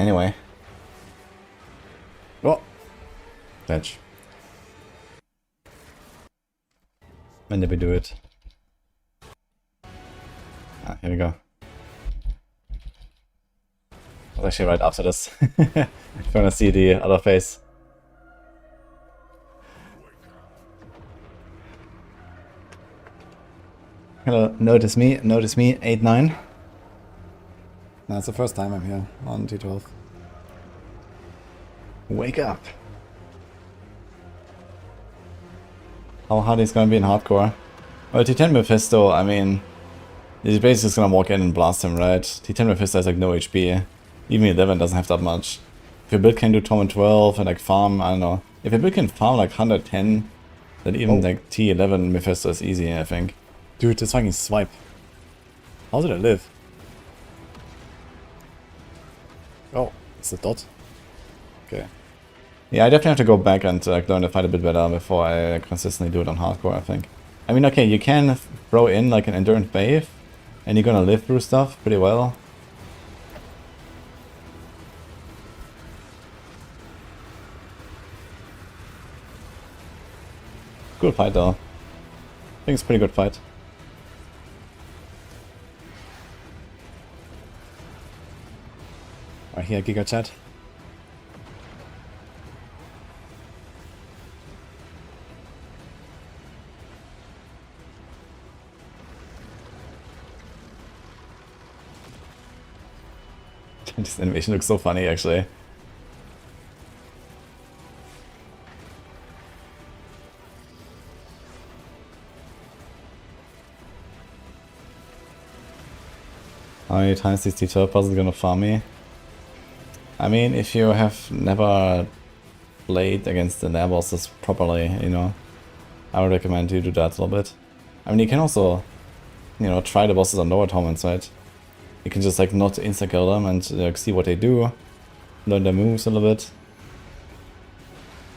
Anyway. Oh! Ledge. When did we do it? Ah, here we go. Well, actually right after this. If you wanna see the other face. Hello, notice me, 8-9. No, it's the first time I'm here on T12. Wake up! How hard is gonna be in hardcore? Well, T10 Mephisto, I mean, he's basically just gonna walk in and blast him, right? T10 Mephisto has like no HP. Even 11 doesn't have that much. If your build can do Torment 12 and like farm, I don't know. If your build can farm like 110, then even like T11 Mephisto is easy, I think. Dude, this fucking swipe. How did I live? Oh, it's a dot. Okay. Yeah, I definitely have to go back and like learn to fight a bit better before I consistently do it on hardcore, I think. I mean, okay, you can throw in like an endurance wave, and you're gonna live through stuff pretty well. Good fight though. I think it's a pretty good fight. Right here, Giga Chat. This animation looks so funny, actually. How many times is T12 puzzle gonna farm me? I mean, if you have never played against the lair bosses properly, you know, I would recommend you do that a little bit. I mean, you can also, you know, try the bosses on lower torments, right? You can just like not insta-kill them and like see what they do, learn their moves a little bit.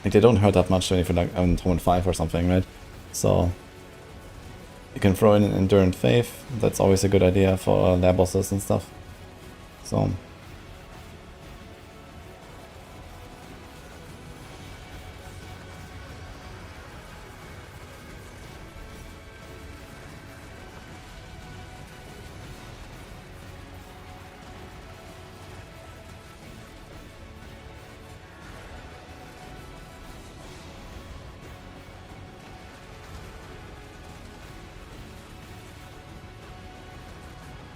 Like they don't hurt that much if you're like on torment 5 or something, right? So you can throw in an Endurant Faith, that's always a good idea for lair bosses and stuff. So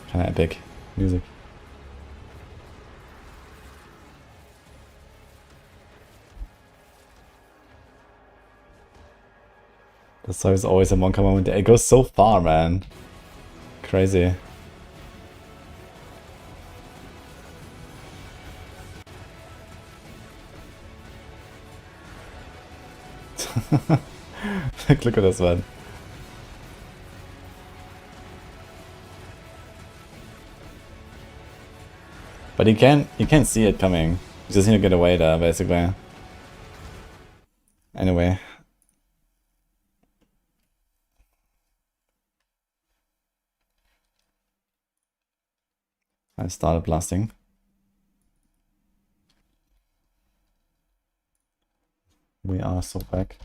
kinda epic music. The song is always a Monka moment. It goes so far, man. Crazy. Look at this, man. But you can see it coming. You just need to get away there, basically. Anyway. I started blasting. We are so back.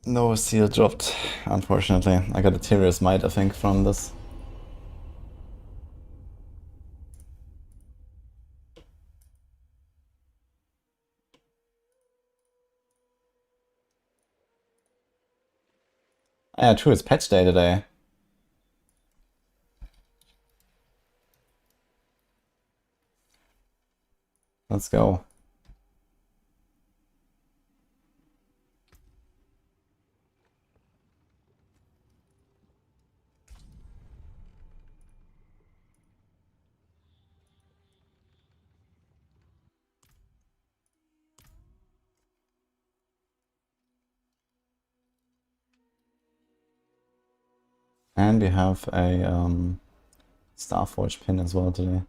No seal dropped, unfortunately. I got a Tyrius Might, I think, from this. Ah, yeah, true, it's patch day today. Let's go. And we have a Starforge pin as well today.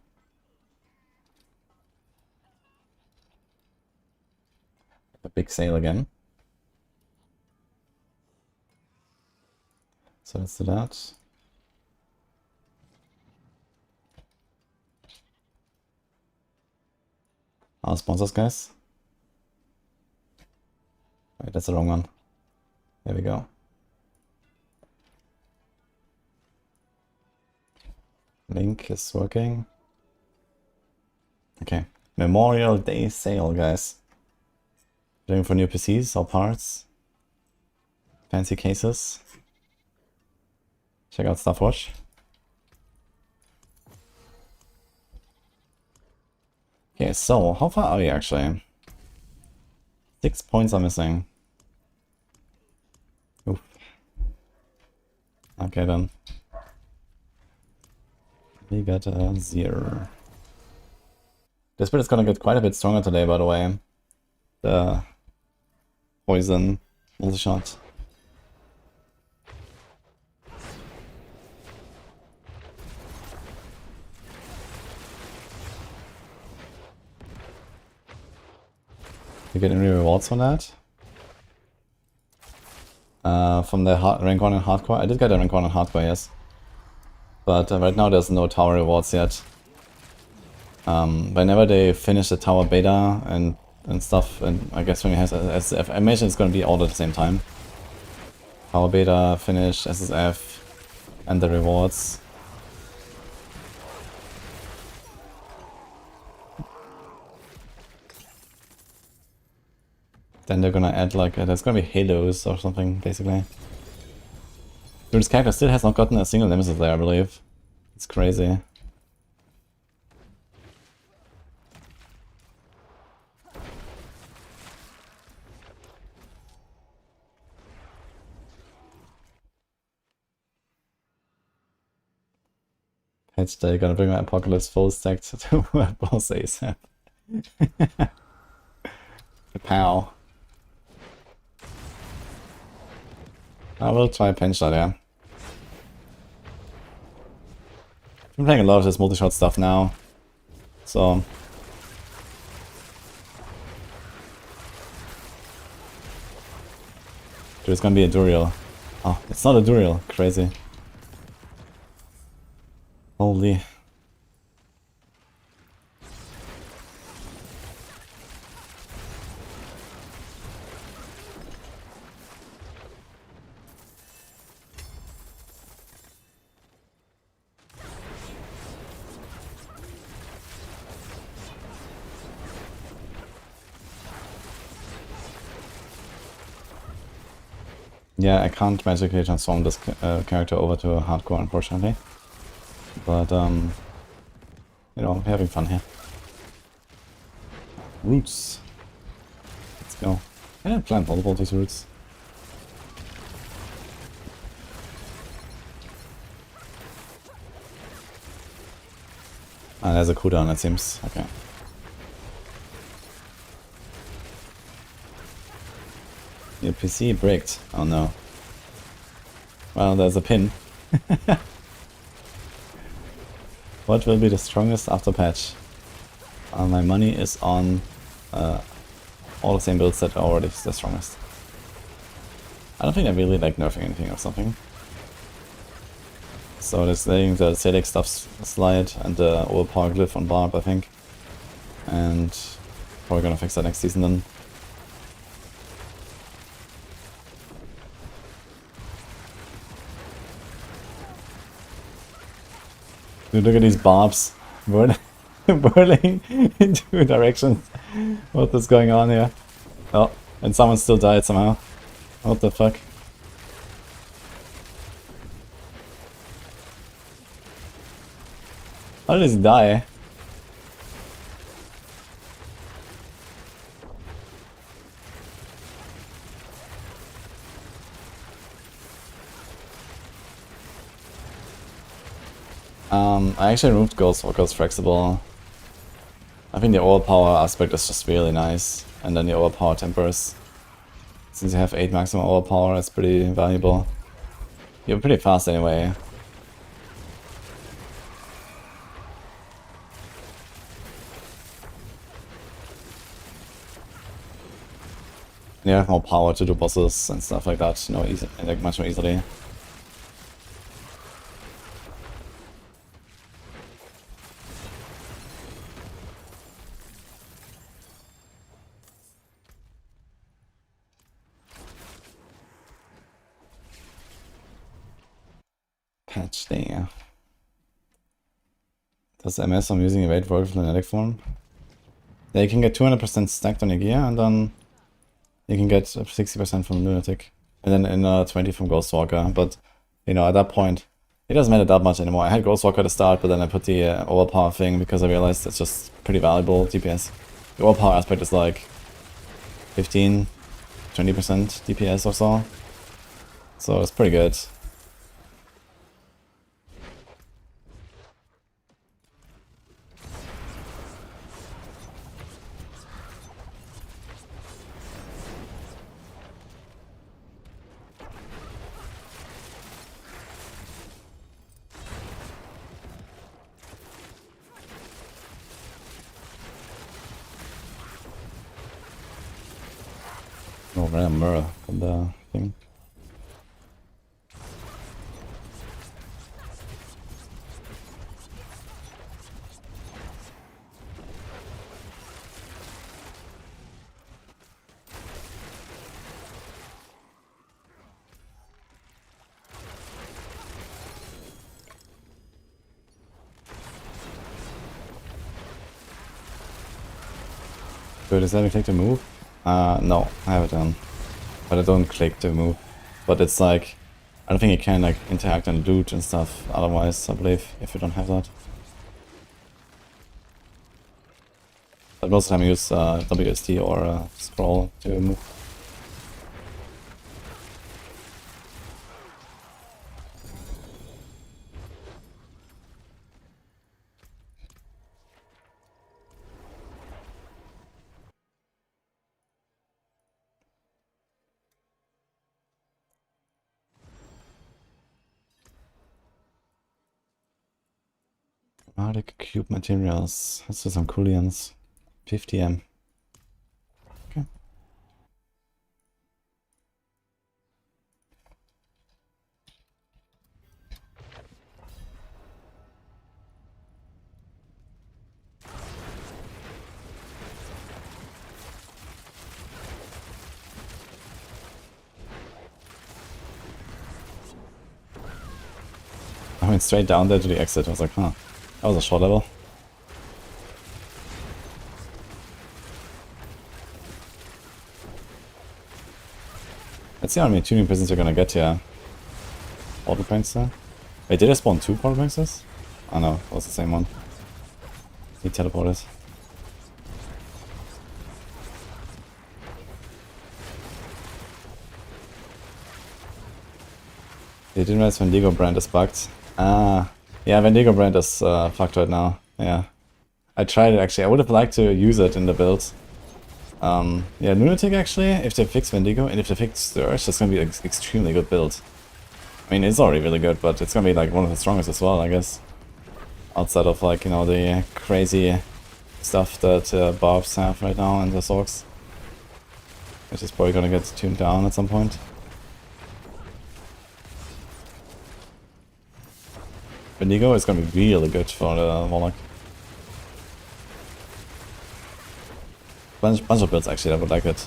a big sale again. So let's do that. Our sponsors, guys. Wait, that's the wrong one. There we go. Link is working. Okay. Memorial Day sale, guys. Looking for new PCs or parts. Fancy cases. Check out Stuffwatch. Okay, so how far are we actually? 6 points are missing. Oof. Okay then. We got a 0. This build is gonna get quite a bit stronger today, by the way. The poison multi-shot. You get any rewards from that? From the rank 1 in hardcore? I did get a rank 1 in hardcore, yes. But right now there's no tower rewards yet. Whenever they finish the tower beta and stuff, and I guess when it has SSF, I imagine it's gonna be all at the same time. Tower beta, finish, SSF, and the rewards. Then they're gonna add like, there's gonna be halos or something, basically. Dude, this character still has not gotten a single nemesis there, I believe. It's crazy. Patch day, gonna bring my Apocalypse full stacked to boss ASAP. Pow. I will try pinch that, yeah. I'm playing a lot of this multi-shot stuff now, so... There's gonna be a Duriel. Oh, it's not a Duriel. Crazy. Holy. Yeah, I can't magically transform this character over to a hardcore, unfortunately. But, you know, we're having fun here. Roots. Let's go. Can I plant multiple of these roots? Ah, there's a cooldown, it seems. Okay. Your PC bricked. Oh no. Well, there's a pin. What will be the strongest after patch? My money is on all the same builds that are already the strongest. I don't think I really like nerfing anything or something. So just letting the Select stuff slide and the overpower glyph on Barb, I think. And probably gonna fix that next season then. Dude, look at these barbs whirling in two directions. What is going on here? Oh, and someone still died somehow. What the fuck? How did he die? I actually removed Ghost Flexible. I think the overpower aspect is just really nice. And then the overpower tempers. Since you have 8 maximum overpower, it's pretty valuable. You're pretty fast anyway. You have more power to do bosses and stuff like that, you know, easy, like much more easily. Patch there. Does MS I'm using evade work for the kinetic form? Yeah, you can get 200% stacked on your gear, and then you can get 60% from Lunatic. And then 20 from Ghostwalker, but, you know, at that point, it doesn't matter that much anymore. I had Ghostwalker to start, but then I put the overpower thing because I realized it's just pretty valuable DPS. The overpower aspect is like 15, 20% DPS or so. So it's pretty good. Oh, random mirror from the thing. So does that click to move? No, I have it done. But I don't click to move. But it's like, I don't think you can like interact and loot and stuff otherwise, I believe, if you don't have that. But most of the time I use WSD or scroll to move. Arctic cube materials. Let's do some Coolians. 50M. Okay. I went straight down there to the exit. I was like, huh, that was a short level. Let's see how many tuning prisons you're gonna get here. Portal prankster. Wait, did I spawn 2 portal pranksters? Oh no, it was the same one. He teleported. They didn't realize Wendigo brand is bugged. Ah, yeah, Wendigo brand is fucked right now. Yeah. I tried it actually. I would have liked to use it in the build. Yeah, Lunatic actually, if they fix Wendigo and if they fix Sturge, that's gonna be an extremely good build. I mean, it's already really good, but it's gonna be like one of the strongest as well, I guess. Outside of like, you know, the crazy stuff that Barbs have right now and the Zorks. Which is probably gonna get tuned down at some point. Wendigo is gonna be really good for the Warlock. Bunch of builds actually that would like it.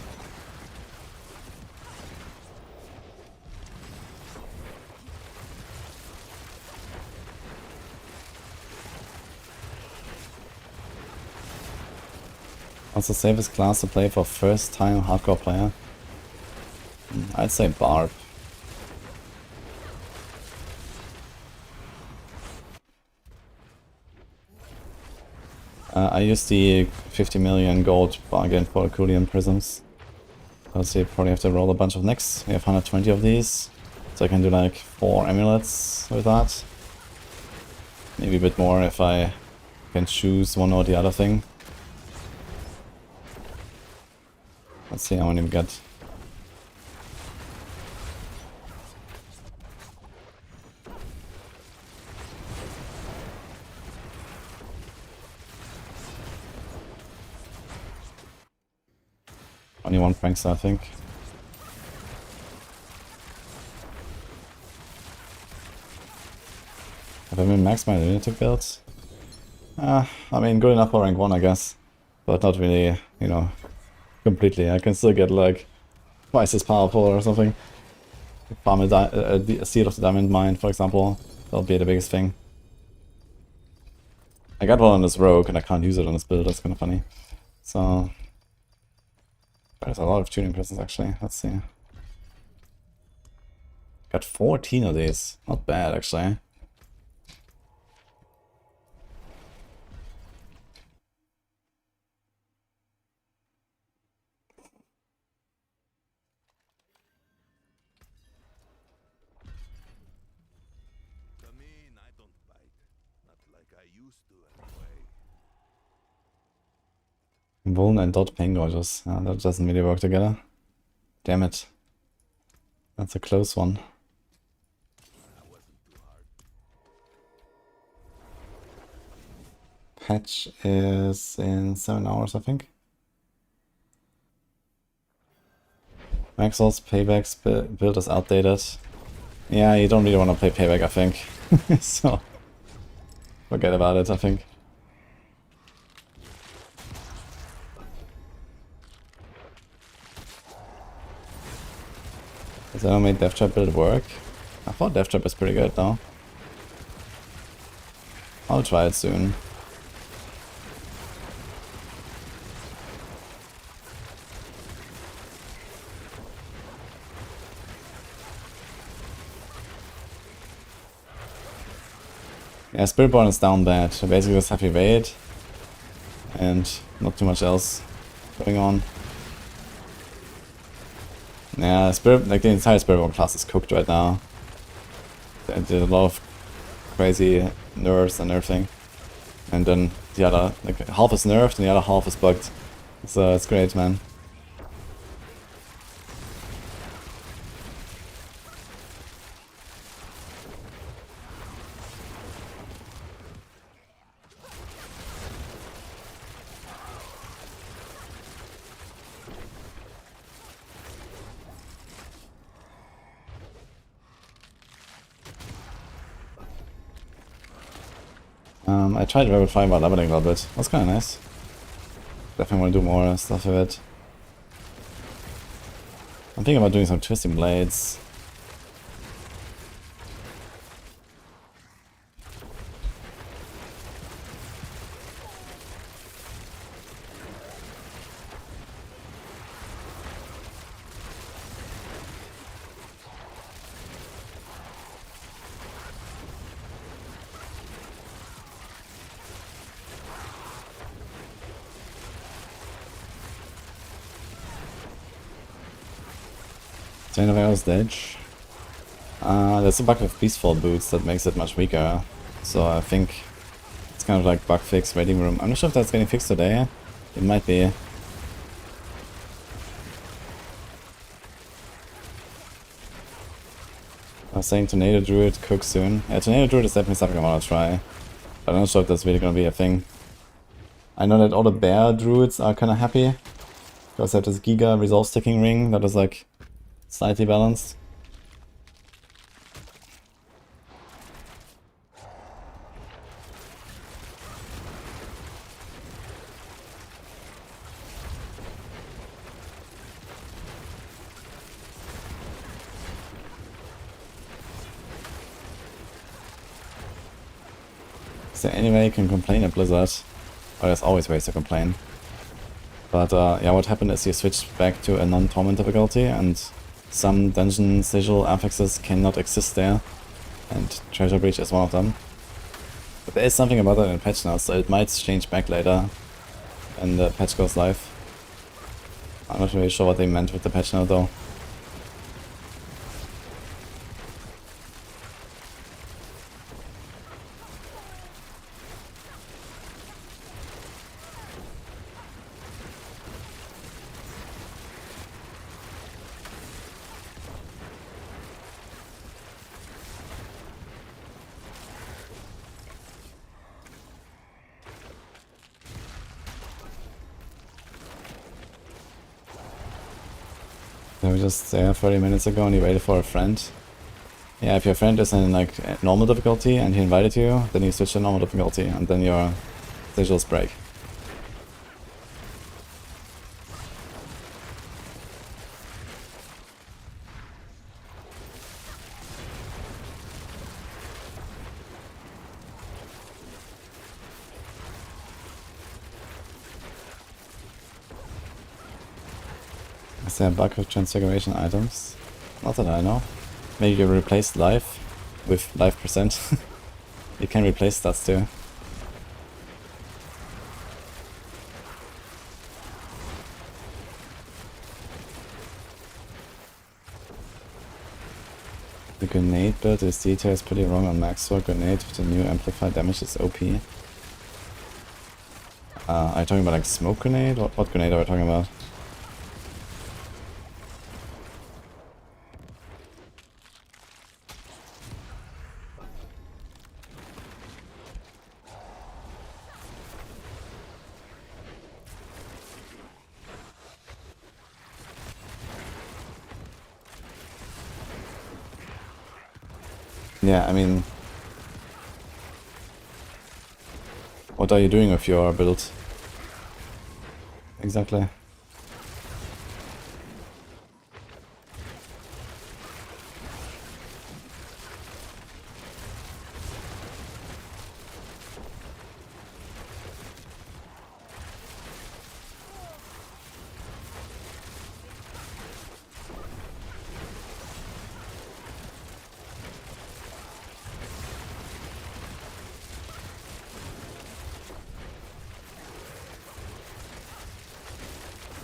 What's the safest class to play for first time hardcore player? I'd say Barb. I use the 50 million gold bargain for Coolian prisms. Because you probably have to roll a bunch of necks. We have 120 of these. So I can do like 4 amulets with that. Maybe a bit more if I can choose one or the other thing. Let's see how many we get. Only one prankster, I think. Have I been max my lunatic build? I mean, good enough for rank 1, I guess. But not really, you know, completely. I can still get like twice as powerful or something. Farm a Seed of the Diamond Mine, for example. That'll be the biggest thing. I got one on this rogue and I can't use it on this build, that's kind of funny. So... there's a lot of tuning presents actually, let's see. Got 14 of these, not bad actually. Vuln and dot pain gorges. That doesn't really work together. Damn it. That's a close one. Patch is in 7 hours, I think. Maxwell's Payback's build is outdated. Yeah, you don't really want to play Payback, I think. So, forget about it, I think. Has anyone made Death Trap build work? I thought Death Trap is pretty good though. I'll try it soon. Yeah, Spiritborn is down bad. So basically just have evade and not too much else going on. Yeah, like the entire Spiritborn class is cooked right now. They did a lot of crazy nerfs and everything. And then the other, like half is nerfed and the other half is bugged. So it's great, man. I tried Rebel Fire while leveling a little bit. That's kind of nice. Definitely want to do more stuff with it. I'm thinking about doing some Twisting Blades. Chain of Arrows Edge. There's a bug with Peaceful Boots that makes it much weaker. So I think it's kind of like bug fix waiting room. I'm not sure if that's getting fixed today. It might be. I was saying Tornado Druid cook soon. Yeah, Tornado Druid is definitely something I want to try. But I'm not sure if that's really going to be a thing. I know that all the bear druids are kind of happy. Because they have this Giga Resolve Sticking Ring that is like slightly balanced. Is there any way you can complain at Blizzard? Well, there's always ways to complain. But yeah, what happened is you switched back to a non-torment difficulty and some dungeon sigil affixes cannot exist there. And Treasure Breach is one of them. But there is something about that in patch now, so it might change back later when the patch goes live. I'm not really sure what they meant with the patch now though. I was just there 30 minutes ago and he waited for a friend. Yeah, if your friend is in like normal difficulty and he invited you, then you switch to normal difficulty and then your sigils break. Is there a bug with transfiguration items? Not that I know. Maybe you replace life with life percent. You can replace stats too. The grenade build is detail is pretty wrong on Maxwell. Grenade with the new amplified damage is OP. Are you talking about like smoke grenade? What grenade are we talking about? Yeah, I mean... What are you doing with your build? Exactly.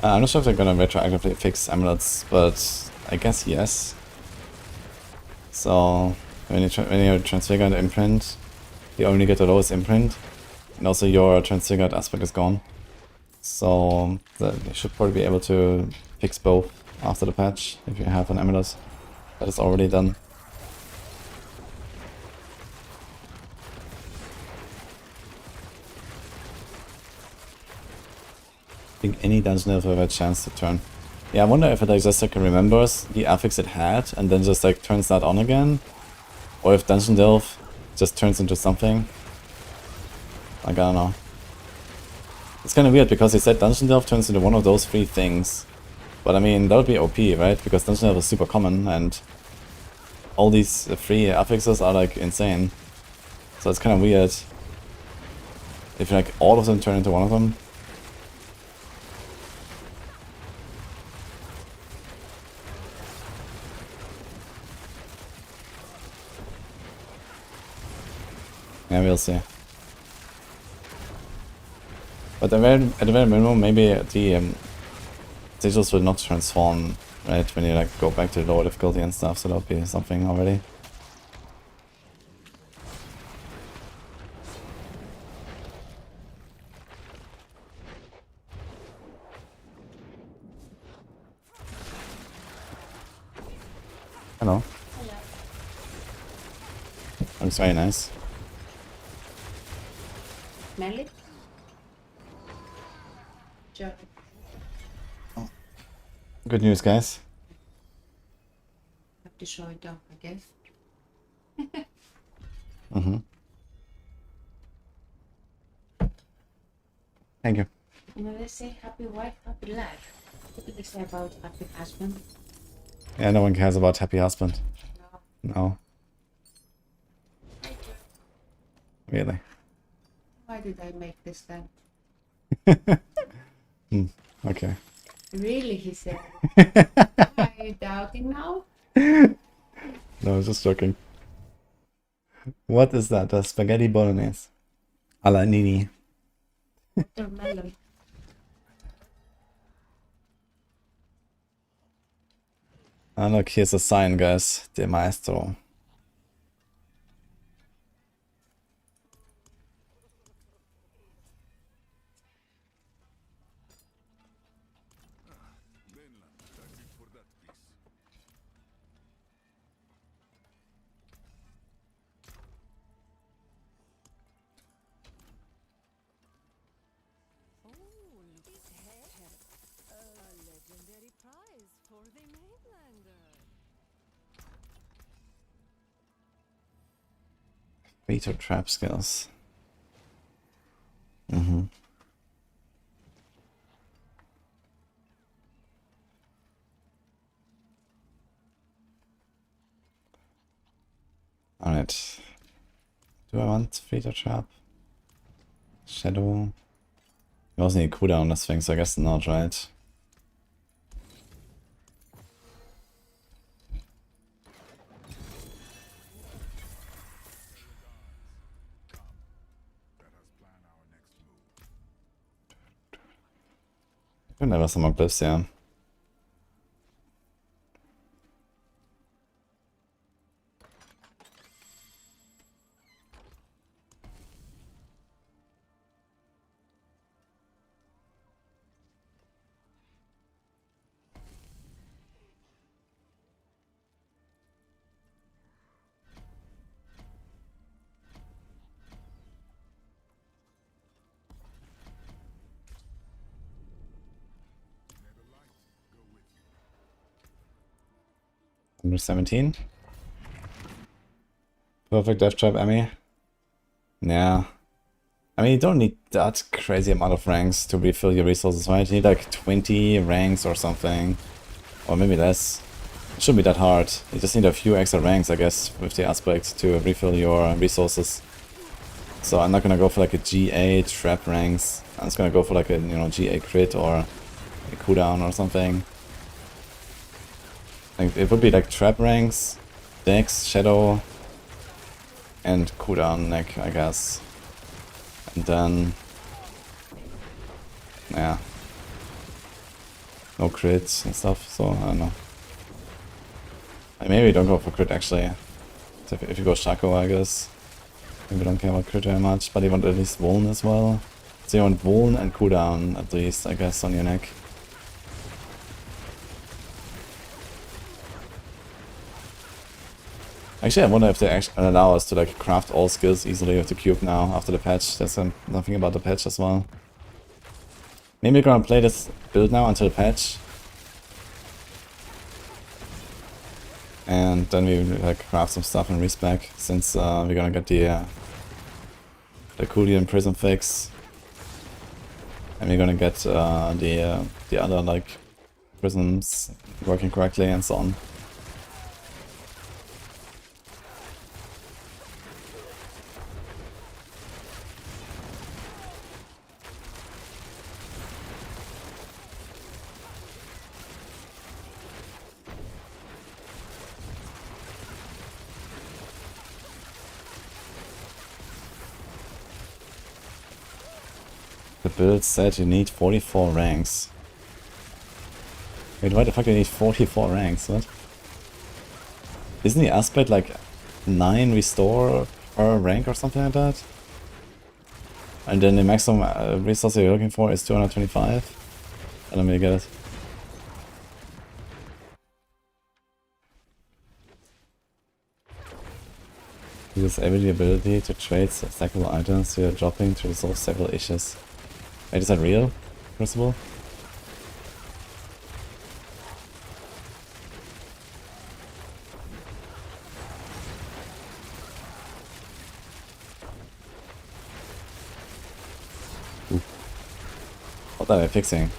I'm not sure if they're gonna retroactively fix amulets, but I guess yes. So when you transfigure the imprint, you only get the lowest imprint, and also your transfigured aspect is gone. So you should probably be able to fix both after the patch if you have an amulet that is already done. I think any dungeon elf will have a chance to turn. Yeah, I wonder if it like just like remembers the affix it had and then just like turns that on again. Or if Dungeon Delve just turns into something. Like, I don't know. It's kind of weird because he said Dungeon Delve turns into one of those three things. But I mean, that would be OP, right? Because Dungeon Delve is super common and all these free affixes are like insane. So it's kind of weird if like all of them turn into one of them. Yeah, we'll see. But at the very minimum, maybe the sigils will not transform, right, when you like go back to lower difficulty and stuff, so that'll be something already. Hello. Hello. Looks very nice. Smell it? Sure. Good news, guys. Have to show it off, I guess. Mm-hmm. Thank you. You know, they say happy wife, happy life. What do they say about happy husband? Yeah, no one cares about happy husband. No. No. I do. Really. Why did I make this then? Okay. Really, he said. Are you doubting now? No, I was just joking. What is that? A spaghetti bolognese. Alla Nini. Watermelon. Ah, look, here's a sign, guys. De Maestro. Bait or trap skills. Alright. Do I want Bait or trap? Shadow. You also need cooldown on this thing, so I guess not, right? Could never summon cliffs, yeah. Number 17. Perfect death trap, Emmy. Yeah. I mean, you don't need that crazy amount of ranks to refill your resources, right? You need like 20 ranks or something. Or maybe less. It shouldn't be that hard. You just need a few extra ranks, I guess, with the aspect to refill your resources. So I'm not gonna go for like a GA trap ranks. I'm just gonna go for like a, you know, GA crit or a cooldown or something. Like, it would be like trap ranks, dex, shadow, and cooldown neck, I guess. And then, yeah, no crits and stuff, so I don't know. Maybe don't go for crit actually. So if you go Shaco, I guess. Maybe don't care about crit very much, but you want at least Vuln as well. So you want Vuln and cooldown at least, I guess, on your neck. Actually, I wonder if they actually allow us to like craft all skills easily with the cube now after the patch. There's nothing about the patch as well. Maybe we're gonna play this build now until the patch. And then we like craft some stuff and respec, since we're gonna get the Coolian Prism fix. And we're gonna get the other like prisms working correctly and so on. The build said you need 44 ranks. Wait, why the fuck do you need 44 ranks? What? Isn't the aspect like 9 restore per rank or something like that? And then the maximum resource you're looking for is 225? I don't really get it. You disable the ability to trade stackable items you're dropping to resolve several issues. Wait, is that real? First of all? Ooh. What are they fixing?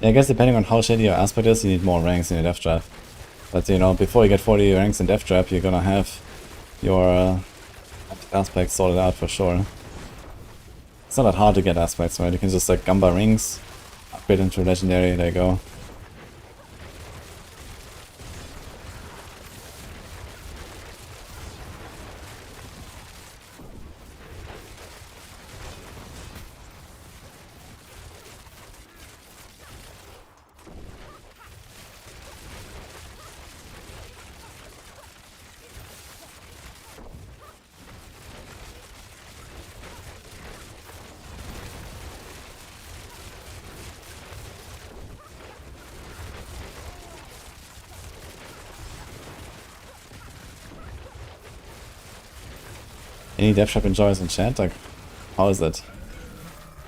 Yeah, I guess depending on how shitty your aspect is, you need more ranks in your death trap. But you know, before you get 40 ranks in death trap, you're gonna have your aspects sorted out for sure. It's not that hard to get aspects, right? You can just like Gamba rings, upgrade into legendary, there you go. Any dev shop enjoys in chat? Like, how is it?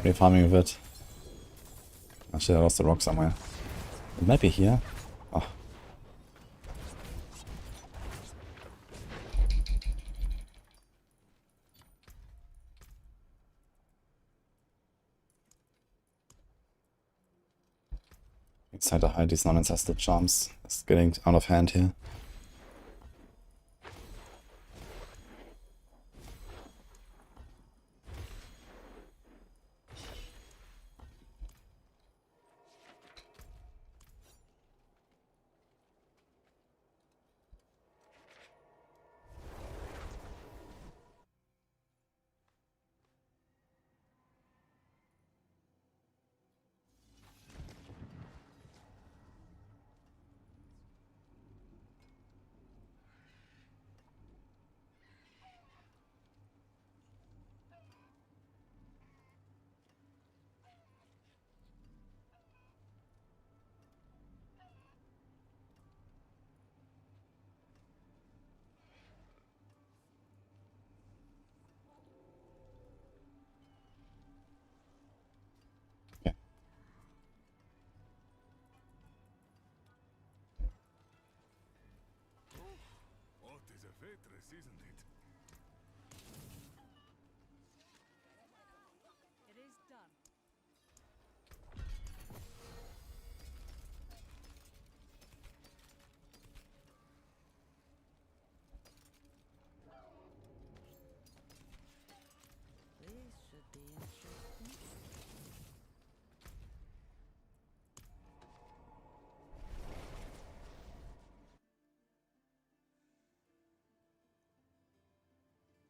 Are you farming with it? Actually, I lost the rock somewhere. It might be here. Oh. It's time to hide these non-incested charms. It's getting out of hand here.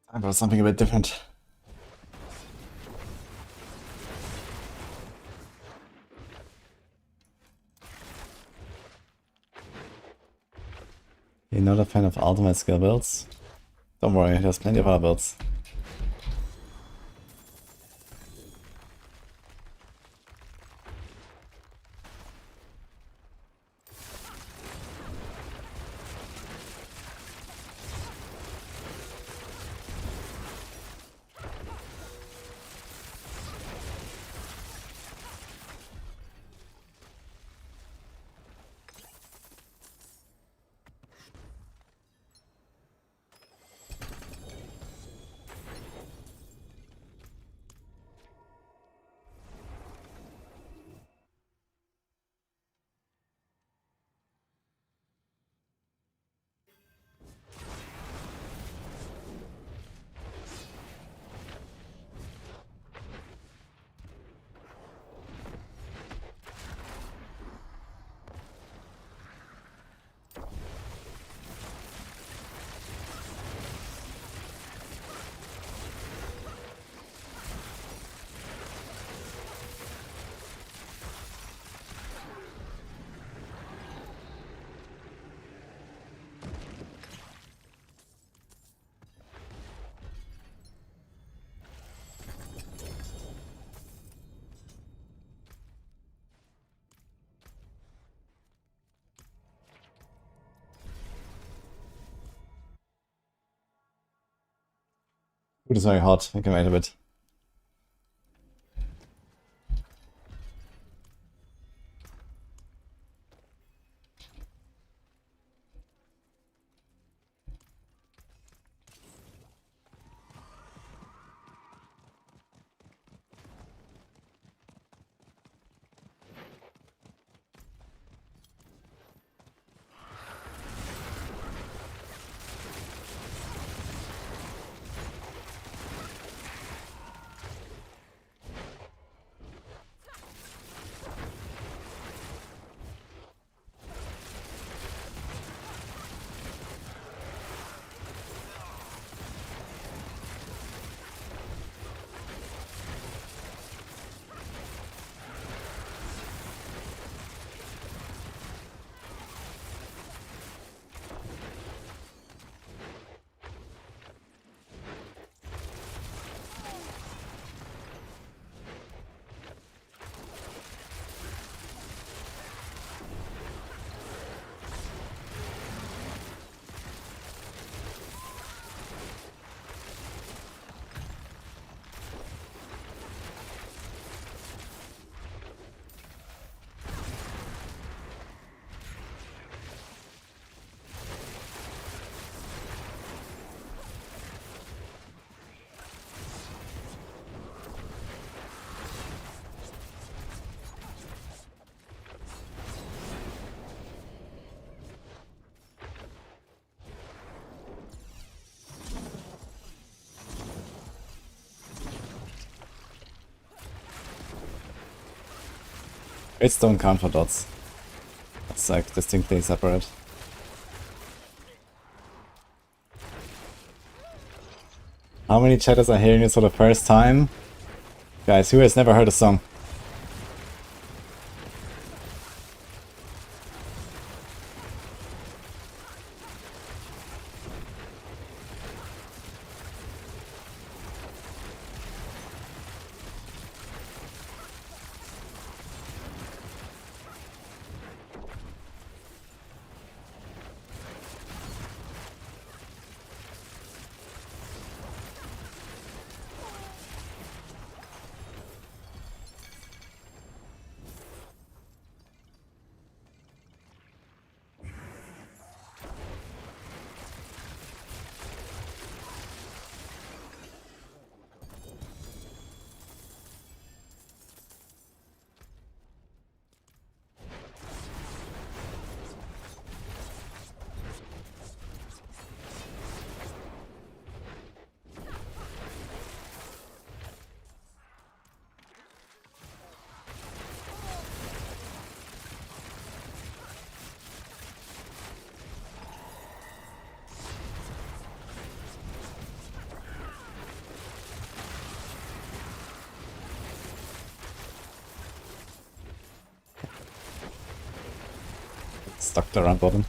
Time for something a bit different. You're not a fan of ultimate skill builds? Don't worry, there's plenty of other builds. Food is very hot, I can wait a bit. Crits don't count for dots. It's like distinctly separate. How many chatters are hearing this for the first time? Guys, who has never heard a song? Stuck the ramp bottom.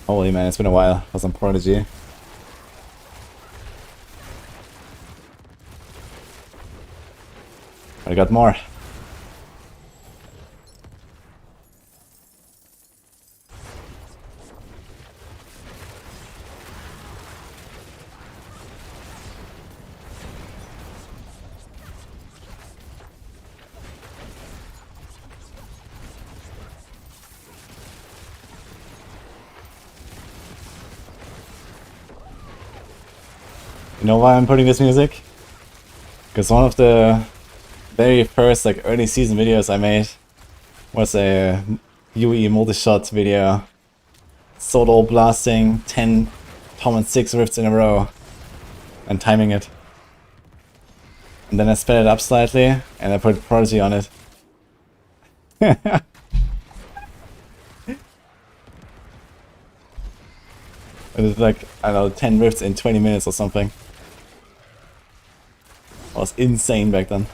Holy man, it's been a while for some Prodigy. I got more. You know why I'm putting this music? Because one of the very first like early season videos I made was a UE multi-shot video. Solo blasting 10 Tom and 6 rifts in a row and timing it. And then I sped it up slightly and I put Prodigy on it. It was like, I don't know, 10 rifts in 20 minutes or something. It was insane back then.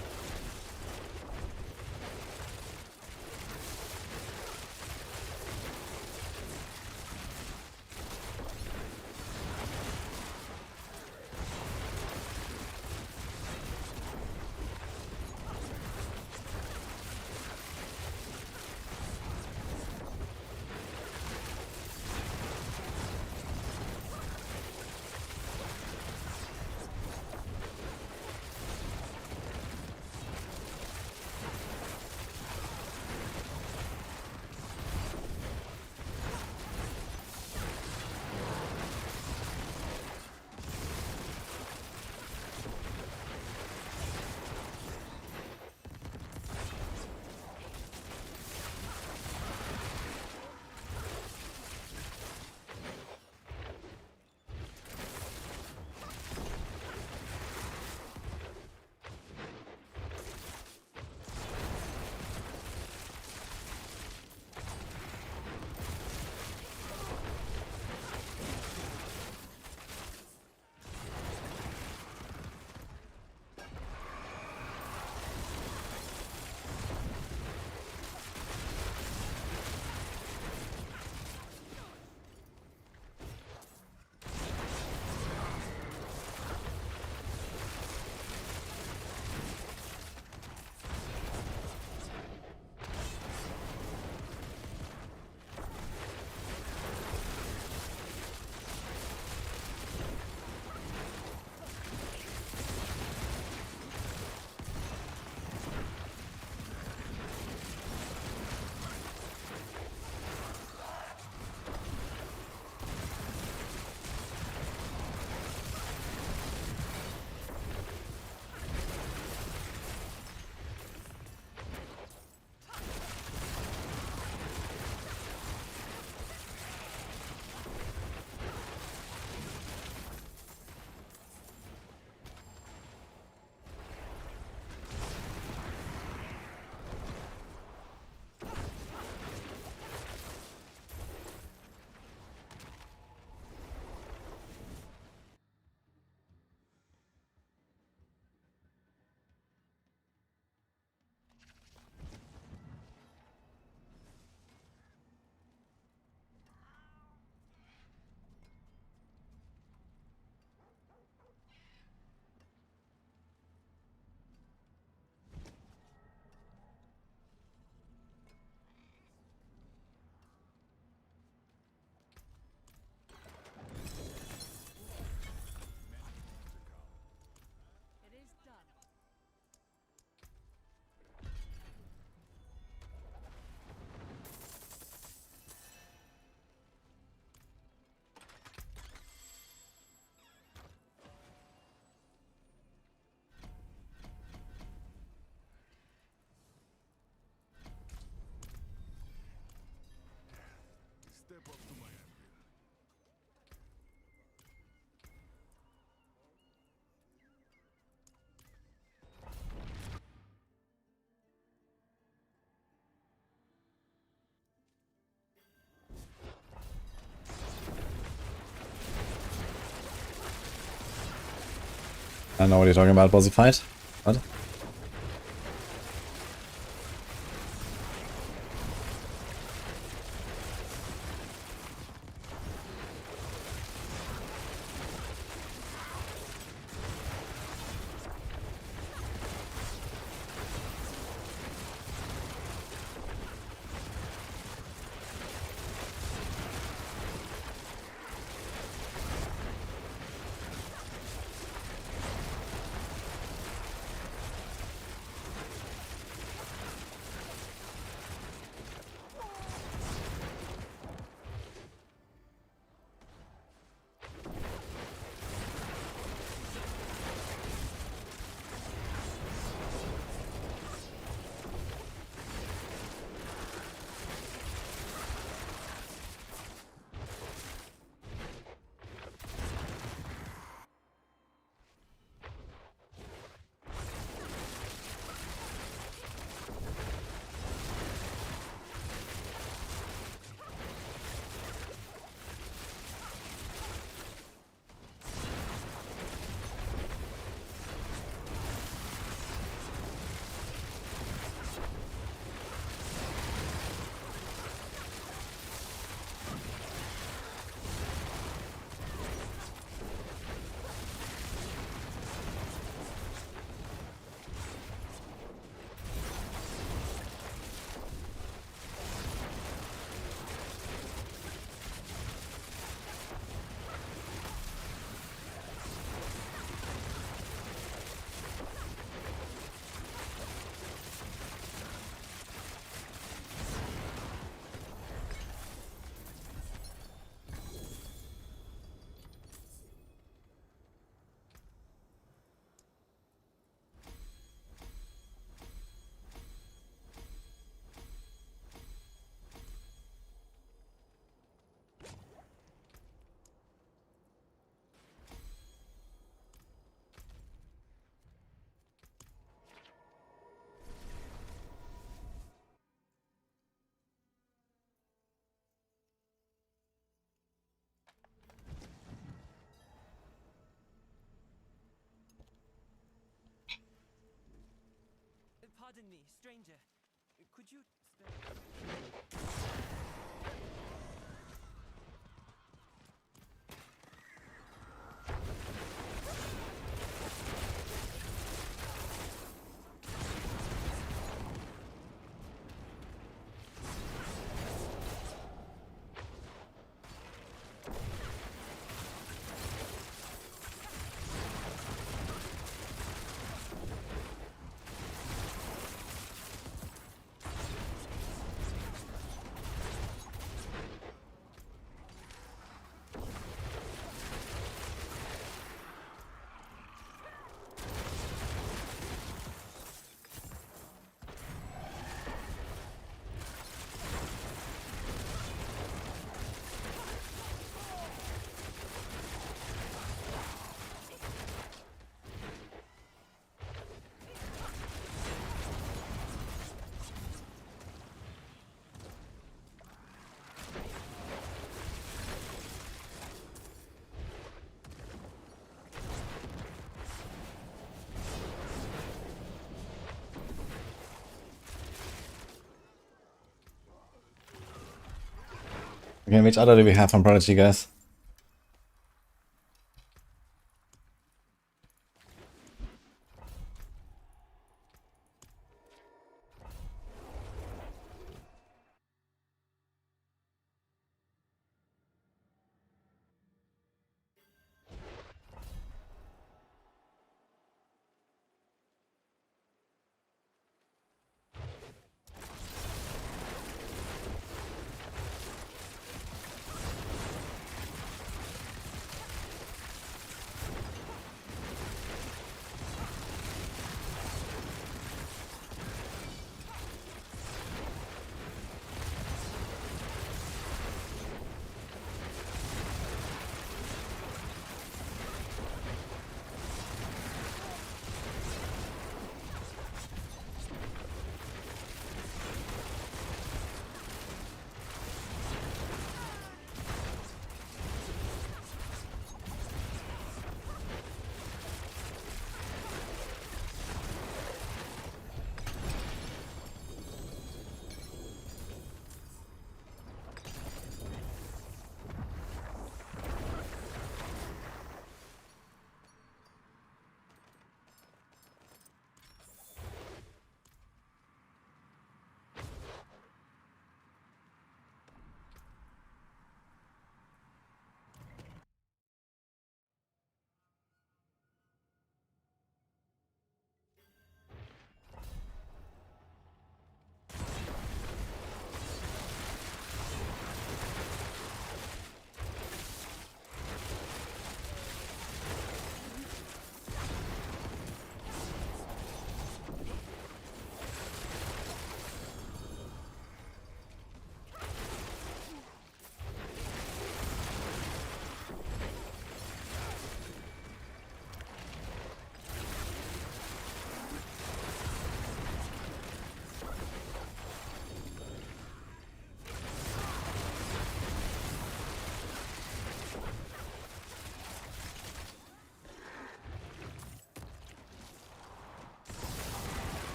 I know what you're talking about, bossy fight. What? Pardon me, stranger. Could you Okay, which other do we have from Prodigy, guys?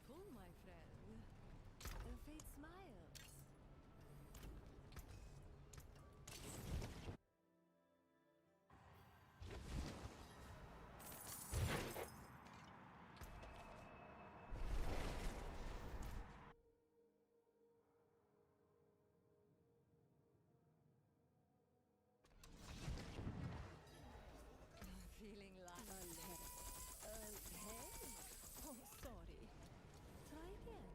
pull, my friend. Fate smiles. Feeling like hey. Oh, sorry. Try again.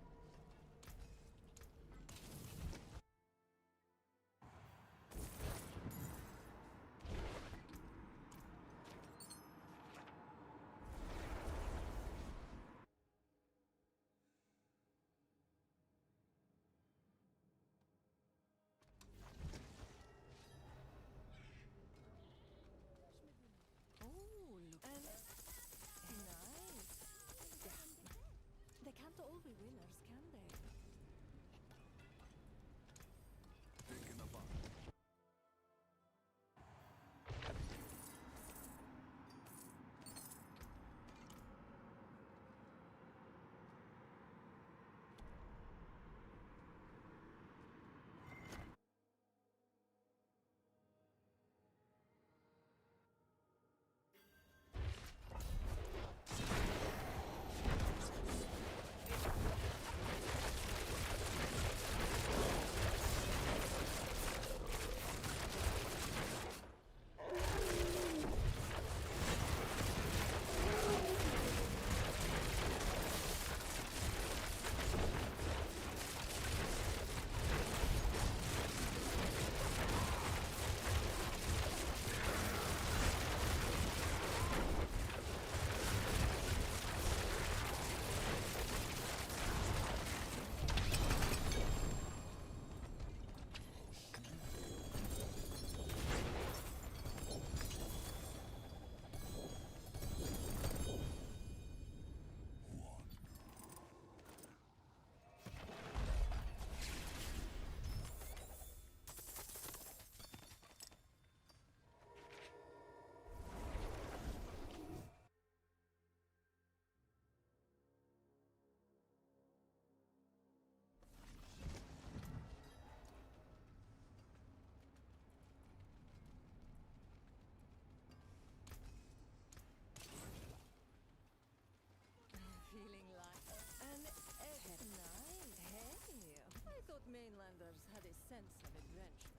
Oh, look. Nice. Damn. They can't all be winners, can they? Feeling like nice. Hey, I thought mainlanders had a sense of adventure.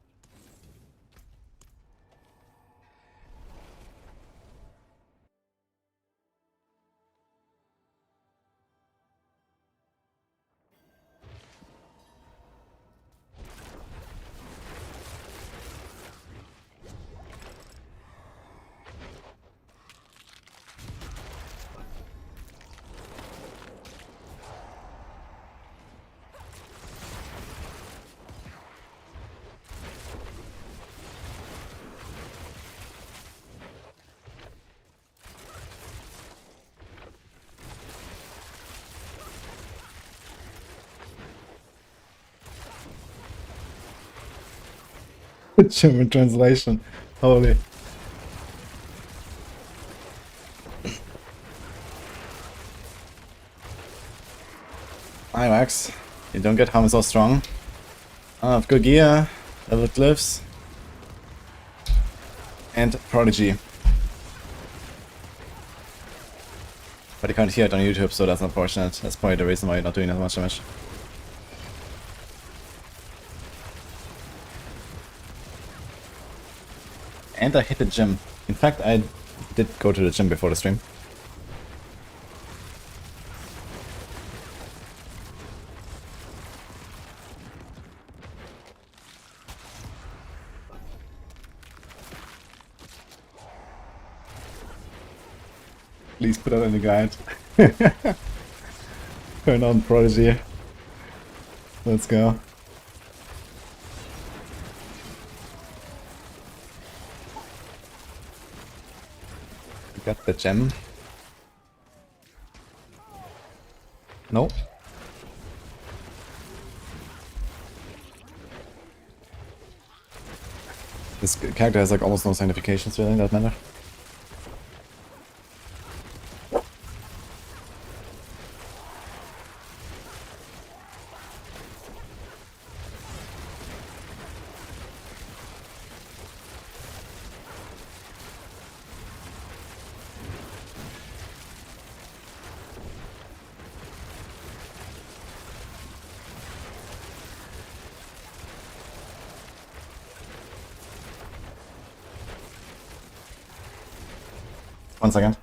German translation. Holy. Hi Max. You don't get how so strong. I've got gear, level glyphs, and prodigy. But you can't hear it on YouTube, so that's unfortunate. That's probably the reason why you're not doing as much damage. And I hit the gym. In fact, I did go to the gym before the stream. Please put that in the guide. Turn on Prodigy. Let's go. Got the gem. Nope. This character has like almost no significations really in that manner. 1 second.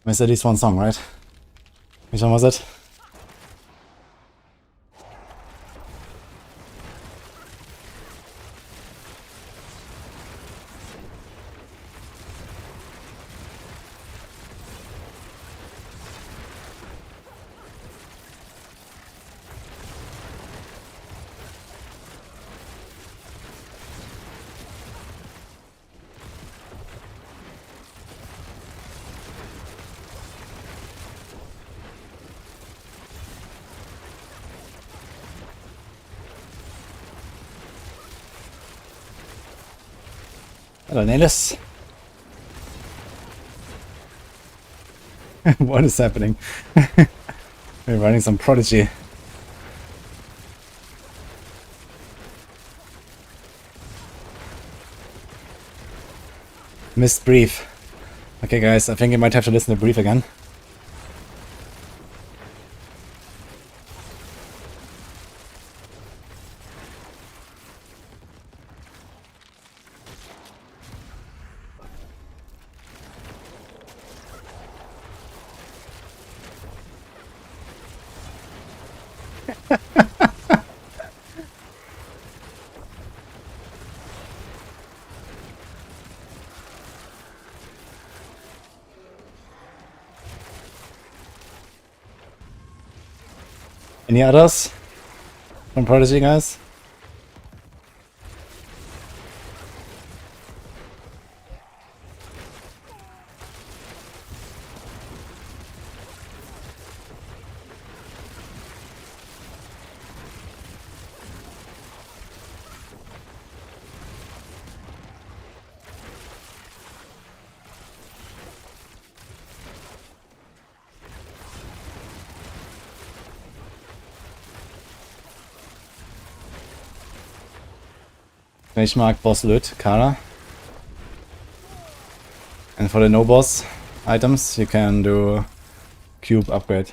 Missed at least one song, right? Which one was it? Hello, Nelis. What is happening? We're running some Prodigy. Missed brief. Okay, guys, I think you might have to listen to brief again. Any others from Prodigy, guys? Benchmark boss loot, Kara. And for the no boss items, you can do cube upgrade.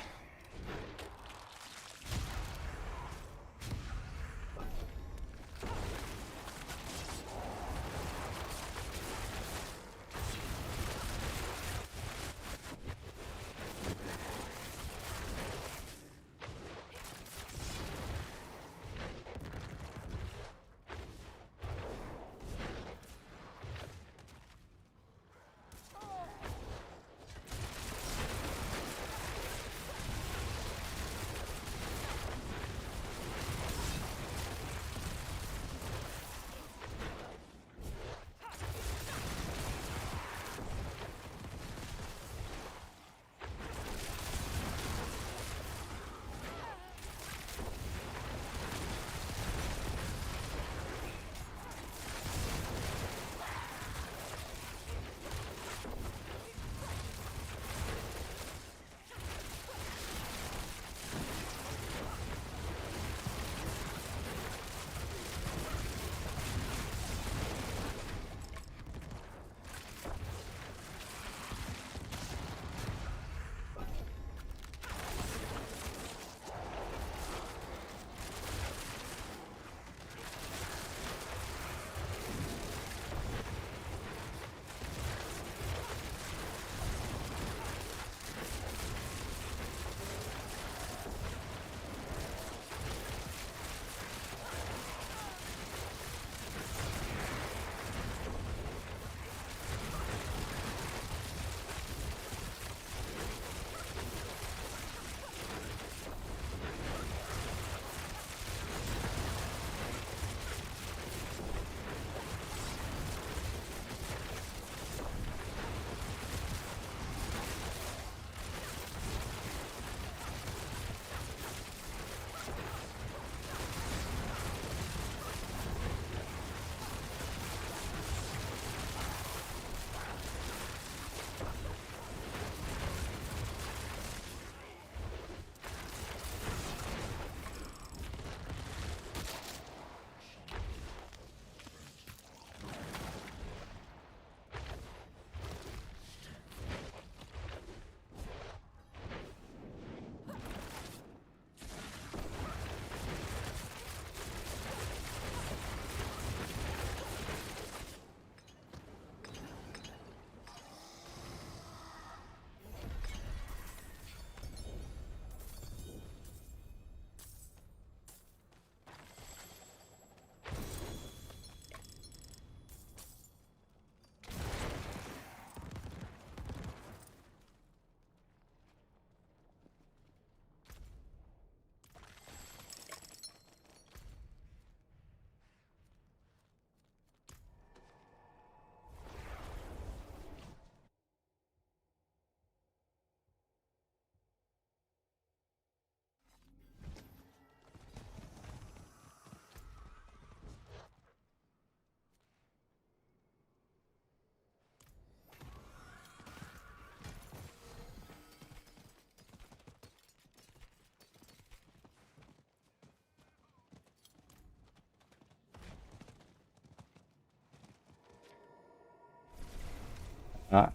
I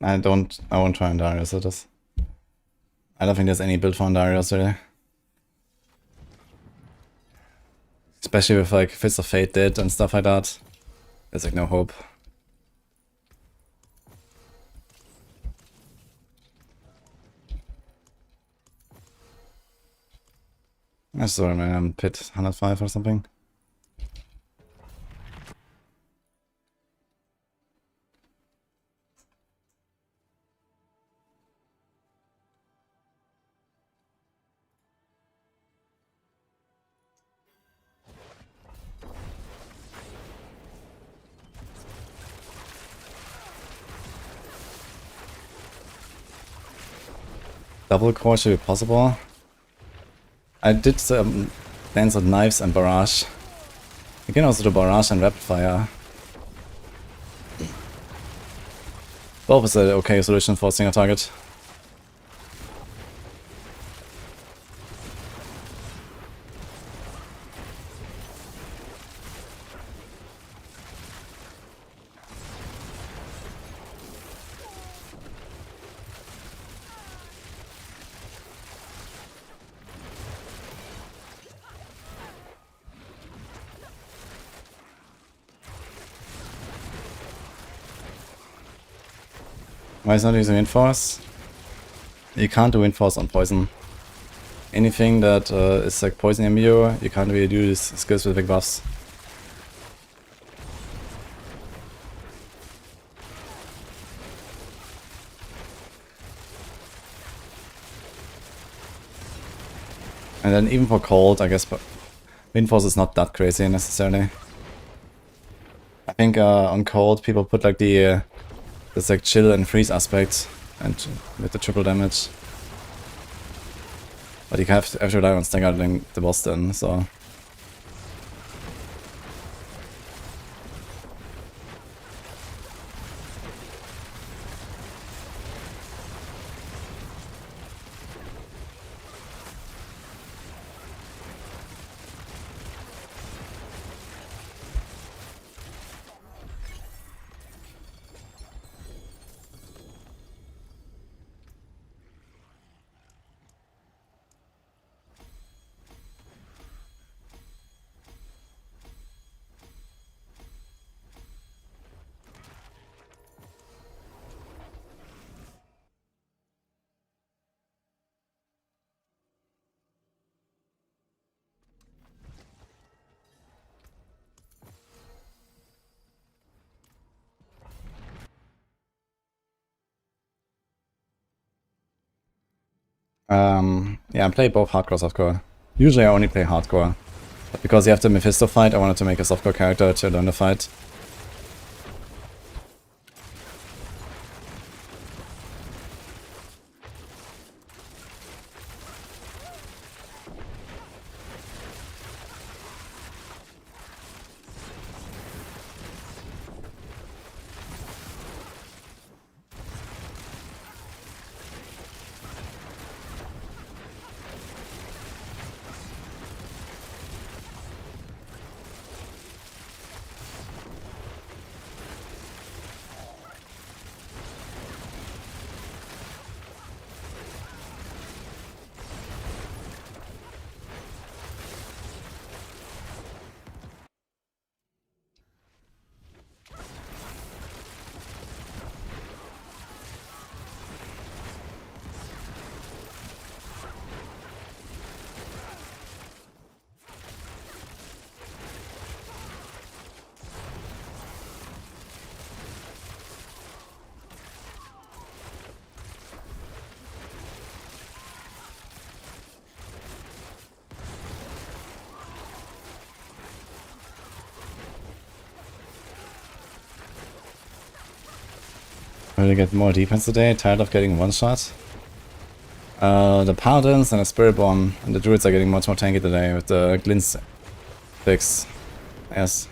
won't try on Darius with this. I don't think there's any build for on Darius really. Especially with like Fist of Fate dead and stuff like that. There's like no hope. I saw him in pit 105 or something. Double core should be possible. I did dance with knives and barrage. You can also do barrage and rapid fire. Both is an okay solution for a single target. Why is not using Windforce? You can't do Windforce on poison. Anything that is like poison immune, you can't really do these skills with big buffs. And then even for cold, I guess, but Windforce is not that crazy necessarily. I think on cold people put like the this like chill and freeze aspect and with the triple damage. But you have to rely on staggering the boss then, so. Yeah, I play both hardcore and softcore. Usually I only play hardcore. But because you have the Mephisto fight, I wanted to make a softcore character to learn the fight. Will get more defense today? Tired of getting one shot? The Paladins and the Spirit Bomb and the Druids are getting much more tanky today with the Glint's fix. Yes.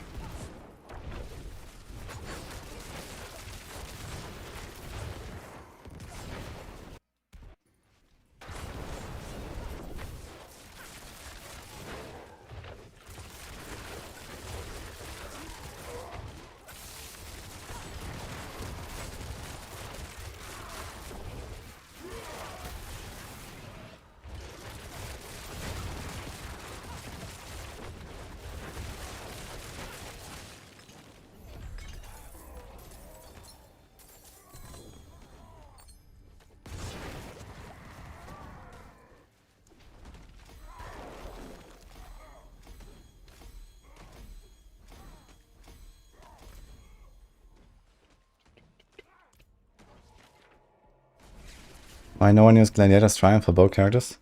Why no one uses Gladiator's Triumph for both characters?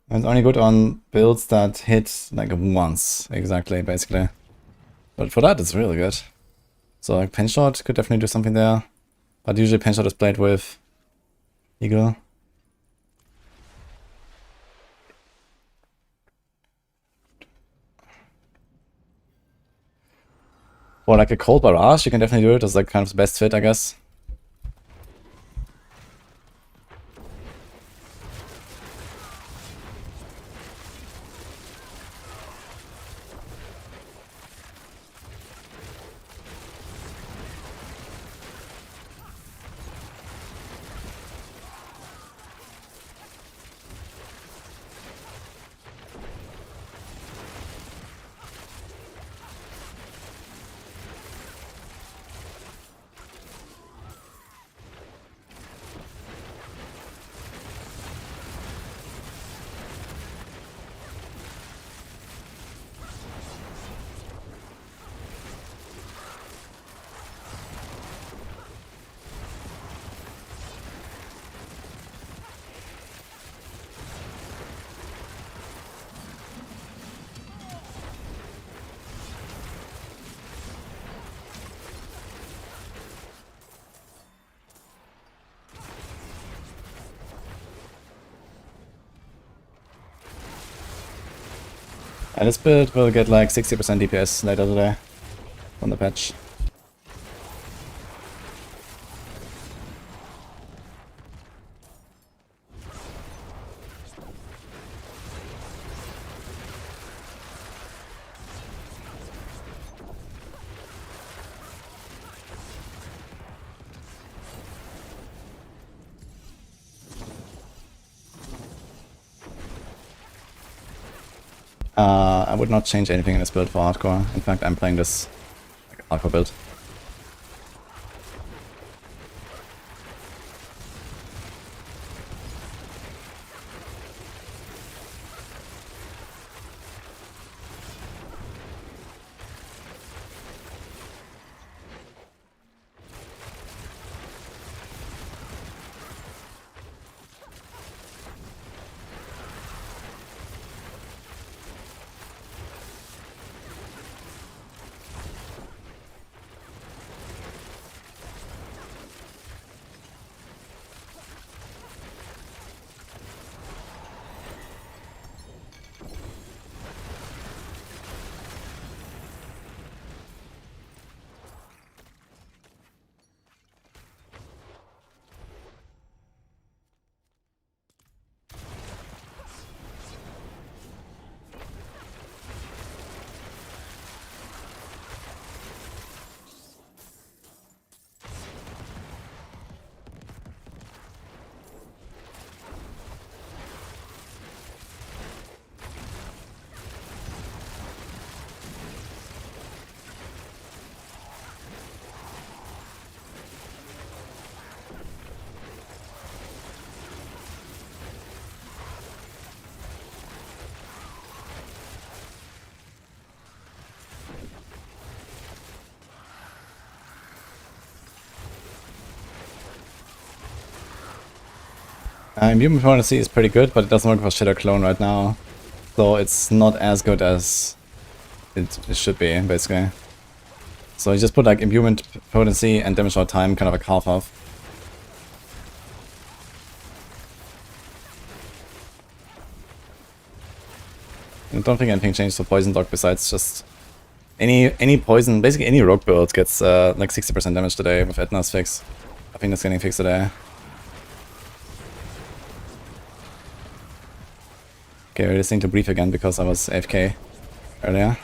And it's only good on builds that hit like once, exactly, basically. But for that, it's really good. So like Penshot could definitely do something there. But usually Penshot is played with Eagle. Or like a Cold Barrage, you can definitely do it. It's like kind of the best fit, I guess. And this build will get like 60% DPS later today on the patch. I would not change anything in this build for hardcore. In fact, I'm playing this like a hardcore build. Human Potency is pretty good, but it doesn't work for Shadow Clone right now. So it's not as good as it should be, basically. So you just put like Imbuement Potency and Damage Out Time, kind of like half off. I don't think anything changed for Poison Dog besides just any poison, basically any rogue build gets like 60% damage today with Etna's fix. I think that's getting fixed today. Okay, I just need to breathe again because I was AFK earlier.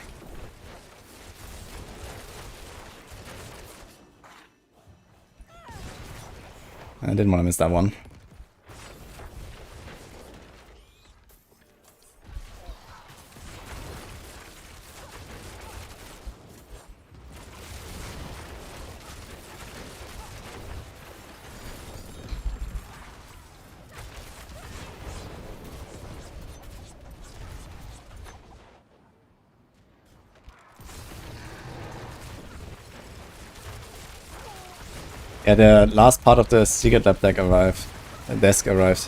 I didn't want to miss that one. Yeah, the last part of the Secret Lab deck arrived. desk arrived.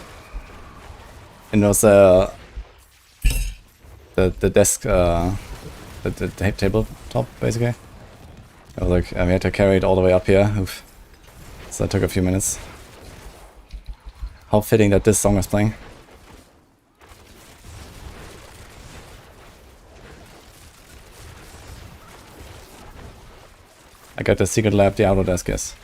And it was the desk, the tabletop basically. I was like, we had to carry it all the way up here. Oof. So that took a few minutes. How fitting that this song is playing. I got the Secret Lab Diablo desk, yes.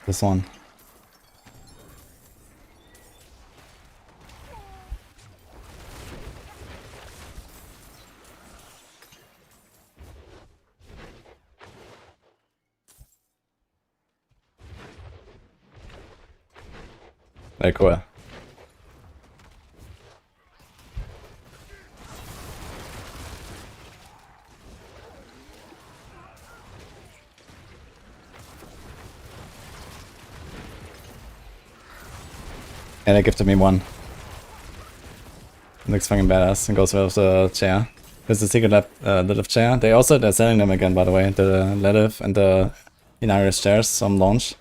This one. Very cool. And they gifted me one. Looks fucking badass and goes with the chair. This is the Secret Lab Lilith chair. They're selling them again, by the way. The Lilith and the Enquiries chairs on launch.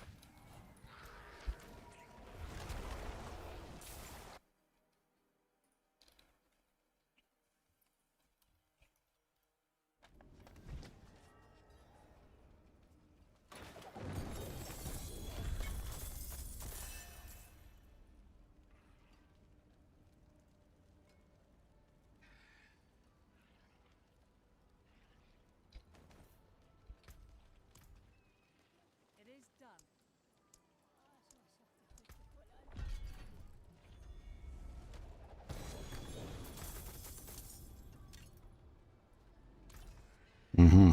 It is done. Mm-hmm.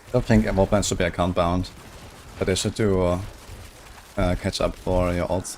I don't think Epoch should be account bound, but they should do catch up for your ults.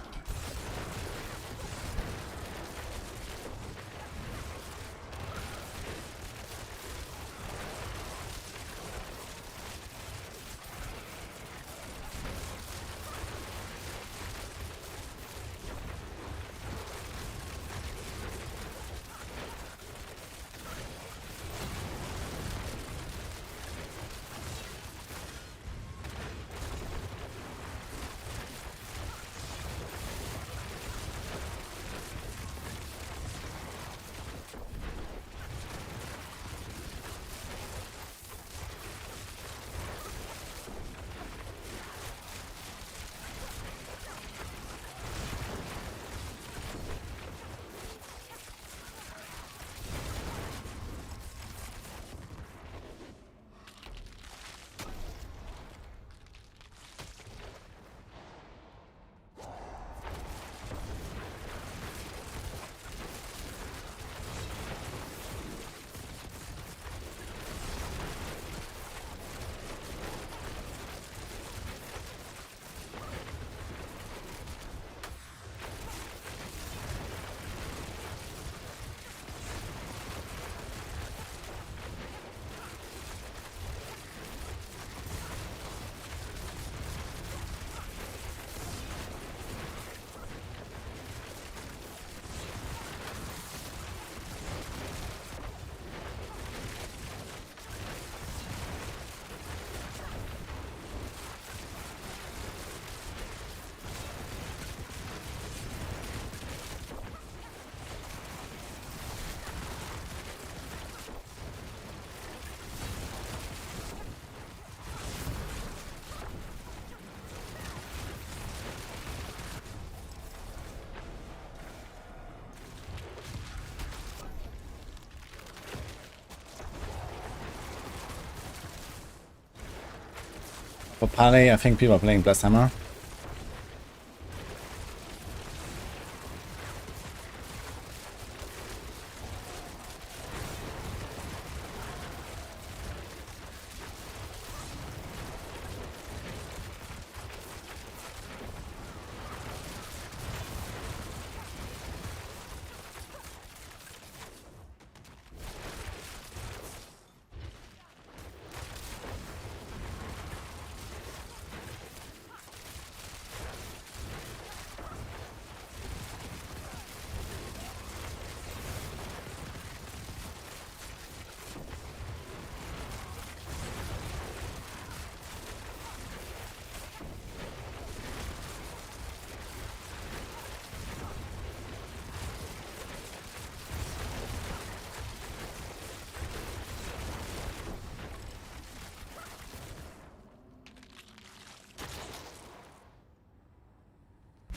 For Pally, I think people are playing Blast Hammer.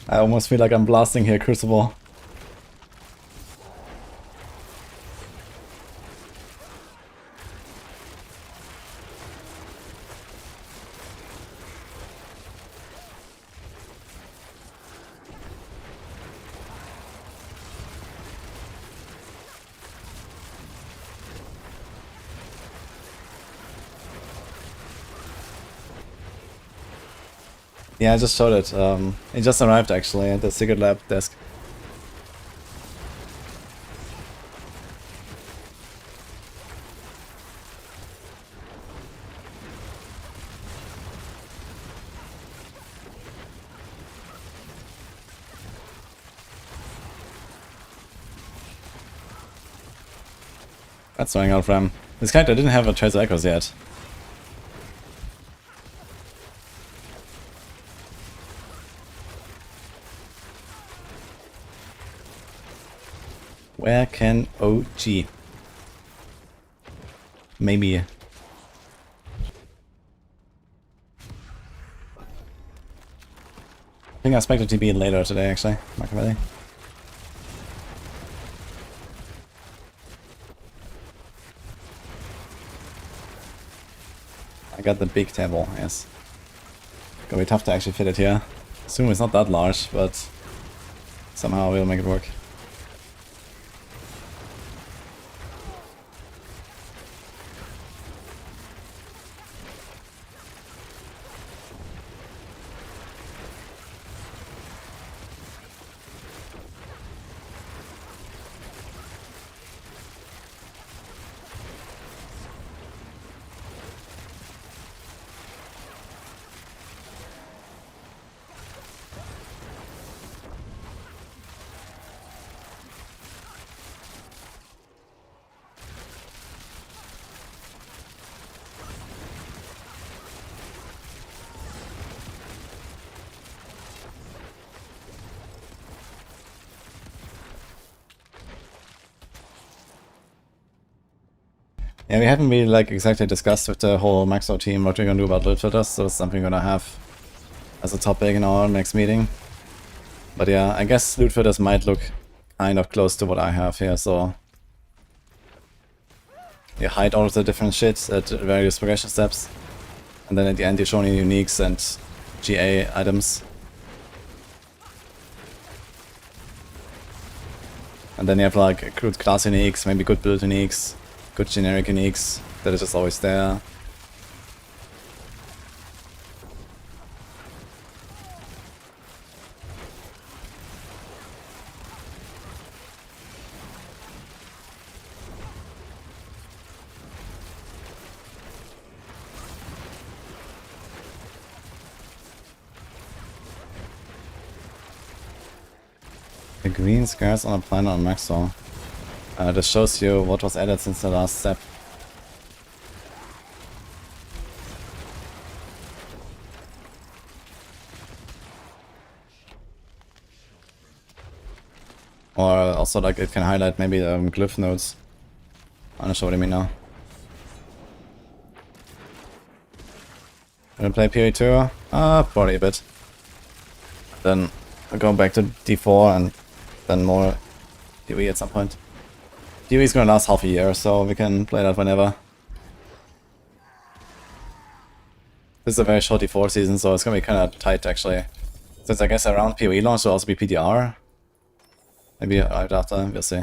I almost feel like I'm blasting here, Crucible. Yeah, I just showed it. It just arrived actually at the Secret Lab desk. That's throwing out Ram. This character didn't have a Tracer Echoes yet. Where can OG? Maybe. I think I expect it to be later today actually, Machiavelli. I got the big table, yes. Gonna be tough to actually fit it here. Assume it's not that large, but somehow we'll make it work. Yeah, we haven't really like exactly discussed with the whole Maxo team what we're gonna do about loot filters, so it's something we're gonna have as a topic in our next meeting. But yeah, I guess loot filters might look kind of close to what I have here, so you hide all of the different shit at various progression steps, and then at the end you show only uniques and GA items. And then you have like good class uniques, maybe good build uniques, good generic uniques that are just always there. The green scars on a planet on Maxo. This shows you what was added since the last step. Or also like it can highlight maybe glyph nodes. I'm not sure what I mean now. Gonna play PoE2? Probably a bit. Then I'll go back to D4 and then more PoE at some point. PoE is gonna last half a year, so we can play that whenever. This is a very short D4 season, so it's gonna be kind of tight actually. Since I guess around PoE launch will also be PDR. Maybe right after, we'll see.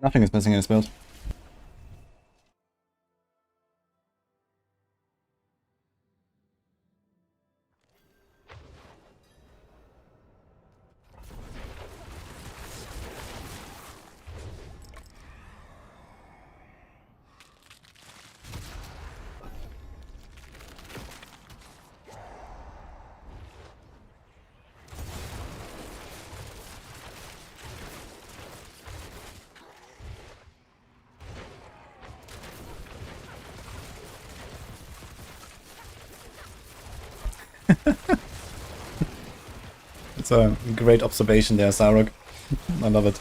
Nothing is missing in his build. It's a great observation there, Sarok. I love it.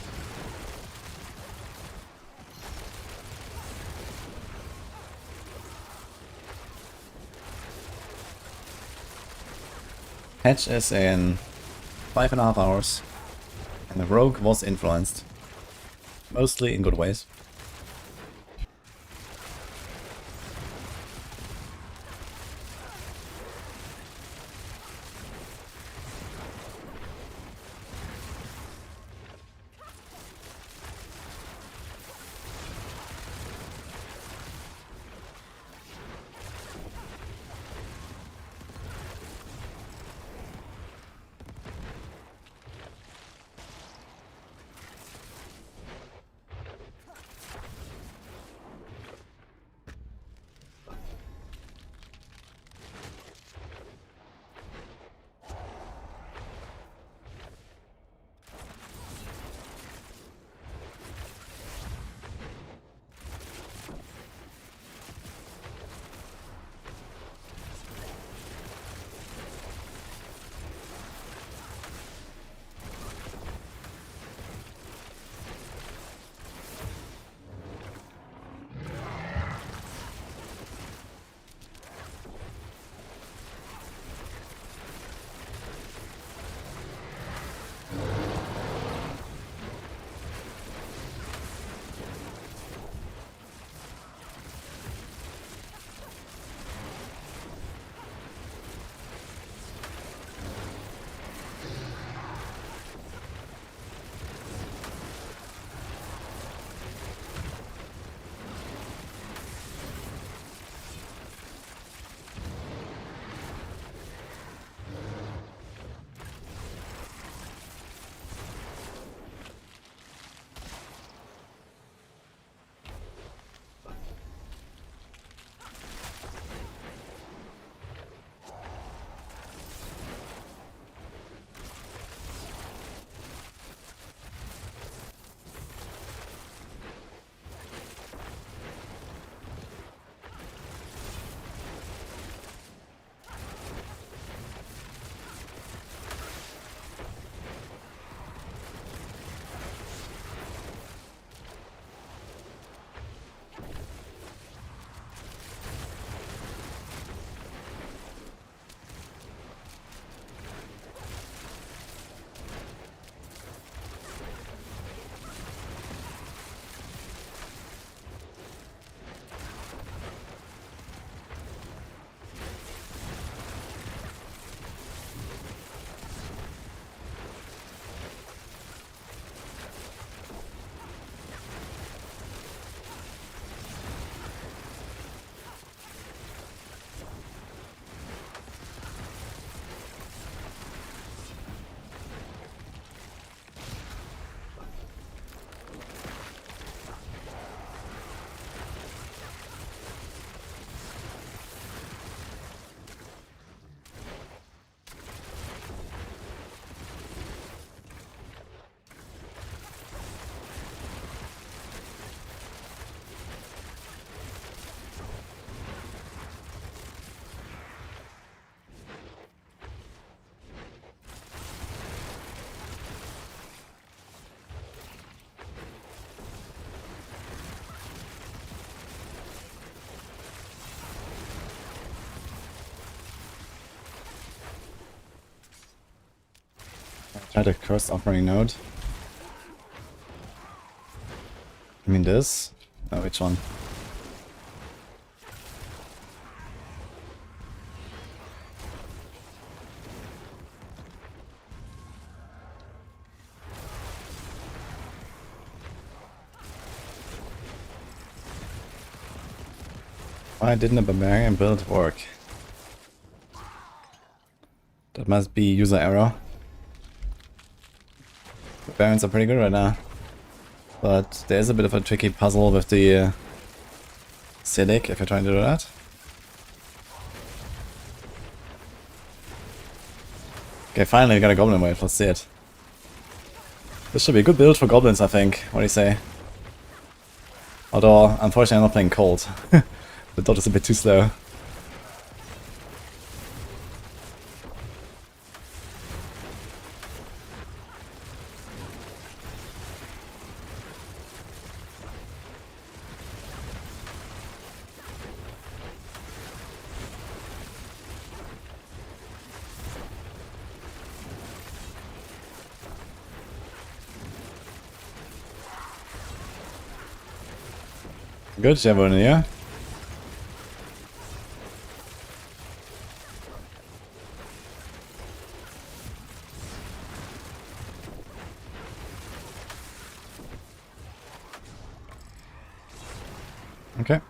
Hatch is in 5.5 hours, and the rogue was influenced. Mostly in good ways. Try the cursed offering node. I mean this? Oh, which one? Why didn't a barbarian build work? That must be user error. Barbarians are pretty good right now. But there's a bit of a tricky puzzle with the Silic if you're trying to do that. Okay, finally we got a goblin wave, let's see it. This should be a good build for goblins, I think. What do you say? Although, unfortunately I'm not playing cold. The dot is a bit too slow. Good, everyone here. Okay.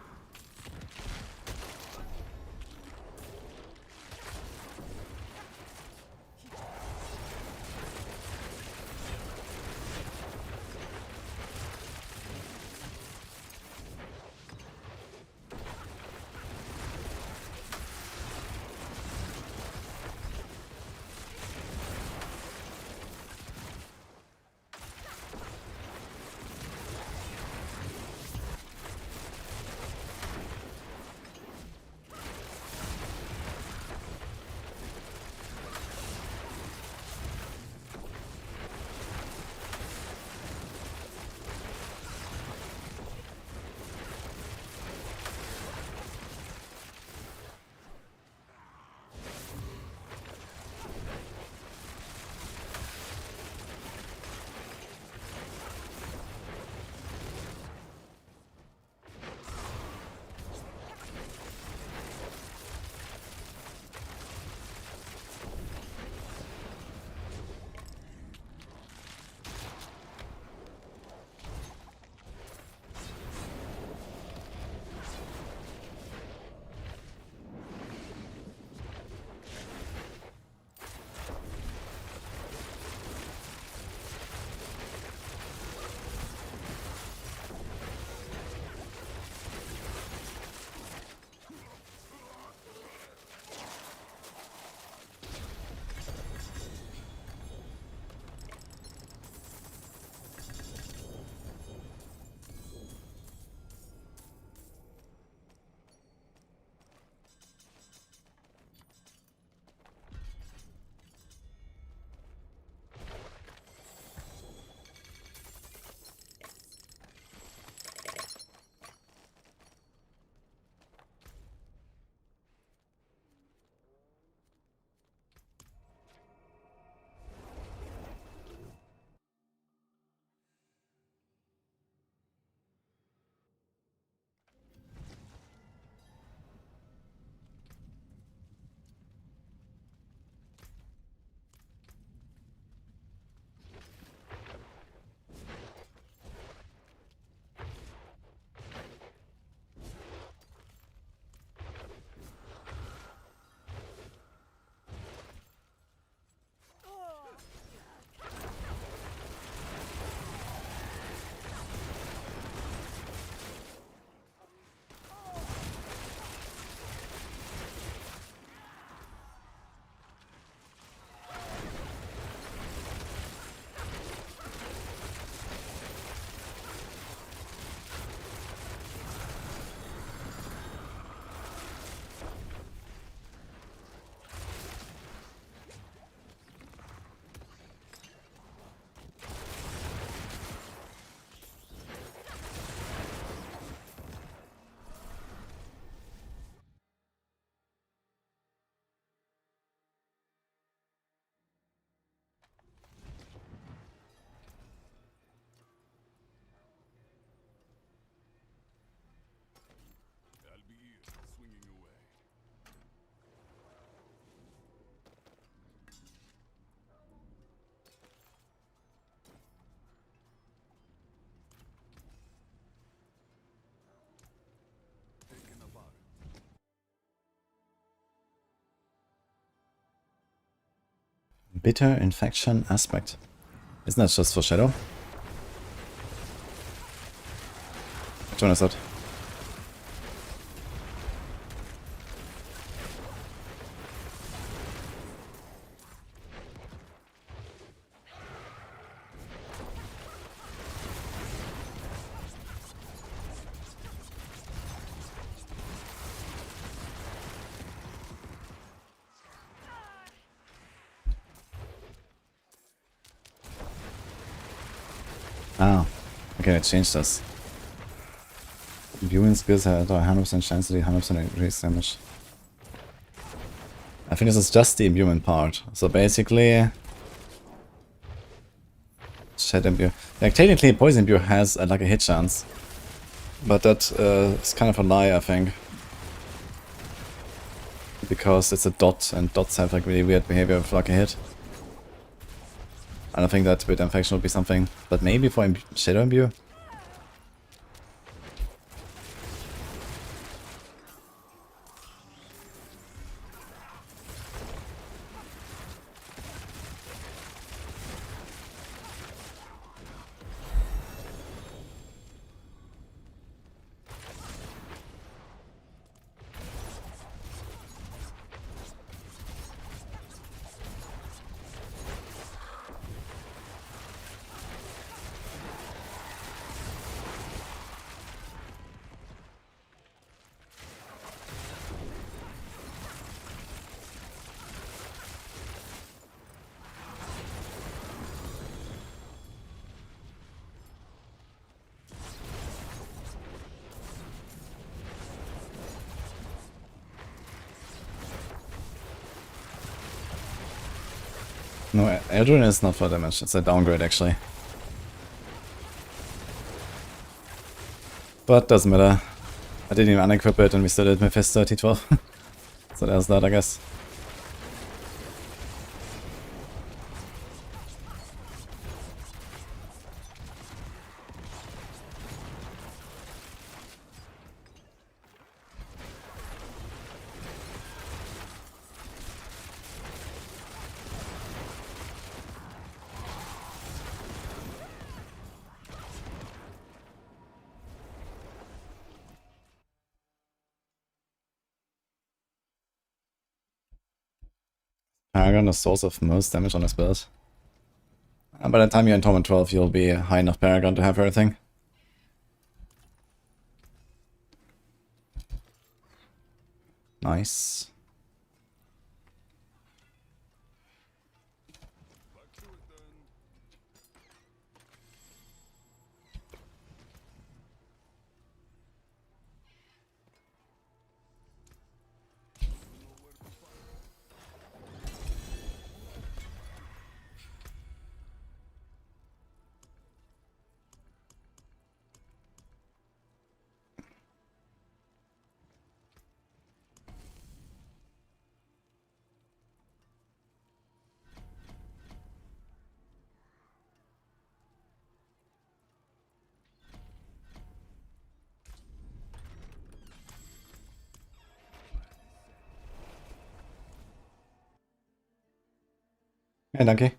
Bitter infection aspect. Isn't that just for Shadow? Which one is that? Ah, okay, I changed this. Viewing skills have 100% chance to do 100% increase damage. I think this is just the imbuement part. So basically, Shed Imbue. Like technically, Poison Imbue has like a hit chance, but that is kind of a lie, I think, because it's a dot, and dots have like really weird behavior of like a hit. I don't think that with infection would be something, but maybe for Shadow Imbue. No, Eldrin is not for damage, it's a downgrade actually. But doesn't matter. I didn't even unequip it and we still did Mephisto T12. So there's that, I guess. Paragon, the source of most damage on his build. And by the time you're in Torment 12, you'll be high enough Paragon to have everything. Nice. Ja, danke.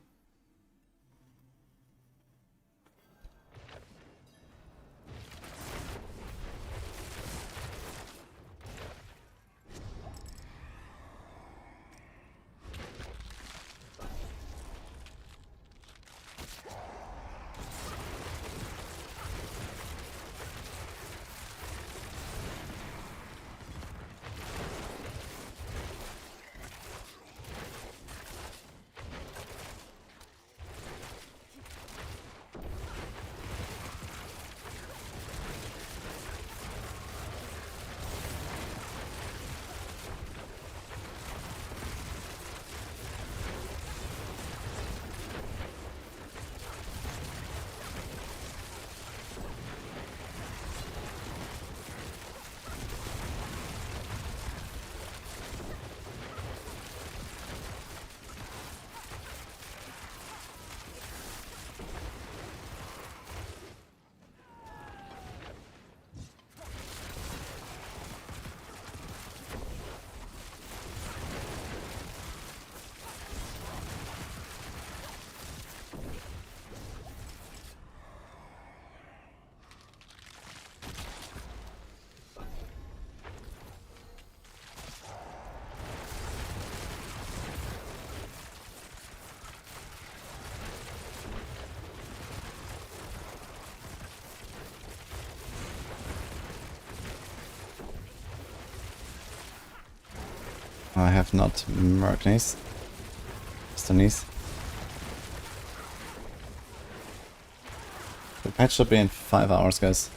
I have not Merkneys. Stonies. The patch should be in 5 hours, guys.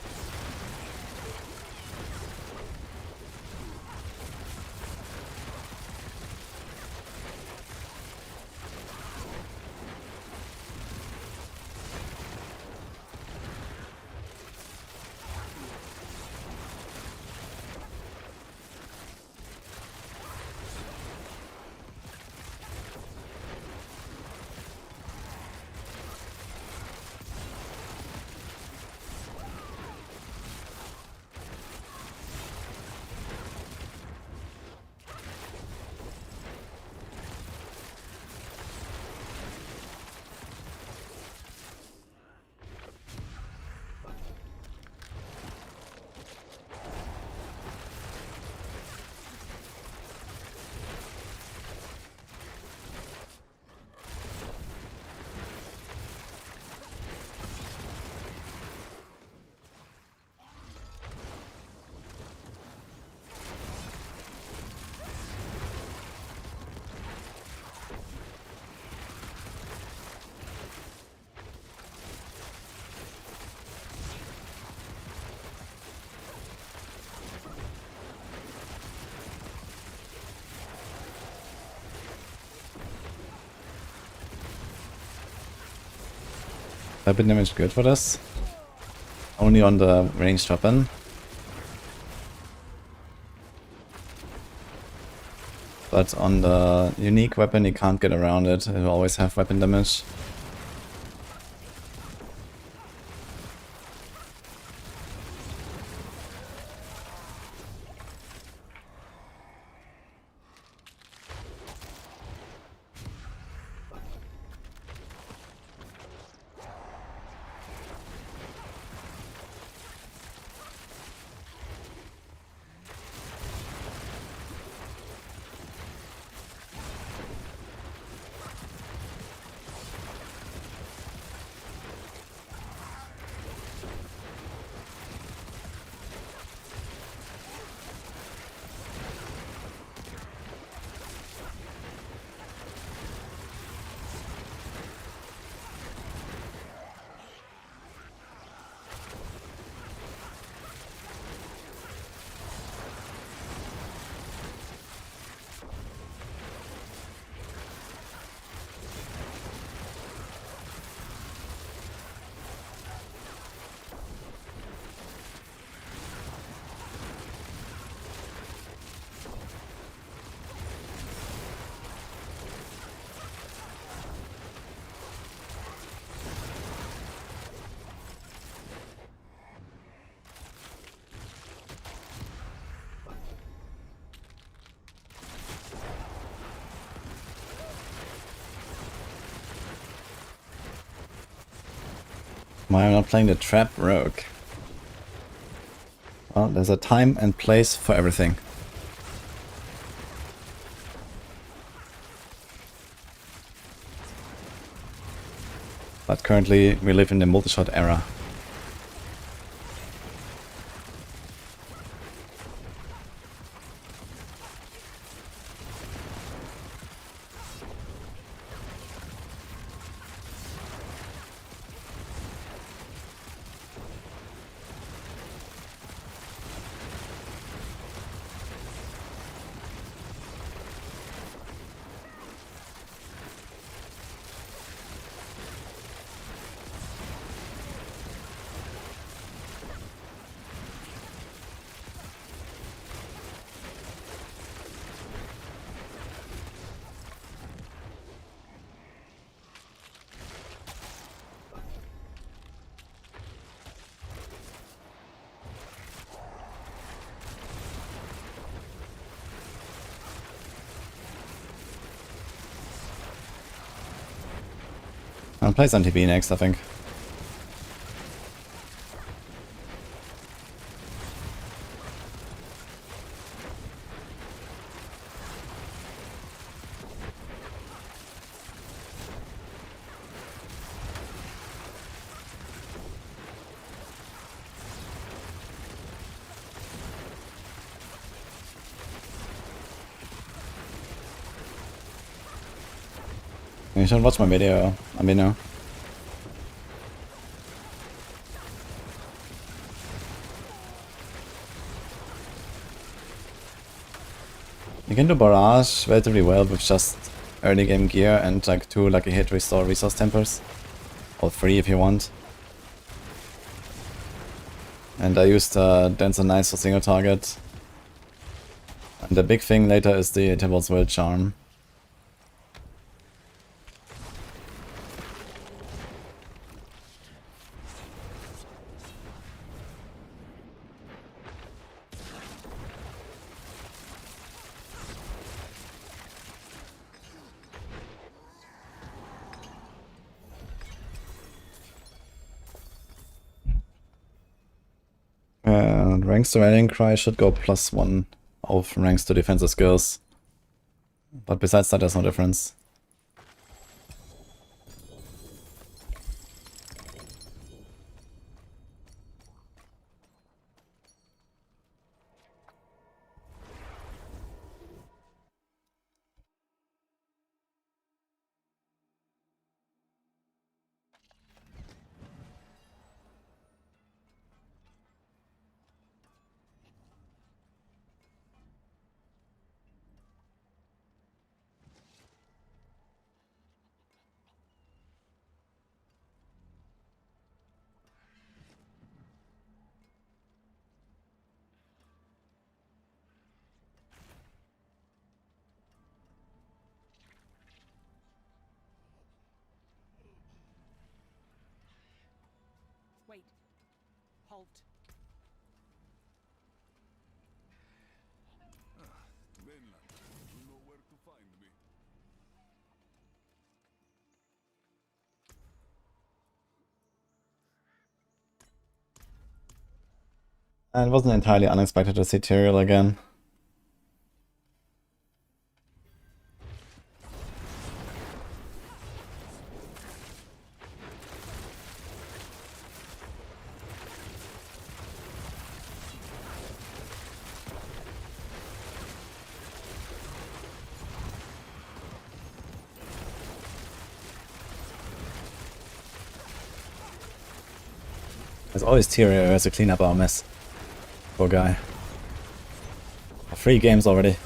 Weapon damage good for this. Only on the ranged weapon. But on the unique weapon you can't get around it. It will always have weapon damage. Why am I not playing the trap rogue? Well, there's a time and place for everything. But currently we live in the multi-shot era. I'll play some TB next, I think. You should watch my video, let me know. You can do barrage relatively well with just early game gear and like 2 lucky hit restore resource tempers. Or 3 if you want. And I used Dance and Nice for single target. And the big thing later is the Tibalt's Will Charm. Ranks to Rallying Cry should go +1 of ranks to defensive skills. But besides that, there's no difference. Wait. Halt. Mainland. You know where to find me. And it wasn't entirely unexpected to see Tyrael again. There's always Tyrael who has to clean up our mess. Poor guy. 3 games already.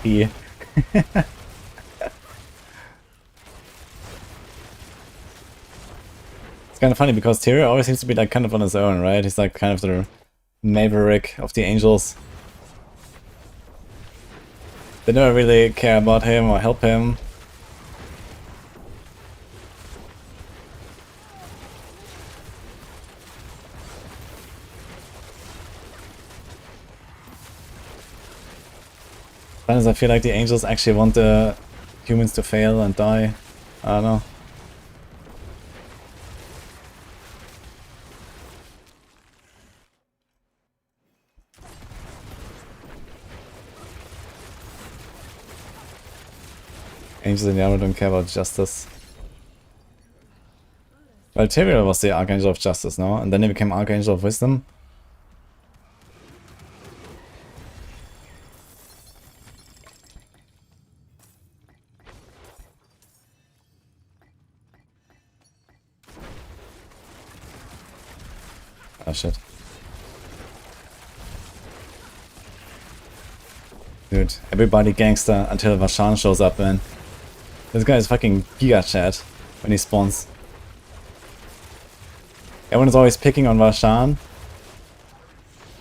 He. It's kind of funny because Tyrael always seems to be like kind of on his own, right? He's like kind of the maverick of the angels. They never really care about him or help him. Sometimes I feel like the angels actually want the humans to fail and die. I don't know. Angels in Diablo don't care about justice. Well, Tyrael was the Archangel of Justice, no? And then he became Archangel of Wisdom. Oh shit. Dude, everybody gangster until Vashan shows up, man. This guy is fucking Giga Chat when he spawns. Everyone is always picking on Vashan.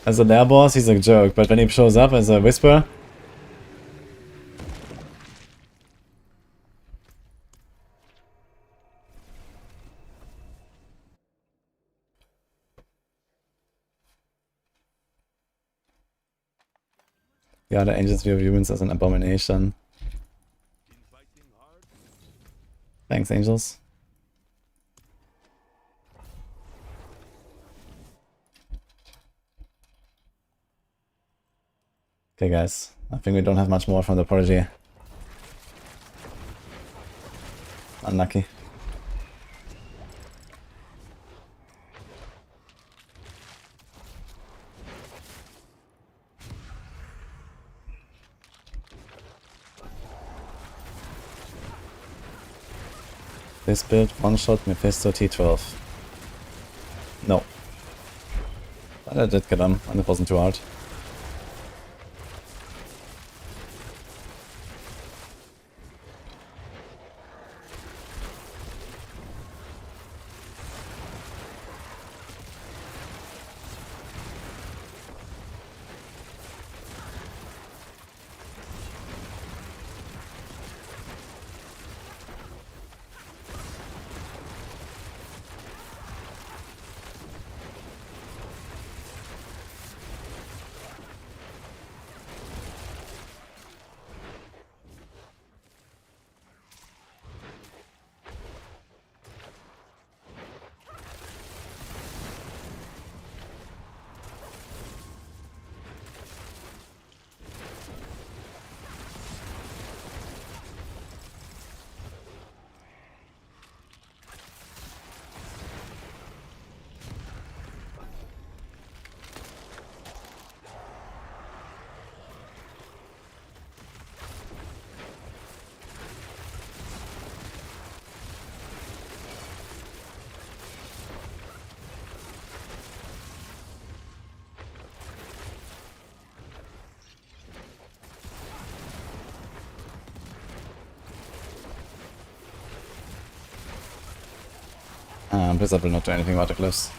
As a lair boss, he's a joke, but when he shows up as a whisper... Yeah, the angels view humans as an abomination. Thanks, angels. Okay, guys. I think we don't have much more from the Prodigy. Unlucky. This build one-shot Mephisto T12. No. But I did get him, and it wasn't too hard. Blizzard will not do anything about the cliffs.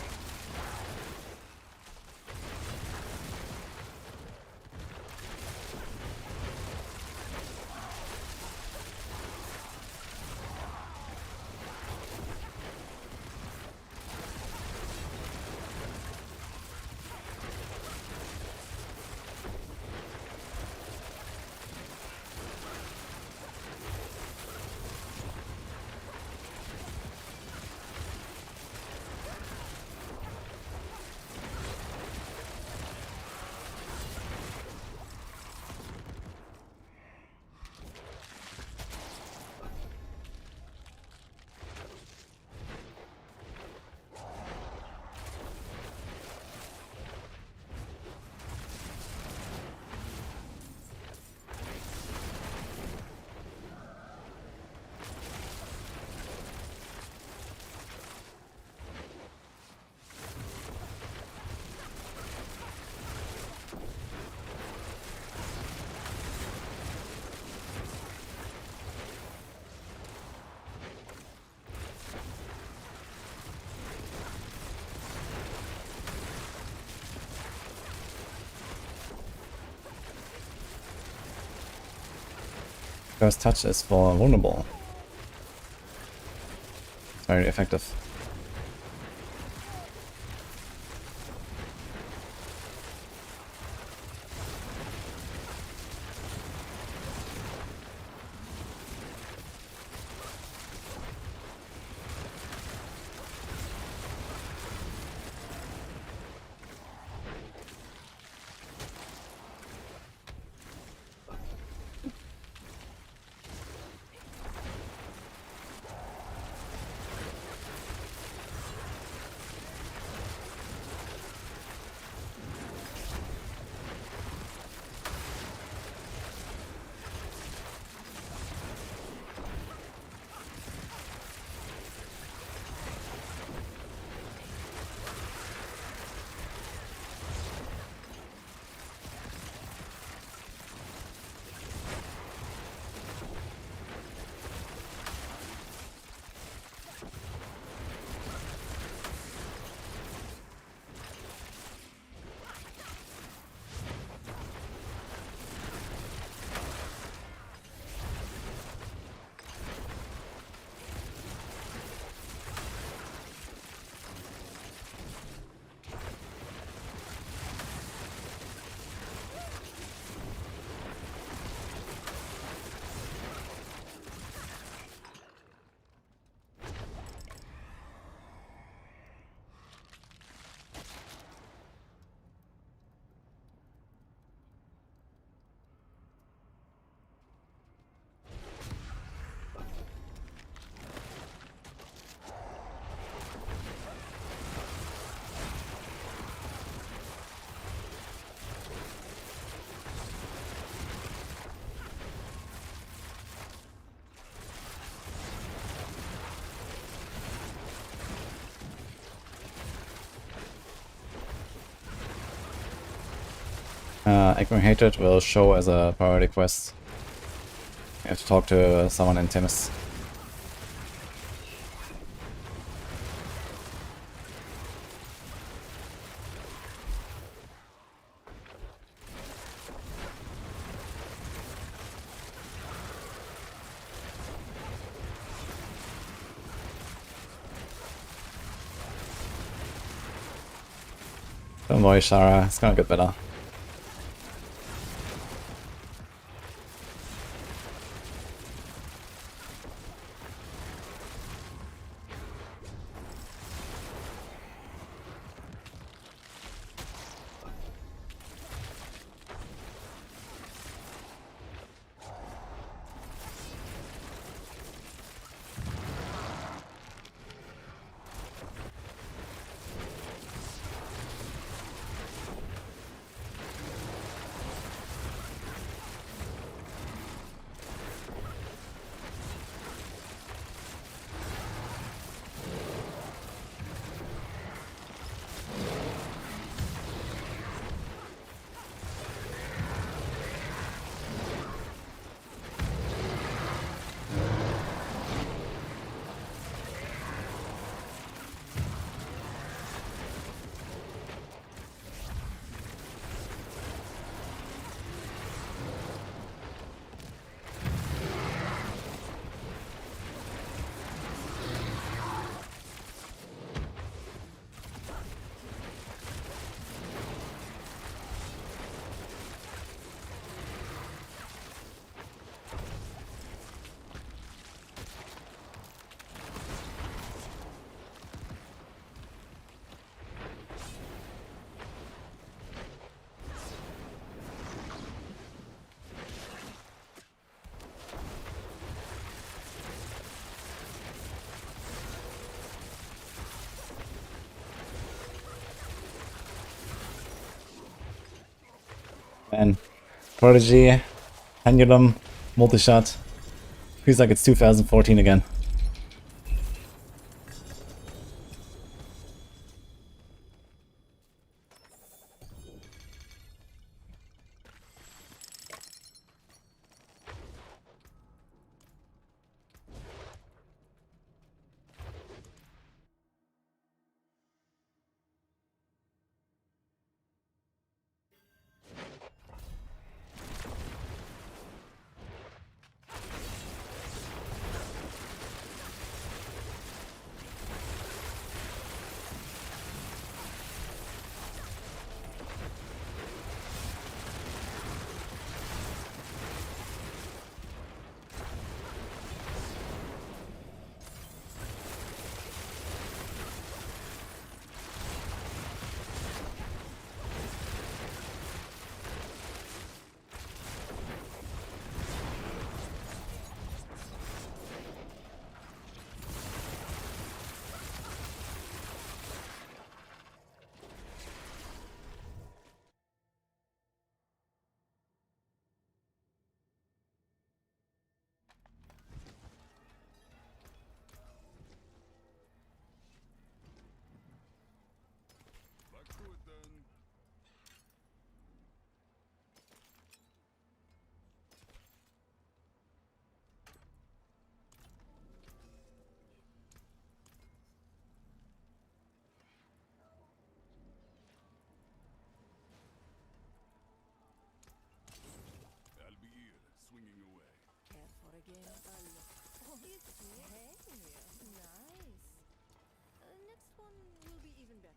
First touch is for vulnerable. Very effective. Echoing Hatred will show as a priority quest. You have to talk to someone in Timis. Don't worry, Shara, it's gonna get better. Man, Prodigy, Pendulum, multi-shot. Feels like it's 2014 again. Back to it then. I'll be here, swinging away. Care for a game? Oh, it's me. Hey, nice. Next one will be even better.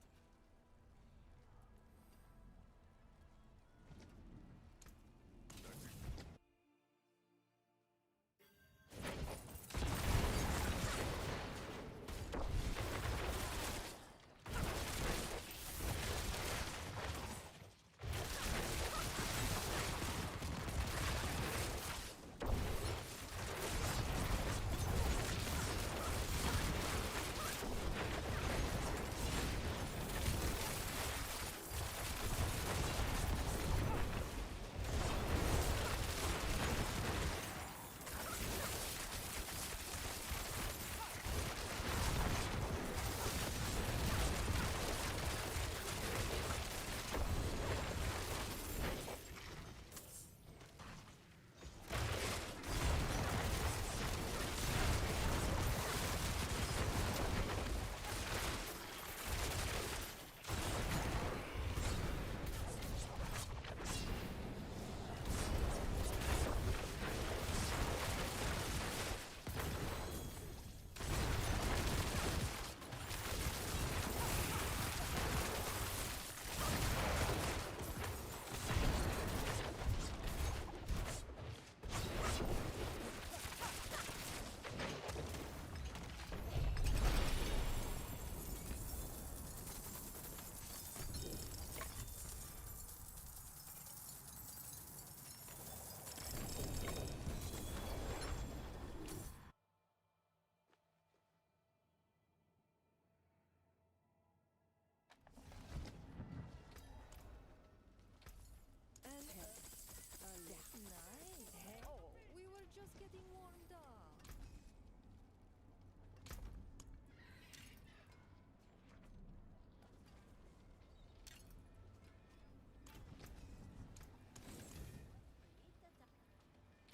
just getting warmed up.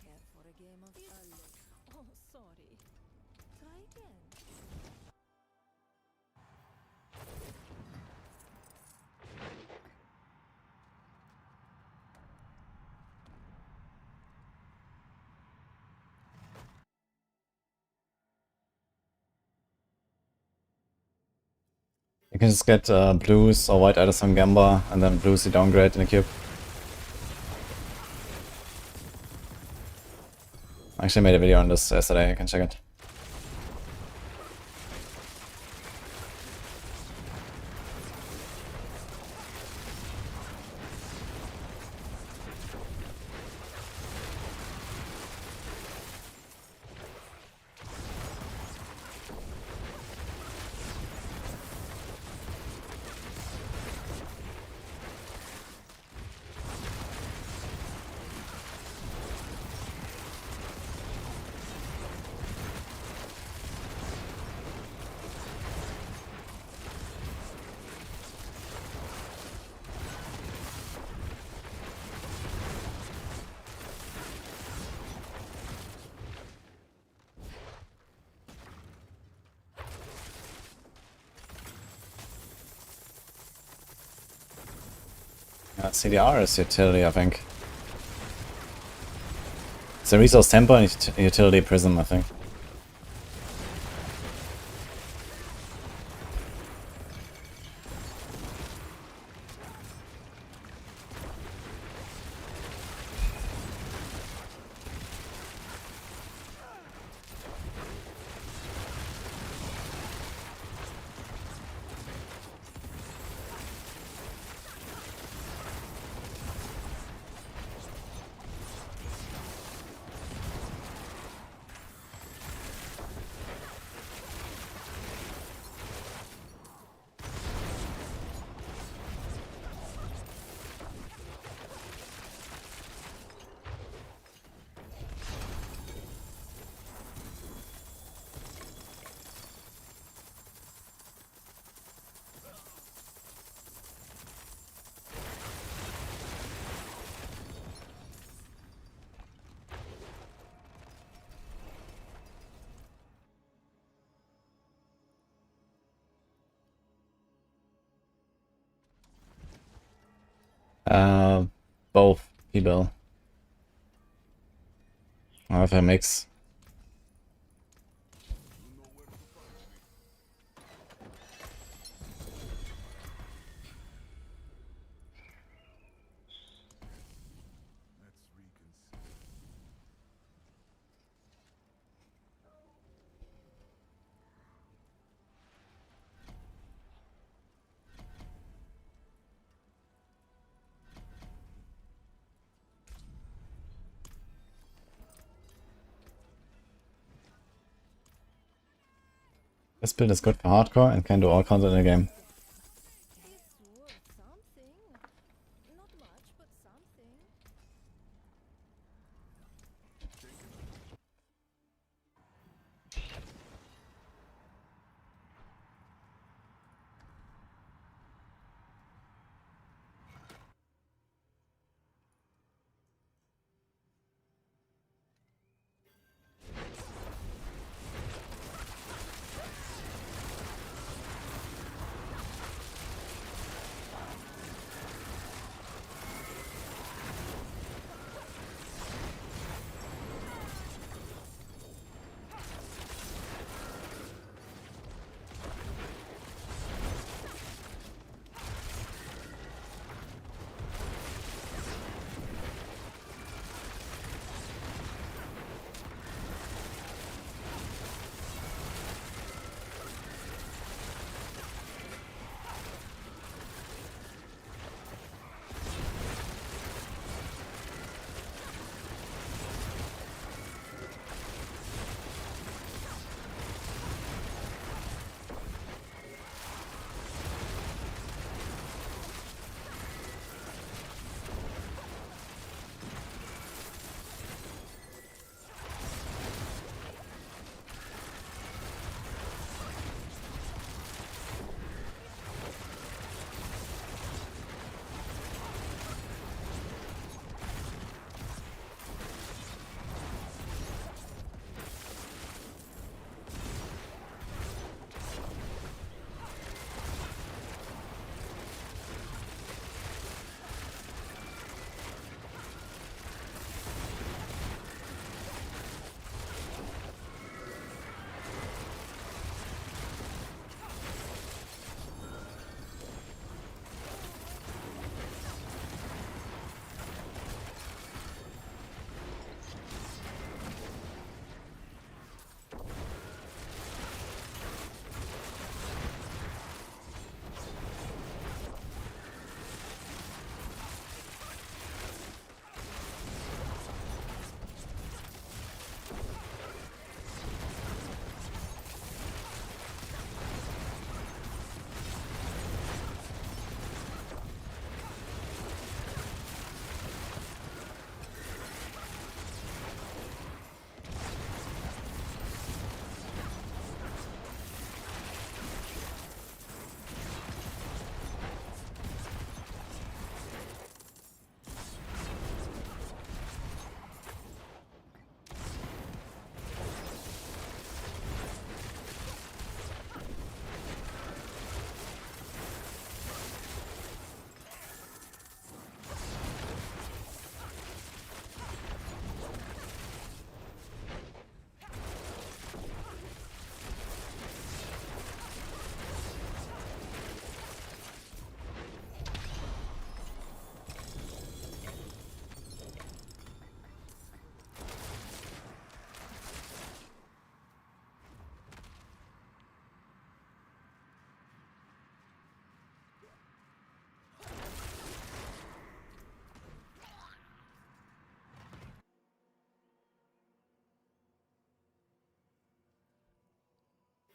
Care for a game of Oh, sorry. Try again. You can just get blues or white items from Gamba, and then blues you downgrade in the cube. I actually made a video on this yesterday, you can check it. CDR is utility, I think. It's a resource tempo and utility prism, I think. Both people. I have a mix. Let's reconsider. This build is good for hardcore and can do all content in the game. It's worth something. Not much, but something.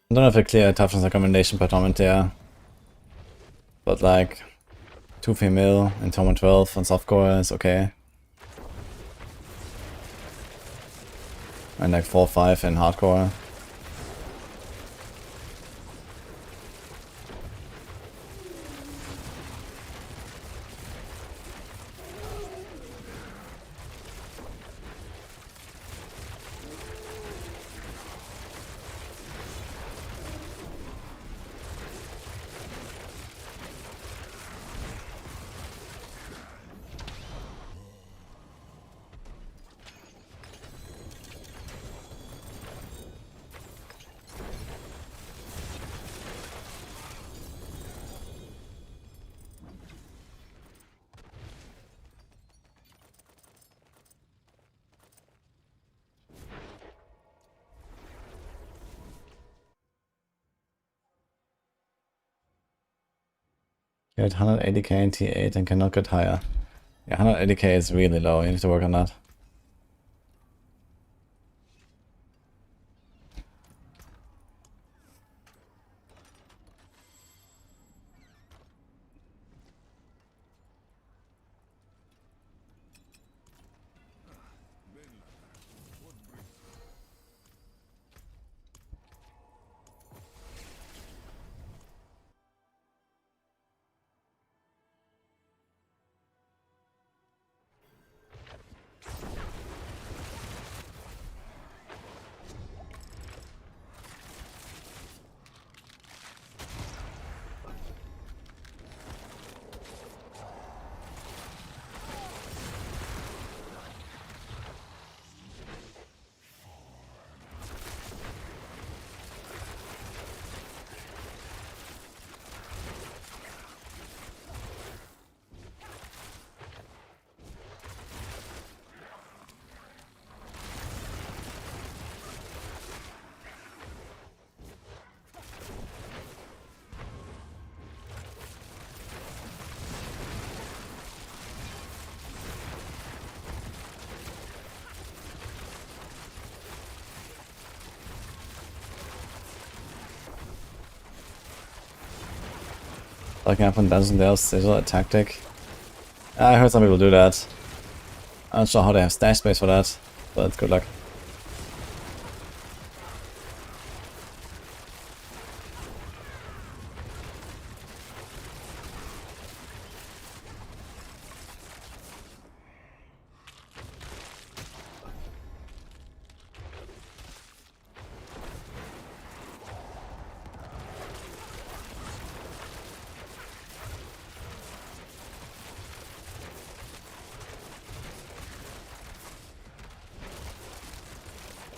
I don't have a clear toughness recommendation per torment there. But like 2 female in torment 12 and softcore is okay. And like 4-5 in hardcore. You had 180k in T8 and cannot get higher. Yeah, 180k is really low, you need to work on that. Like up and Dungeon Delves, is that a tactic? I heard some people do that. I'm not sure how they have stash space for that, but good luck.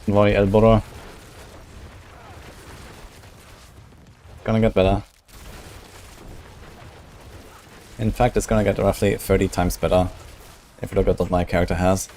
Worry, Elboro. Gonna get better. In fact, it's gonna get roughly 30 times better if you look at what my character has.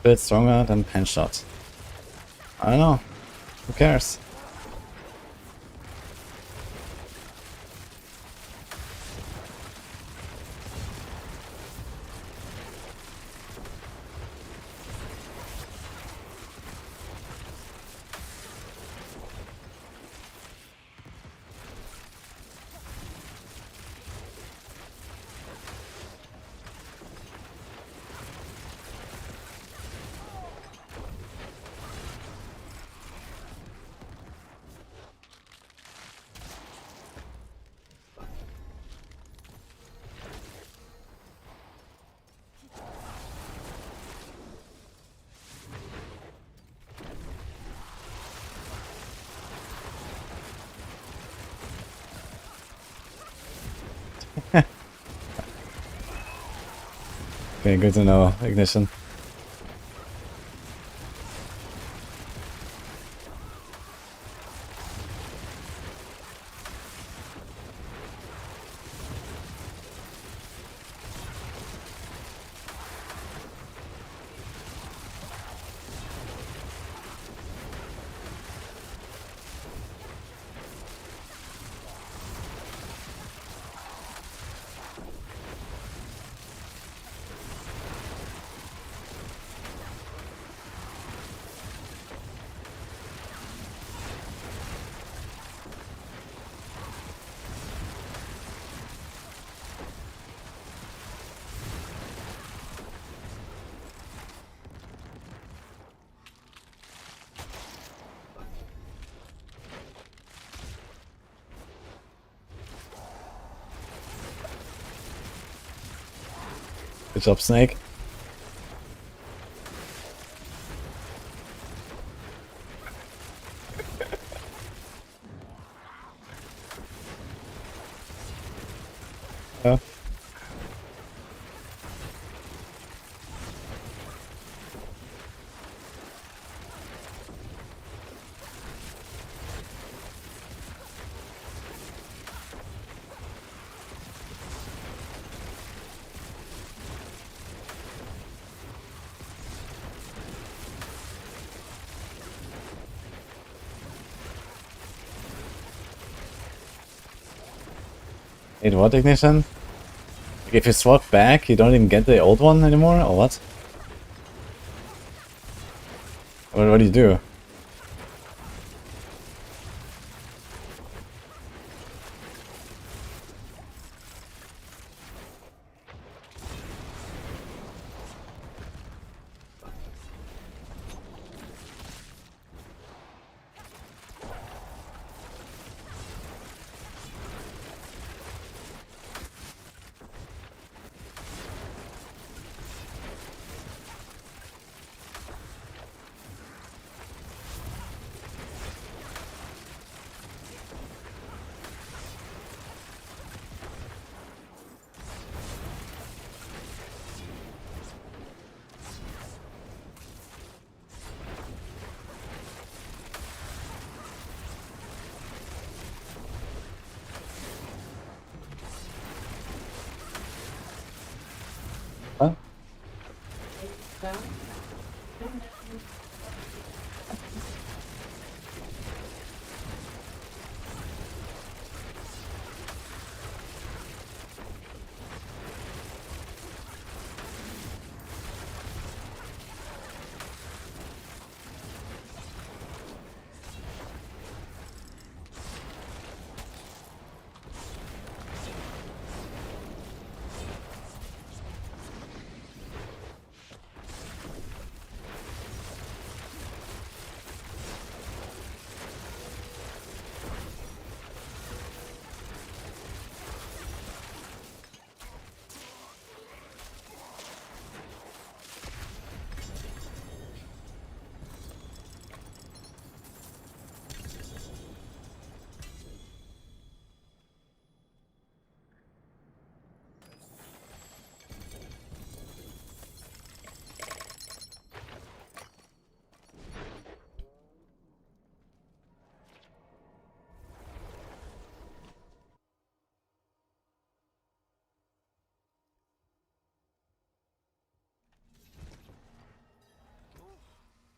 Bit stronger than pen shot. I don't know. Who cares? Okay, good to know. Ignition. Good job, Snake. Yeah. Wait, what ignition? Like if you swap back, you don't even get the old one anymore, or what? What do you do? Huh?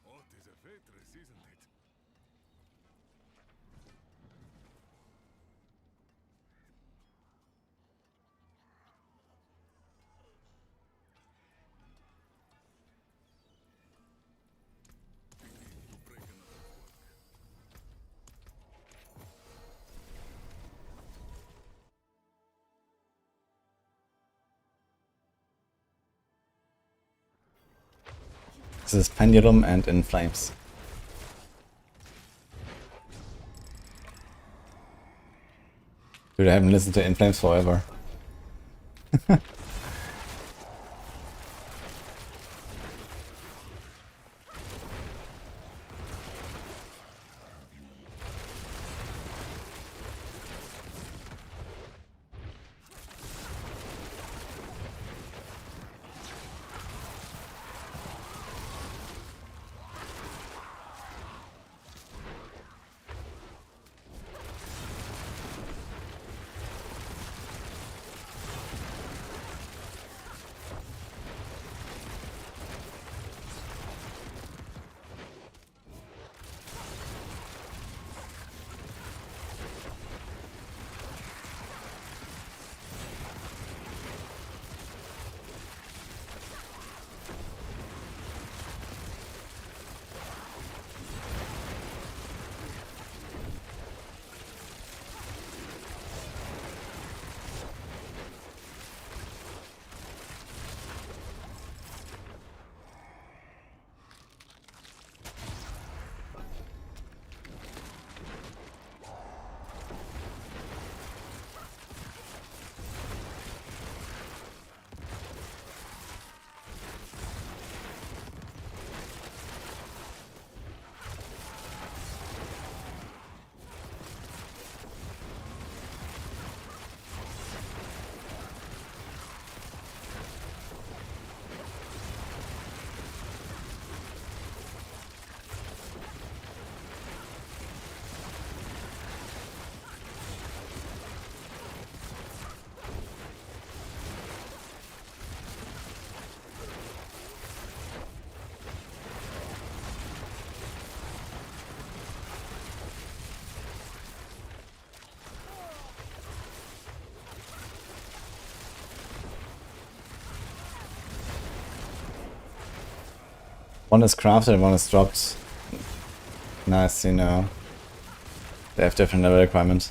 What is a waitress, isn't it? To break another work. This is Pendulum and In Flames. Dude, I haven't listened to In Flames forever. One is crafted and one is dropped. Nice, you know. They have different level requirements.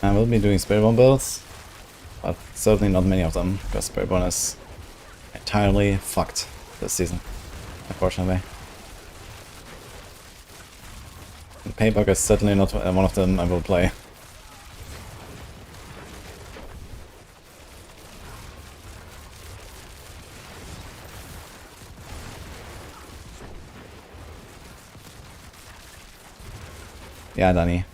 I will be doing Spirit Bomb builds, but certainly not many of them, because Spirit Bomb is entirely fucked this season, unfortunately. And Payback is certainly not one of them I will play. Yeah, Danny.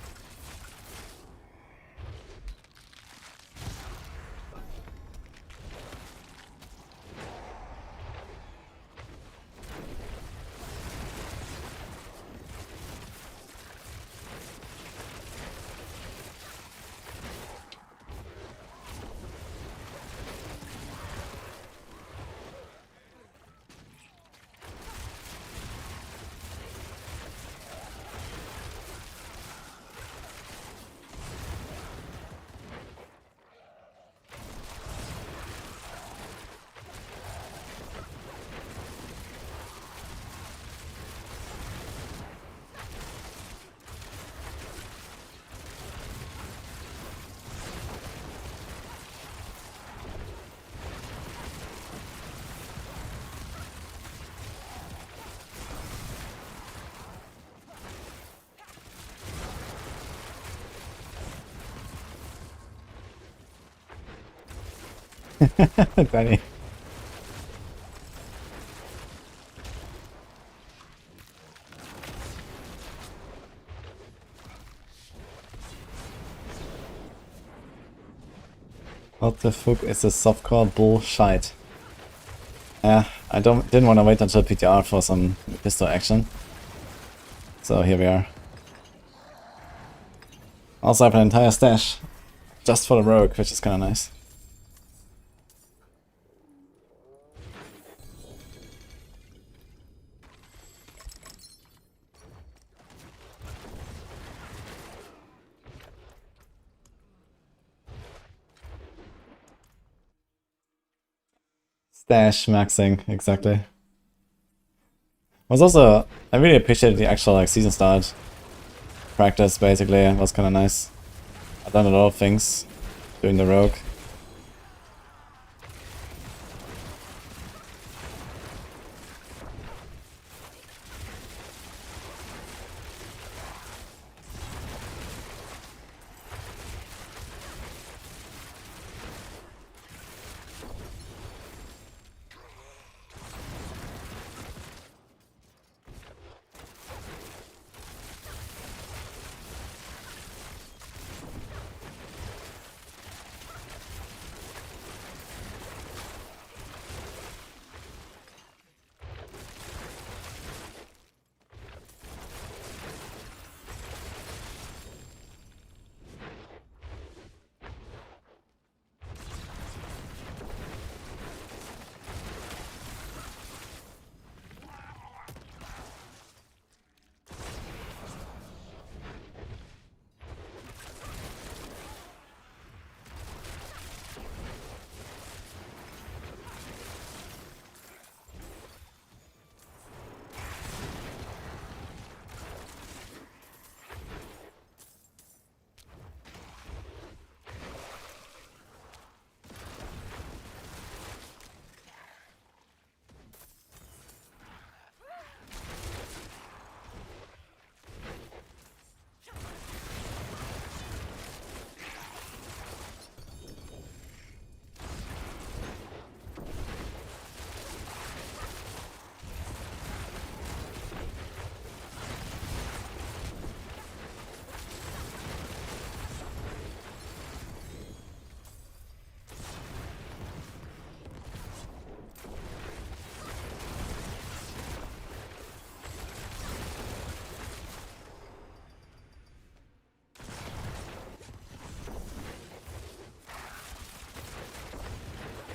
Danny. What the fuck is this softcore bullshit? Yeah, I didn't want to wait until PTR for some pistol action. So here we are. Also I have an entire stash just for the rogue, which is kinda nice. Stash maxing, exactly. Was also, I really appreciated the actual like season start practice basically, it was kinda nice. I've done a lot of things doing the rogue.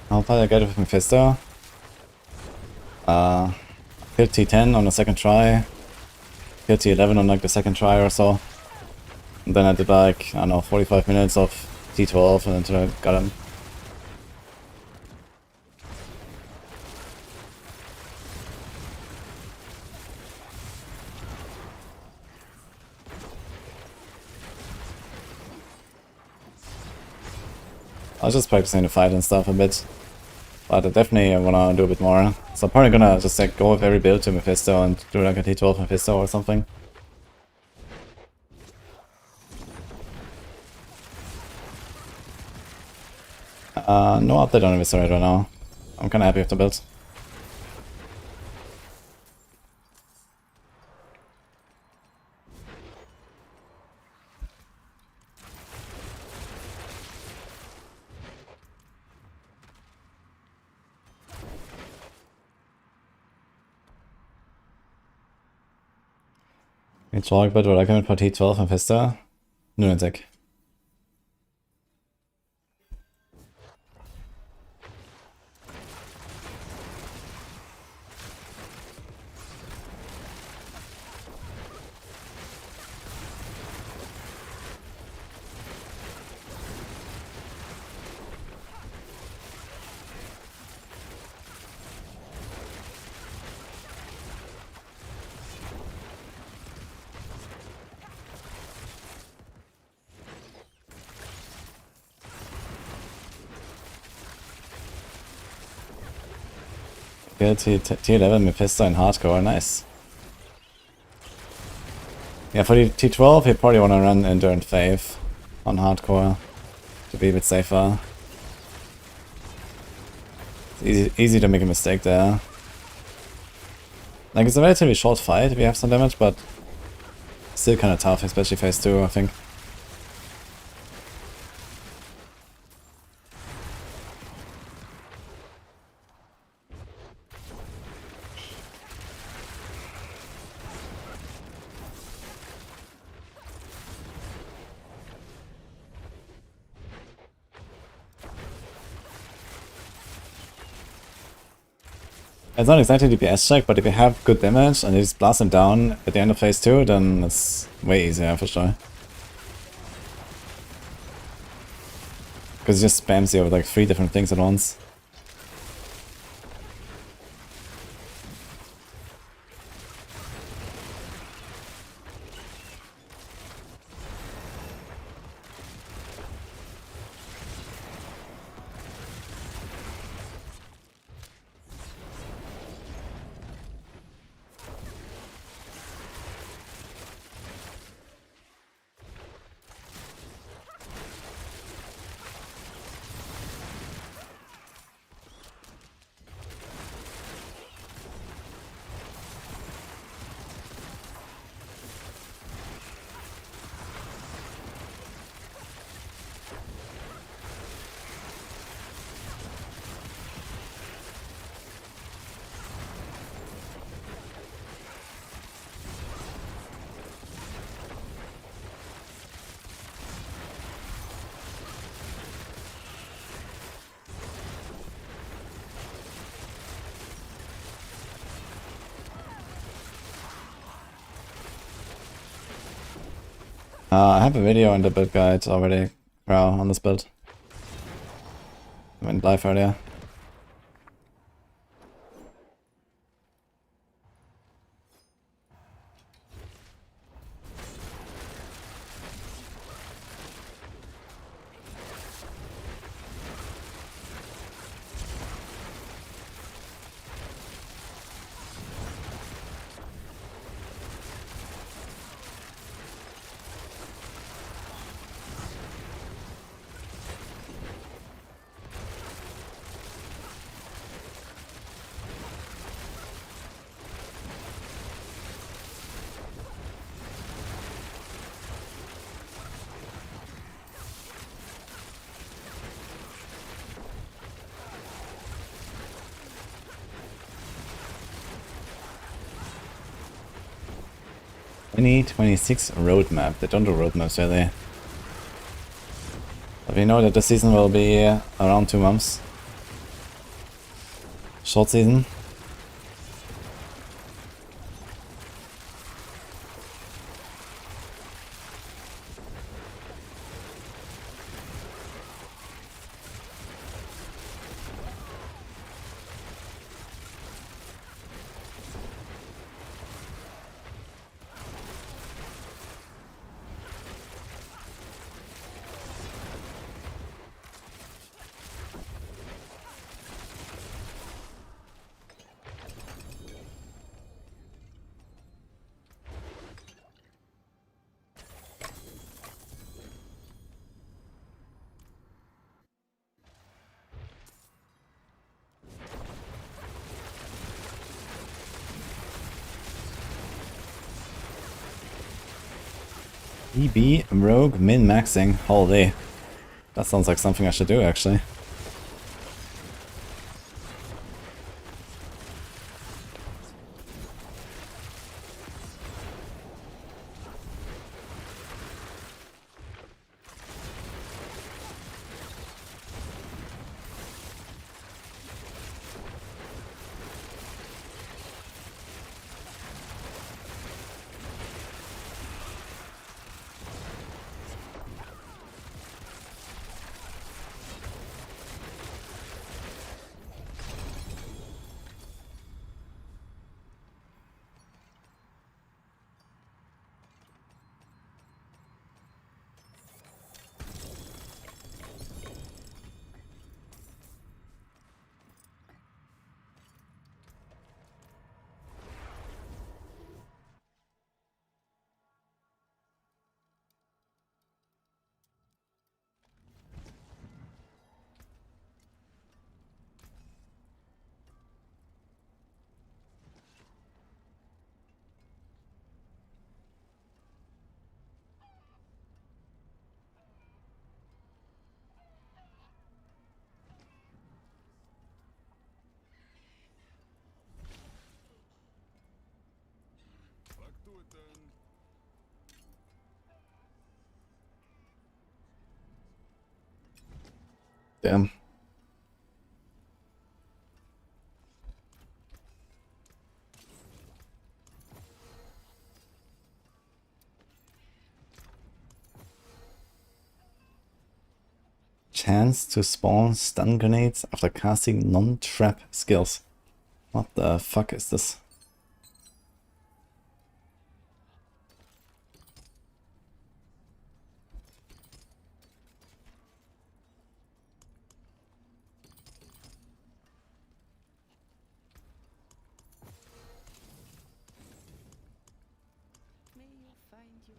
How far did I get with Mephisto? Killed T10 on the second try, killed T11 on like the second try or so. And then I did like, I don't know, 45 minutes of T12 and until I got him. I was just practicing the fight and stuff a bit. But I definitely wanna do a bit more. So I'm probably gonna just like go with every build to Mephisto and do like a T12 Mephisto or something. No update on Mephisto right now. I'm kinda happy with the build. Vi talk about what I can put T12 Mephisto. Lunatic. Yeah, T11 Mephisto in hardcore, nice. Yeah, for the T12 you probably want to run Endurance Faith on hardcore to be a bit safer. It's easy to make a mistake there. Like, it's a relatively short fight if you have some damage, but still kind of tough, especially phase 2, I think. It's not exactly DPS check, but if you have good damage and you just blast him down at the end of phase 2, then it's way easier for sure. Because it just spams you with like 3 different things at once. I have a video in the build guide already, on this build. I went live earlier. Any 26 roadmap. They don't do roadmaps really. But we know that the season will be around 2 months. Short season. EB Rogue min-maxing. Holy. That sounds like something I should do actually. Back to it then. Damn. chance to spawn stun grenades after casting non-trap skills. What the fuck is this? May you find you.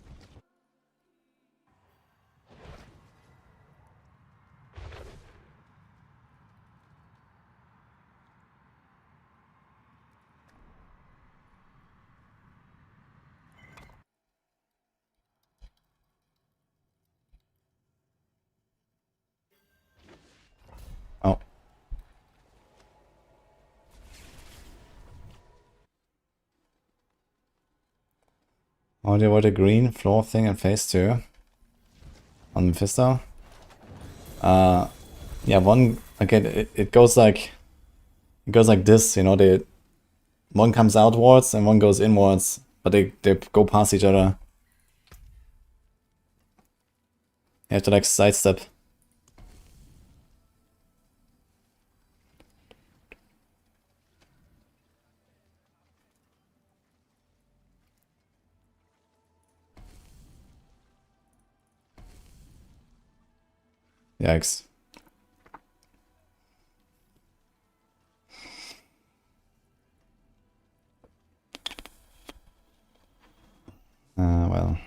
Oh. Oh, there was a green floor thing in phase 2 on Mephisto. Yeah, one again. It goes like this. You know, one comes outwards and one goes inwards, but they go past each other. You have to like sidestep. Yikes. Well.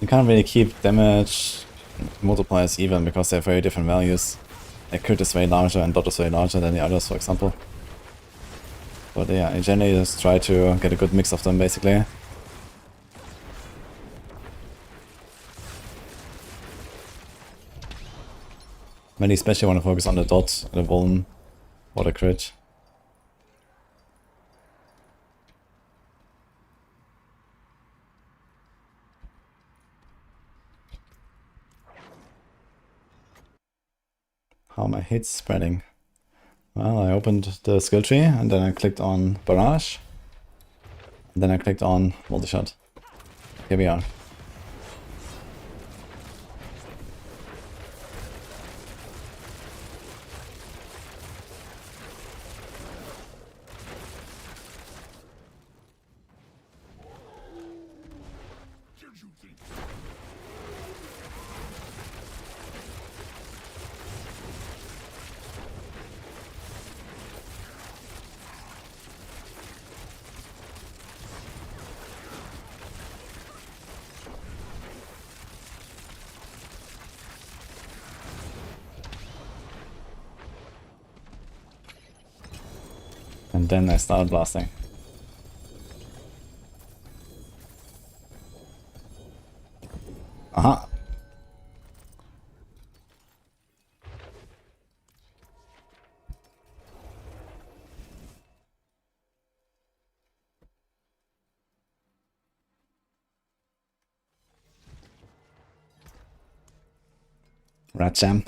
You can't really keep damage multipliers even because they have very different values. Like crit is way larger and dot is way larger than the others, for example. But yeah, I generally just try to get a good mix of them basically. Mainly especially want to focus on the dot, the vuln, or the crit. How are my hits spreading? Well, I opened the skill tree and then I clicked on Barrage. And then I clicked on Multi-Shot. Here we are. And then I started blasting. Aha! Rat jam.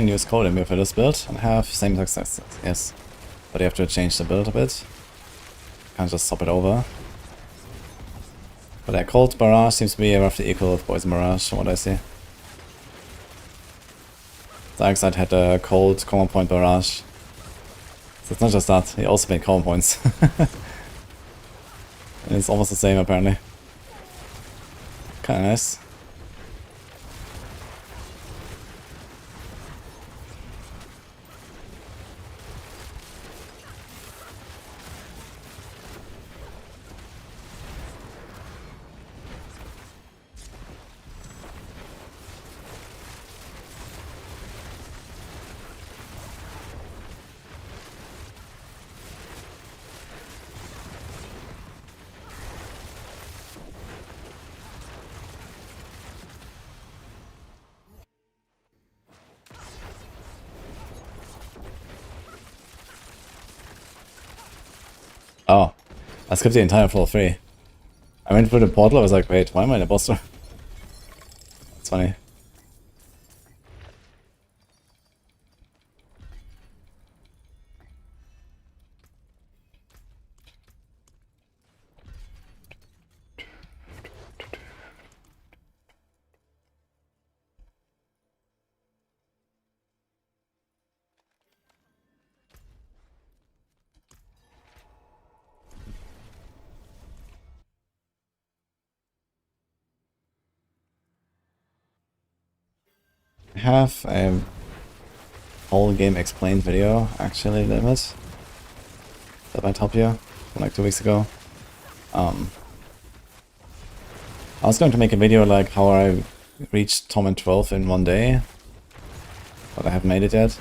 can use Cold Emir for this build and have same success, yes. But you have to change the build a bit. Can't just swap it over. But yeah, Cold Barrage seems to be roughly equal with Poison Barrage from what I see. Dark Side had a Cold Common Point Barrage. So it's not just that, he also made Common Points. And it's almost the same apparently. Kinda nice. Oh, I skipped the entire floor 3. I went through the portal, I was like, wait, why am I in a boss door? It's funny. I have a whole game explained video actually limit that might help you from like 2 weeks ago. I was going to make a video like how I reached Torment 12 in 1 day, but I haven't made it yet.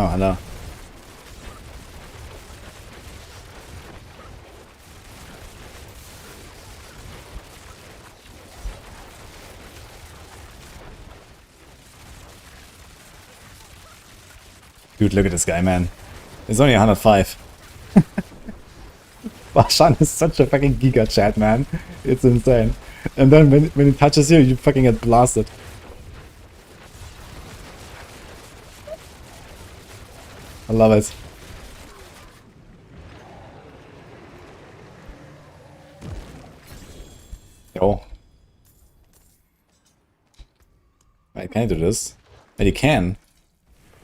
Oh, hello. Dude, look at this guy, man. He's only 105. Bashan is such a fucking giga chat, man. It's insane. And then when he touches you, you fucking get blasted. I love it. Yo. Wait, can I do this? Wait, you can.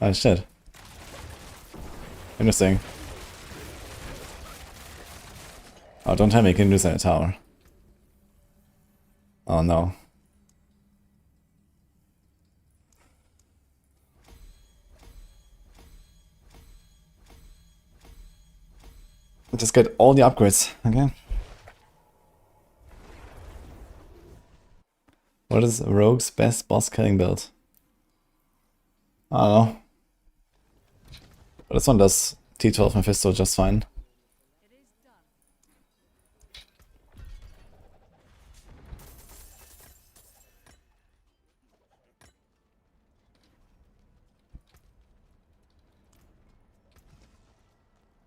Oh shit. Interesting. Oh, don't tell me you can do this in a tower. Oh no. Just get all the upgrades, okay? What is Rogue's best boss killing build? I don't know. But this one does T12 Mephisto just fine.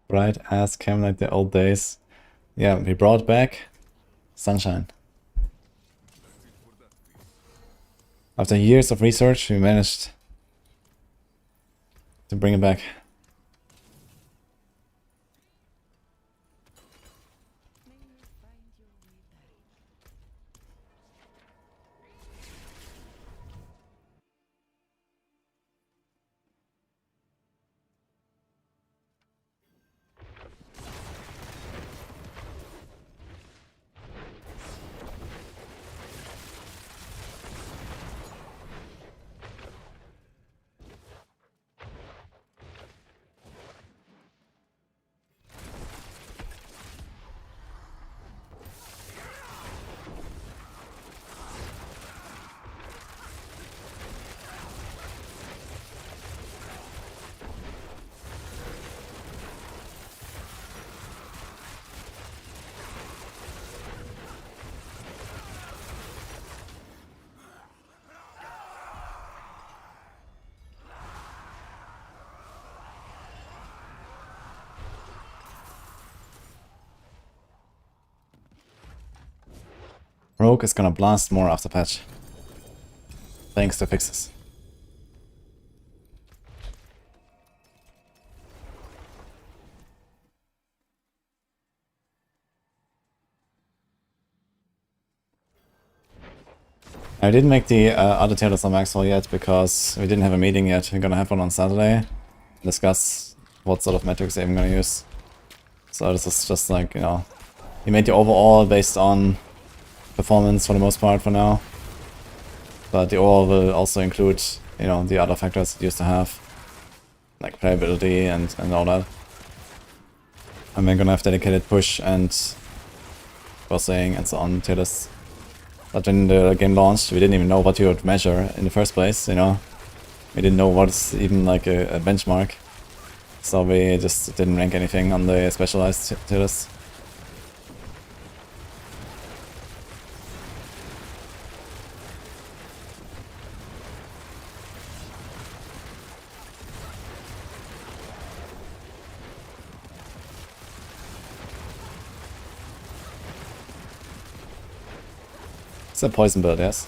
Bright ass cam like the old days. Yeah, we brought back sunshine. After years of research, we managed to bring it back. Rogue is gonna blast more after patch. Thanks to fixes. I didn't make the other tailors on Maxwell yet because we didn't have a meeting yet. We're gonna have one on Saturday. Discuss what sort of metrics I'm gonna use. So this is just like, you know, we made the overall based on performance for the most part for now. But the overall will also include, you know, the other factors it used to have. Like playability and all that. And we're gonna have dedicated push and bossing and so on tailors. But when the game launched, we didn't even know what you would measure in the first place, you know. We didn't know what's even like a benchmark. So we just didn't rank anything on the specialized tiers. It's a poison build, yes.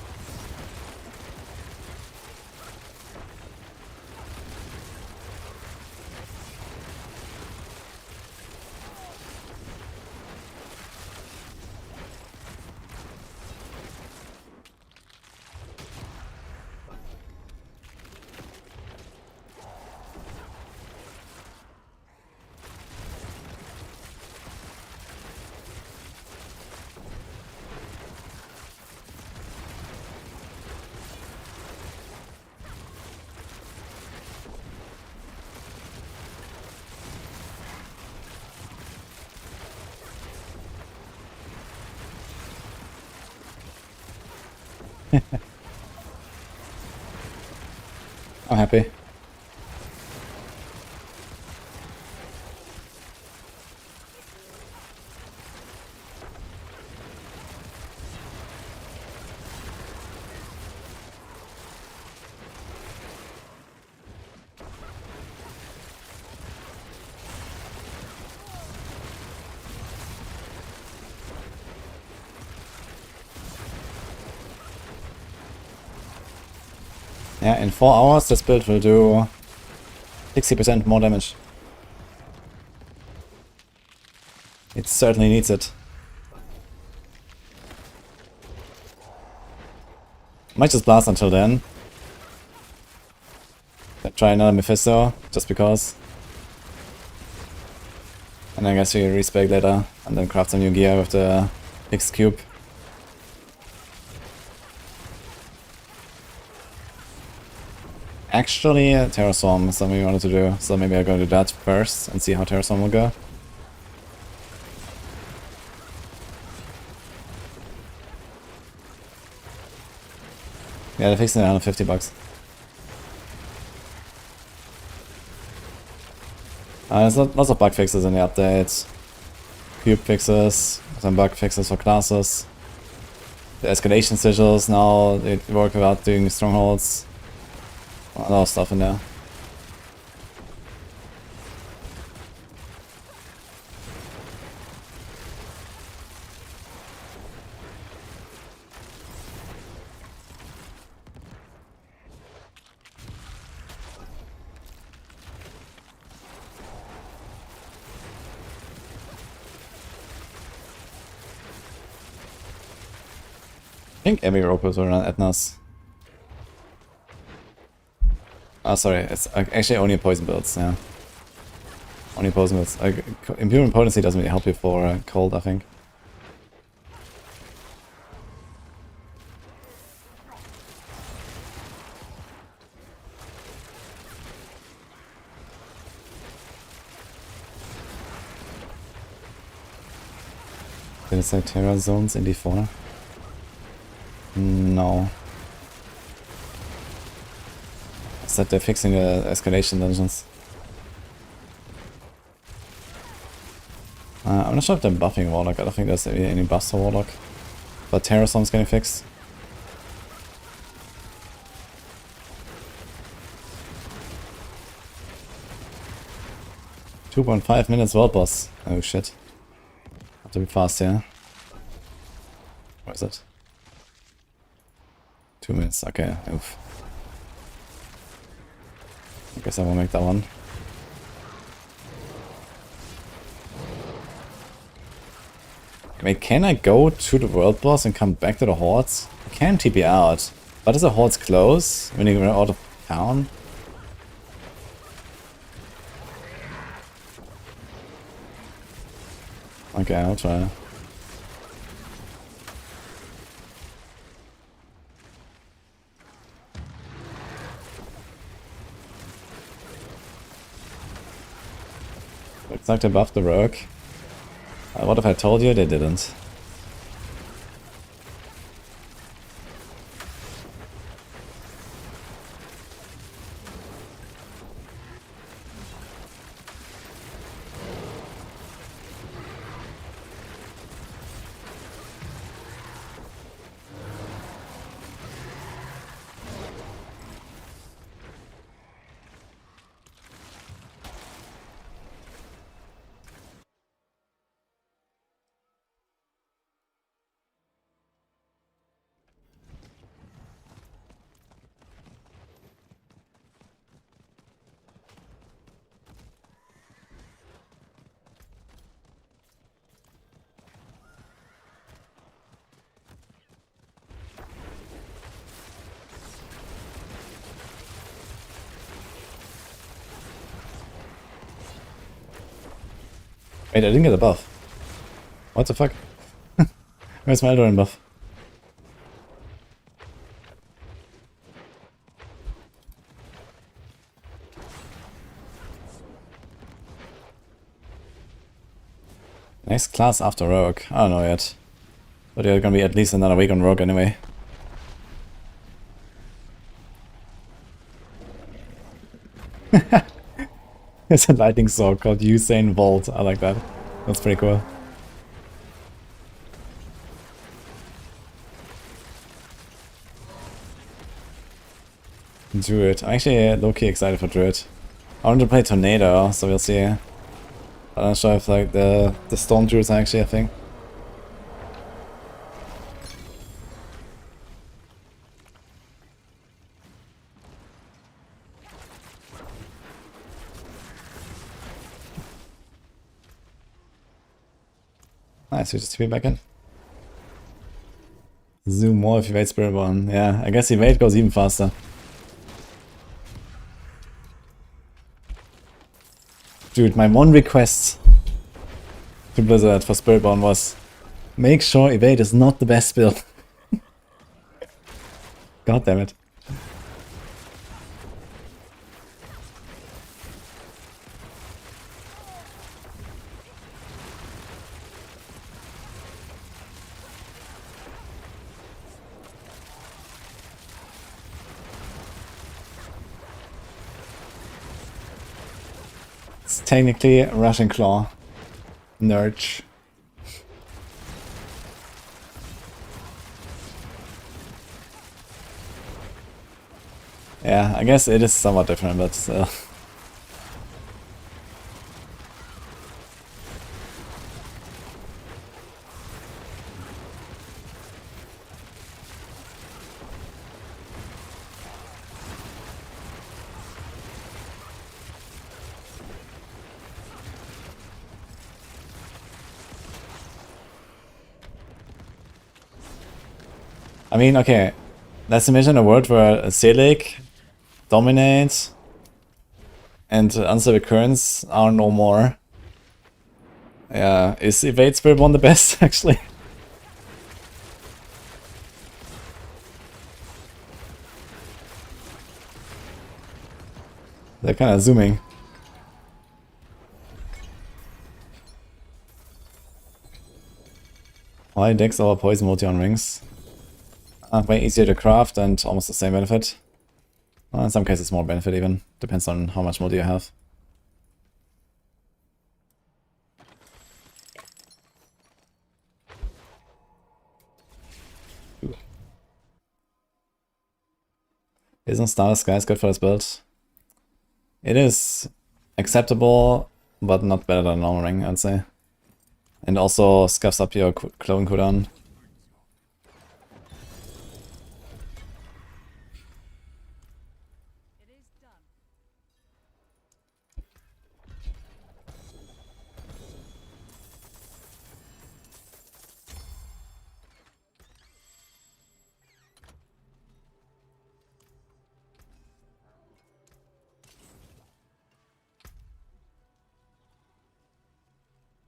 I'm happy. Yeah, in 4 hours this build will do 60% more damage. It certainly needs it. Might just blast until then. Then try another Mephisto, just because. And I guess we respec later, and then craft some new gear with the X cube. Actually, Terrastorm is something we wanted to do, so maybe I'm gonna do that first and see how Terrastorm will go. Yeah, they're fixing it around 50 bucks. There's lots of bug fixes in the update. Cube fixes, some bug fixes for classes. The escalation sigils now, they work without doing strongholds. A lot of stuff in there. I think every rope is around Etna's. Oh, sorry, it's actually only poison builds, yeah. Only poison builds. Imperial potency doesn't really help you for cold, I think. Did it say Terra zones in D4? No. I said they're fixing the escalation dungeons. I'm not sure if they're buffing Warlock. I don't think there's any buffs for Warlock. But Terrastorm's getting fixed. .5 minutes world boss. Oh shit. Have to be fast here. Where is it? 2 minutes, okay. Oof. I guess I won't make that one. Wait, can I go to the world boss and come back to the hordes? I can TP out. But is the hordes close when you run out of town? Okay, I'll try. Looks like they buffed the rogue. What if I told you they didn't? Wait, I didn't get a buff. What the fuck? Where's my Eldoran buff? Next class after Rogue. I don't know yet. But you're gonna be at least another week on Rogue anyway. There's a lightning sword called Usain Bolt. I like that. That's pretty cool. Druid. I'm actually low-key excited for Druid. I want to play Tornado, so we'll see. I'm not sure if like the Storm Druids are actually a thing. Nice, we just TP back in. Zoom more if you evade Spirit Bomb. Yeah, I guess evade goes even faster. Dude, my one request to Blizzard for Spirit Bomb was make sure evade is not the best build. God damn it. It's technically Russian Claw. Nurch. Yeah, I guess it is somewhat different, but still. I mean, okay, let's imagine a world where Selig dominates and unstable currents are no more. Yeah, is evade Spirit Bomb the best, actually? They're kind of zooming. Why Dex over Poison multi on rings? Way easier to craft and almost the same benefit. Well, in some cases more benefit even. Depends on how much multi you have. Isn't Starless Skies good for this build? It is acceptable, but not better than Long Ring, I'd say. And also scuffs up your clone cooldown.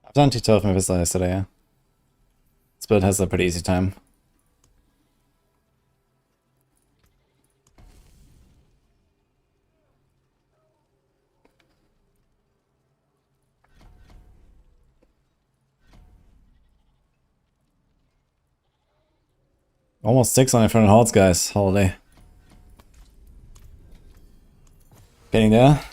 I've done T12 with Mephisto yesterday, yeah. This build has a pretty easy time. Almost 6 on Infernal Hordes, guys. Holy. Getting there.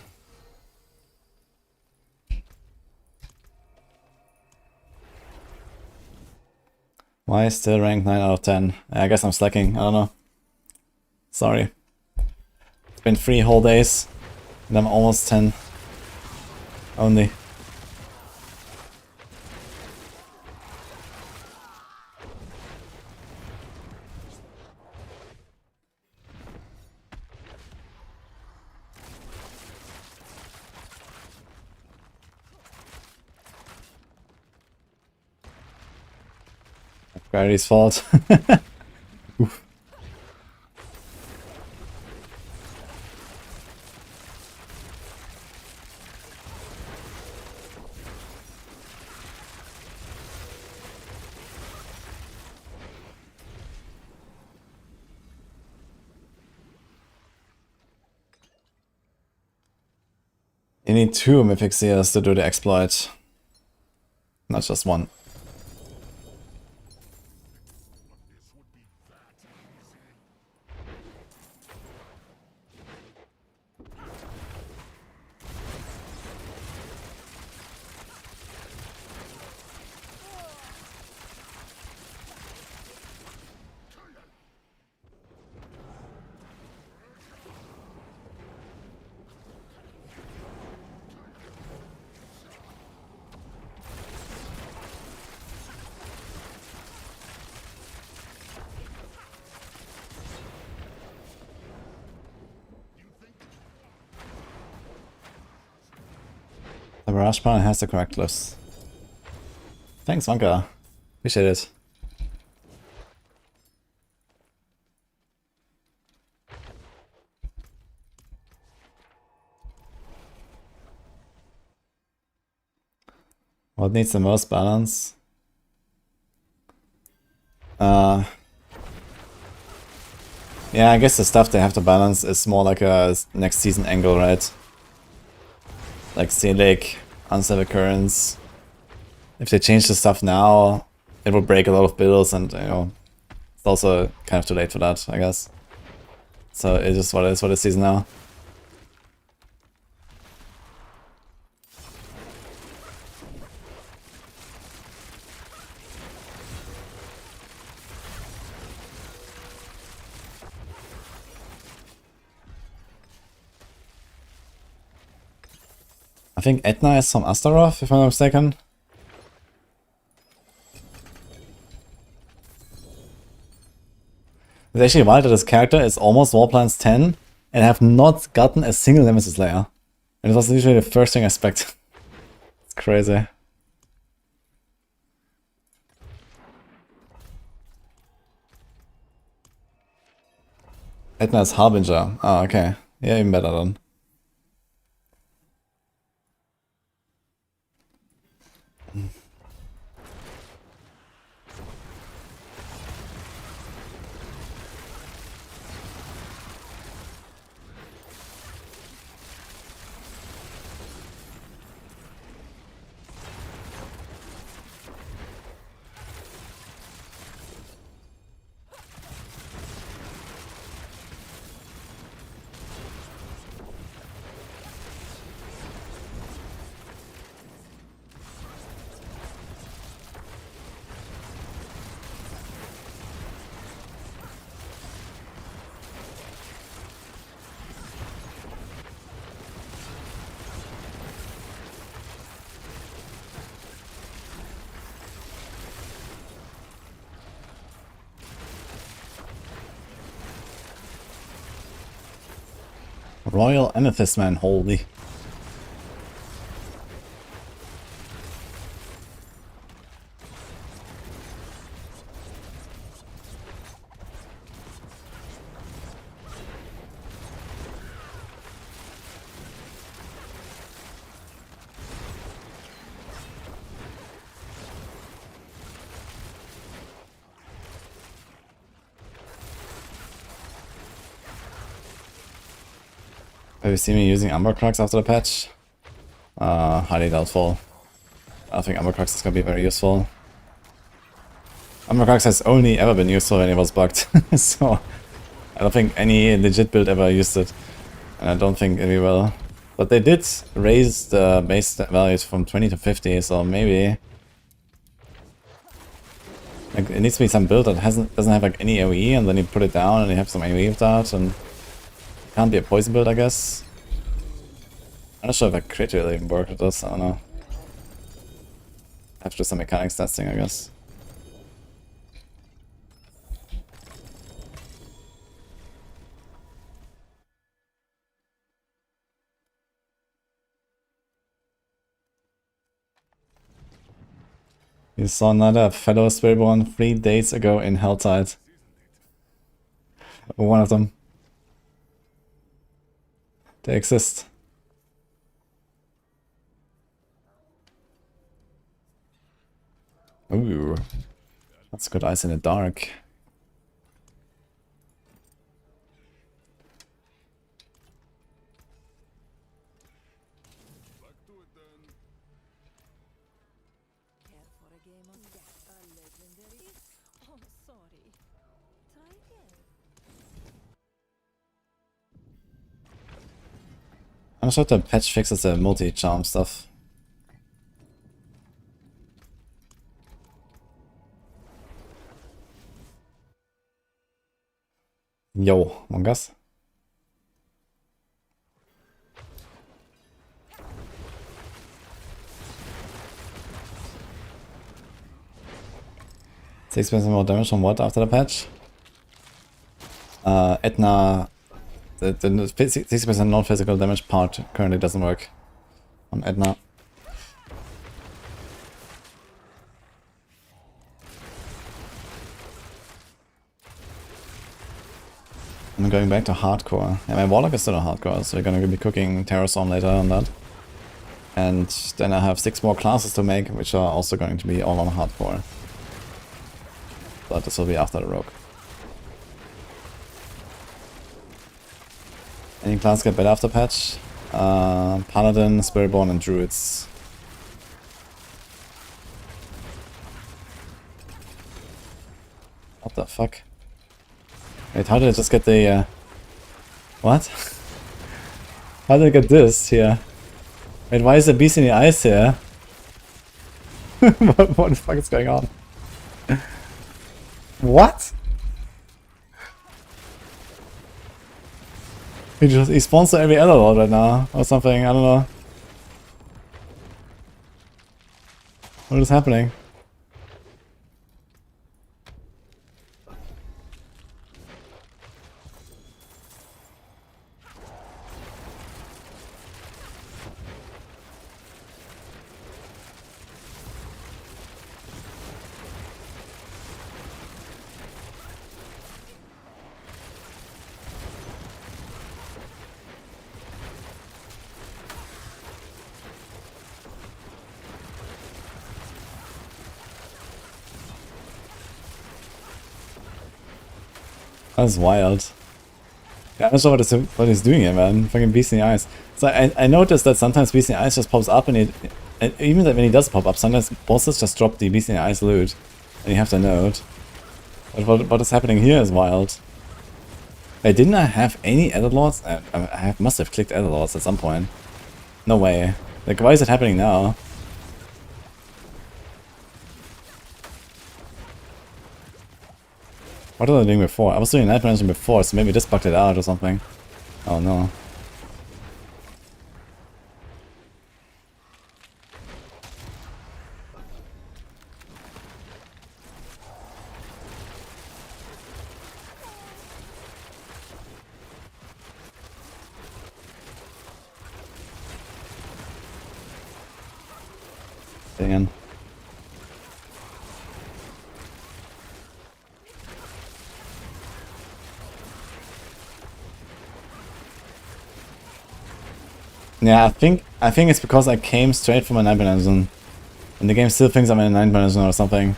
Why still ranked 9 out of 10? I guess I'm slacking, I don't know. Sorry. It's been 3 whole days, and I'm almost 10. Only. Gravity's fault. Oof. You need 2 Mythic Seers to do the exploit, not just 1. The Barrage Paladin has the correct glyphs. Thanks, Vanka. Appreciate it. What needs the most balance? Yeah, I guess the stuff they have to balance is more like a next season angle, right? Like Selig, Unstable Currents. If they change the stuff now, it will break a lot of builds, and you know, it's also kind of too late for that, I guess. So it is what it is for this season now. I think Etna is from Astaroth, if I'm not mistaken. It's actually wild that this character is almost Warplans 10 and have not gotten a single Nemesis layer. And it was usually the first thing I expect. It's crazy. Etna is Harbinger. Oh, okay. Yeah, even better then. Royal Amethyst Man, holy. Have you seen me using Umber Crux after the patch? Highly doubtful. I think Umber Crux is gonna be very useful. Umber Crux has only ever been useful when it was bugged, so I don't think any legit build ever used it. And I don't think we will. But they did raise the base values from 20 to 50, so maybe... Like, it needs to be some build that doesn't have like any AoE, and then you put it down and you have some AoE with that, and... Can't be a poison build, I guess. I'm not sure if a crit will even work with this, I don't know. Have to do some mechanics testing, I guess. You saw another fellow Spiritborn 3 days ago in Helltide. One of them. They exist. Ooh. That's good eyes in the dark. Back to it then. Care for a game on a legendary? Oh, sorry. Try again. I'm sure the patch fixes the multi-charm stuff. Yo, Mongas. $6% more damage from what after the patch? Etna, the 60% non-physical damage part currently doesn't work on Etna. I'm going back to hardcore. Yeah, my Warlock is still on hardcore, so we're gonna be cooking Terrastorm later on that. And then I have 6 more classes to make, which are also going to be all on hardcore. But this will be after the Rogue. Any class get better after patch? Paladin, Spiritborn, and Druids. What the fuck? Wait, how did I just get the, what? How did I get this here? Wait, why is there beast in the ice here? what the fuck is going on? What? He spawns to every other lord right now, or something, I don't know. What is happening? That's wild. Yeah, I'm not sure what he's doing here, man. Fucking beast in the ice. So I noticed that sometimes beast in the ice just pops up, and even when he does pop up, sometimes bosses just drop the beast in the ice loot, and you have to note. But what is happening here is wild. Wait, didn't I have any Elder Lords? Must have clicked Elder Lords at some point. No way. Like, why is it happening now? What was I doing before? I was doing Night Management before, so maybe this bugged it out or something. Oh no. Dang. Yeah, I think it's because I came straight from a Night Management. And the game still thinks I'm in a Night Management or something.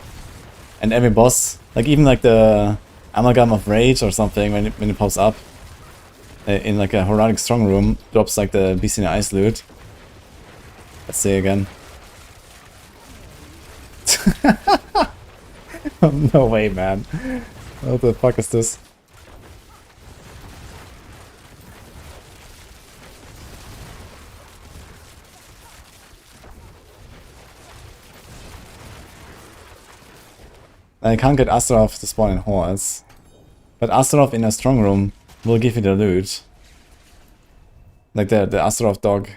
And every boss, like even like the Amalgam of Rage or something, when it pops up in like a Herodic Strong Room, drops like the Beast in the Ice loot. Let's see again. No way, man. What the fuck is this? I can't get Astaroth to spawn in hordes. But Astaroth in a strong room will give you the loot. Like the Astaroth dog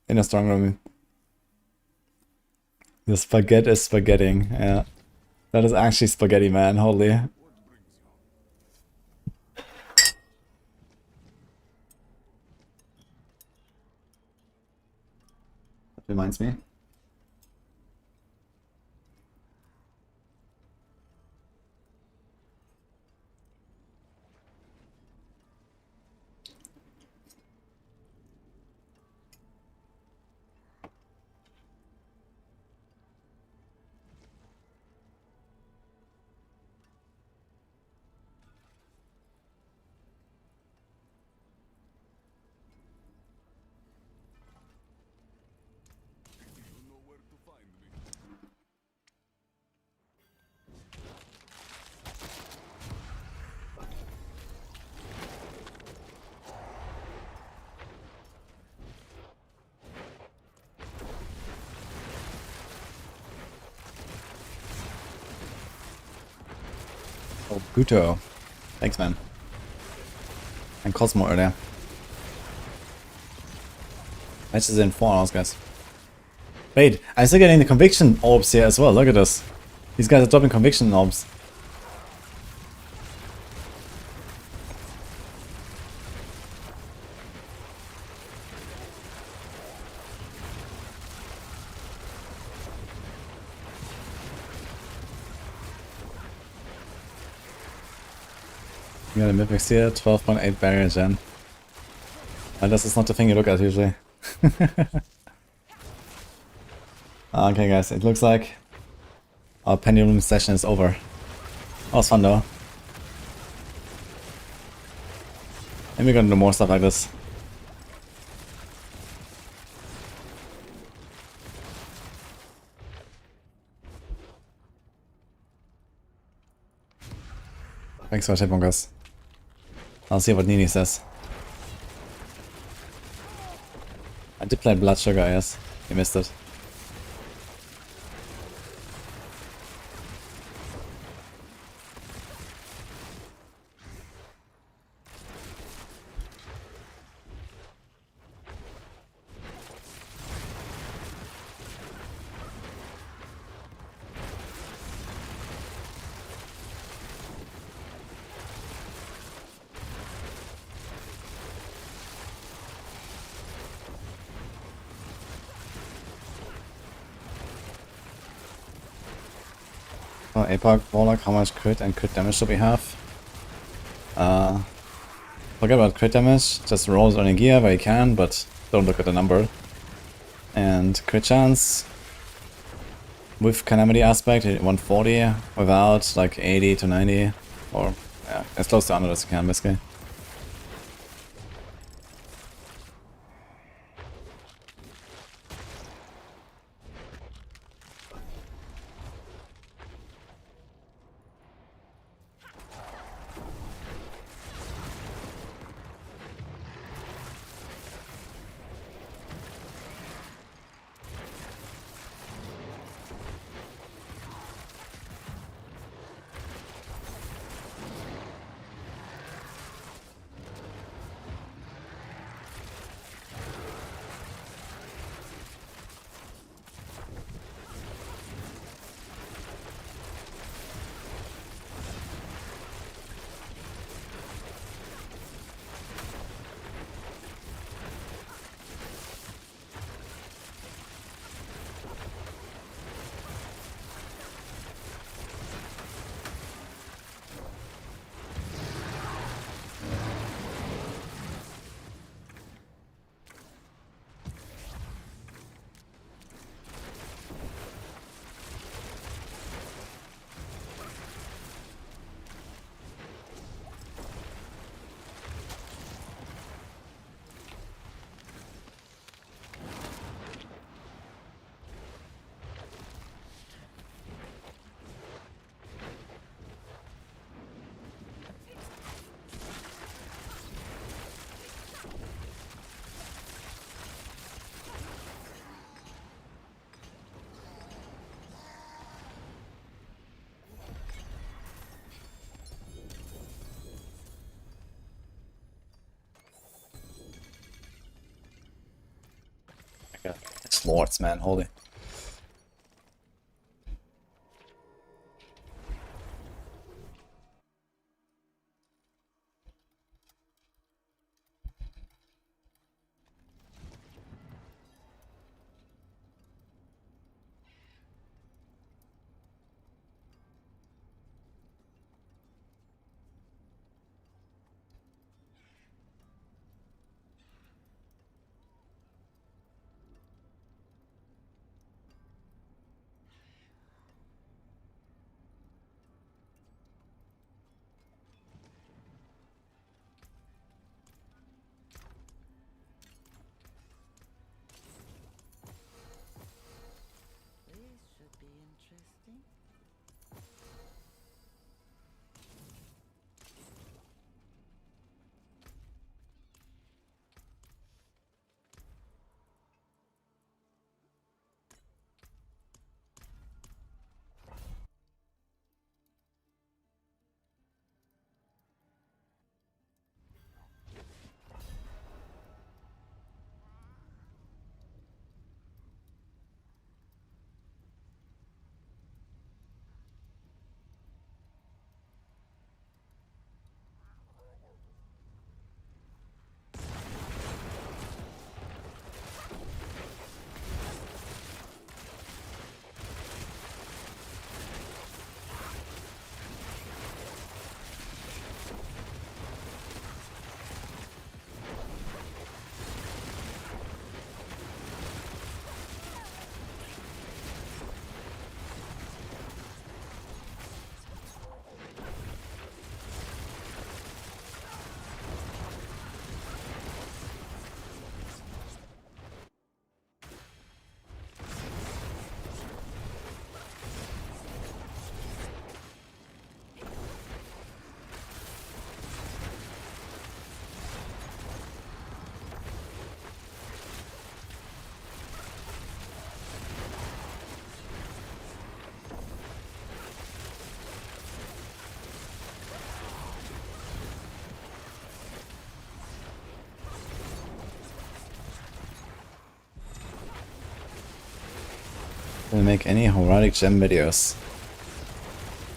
in a strong room. The spaghetti is spaghetting, yeah. That is actually spaghetti, man, holy. That reminds me. You know where to find me. Oh, Guto. Thanks, man. And Cosmo earlier. Match is in 4 hours, guys. Wait, I'm still getting the conviction orbs here as well. Look at this. These guys are dropping conviction orbs. You got a Mythics here, 12.8 barrier gen. Well, this is not the thing you look at usually. Okay guys, it looks like our pendulum session is over. That was fun though. And we're gonna do more stuff like this. Thanks for watching, guys. I'll see what Nini says. I did play Blood Sugar, yes. You missed it. Oh, Epoch, Warlock, how much crit and crit damage do we have? Forget about crit damage, just roll it on a gear where you can, but don't look at the number. And crit chance, with Calamity aspect, 140, without like 80 to 90, or yeah, as close to 100 as you can basically. It's lords, man, holy. Didn't make any heroic gem videos.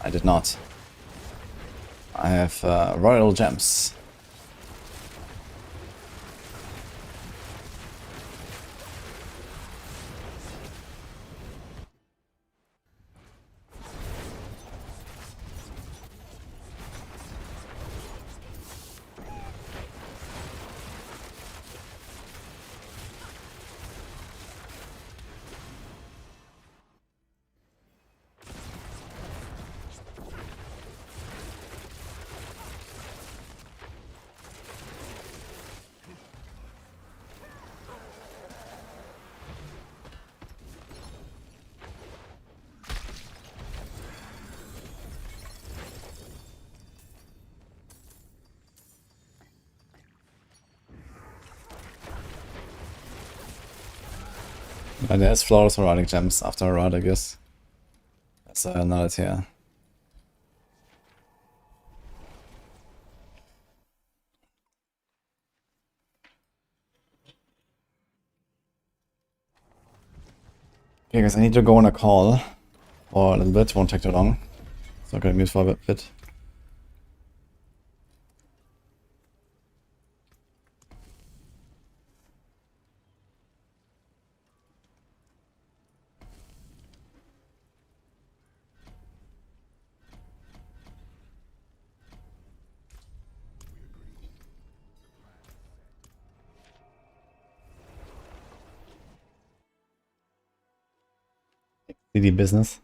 I did not. I have royal gems. And there's flawless heraldic gems after a rod, I guess. That's another tier. Okay guys, I need to go on a call for a little bit, won't take too long. So I'm gonna mute for a bit. CD business.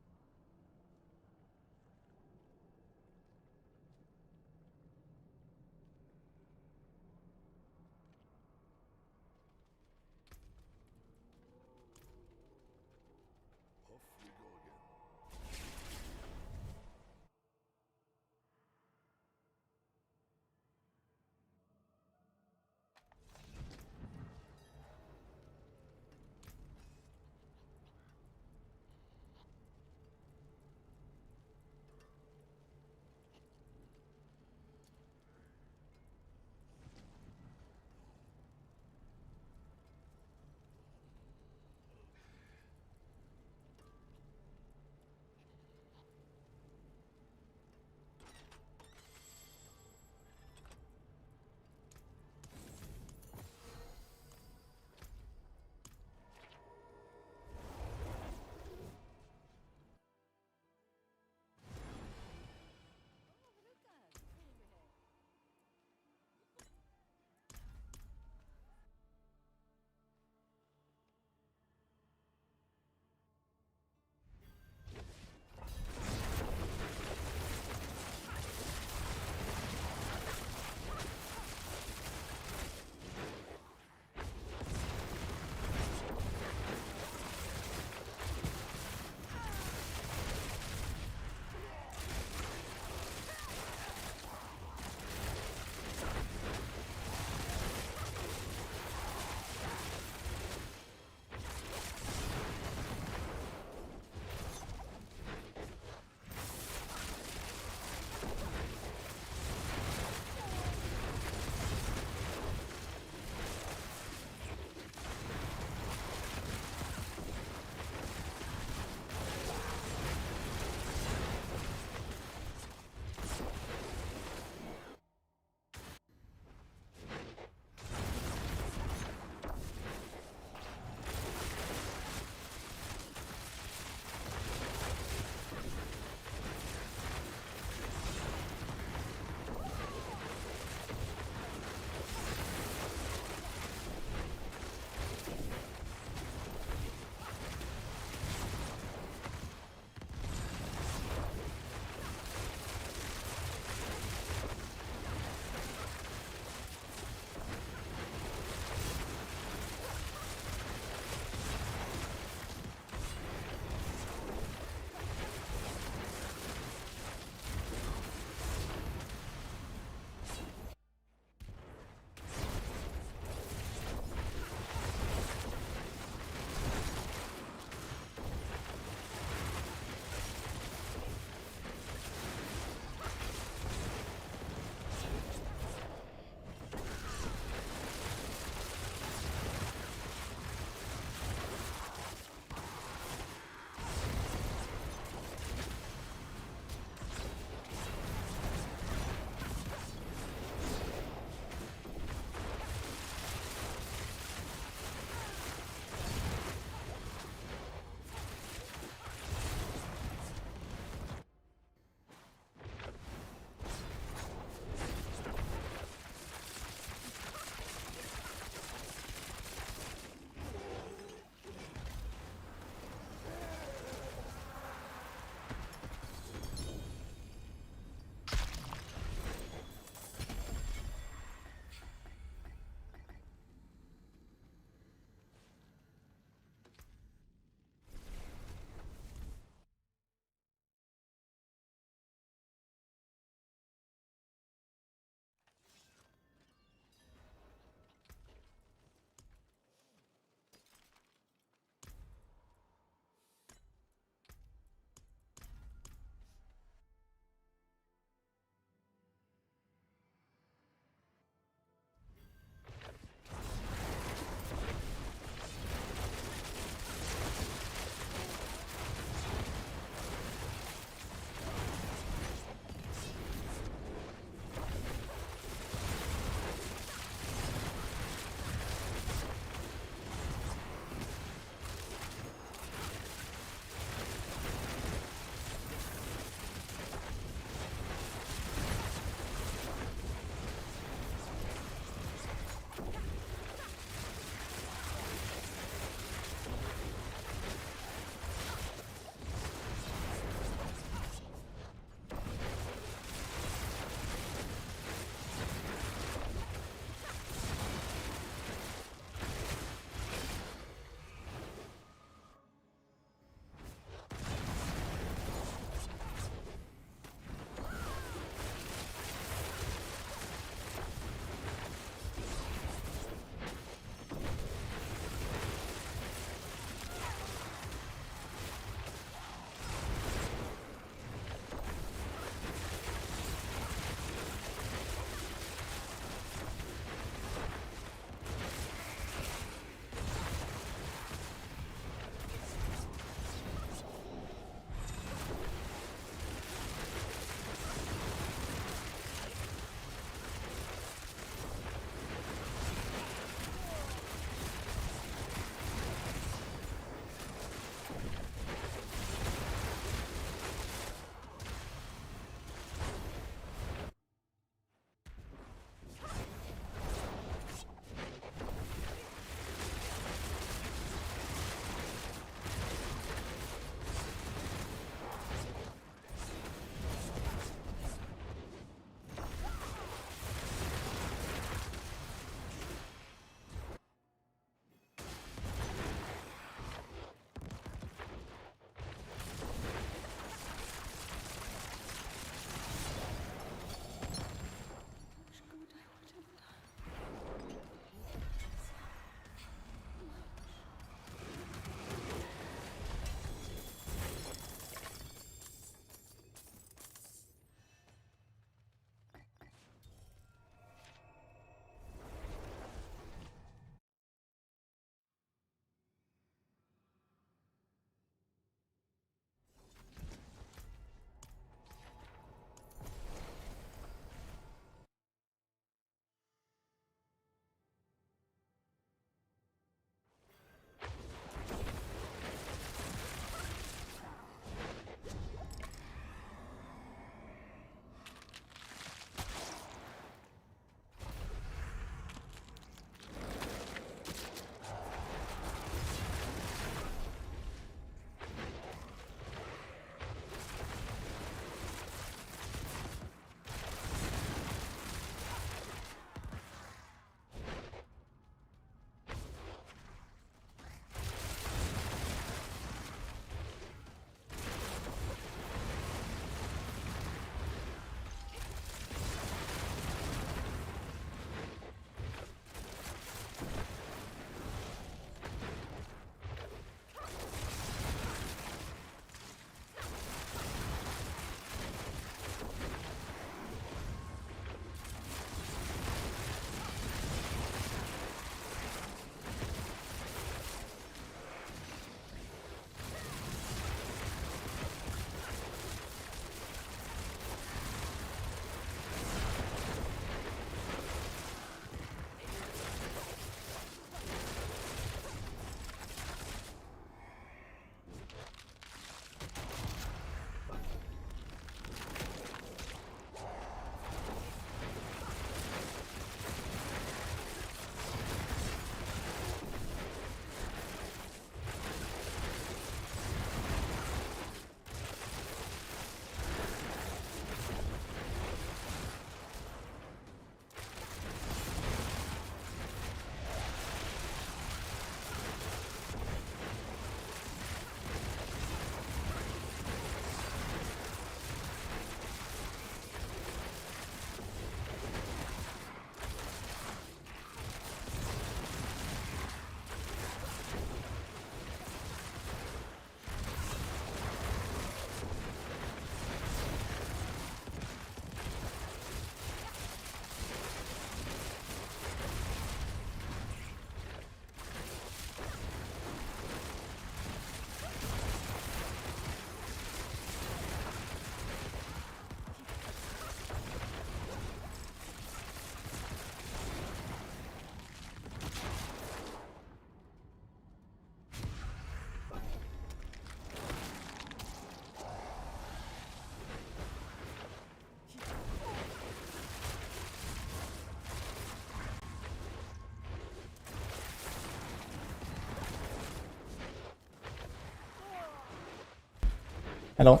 Hello.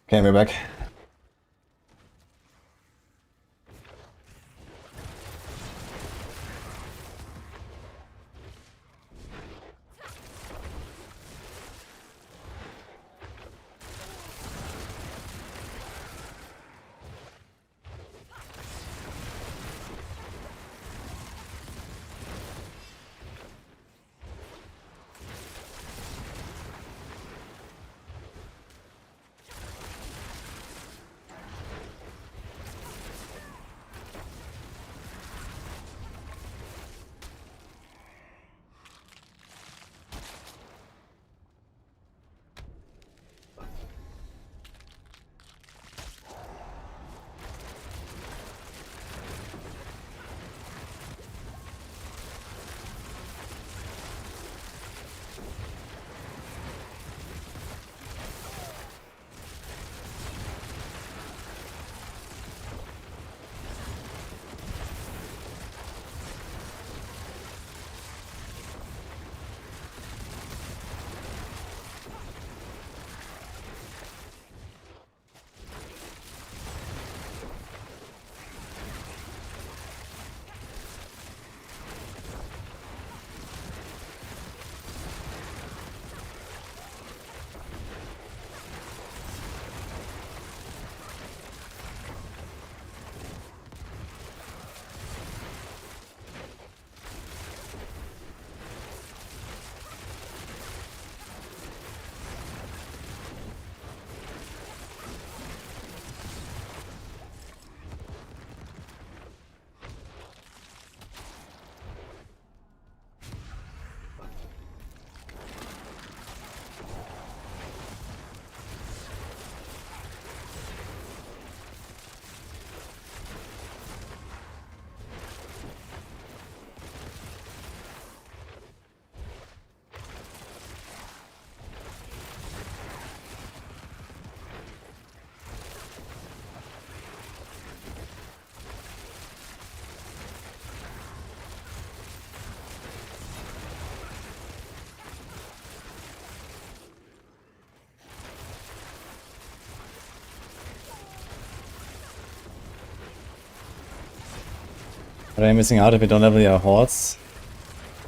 Okay, we're back. But I'm missing out if you don't level your hordes.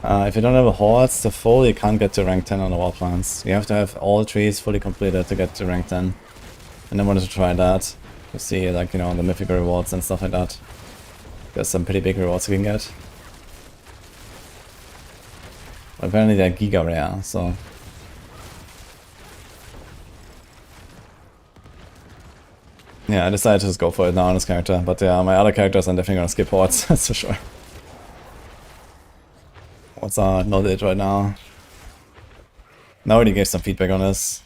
If you don't have a hordes, the full, you can't get to rank 10 on the wall plants. You have to have all trees fully completed to get to rank 10. And I wanted to try that. To see, like, you know, the mythical rewards and stuff like that. There's some pretty big rewards you can get. But apparently they're giga rare, so... Yeah, I decided to just go for it now on this character, but yeah, my other characters I'm definitely gonna skip hordes, that's for sure. What's our knowledge right now? I already gave some feedback on this.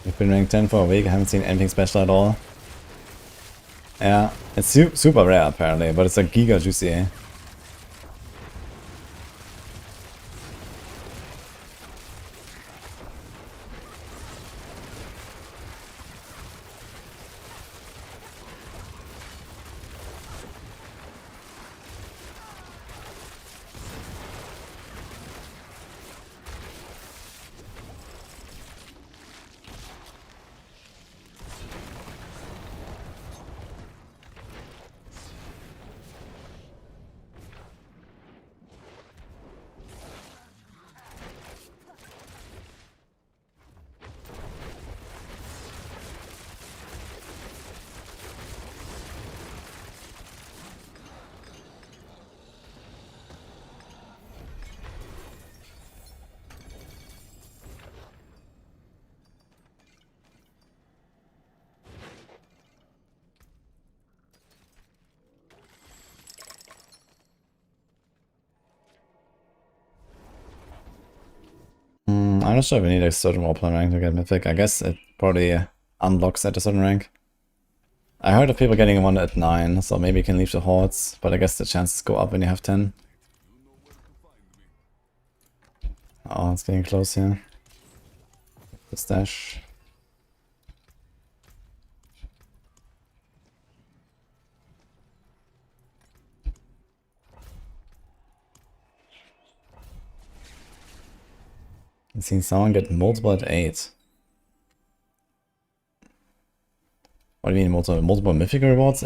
We've been ranked 10 for a week, I haven't seen anything special at all. Yeah, it's super rare apparently, but it's like giga juicy. I'm not sure if we need a certain warplane rank to get mythic. I guess it probably unlocks at a certain rank. I heard of people getting one at 9, so maybe you can leave the hordes, but I guess the chances go up when you have 10. Oh, it's getting close here. The stash. I've seen someone get multiple at 8. What do you mean multiple mythic rewards?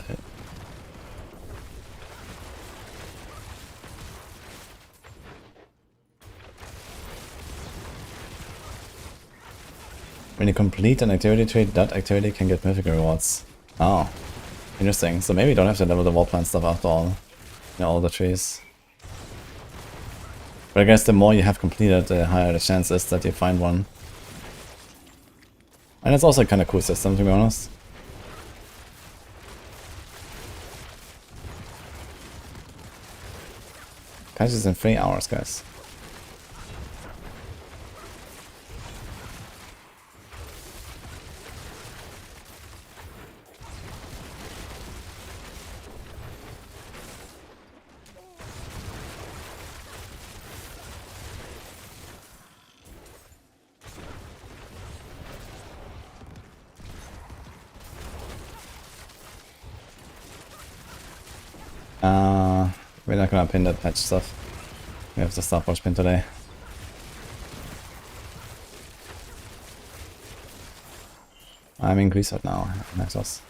When you complete an activity trait, that activity can get mythic rewards. Oh, interesting. So maybe you don't have to level the warplan stuff after all. In all the trees. But I guess the more you have completed, the higher the chance is that you find one. And it's also a kind of cool system, to be honest. Catches in 3 hours, guys. We're not gonna pin that patch stuff. We have the stopwatch pin today. I'm in Greece right now, Nexus.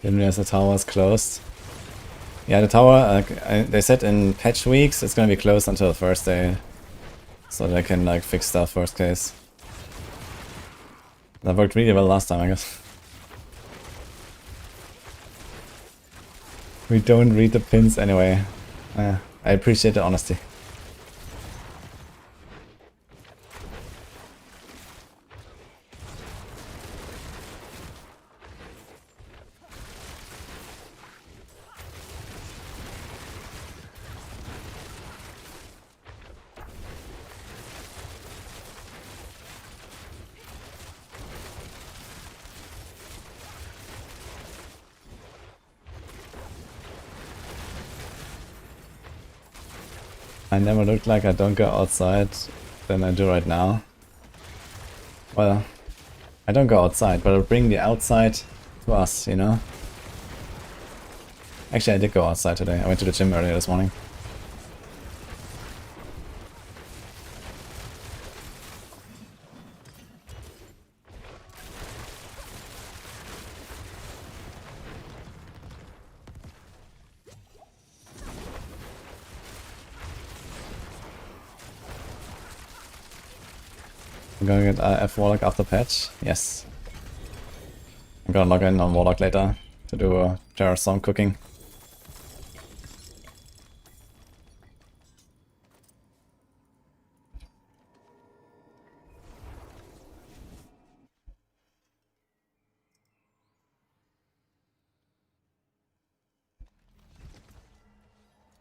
Didn't realize the tower is closed. Yeah, the tower, they said in patch weeks it's gonna be closed until Thursday. So they can like fix stuff worst case. That worked really well last time, I guess. We don't read the pins anyway. I appreciate the honesty. I never looked like I don't go outside than I do right now. Well, I don't go outside, but I bring the outside to us, you know? Actually, I did go outside today. I went to the gym earlier this morning. I'm gonna get F Warlock after patch. Yes. I'm gonna log in on Warlock later to do Terror Storm cooking.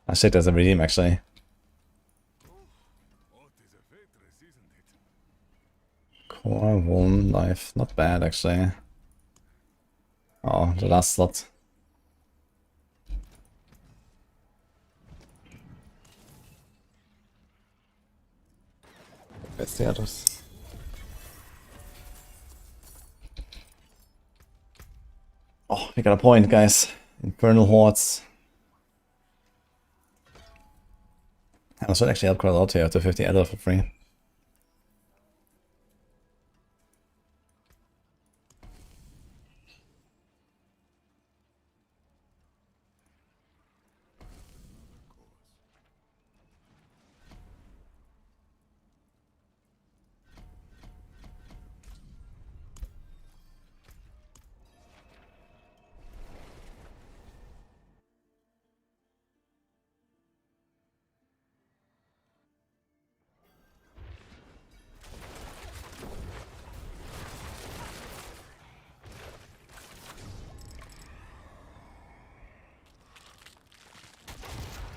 Ah shit, there's a redeem actually. Core, Wound, Life. Not bad actually. Oh, the last slot. Where's the others? Oh, we got a point, guys. Infernal Hordes. I should actually help quite a lot here to 50 Adder for free.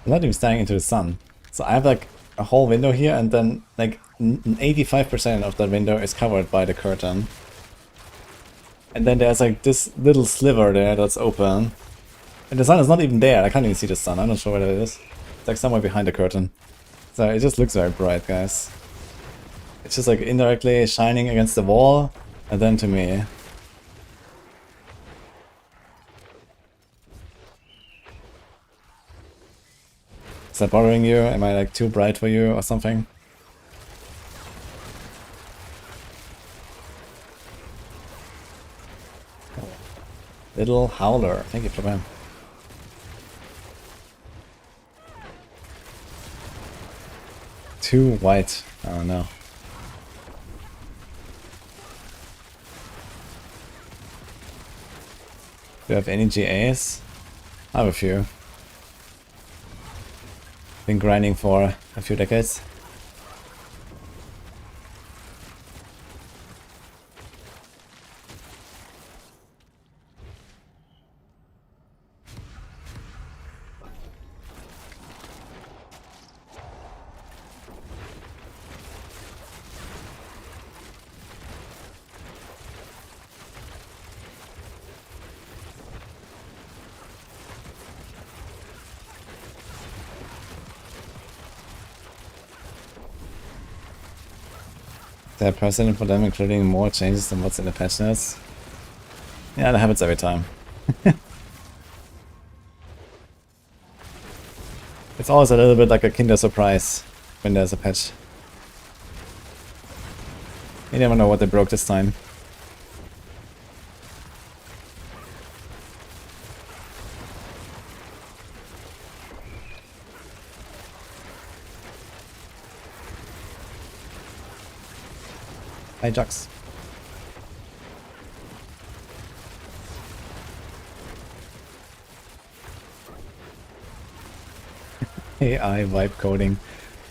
I'm not even staring into the sun. So I have like a whole window here, and then like 85% of that window is covered by the curtain. And then there's like this little sliver there that's open. And the sun is not even there. I can't even see the sun. I'm not sure where it is. It's like somewhere behind the curtain. So it just looks very bright, guys. It's just like indirectly shining against the wall, and then to me. Is that bothering you? Am I like too bright for you or something? Little howler. Thank you for that. Too white. Oh no. Do you have any GAs? I have a few. Been grinding for a few decades. They're precedent for them, including more changes than what's in the patch notes. Yeah, that happens every time. It's always a little bit like a Kinder Surprise when there's a patch. You never know what they broke this time. Hi, Jux. AI vibe coding.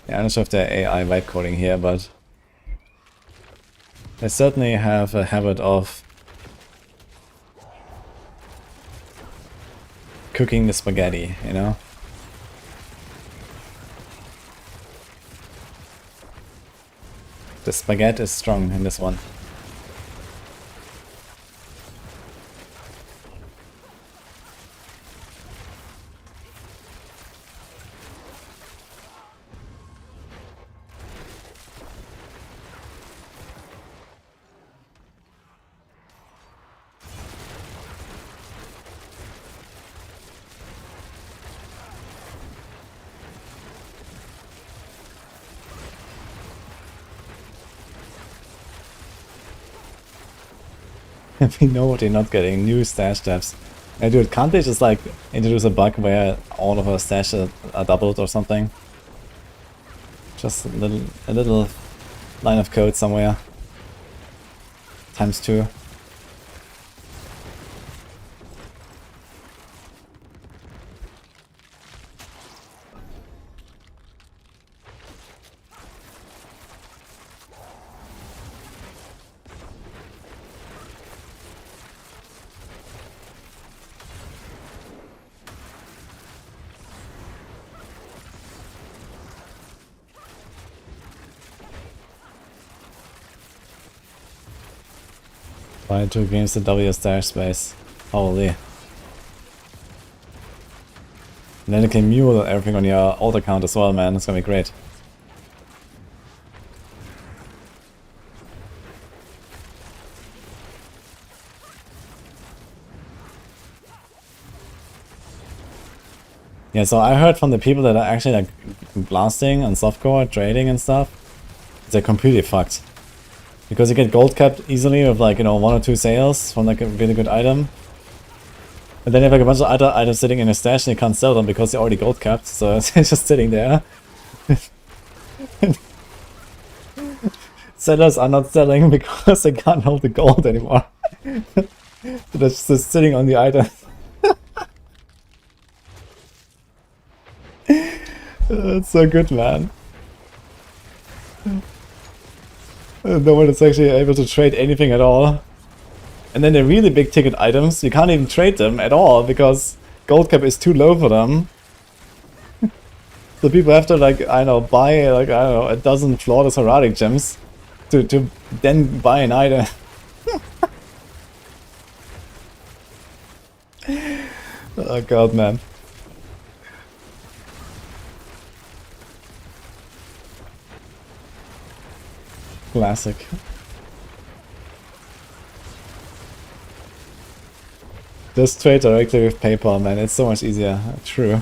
Yeah, I'm not sure if they're AI vibe coding here, but they certainly have a habit of cooking the spaghetti, you know? The spaghetti is strong in this one. We know what you're not getting. New stash depths. Hey dude, can't they just like introduce a bug where all of our stashes are doubled or something? Just a little line of code somewhere. ×2. Buy 2 games to double your stash space. Holy. And then you can mule everything on your alt account as well, man. It's gonna be great. Yeah, so I heard from the people that are actually like blasting on softcore, trading and stuff, they're completely fucked. Because you get gold capped easily with like, you know, 1 or 2 sales from like a really good item. And then you have like a bunch of other items sitting in your stash and you can't sell them because you're already gold capped, so it's just sitting there. Sellers are not selling because they can't hold the gold anymore. So they're just sitting on the item. That's so good, man. No one is actually able to trade anything at all. And then the really big ticket items, you can't even trade them at all because gold cap is too low for them. So people have to like, I don't know, buy like, I don't know, a dozen flawless heroic gems to then buy an item. Oh god, man. Classic. Just trade directly with PayPal, man. It's so much easier. True.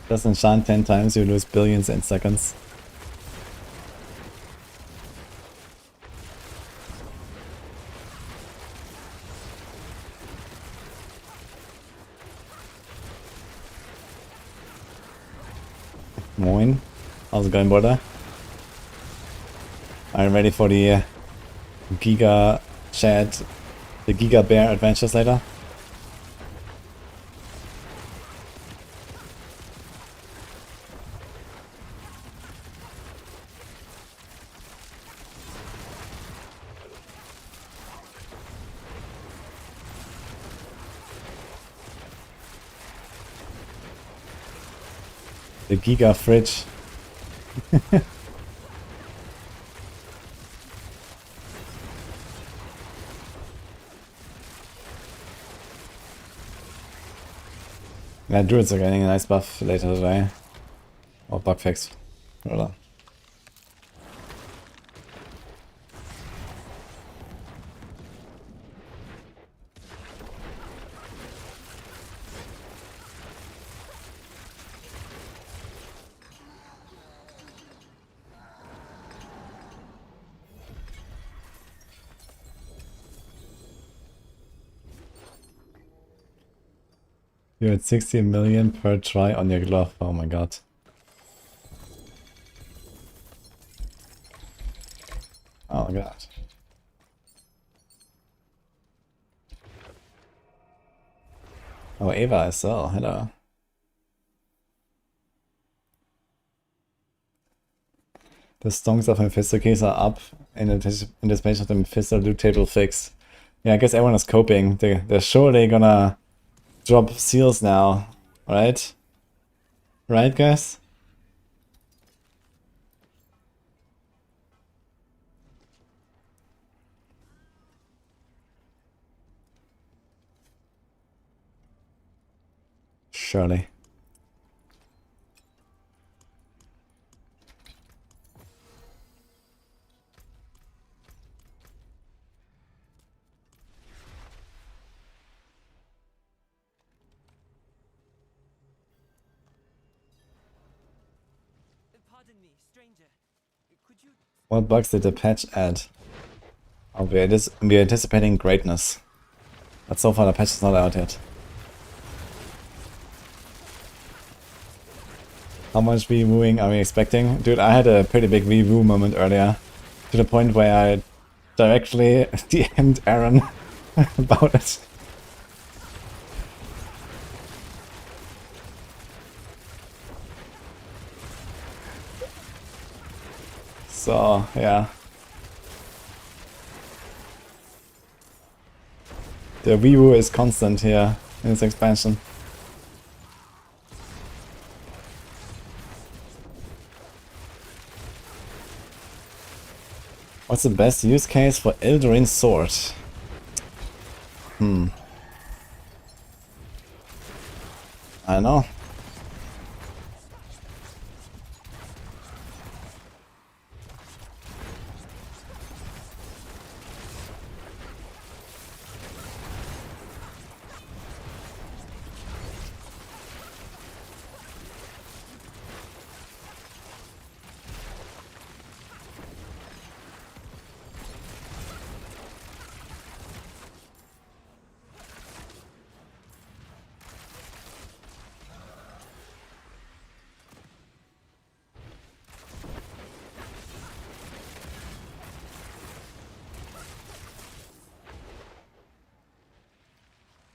Just enchant 10 times, you lose billions in seconds. Moin. How's it going, brother? I'm ready for the Giga Chat, the Giga Bear adventures later. The Giga Fridge. Yeah, druids are getting a nice buff later today. Or bug fix, rather. You're at 60 million per try on your glove. Oh my god. Oh my god. Oh, Ava as well. Hello. The stonks of Mephisto keys are up in anticipation of the Mephisto loot table fix. Yeah, I guess everyone is coping. They're surely gonna drop seals now, right? Right, guys? Surely. Pardon me, stranger. Could you... What bugs did the patch add? Oh, we're anticipating greatness. But so far the patch is not out yet. How much V-wooing are we expecting? Dude, I had a pretty big V-woo moment earlier. To the point where I directly DM'd Aaron about it. So, yeah. The V-woo is constant here in this expansion. What's the best use case for Eldarin Sword? I don't know.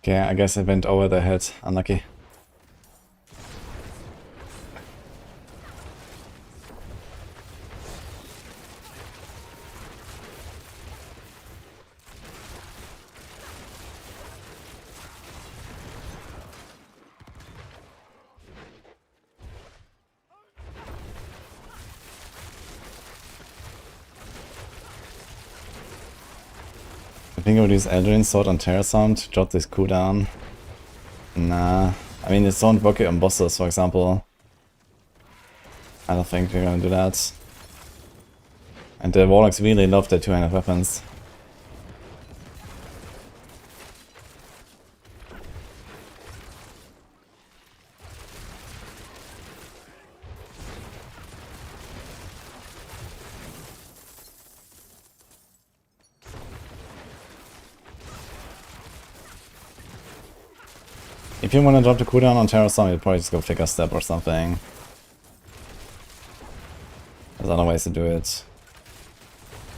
Okay, I guess I went over the head. Unlucky. I think I would use Eldraine Sword on Terra Sound to drop this cooldown. Nah. I mean, it don't work it on bosses, for example. I don't think we're gonna do that. And the Warlocks really love their two-handed weapons. If you want to drop the cooldown on Terra Sound, you'd probably just go Flicker Step or something. There's other ways to do it.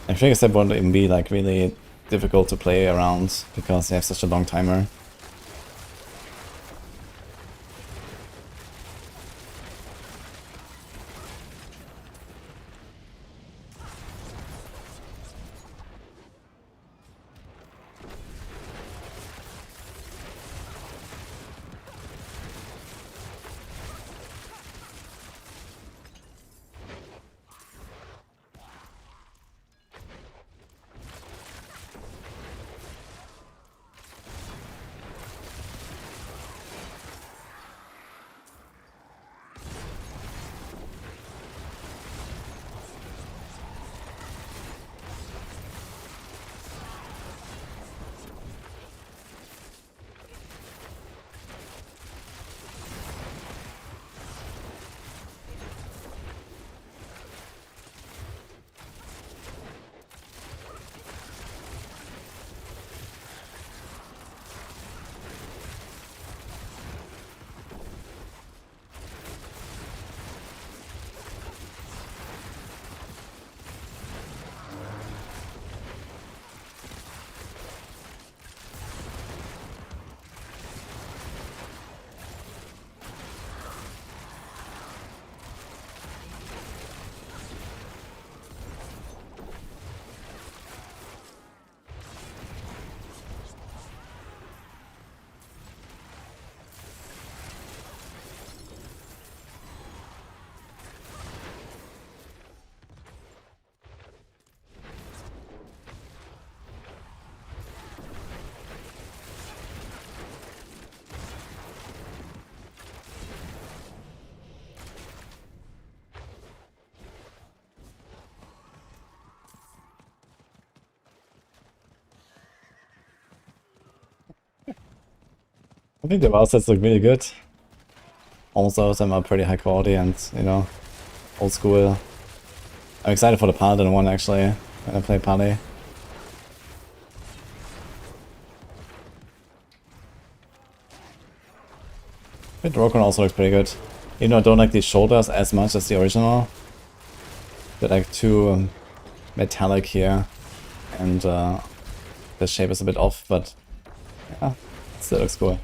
And Flicker Step won't even be like really difficult to play around because you have such a long timer. I think the WoW sets look really good. Almost all of them are pretty high quality and, you know, old school. I'm excited for the Paladin one actually, when I play Pally. The Drokon also looks pretty good. Even though I don't like these shoulders as much as the original. They're like too metallic here. And the shape is a bit off, but yeah, it still looks cool.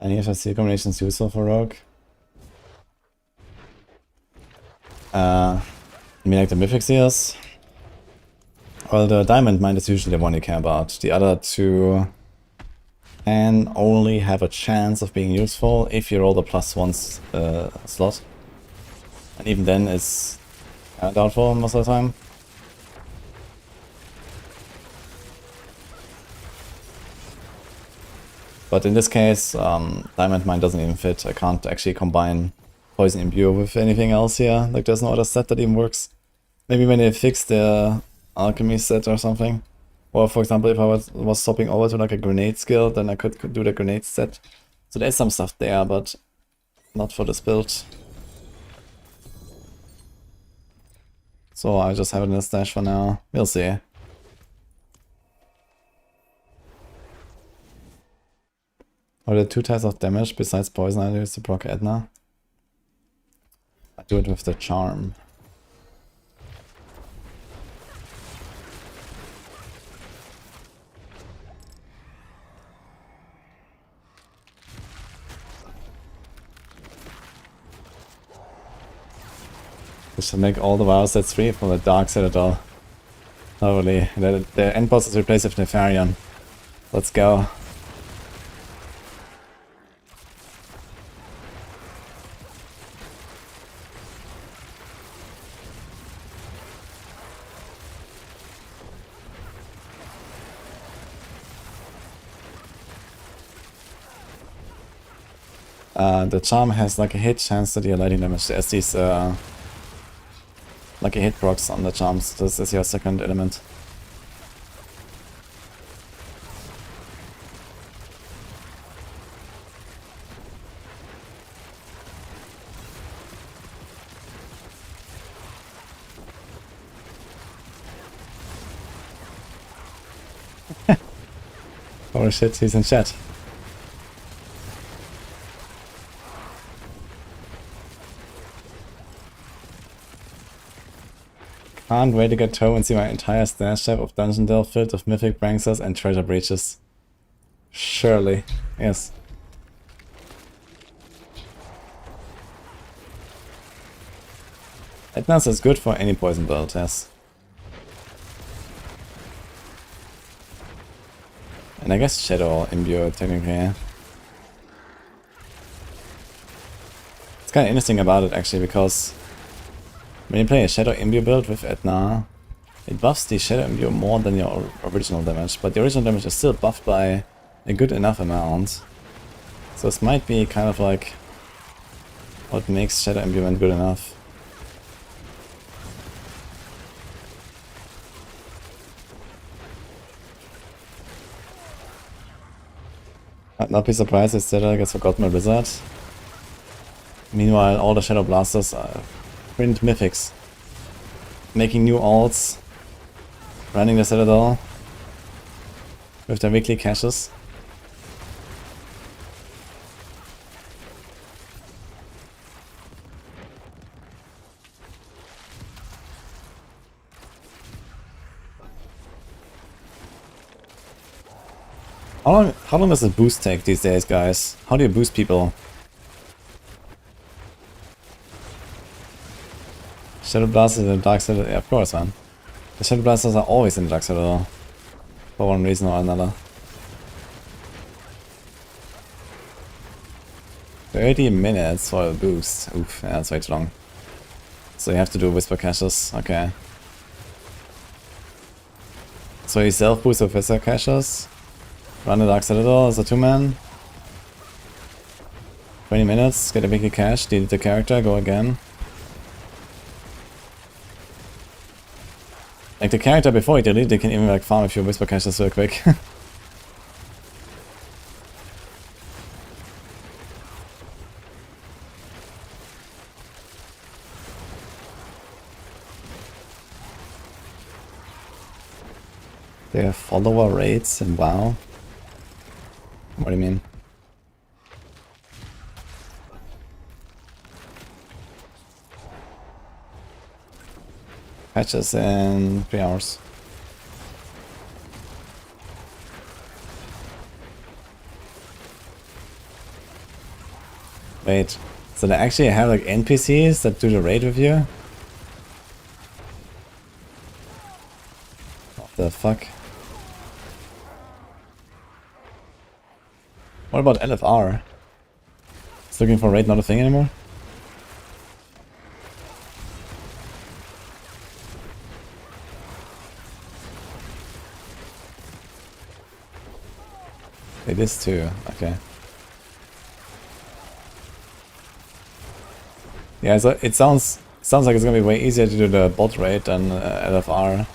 Any FSC combinations useful for Rogue? You mean like the Mythic Seers? Well, the Diamond Mine is usually the one you care about. The other two can only have a chance of being useful if you roll the +1 slot. And even then it's doubtful most of the time. But in this case, Diamond Mine doesn't even fit. I can't actually combine Poison Imbue with anything else here. Like there's no other set that even works. Maybe when they fix the Alchemy set or something. Or for example, if I was swapping over to like a grenade skill, then I could do the grenade set. So there's some stuff there, but not for this build. So I just have it in the stash for now. We'll see. Are there 2 types of damage besides poison I use to proc Edna? I do it with the charm. We should make all the vows that's free from the Dark Citadel. Totally. The end boss is replaced with Nefarian. Let's go. The charm has like a hit chance to deal lightning damage. There's these like a hit procs on the charms. This is your second element. Holy shit, he's in chat. Can't wait to get home and see my entire stash shelf of Dungeon Delve filled with mythic branxers and treasure breaches. Surely, yes. Edna's is good for any poison build, yes. And I guess Shadow Imbue technically, yeah. It's kind of interesting about it actually, because when you play a Shadow Imbue build with Edna, it buffs the Shadow Imbue more than your original damage, but the original damage is still buffed by a good enough amount. So this might be kind of like what makes Shadow Imbuement good enough. I'd not be surprised if Zeta gets forgotten by Blizzard. Meanwhile, all the Shadow Blasters print mythics, making new alts, running the Citadel with their weekly caches. How long does a boost take these days, guys? How do you boost people? Shadow Blasters in the Dark Citadel? Yeah, of course, man. The Shadow Blasters are always in the Dark Citadel. For one reason or another. 30 minutes for a boost. Oof, yeah, that's way too long. So you have to do Whisper Caches, okay. So you self-boost with Whisper Caches. Run the Dark Citadel as a 2-man. 20 minutes, get a weekly cache, delete the character, go again. Like the character before you delete, they can even like farm a few Whisper Caches real quick. They have follower rates and WoW. What do you mean? Patches in 3 hours. Wait, so they actually have like NPCs that do the raid with you? What the fuck? What about LFR? It's looking for raid not a thing anymore? It is too, okay. Yeah, so it sounds like it's gonna be way easier to do the bot raid than LFR.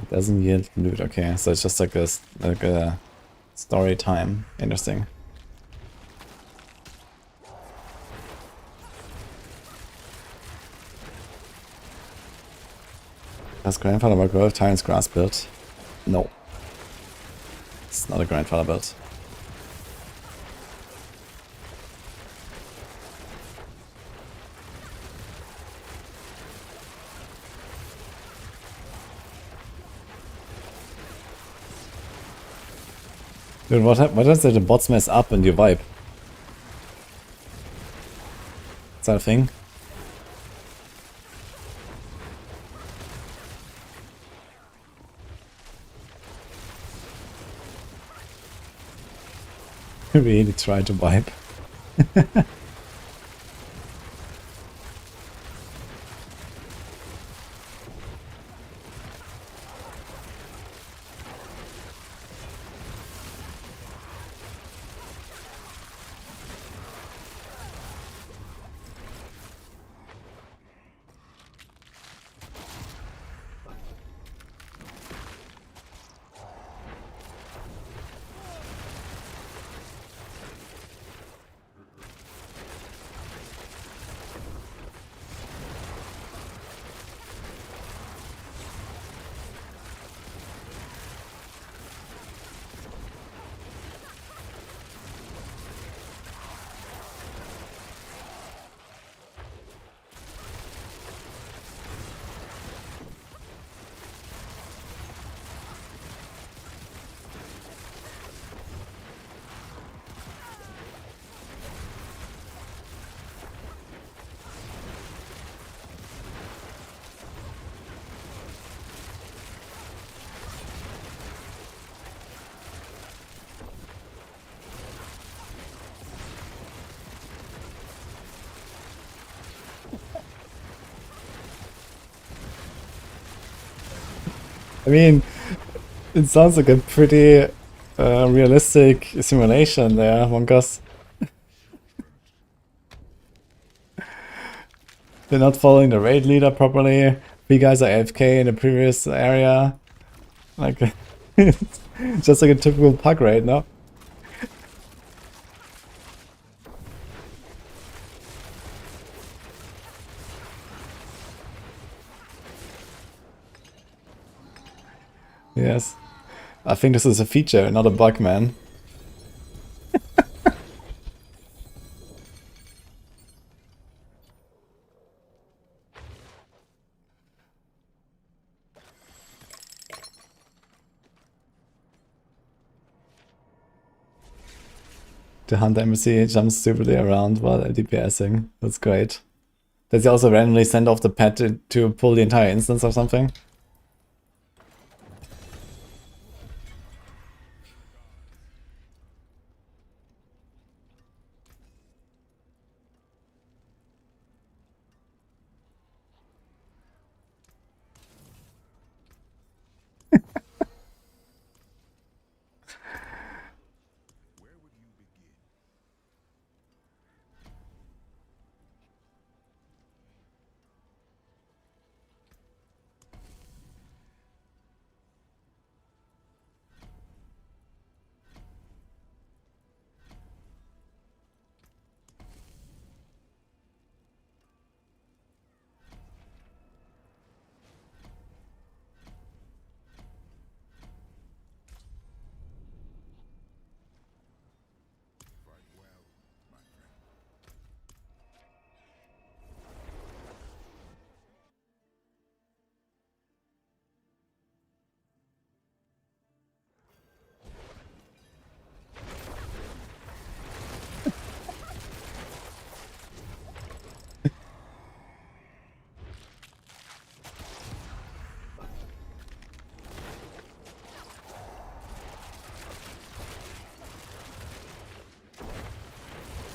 It doesn't yield loot, okay, so it's just like a story time. Interesting. Does Grandfather work well with Tyrant's Grass build? No. It's not a Grandfather build. Dude, what happens if the bots mess up and you vibe? Is that a thing? Really try to vibe. I mean, it sounds like a pretty realistic simulation there, Monkas. They're not following the raid leader properly. 3 guys are AFK in the previous area. Like, it's just like a typical pug raid, no? Yes. I think this is a feature, not a bug, man. The Hunter embassy jumps stupidly around while DPSing. That's great. Does he also randomly send off the pet to pull the entire instance or something?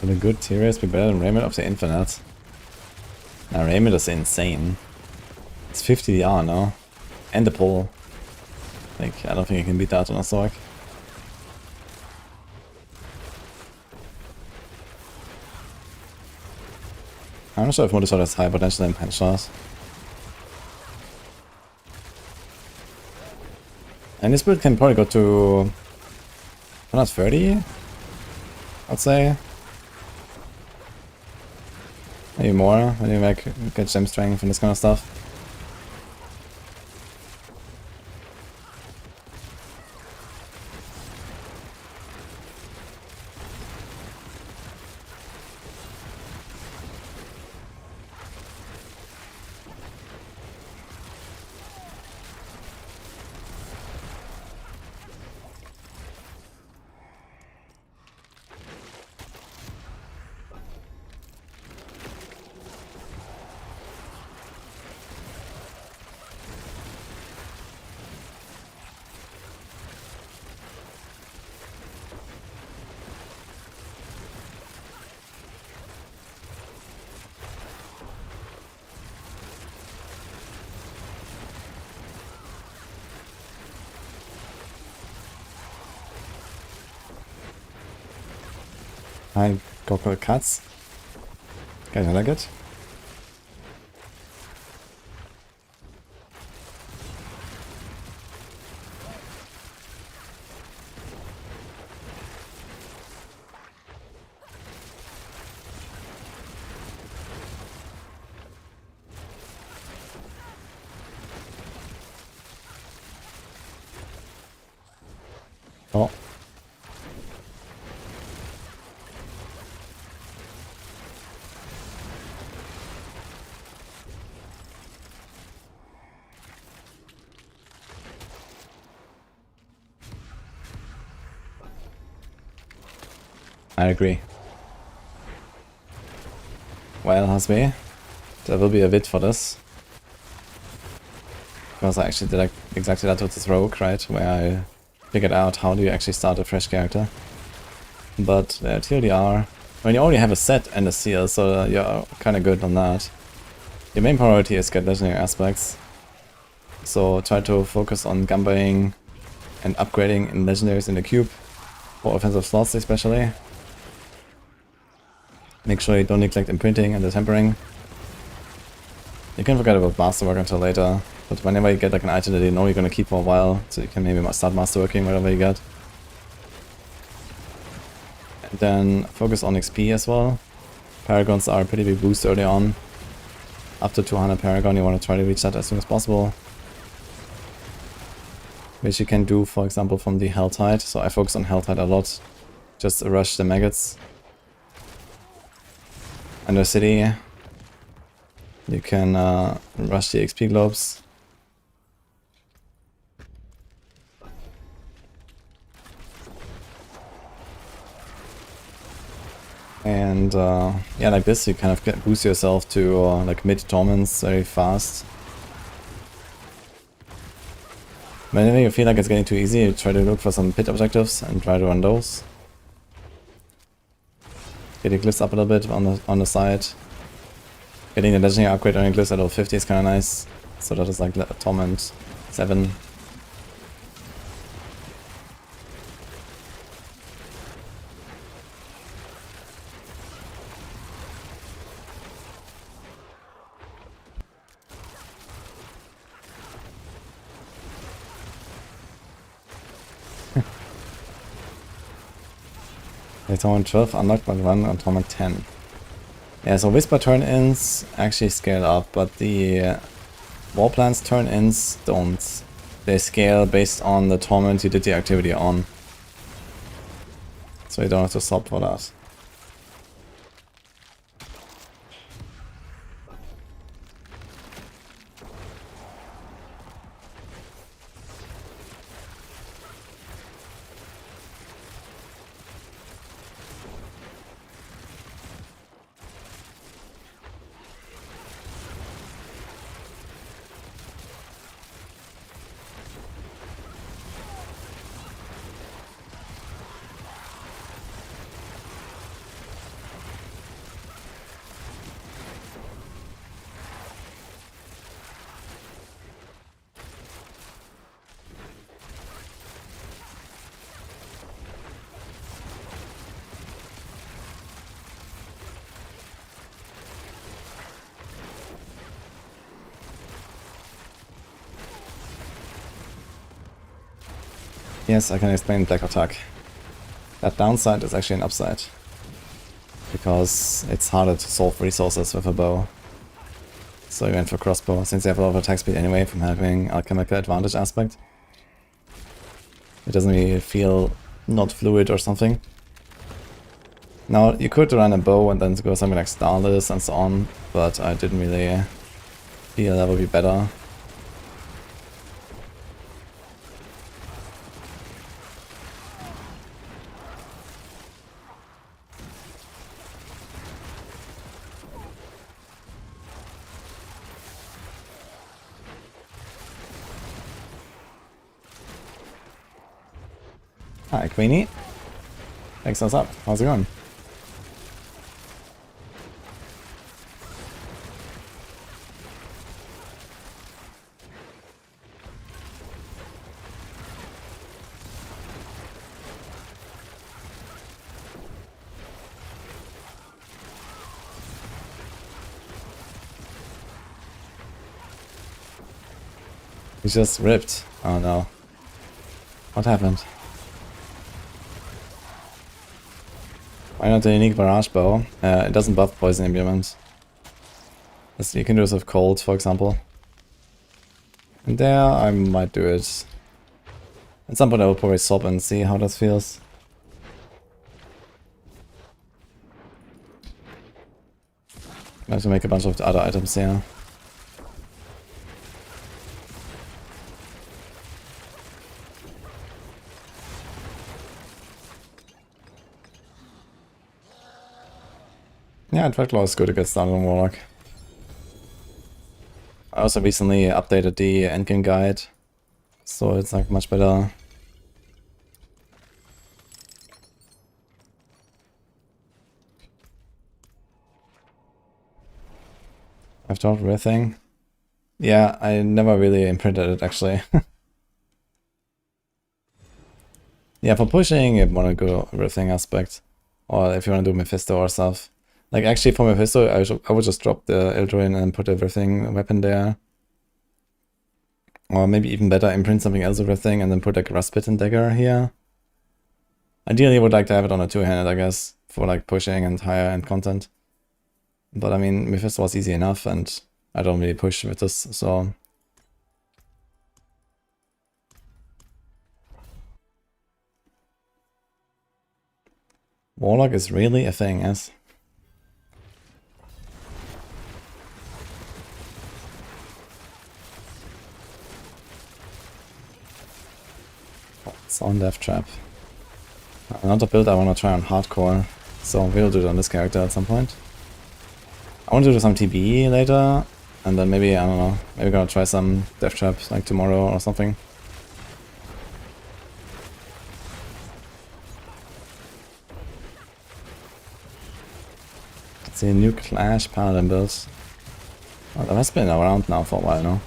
Would a good T-Race be better than Raymond of the Infinite? Now Raymond is insane. It's 50 DR now. And the pull. Like, I don't think I can beat that on a Zork. I'm not sure if Modusol has high potential in Penchas. And this build can probably go to 130, I'd say. Maybe more when you get gem strength and this kind of stuff. I go for cuts. Kinda like it. Oh. I agree. Well, Hasbe, there will be a vid for this. Because I actually did like exactly that with this rogue, right? Where I figured out how do you actually start a fresh character. But there TLDR. I mean, you already have a set and a seal, so you're kind of good on that. Your main priority is get legendary aspects. So try to focus on gambling and upgrading in legendaries in the cube. For offensive slots especially. Make sure you don't neglect imprinting and the tempering. You can forget about masterwork until later, but whenever you get like an item that you know you're gonna keep for a while, so you can maybe start masterworking whatever you get. And then focus on XP as well. Paragons are a pretty big boost early on. Up to 200 Paragon, you want to try to reach that as soon as possible. Which you can do, for example, from the Helltide. So I focus on Helltide a lot. Just rush the maggots. Under City, you can rush the XP globes. And yeah, like this, you kind of boost yourself to like mid torments very fast. Whenever you feel like it's getting too easy, you try to look for some pit objectives and try to run those. Get your glyphs up a little bit on the side. Getting the legendary upgrade on your glyphs at level 50 is kind of nice. So that is like Torment 7. Torment 12 unlocked but run on Torment 10. Yeah, so Whisper turn-ins actually scale up, but the Warplans turn-ins don't. They scale based on the Torment you did the activity on. So you don't have to sub for that. Yes, I can explain Black Attack. That downside is actually an upside. Because it's harder to solve resources with a bow. So you went for crossbow, since you have a lot of attack speed anyway from having alchemical advantage aspect. It doesn't really feel not fluid or something. Now, you could run a bow and then go something like Starless and so on, but I didn't really feel that would be better. Hi, Queenie. Thanks, what's up? How's it going? He's just ripped. Oh no. What happened? Why not the unique barrage bow? It doesn't buff poison imbuement. You can do this with cold, for example. And there, I might do it. At some point I will probably swap and see how that feels. I have to make a bunch of the other items here. Yeah, Dreadclaw is good to get started on Warlock. I also recently updated the endgame guide, so it's like much better. I've dropped everything. Yeah, I never really imprinted it actually. Yeah, for pushing, you want to go everything aspect, or if you want to do Mephisto or stuff. Like actually for Mephisto, I would just drop the Eldrin and put everything weapon there. Or maybe even better, imprint something else everything and then put like a Ruspit and Dagger here. Ideally, I would like to have it on a two-handed, I guess, for like pushing and higher end content. But I mean, Mephisto was easy enough and I don't really push with this, so... Warlock is really a thing, yes. It's on Death Trap. Another build I want to try on hardcore, so we'll do it on this character at some point. I want to do some TB later, and then maybe, I don't know, maybe gonna try some Death Trap like tomorrow or something. Let's see, new Clash Paladin builds. Oh, that has been around now for a while, no?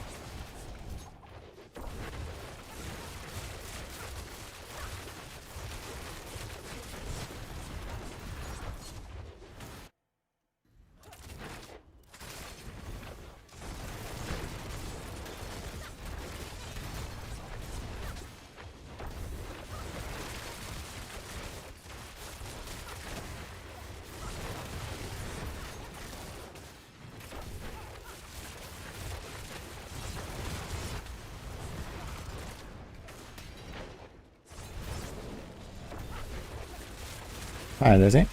Hi, Lizzie.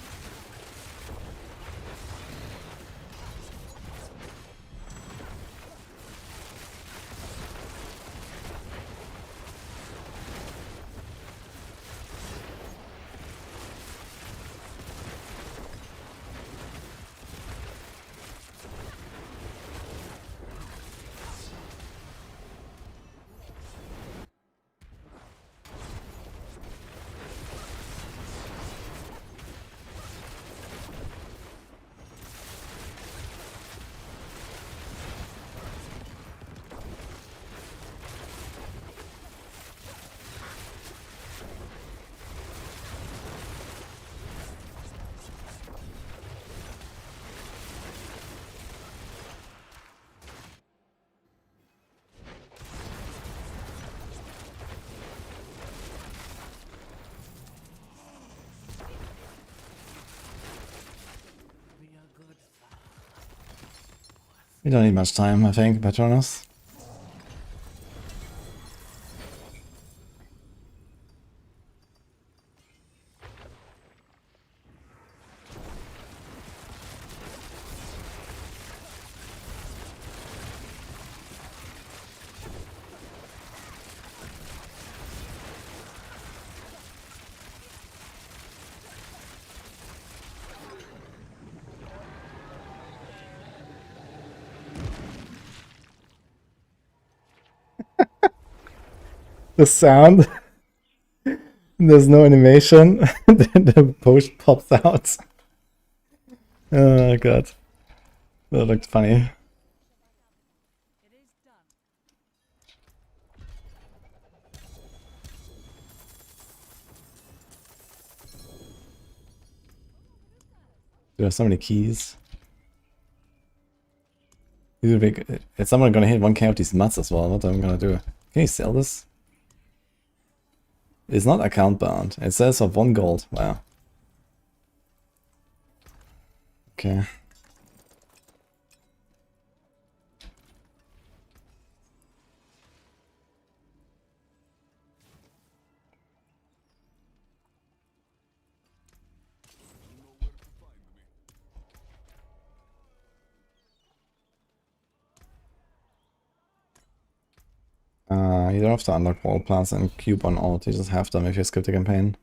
We don't need much time, I think, Patronus. The sound. There's no animation. The post pops out. Oh god. That looked funny. There are so many keys. It's someone gonna hit 1k of these mats as well. What am I gonna do? Can you sell this? It's not account bound. It says of 1 gold. Wow. Okay. You don't have to unlock wall plants and cube on alt, you just have them if you skip the campaign.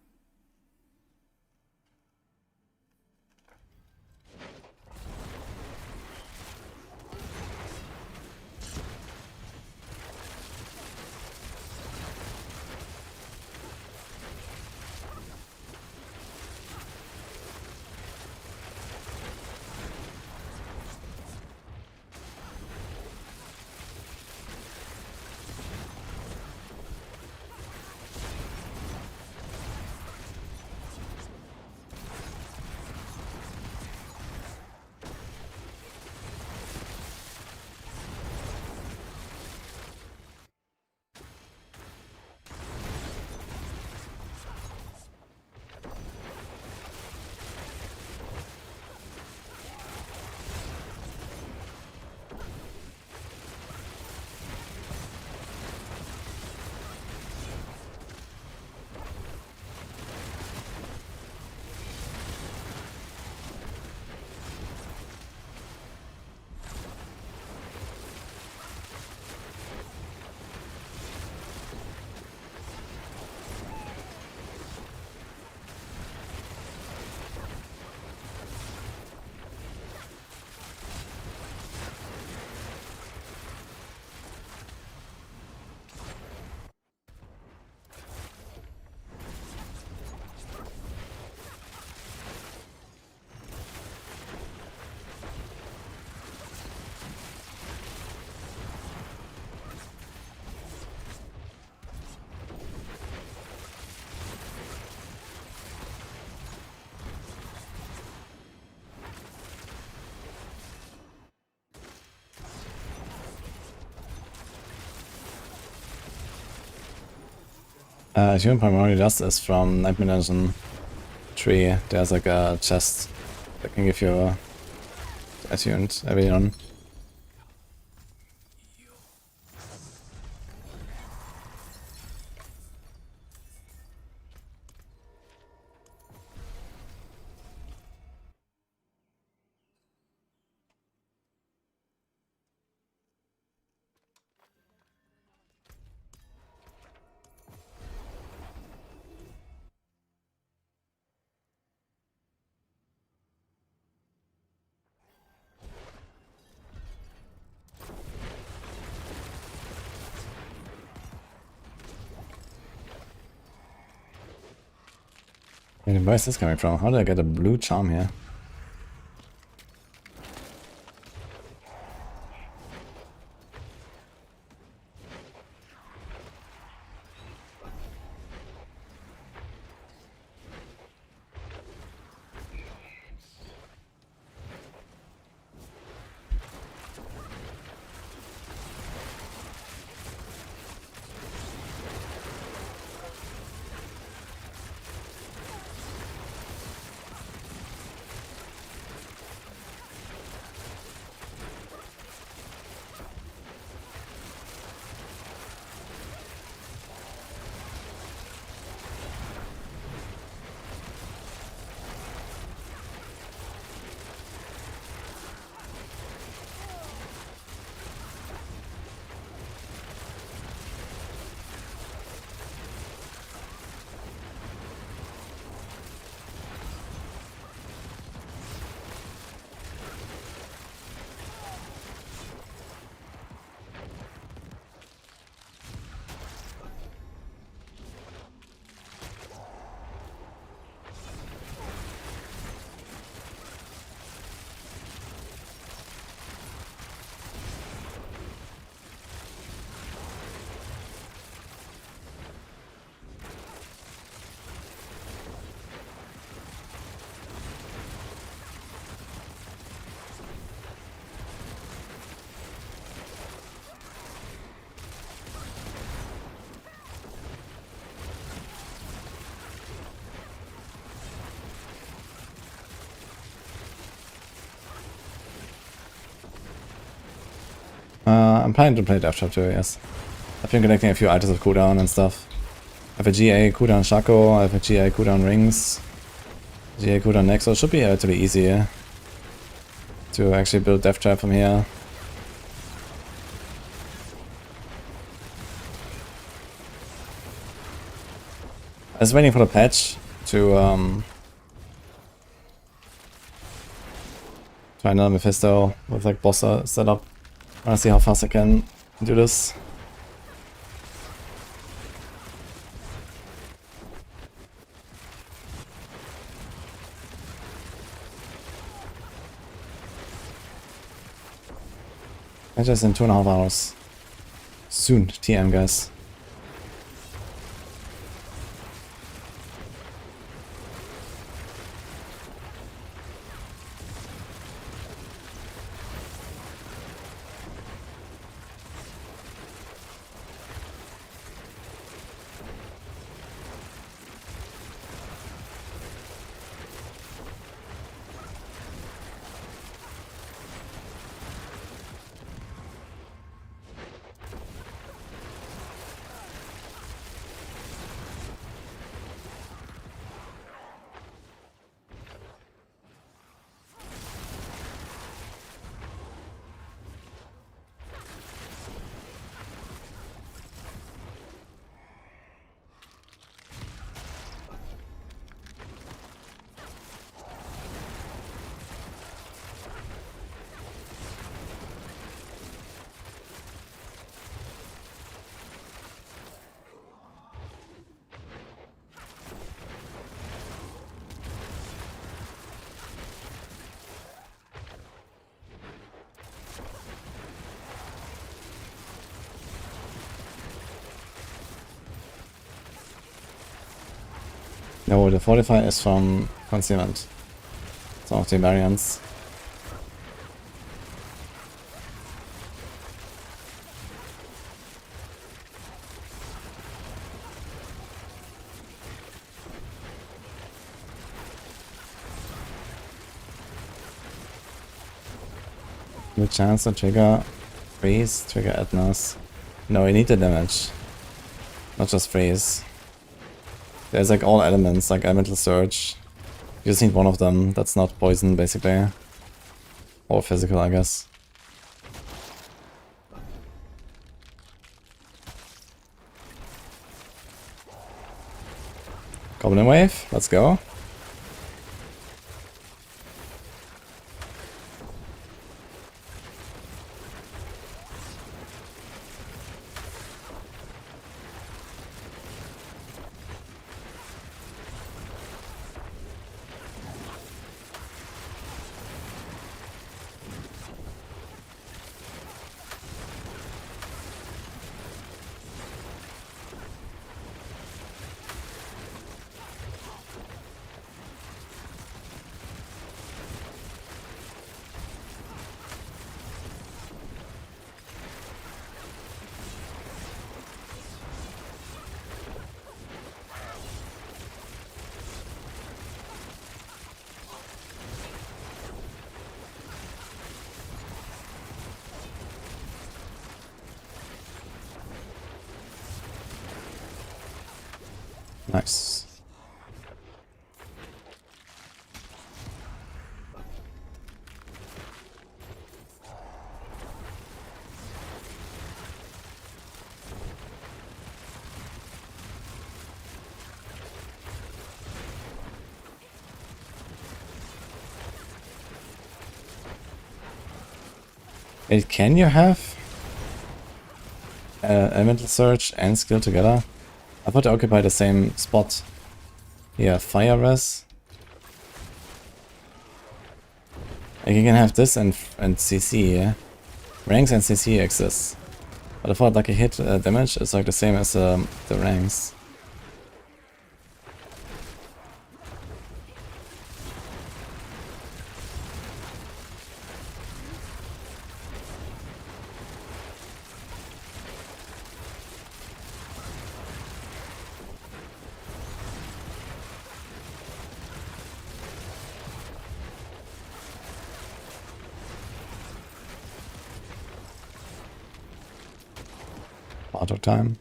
Human primarily does this from Nightmare Dungeon 3. There's like a chest that can give you attuned everyone. And where is this coming from? How did I get a blue charm here? I'm planning to play Death Trap too, yes. I've been collecting a few items of cooldown and stuff. I have a GA cooldown Shaco, I have a GA cooldown Rings, GA cooldown Next, so it should be relatively easy to actually build Death Trap from here. I was waiting for the patch to try another Mephisto with like boss setup. I wanna see how fast I can do this. I just in 2.5 hours. Soon, TM guys. No, the Fortify is from Concealment. Some of the variants. Good chance to trigger freeze, trigger Etnas. No, you need the damage. Not just freeze. There's like all elements, like Elemental Surge. You just need one of them that's not poison, basically. Or physical, I guess. Goblin Wave, let's go. Nice. Wait, can you have Elemental Surge and Skill together? I thought they occupy the same spot. Yeah, Fire Res. Like you can have this and CC, yeah? Ranks and CC exist. But I thought like a hit damage is like the same as the ranks. Bartok time.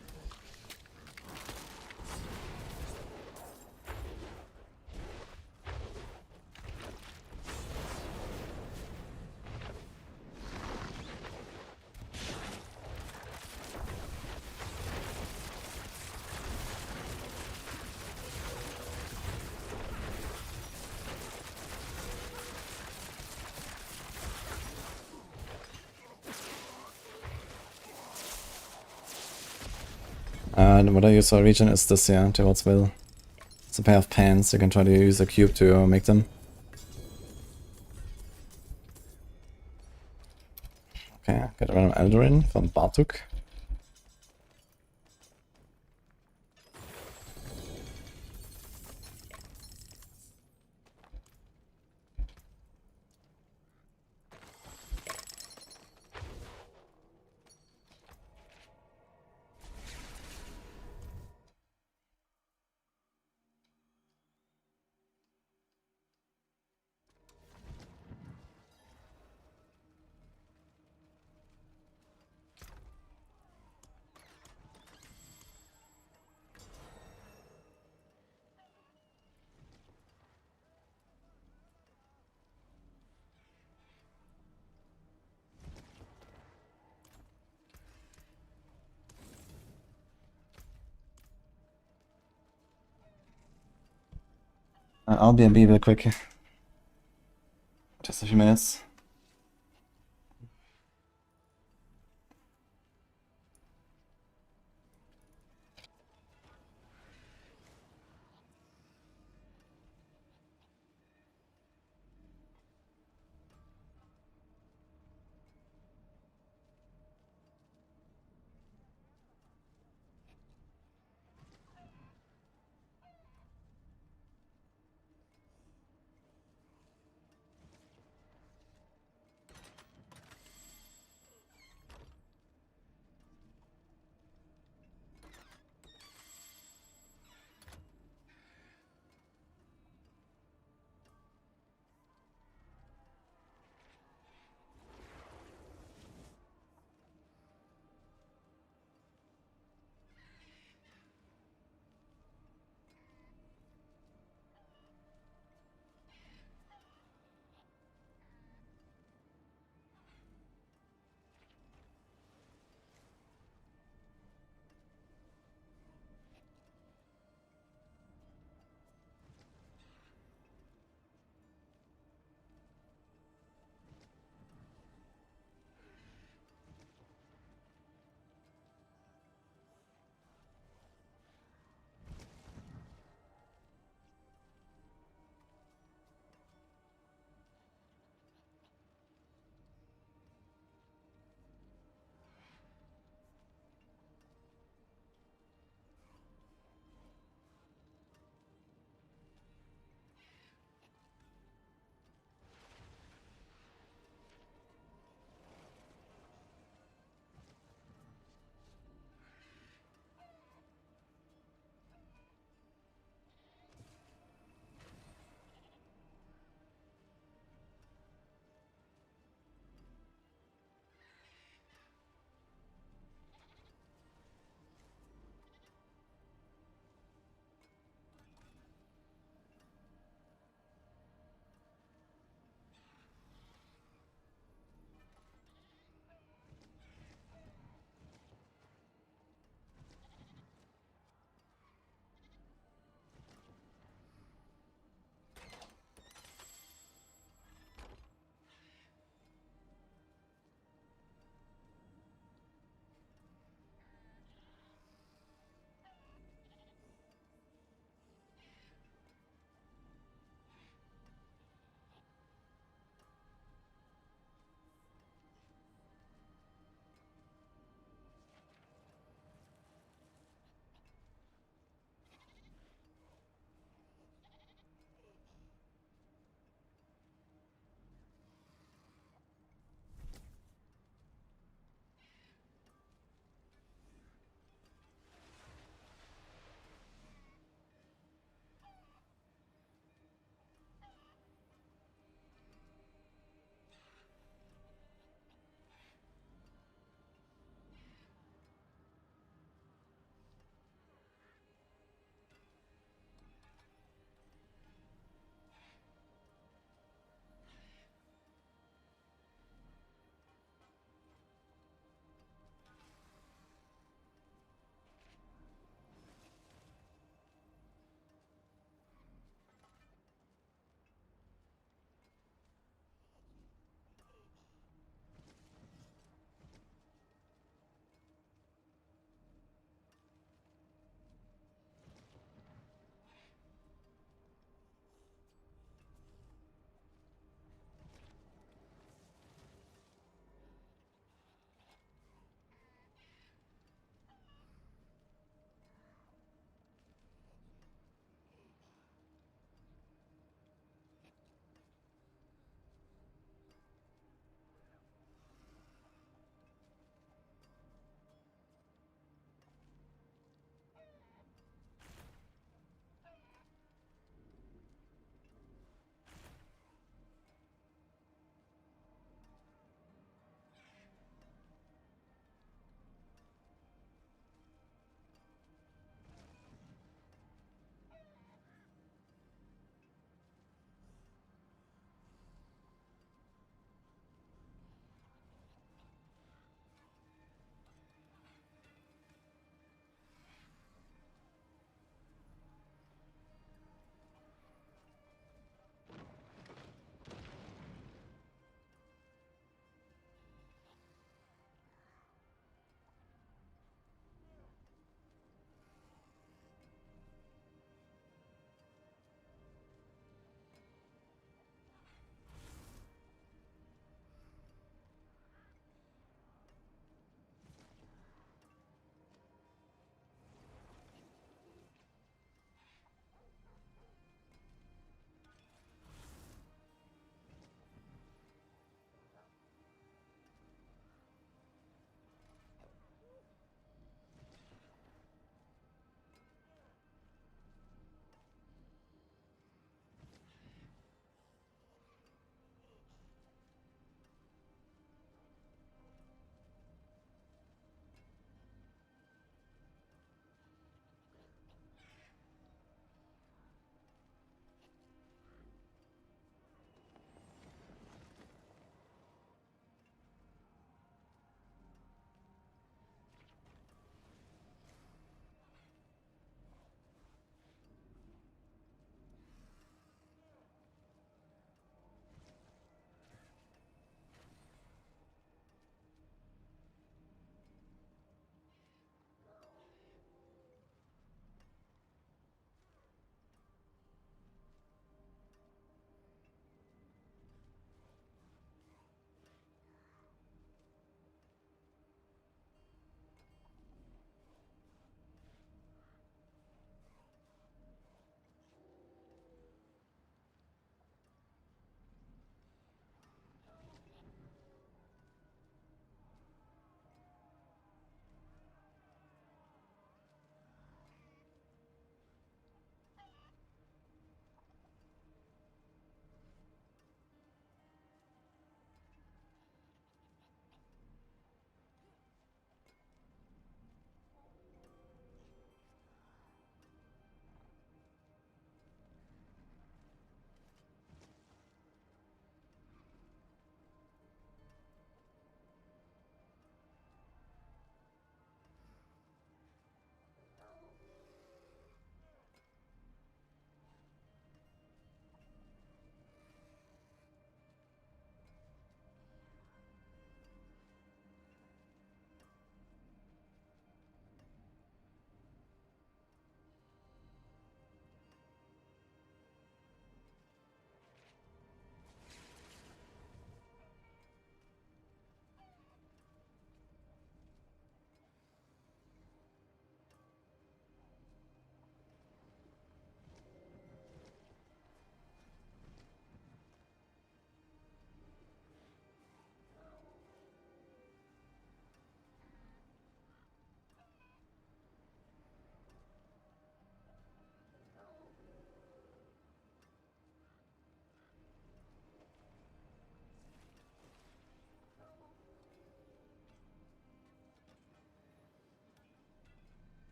And what I use for region is this, yeah, towards Will. It's a pair of pants, you can try to use a cube to make them. Okay, get a random Eldarin from Bartuk. I'll be a bit quick. Just a few minutes.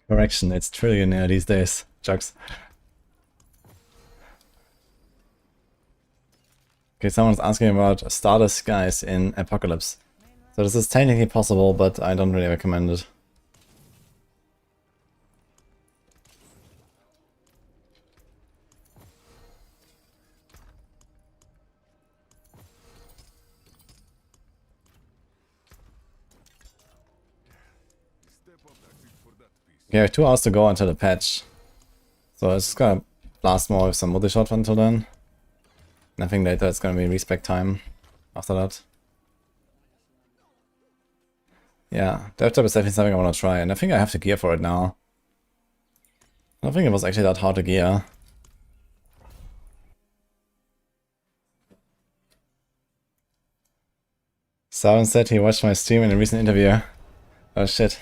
Correction, it's trillionaire these days. Jugs. Okay, someone's asking about starter skies in Apocalypse. So this is technically possible, but I don't really recommend it. Okay, I have 2 hours to go until the patch. So it's gonna last more with some multi-shot until then. And I think later it's gonna be respec time after that. Yeah, dev trap is definitely something I wanna try, and I think I have the gear for it now. I don't think it was actually that hard to gear. Sauron said he watched my stream in a recent interview. Oh shit.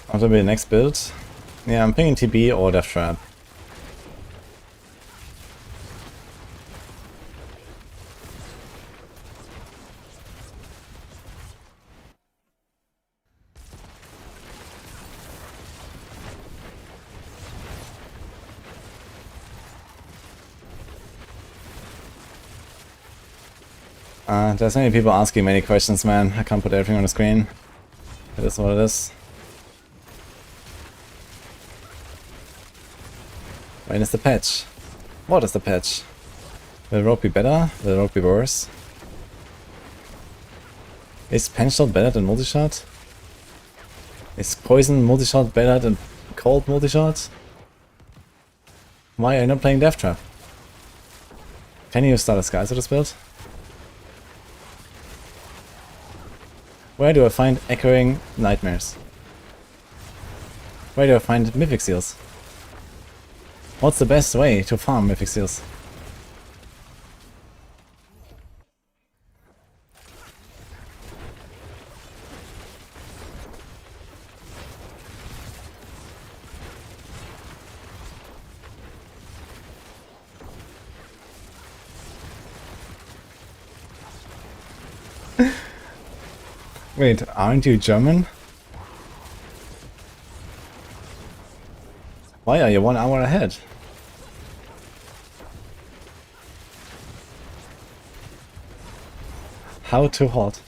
What will be the next build? Yeah, I'm thinking TB or Death Trap. There's many people asking many questions, man. I can't put everything on the screen. It is what it is. When is the patch? What is the patch? Will rogue be better? Will rogue be worse? Is penshot better than multishot? Is poison multishot better than cold multishot? Why are you not playing Death Trap? Can you start a Skies with this build? Where do I find echoing nightmares? Where do I find mythic seals? What's the best way to farm mythic seals? Wait, aren't you German? Why are you 1 hour ahead? How too hot?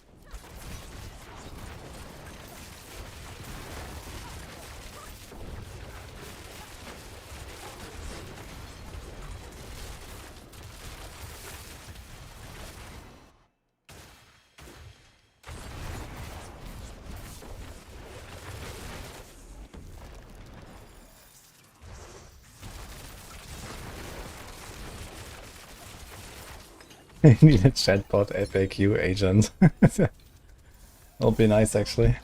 I need a chatbot FAQ agent. That'll be nice, actually.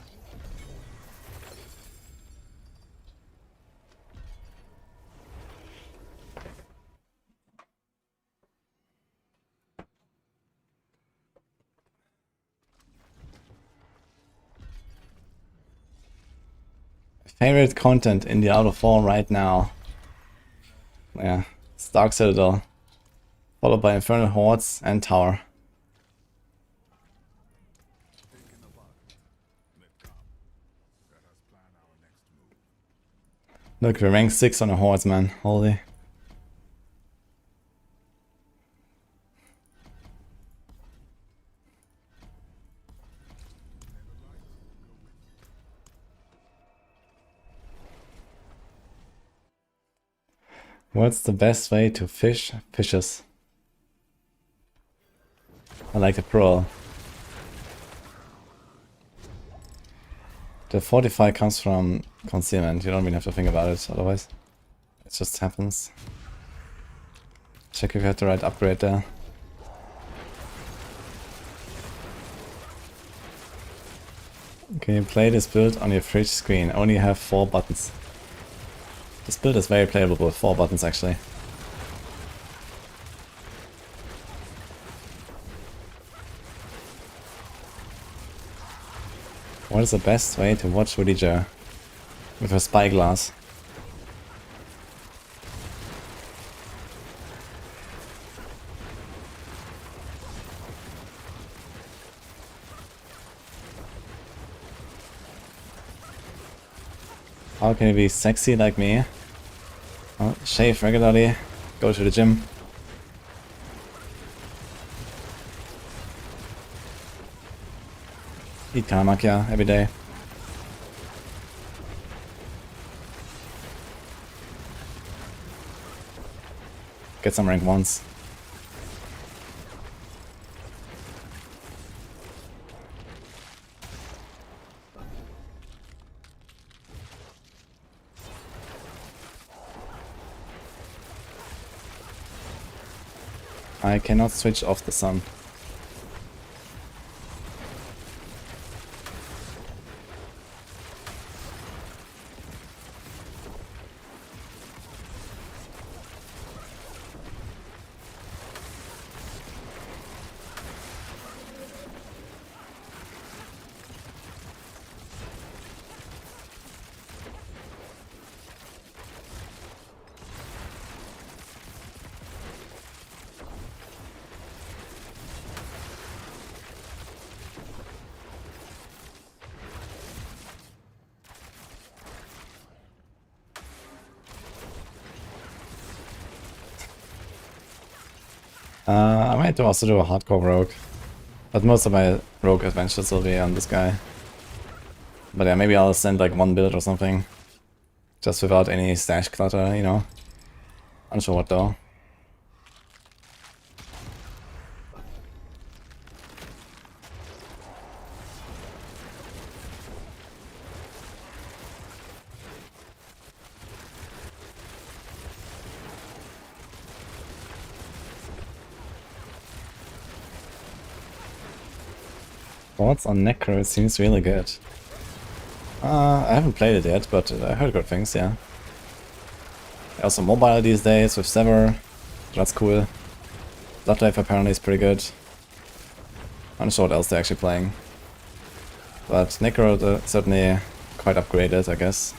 Favorite content in Diablo 4 right now? Yeah, it's Dark Citadel. Followed by Infernal Hordes and Tower. Look, we're ranked 6 on the Hordes, man. Holy. What's the best way to fish fishes? I like the pearl. The fortify comes from concealment. You don't even have to think about it otherwise. It just happens. Check if you have the right upgrade there. Can you play this build on your fridge screen? Only have 4 buttons. This build is very playable with 4 buttons actually. What is the best way to watch wudijo? With a spyglass. How can you be sexy like me? Well, shave regularly, go to the gym. Eat kamakia every day. Get some rank 1s. I cannot switch off the sun. I might also do a hardcore rogue, but most of my rogue adventures will be on this guy. But yeah, maybe I'll send like one build or something, just without any stash clutter, you know. Unsure what though. Thoughts on Necro seems really good. I haven't played it yet, but I heard good things, yeah. Also mobile these days with Sever, that's cool. Bloodlife apparently is pretty good. I'm not sure what else they're actually playing. But Necro certainly quite upgraded, I guess.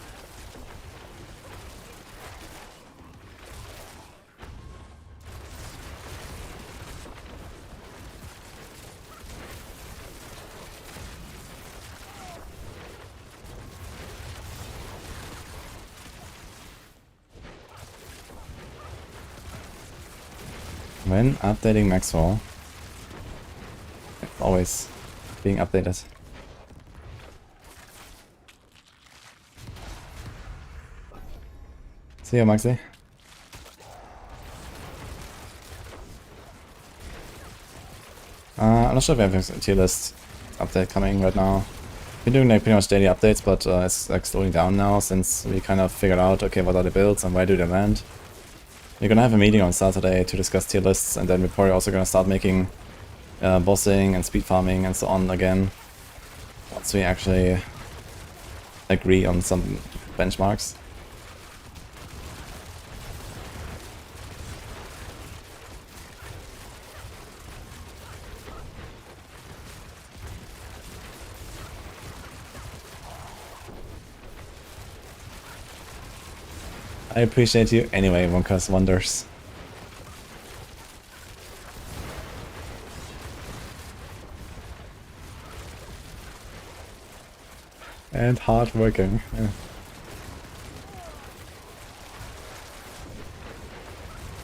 When updating Maxwell, it's always being updated. See you, Maxi. I'm not sure if we have a tier list update coming right now. We're doing like pretty much daily updates, but it's like slowing down now since we kind of figured out, okay, what are the builds and where do they land. We're gonna have a meeting on Saturday to discuss tier lists, and then we're probably also gonna start making bossing and speed farming and so on again, once we actually agree on some benchmarks. I appreciate you anyway, Wonka's Wonders. And hard working. Yeah. I'm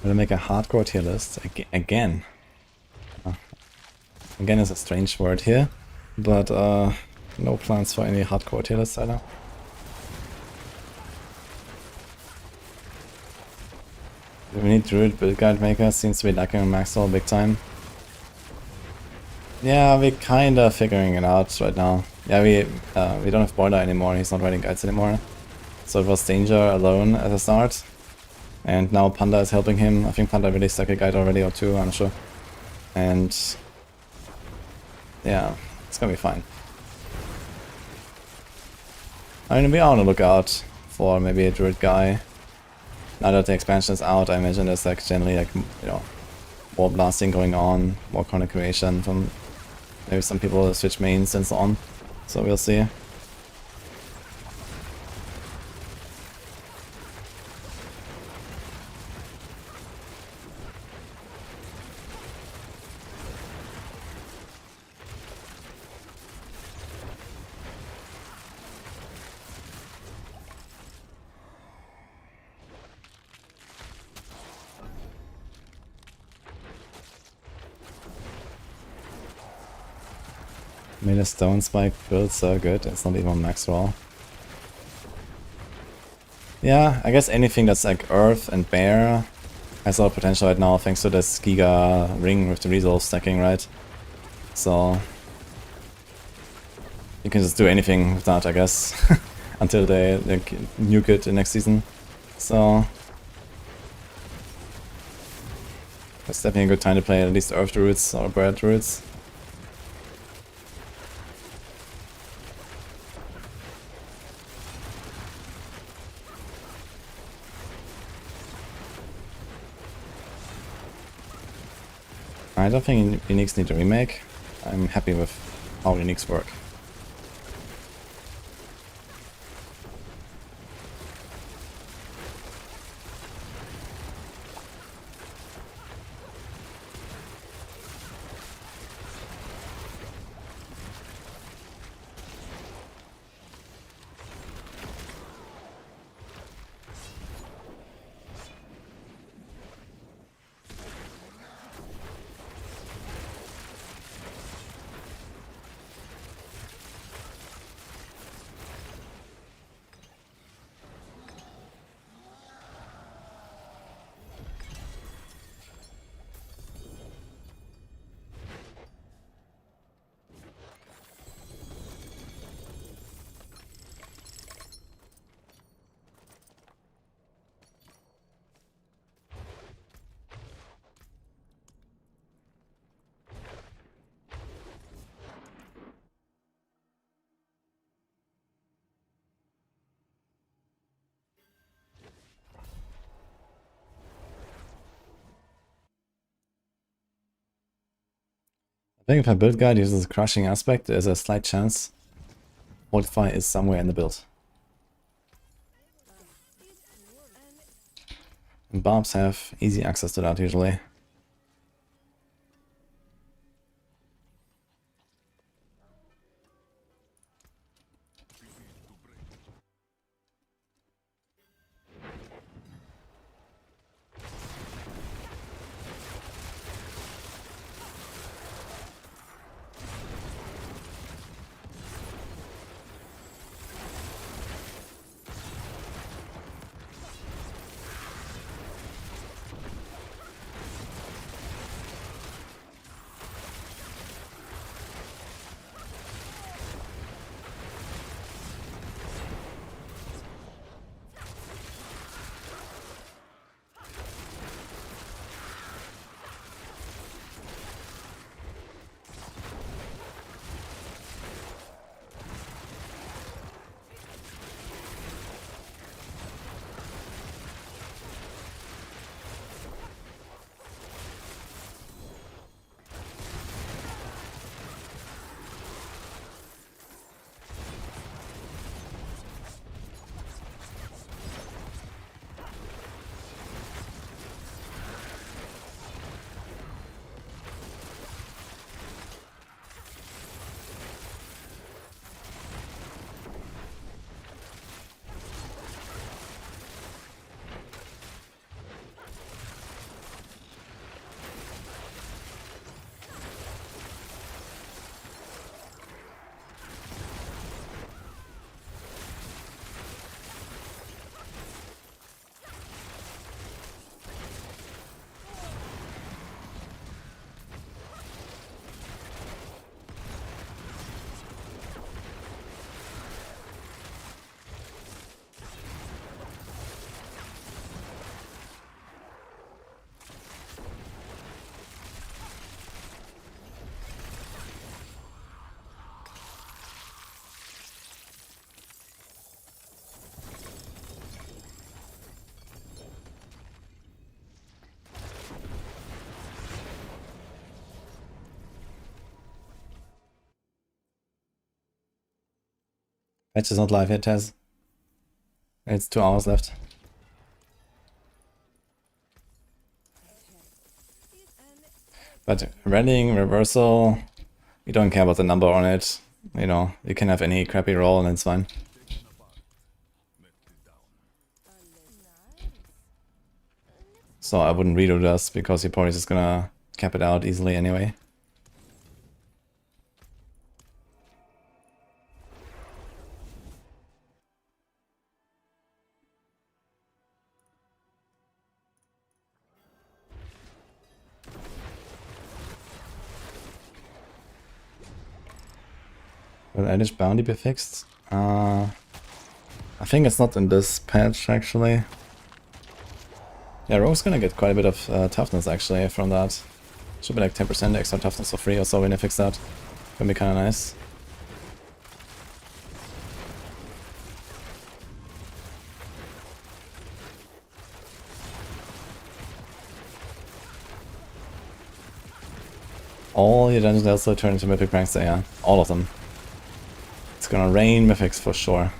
gonna make a hardcore tier list again. Again is a strange word here, but no plans for any hardcore tier lists either. We need Druid build guide maker, seems to be lacking on Maxwell big time. Yeah, we're kinda figuring it out right now. Yeah, we don't have Boiler anymore, he's not writing guides anymore. So it was Danger alone at the start. And now Panda is helping him. I think Panda released like a guide already or two, I'm sure. And yeah, it's gonna be fine. I mean, we are on the lookout for maybe a Druid guy. Now that the expansion is out, I imagine there's like generally like, you know, more blasting going on, more content creation from maybe some people switch mains and so on. So we'll see. Made a stone spike build so good, it's not even max roll. Yeah, I guess anything that's like earth and bear has a lot of potential right now thanks to this Giga ring with the resolve stacking, right? So you can just do anything with that, I guess, until they nuke it in next season. So it's definitely a good time to play at least earth druids or bird druids. I don't think uniques need a remake. I'm happy with how uniques work. I think if a build guide uses a crushing aspect, there's a slight chance Fortify is somewhere in the build. And Barbs have easy access to that usually. Match is not live yet, Taz. It's 2 hours left. But rallying, reversal, we don't care about the number on it. You know, you can have any crappy roll and it's fine. So I wouldn't redo this because you're probably just gonna cap it out easily anyway. Will Elish bounty be fixed? I think it's not in this patch actually. Yeah, Rogue's gonna get quite a bit of toughness actually from that. Should be like 10% extra toughness for free or so when they fix that. Gonna be kinda nice. All your dungeons also turn into mythic ranks, yeah. All of them. It's gonna rain mythics for sure.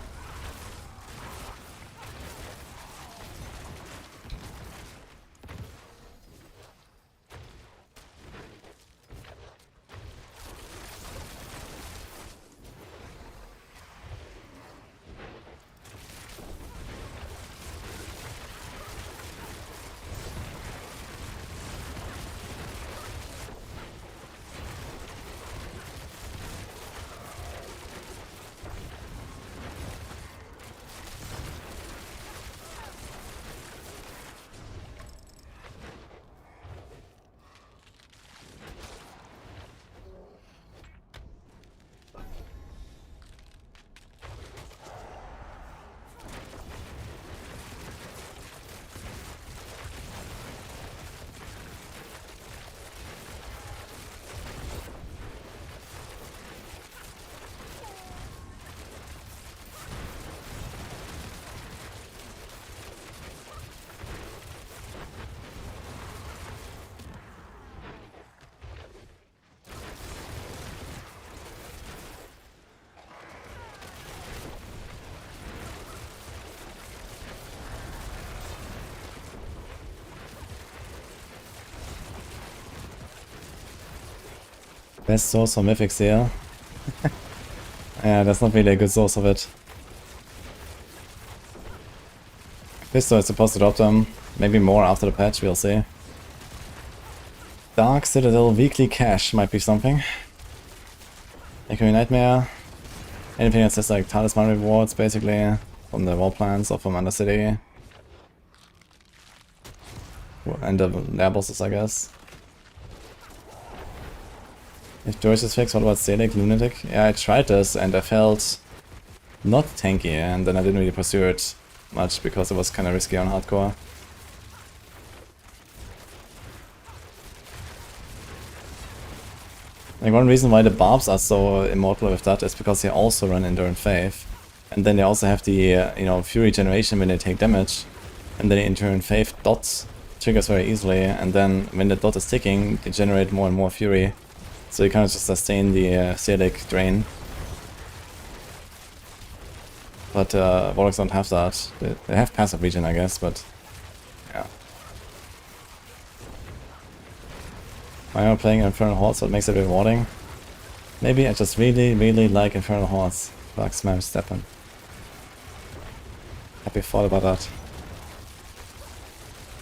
Best source for mythics here. Yeah, that's not really a good source of it. Pistol is supposed to drop them. Maybe more after the patch, we'll see. Dark Citadel weekly cash might be something. Echoing Nightmare. Anything that says like talisman rewards basically. From the wall plans or from Undercity. And the lair bosses, I guess. If George is fixed, what about Selig, Lunatic? Yeah, I tried this and I felt not tanky, and then I didn't really pursue it much because it was kind of risky on hardcore. Like one reason why the Barbs are so immortal with that is because they also run Endurance Faith. And then they also have the, you know, Fury generation when they take damage. And then Endurance Faith dots triggers very easily, and then when the dot is ticking, they generate more and more Fury. So you kind of just sustain the Selig drain. But Warlocks don't have that. They have passive regen, I guess, but yeah. Why am I playing Infernal Hordes? What makes it rewarding? Maybe I just really like Infernal Hordes. Fuck, smash, steppin'. Happy thought about that.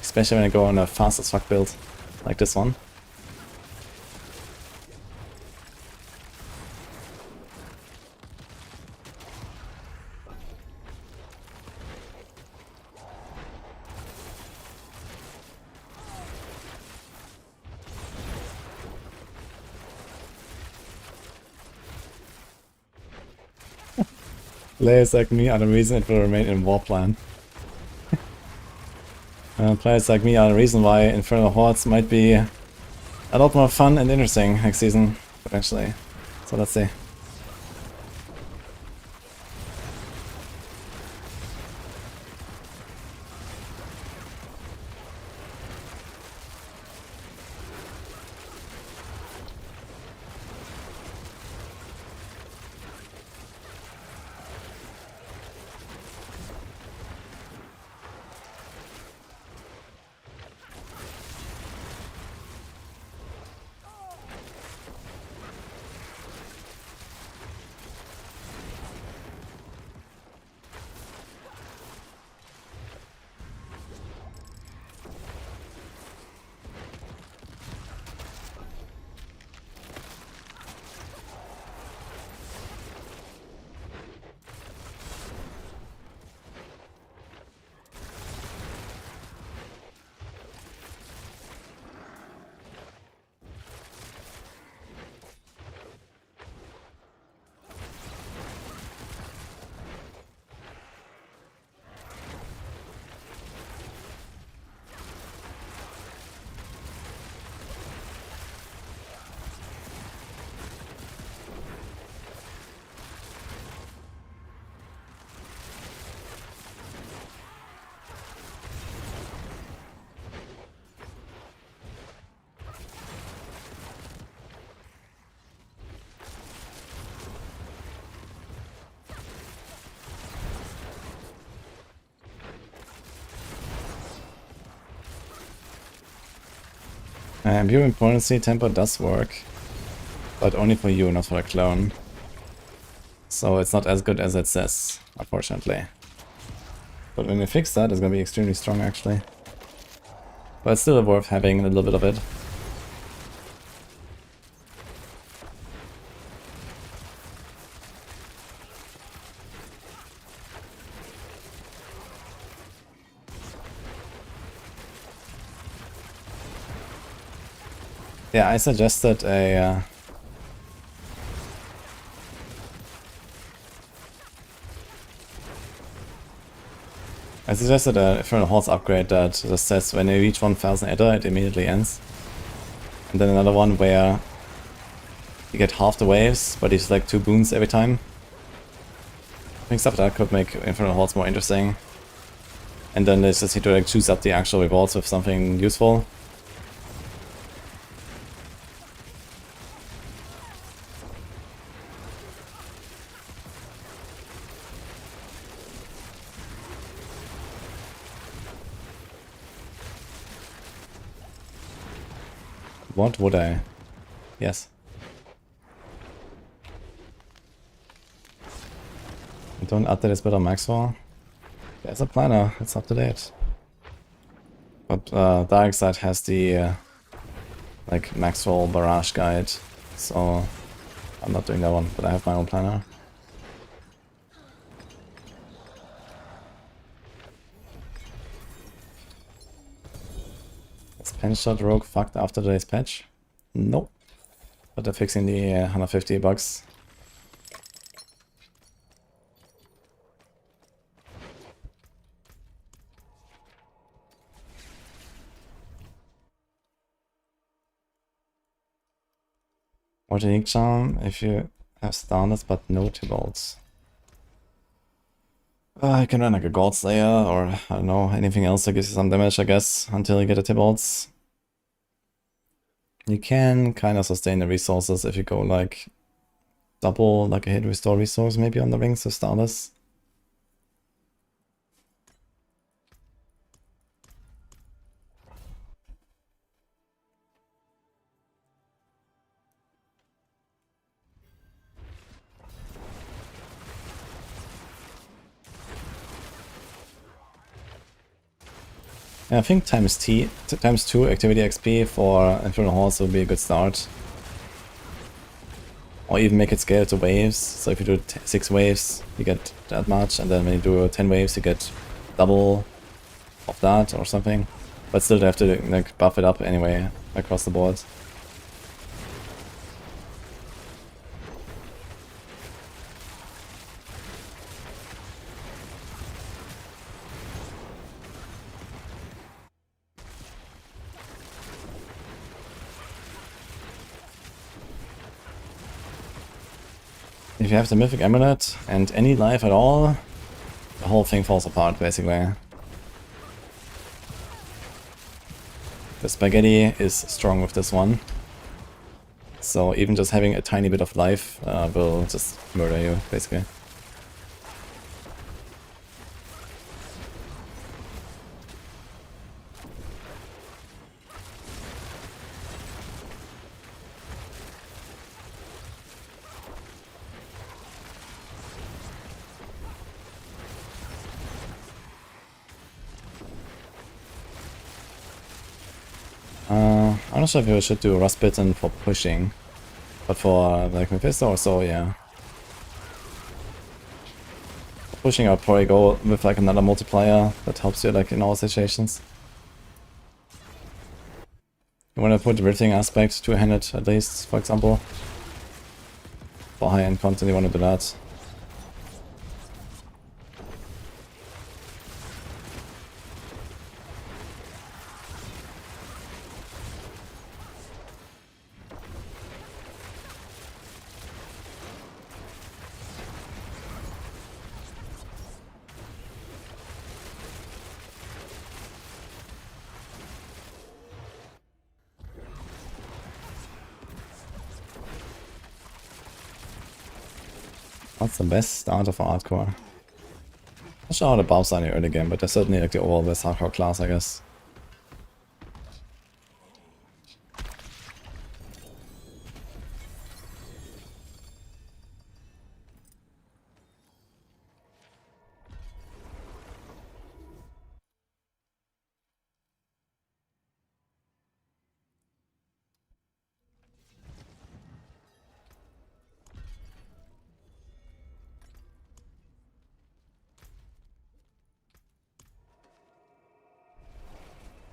Especially when I go on a fast as fuck build, like this one. Players like me are the reason it will remain in Warplan. Players like me are the reason why Infernal Hordes might be a lot more fun and interesting next season, potentially. So let's see. Pure Impotency Tempo does work, but only for you, not for a clone. So it's not as good as it says, unfortunately. But when we fix that, it's gonna be extremely strong actually. But it's still worth having a little bit of it. Yeah, I suggested a Infernal Horse upgrade that just says when you reach 1000 Edda, it immediately ends. And then another one where you get half the waves, but it's like 2 boons every time. I think stuff like that could make Infernal Hordes more interesting. And then they just need to like choose up the actual rewards with something useful. What would I? Yes. Don't update this better Maxwell. There's a planner, it's up to date. But Darkside has the like Maxwell Barrage guide, so I'm not doing that one, but I have my own planner. Is Penshot Rogue fucked after today's patch? Nope. But they're fixing the 150 bugs. Or the Ink Charm if you have standards but no Tibalts. I can run like a God Slayer or I don't know, anything else that gives you some damage, I guess, until you get a Tibalts. You can kind of sustain the resources if you go like double like a hit restore resource maybe on the rings to starters. Yeah, I think times 2 activity XP for Infernal Horse would be a good start. Or even make it scale to waves, so if you do 6 waves you get that much, and then when you do 10 waves you get double of that or something. But still they have to like buff it up anyway across the board. If you have the Mythic Amulet and any life at all, the whole thing falls apart basically. The Spaghetti is strong with this one. So even just having a tiny bit of life will just murder you basically. I'm not sure if you should do Rust Bitten for pushing, but for like Mephisto or so, yeah. For pushing, I'll probably go with like another multiplier that helps you like in all situations. You want to put the riffing aspect two-handed at least, for example. For high-end content, you want to do that. That's the best start of hardcore. Not sure how the buffs are in the early game, but they're certainly like the overall best hardcore class, I guess.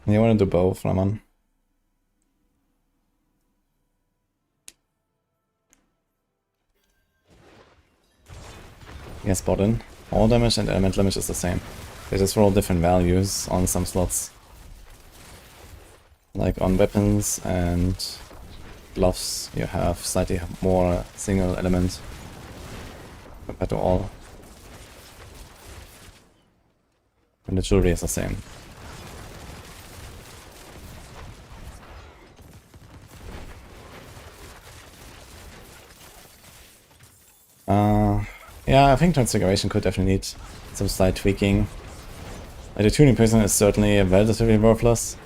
You want to do both, Raman? Yes, bot in. All damage and element damage is the same. They just roll different values on some slots. Like on weapons and gloves, you have slightly more single element compared to all. And the jewelry is the same. Yeah, I think Transfiguration could definitely need some slight tweaking. Like, the tuning prison is certainly relatively worthless.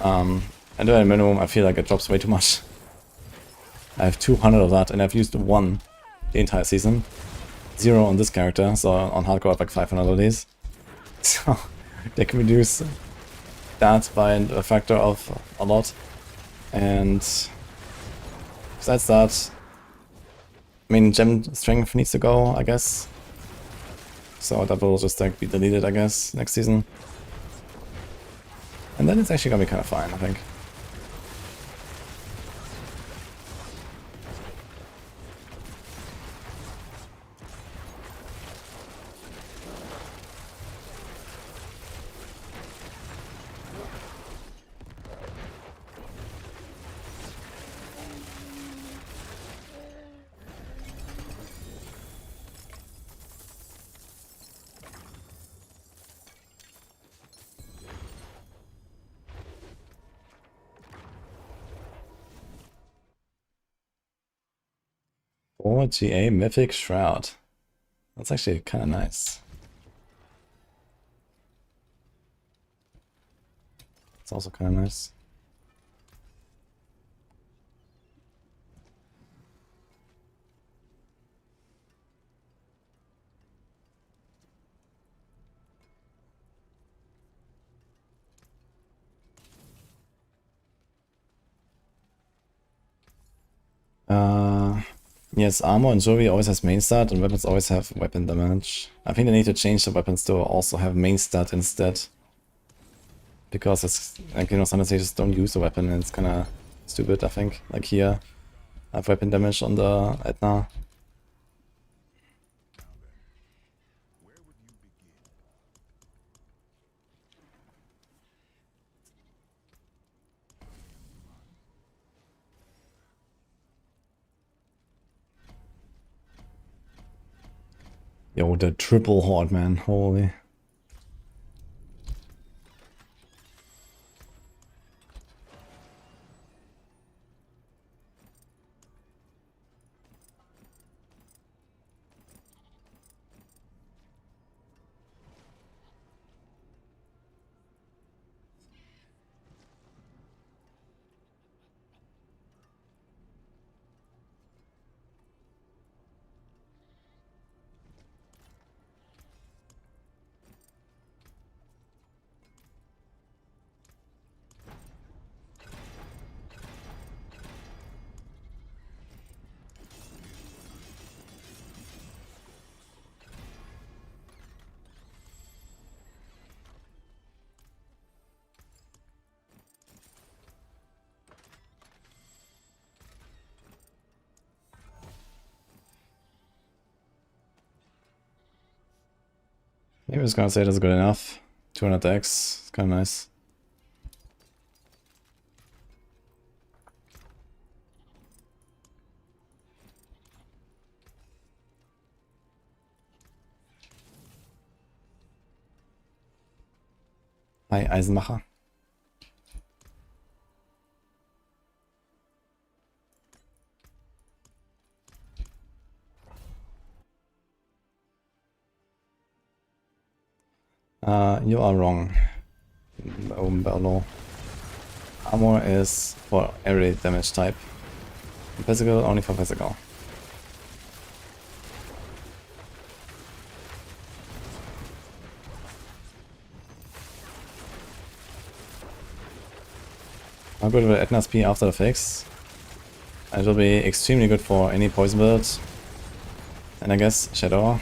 And at a minimum, I feel like it drops way too much. I have 200 of that, and I've used 1 the entire season. 0 on this character, so on hardcore I have like 500 of these. So they can reduce that by a factor of a lot. And besides that, I mean, gem strength needs to go, I guess. So that will just like be deleted, I guess, next season. And then it's actually gonna be kind of fine, I think. Or GA Mythic Shroud. That's actually kind of nice. It's also kind of nice. Yes, armor and jewelry always has main stat, and weapons always have weapon damage. I think they need to change the weapons to also have main stat instead. Because it's, like, you know, sometimes they just don't use the weapon, and it's kind of stupid, I think. Like here, I have weapon damage on the Etna. Yo, the triple horde, man. Holy. Maybe I was gonna say that's good enough. 200 X, it's kinda nice. Hi, Eisenmacher. You are wrong. Bello. Armor is for every damage type. Physical only for physical. How good will Etna's be after the fix? It will be extremely good for any poison build. And I guess Shadow.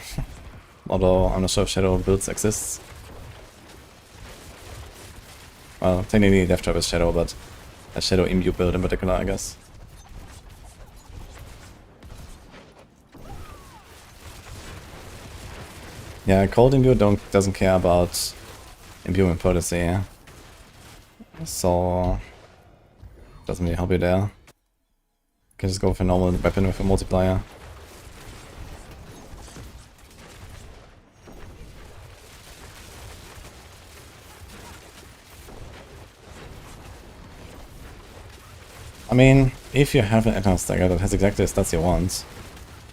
Although I'm not sure if Shadow builds exists. Well, technically Death Trap is Shadow, but a Shadow Imbue build in particular, I guess. Yeah, Cold Imbue doesn't care about imbuing potency, so doesn't really help you there. You can just go for a normal weapon with a multiplier. I mean, if you have an Eternal Stagger that has exactly the stats you want,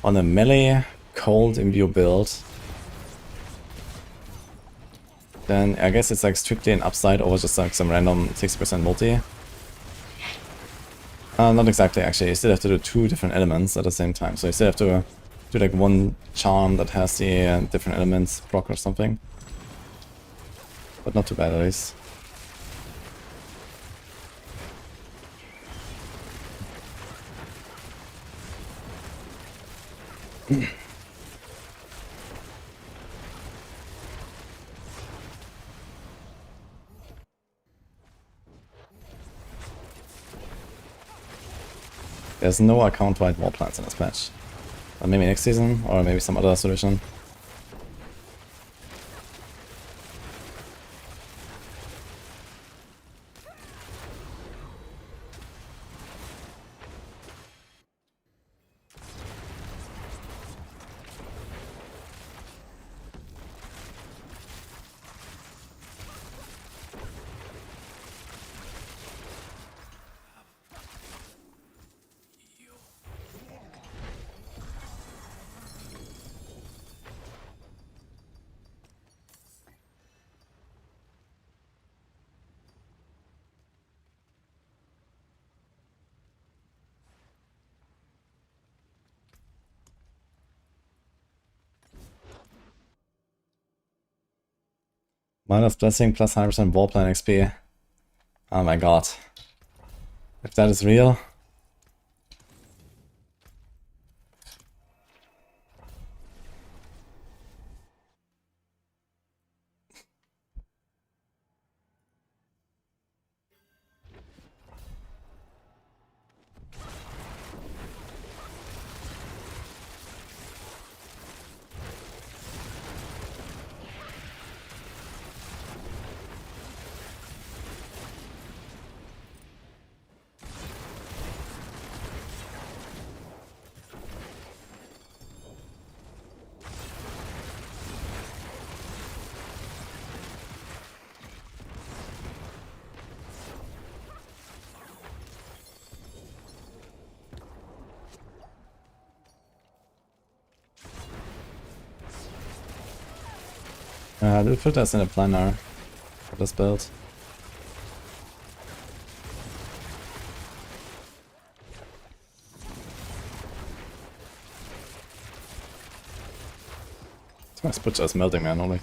on a melee Cold Imbue build, then I guess it's like strictly an upside over just like some random 60% multi. Not exactly actually, you still have to do 2 different elements at the same time, so you still have to do like one charm that has the different elements proc or something. But not too bad at least. There's no account-wide war plans in this patch. Maybe next season, or maybe some other solution. Minus Blessing plus 100% Warplan XP. Oh my god. If that is real... the filter is in a planar for this build. My Spitzer is melting, man, only.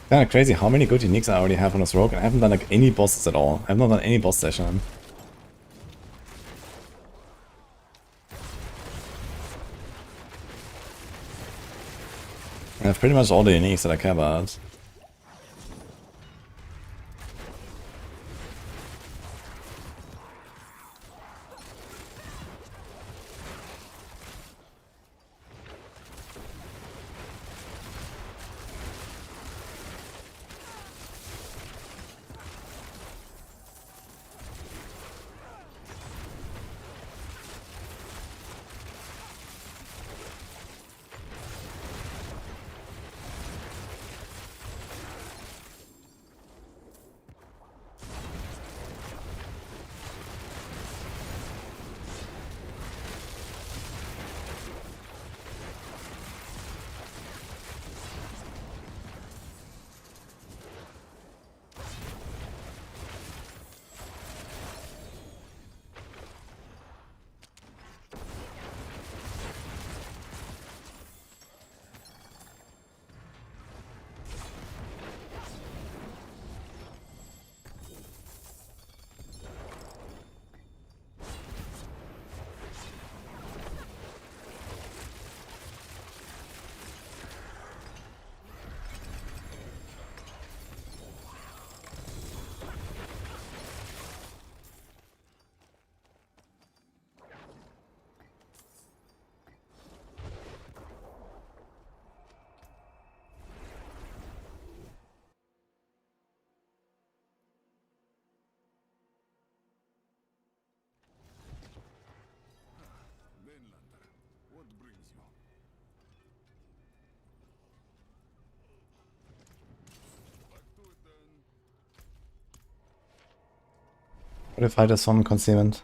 Kinda crazy how many good uniques I already have on this rogue, and I haven't done like any bosses at all. I have not done any boss session. I have pretty much all the uniques that I care about. What if I just summon Concealment?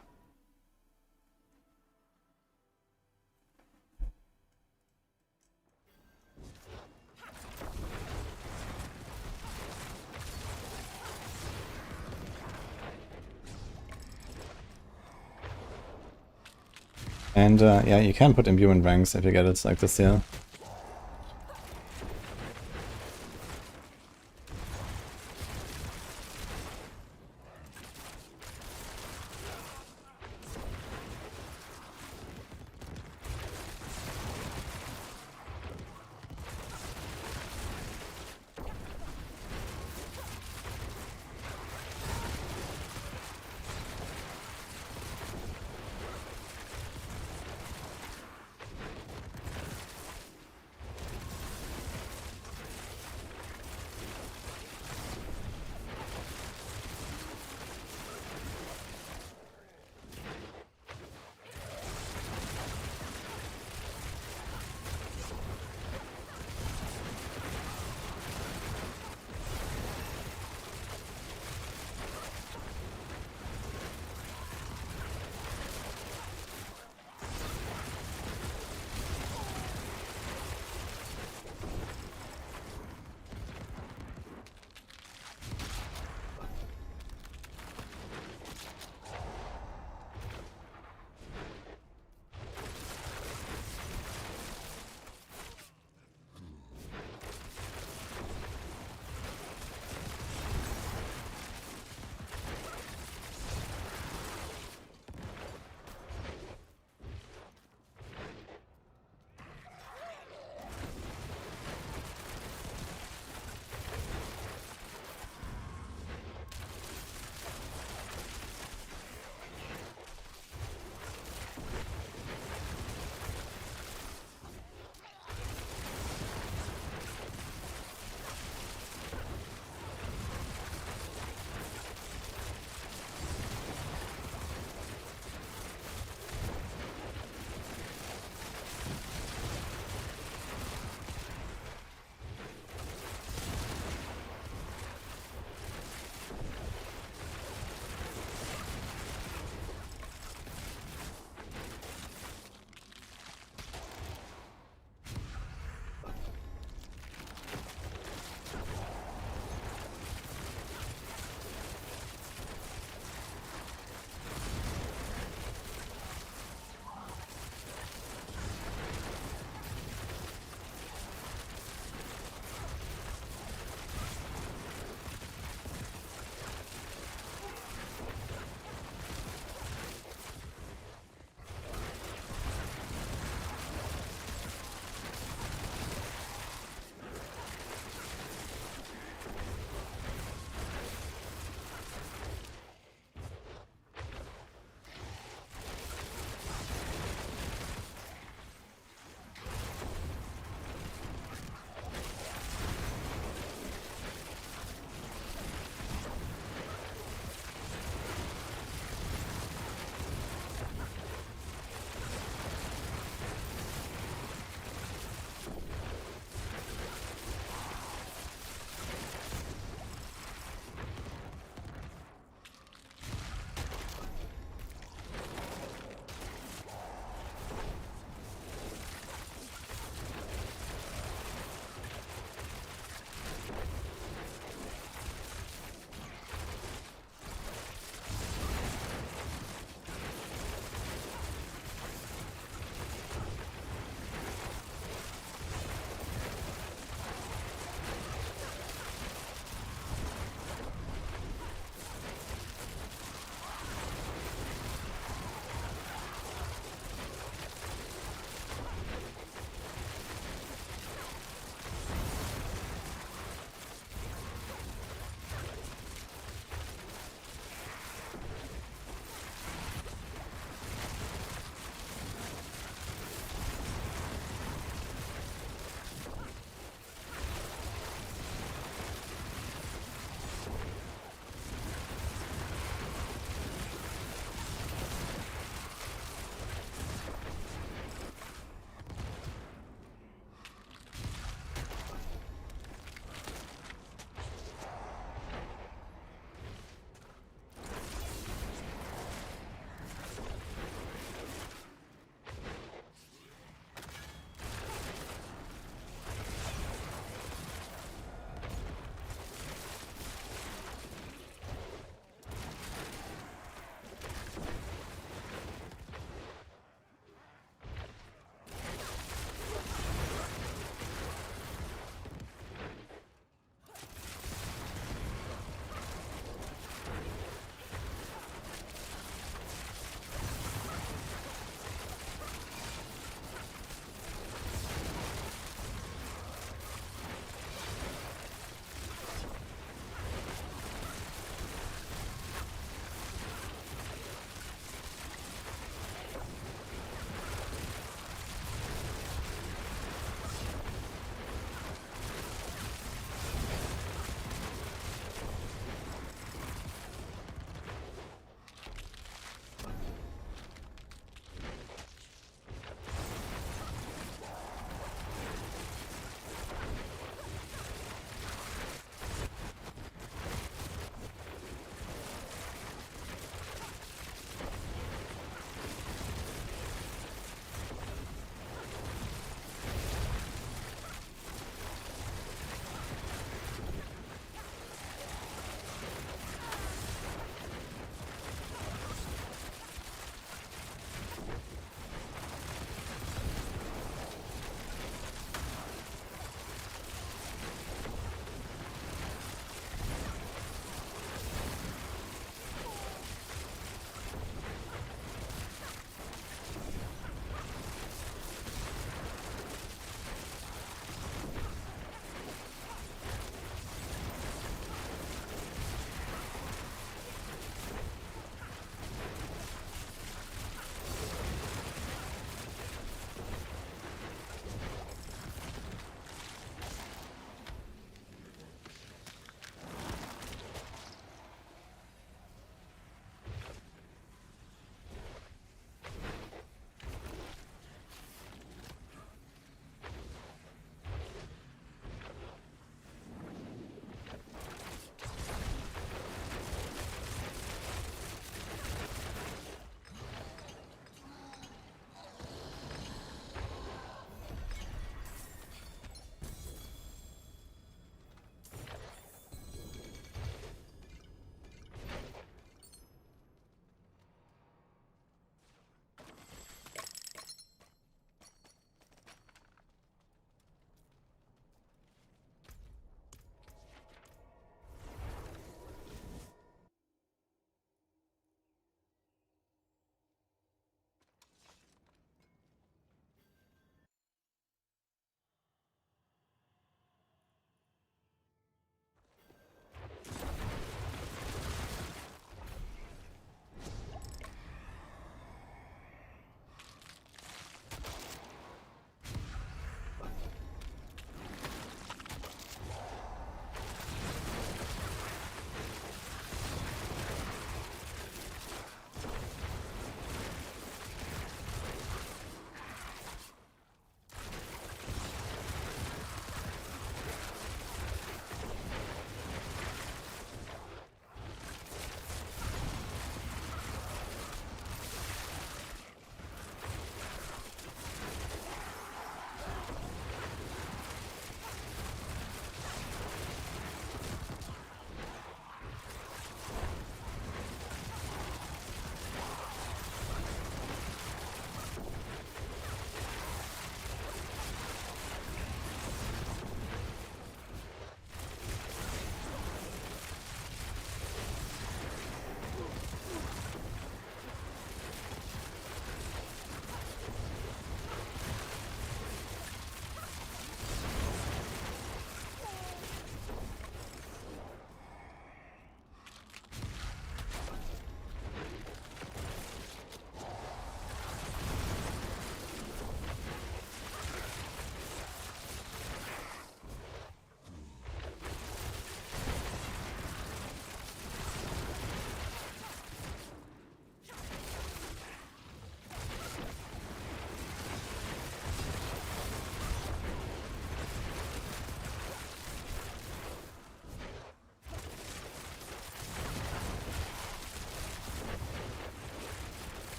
And yeah, you can put Imbue in ranks if you get it like this here.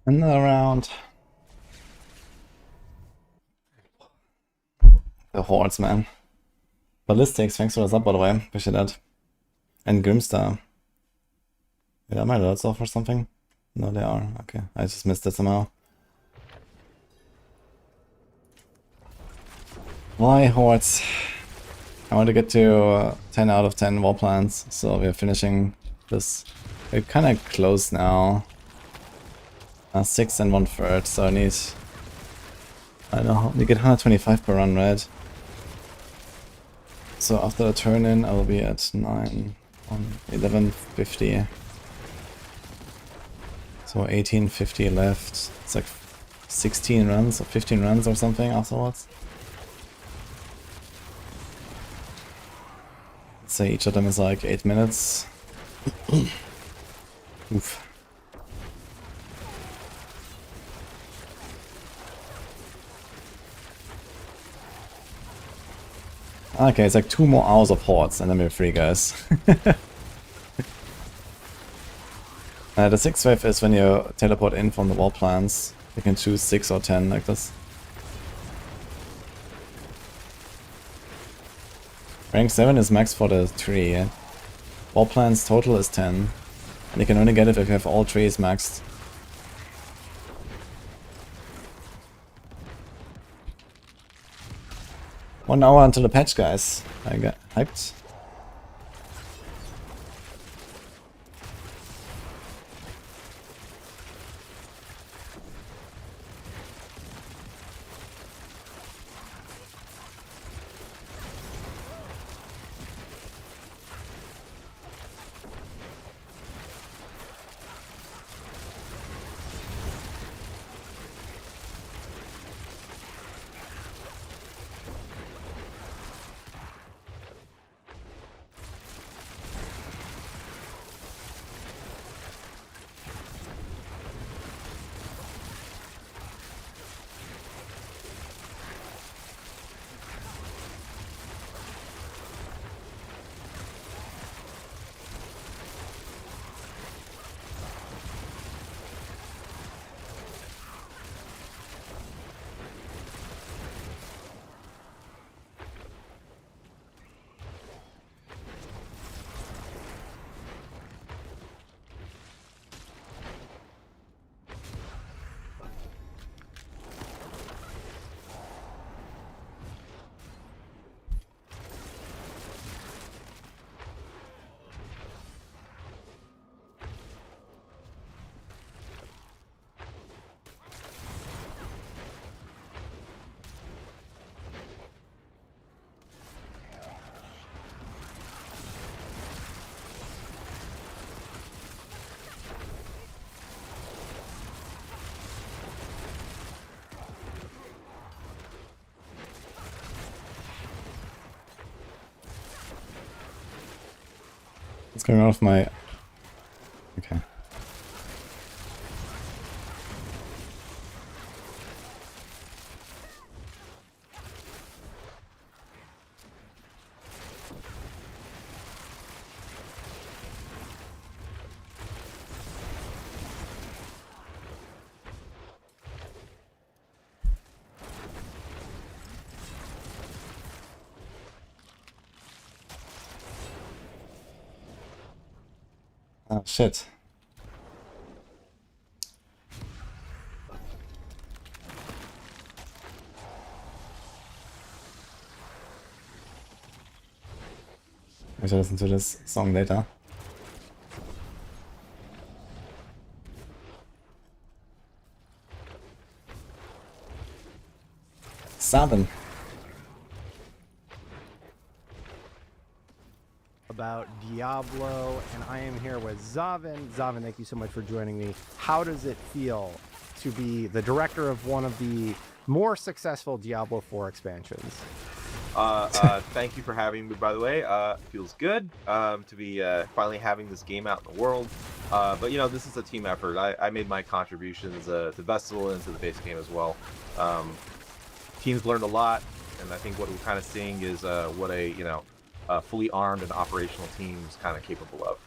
Another round. The hordes, man. Ballistics, thanks for the sub, by the way. Appreciate that. And Grimstar. Wait, are my alerts off or something? No, they are. Okay, I just missed it somehow. Why hordes? I want to get to 10 out of 10 war plans, so we're finishing this. We're kind of close now. 6 and 1/3, so I need... I don't know, we get 125 per run, right? So after the turn in, I will be at 9, 1150. So 1850 left. It's like 16 runs or 15 runs or something afterwards. Let's say each of them is like 8 minutes. Oof. Okay, it's like 2 more hours of hordes and then we're free, guys. The 6th wave is when you teleport in from the wall plans. You can choose 6 or 10 like this. Rank 7 is max for the tree. Wall plans total is 10. And you can only get it if you have all trees maxed. One hour until the patch, guys. I got hyped. What's going on with my... Okay. Oh, shit. I should listen to this song later. Seven. About Diablo, and I am here with Zavin. Zavin, thank you so much for joining me. How does it feel to be the director of one of the more successful Diablo 4 expansions? Thank you for having me, by the way. Feels good to be finally having this game out in the world. But, you know, this is a team effort. I made my contributions to Festival and to the base game as well. Teams learned a lot, and I think what we're kind of seeing is what a, fully armed and operational team is kind of capable of.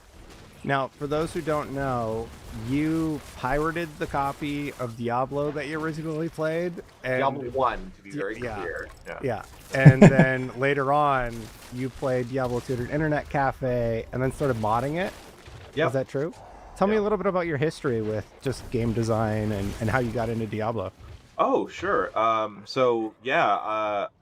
Now, for those who don't know, you pirated the copy of Diablo that you originally played. And Diablo 1, to be very yeah. clear. Yeah. And then later on, you played Diablo 2 at an internet cafe and then started modding it. Yep. Is that true? Tell me a Yep. little bit about your history with just game design and how you got into Diablo. Oh, sure. I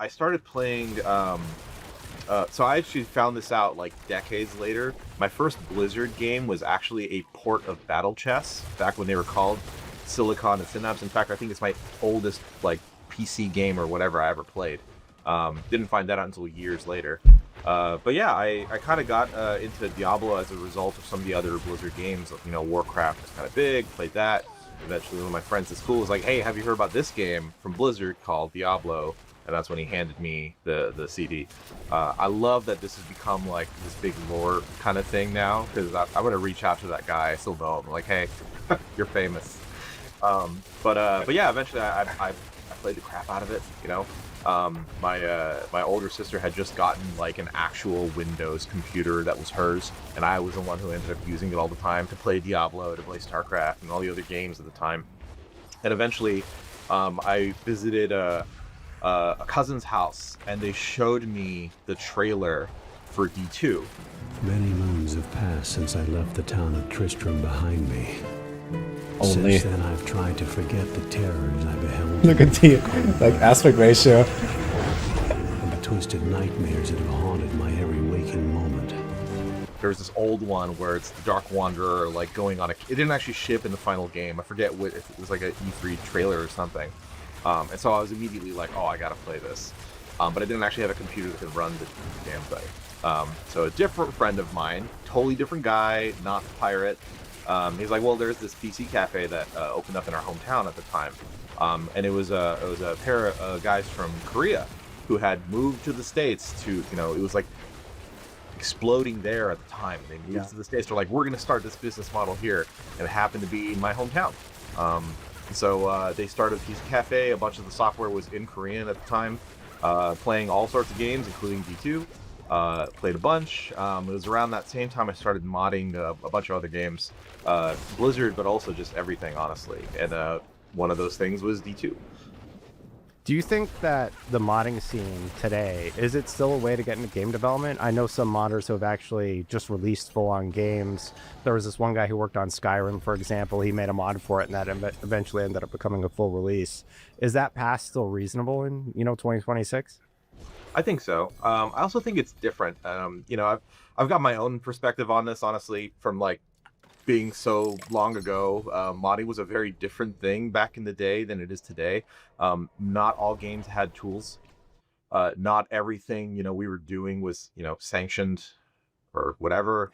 started playing. So I actually found this out like decades later. My first Blizzard game was actually a port of Battle Chess back when they were called Silicon and Synapse. In fact, I think it's my oldest like PC game or whatever I ever played. Didn't find that out until years later. But yeah, I kind of got into Diablo as a result of some of the other Blizzard games. You know, Warcraft was kind of big, played that. Eventually, one of my friends at school was like, "Hey, have you heard about this game from Blizzard called Diablo?" And that's when he handed me the CD. I love that this has become like this big lore kind of thing now, because I want to reach out to that guy. I still know him. Like, hey, you're famous. But yeah, eventually I played the crap out of it. You know, my older sister had just gotten like an actual Windows computer that was hers, and I was the one who ended up using it all the time to play Diablo, to play StarCraft, and all the other games at the time. And eventually, I visited a cousin's house, and they showed me the trailer for D2. Many moons have passed since I left the town of Tristram behind me. Only. Since then, I've tried to forget the terrors I beheld. Look at the like aspect ratio. And the twisted nightmares that have haunted my every waking moment. There's this old one where it's the Dark Wanderer like going on a. It didn't actually ship in the final game. I forget what if it was like a E3 trailer or something. And so I was immediately like, oh, I gotta play this. But I didn't actually have a computer that could run the damn thing. So a different friend of mine, totally different guy, not the pirate. He's like, well, there's this PC cafe that opened up in our hometown at the time, and it was a pair of guys from Korea who had moved to the States to, you know, it was like exploding there at the time. They moved to the States. They're like, we're gonna start this business model here, and it happened to be in my hometown. So they started a PC cafe. A bunch of the software was in Korean at the time, playing all sorts of games, including D2. Played a bunch. It was around that same time I started modding a bunch of other games, Blizzard, but also just everything, honestly. And one of those things was D2. Do you think that the modding scene today, is it still a way to get into game development? I know some modders who have actually just released full-on games. There was this one guy who worked on Skyrim, for example. He made a mod for it, and that eventually ended up becoming a full release. Is that path still reasonable in, 2026? I think so. I also think it's different. I've got my own perspective on this, honestly, from like being so long ago. Modding was a very different thing back in the day than it is today. Not all games had tools. Not everything we were doing was sanctioned or whatever.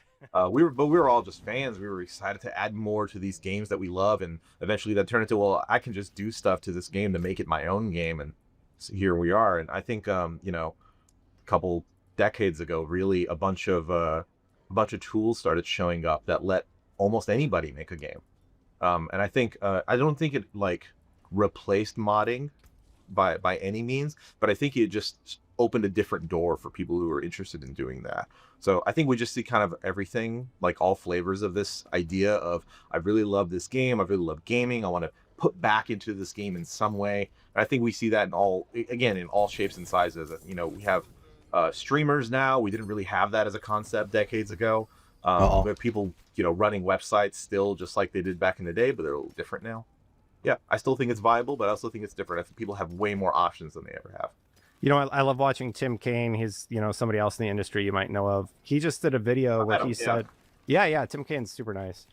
We were all just fans. We were excited to add more to these games that we love, and eventually that turned into, well, I can just do stuff to this game to make it my own game, and so here we are. And I think a couple decades ago, really a bunch of tools started showing up that let almost anybody make a game. And I think I don't think it like replaced modding by any means, but I think it just opened a different door for people who are interested in doing that. So I think we just see kind of everything, like all flavors of this idea of, I really love this game, I really love gaming, I want to put back into this game in some way. And I think we see that in all shapes and sizes. We have streamers now. We didn't really have that as a concept decades ago. We have people running websites still just like they did back in the day, but they're a little different now. Yeah, I still think it's viable, but I also think it's different. I think people have way more options than they ever have. I love watching Tim Kaine. He's, somebody else in the industry you might know of. He just did a video where he said, yeah, Tim Kaine's super nice.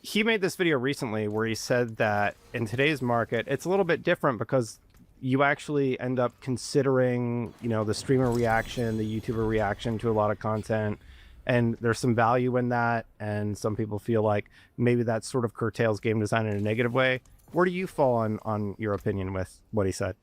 He made this video recently where he said that in today's market, it's a little bit different because you actually end up considering, the streamer reaction, the YouTuber reaction to a lot of content. And there's some value in that. And some people feel like maybe that sort of curtails game design in a negative way. Where do you fall on your opinion with what he said?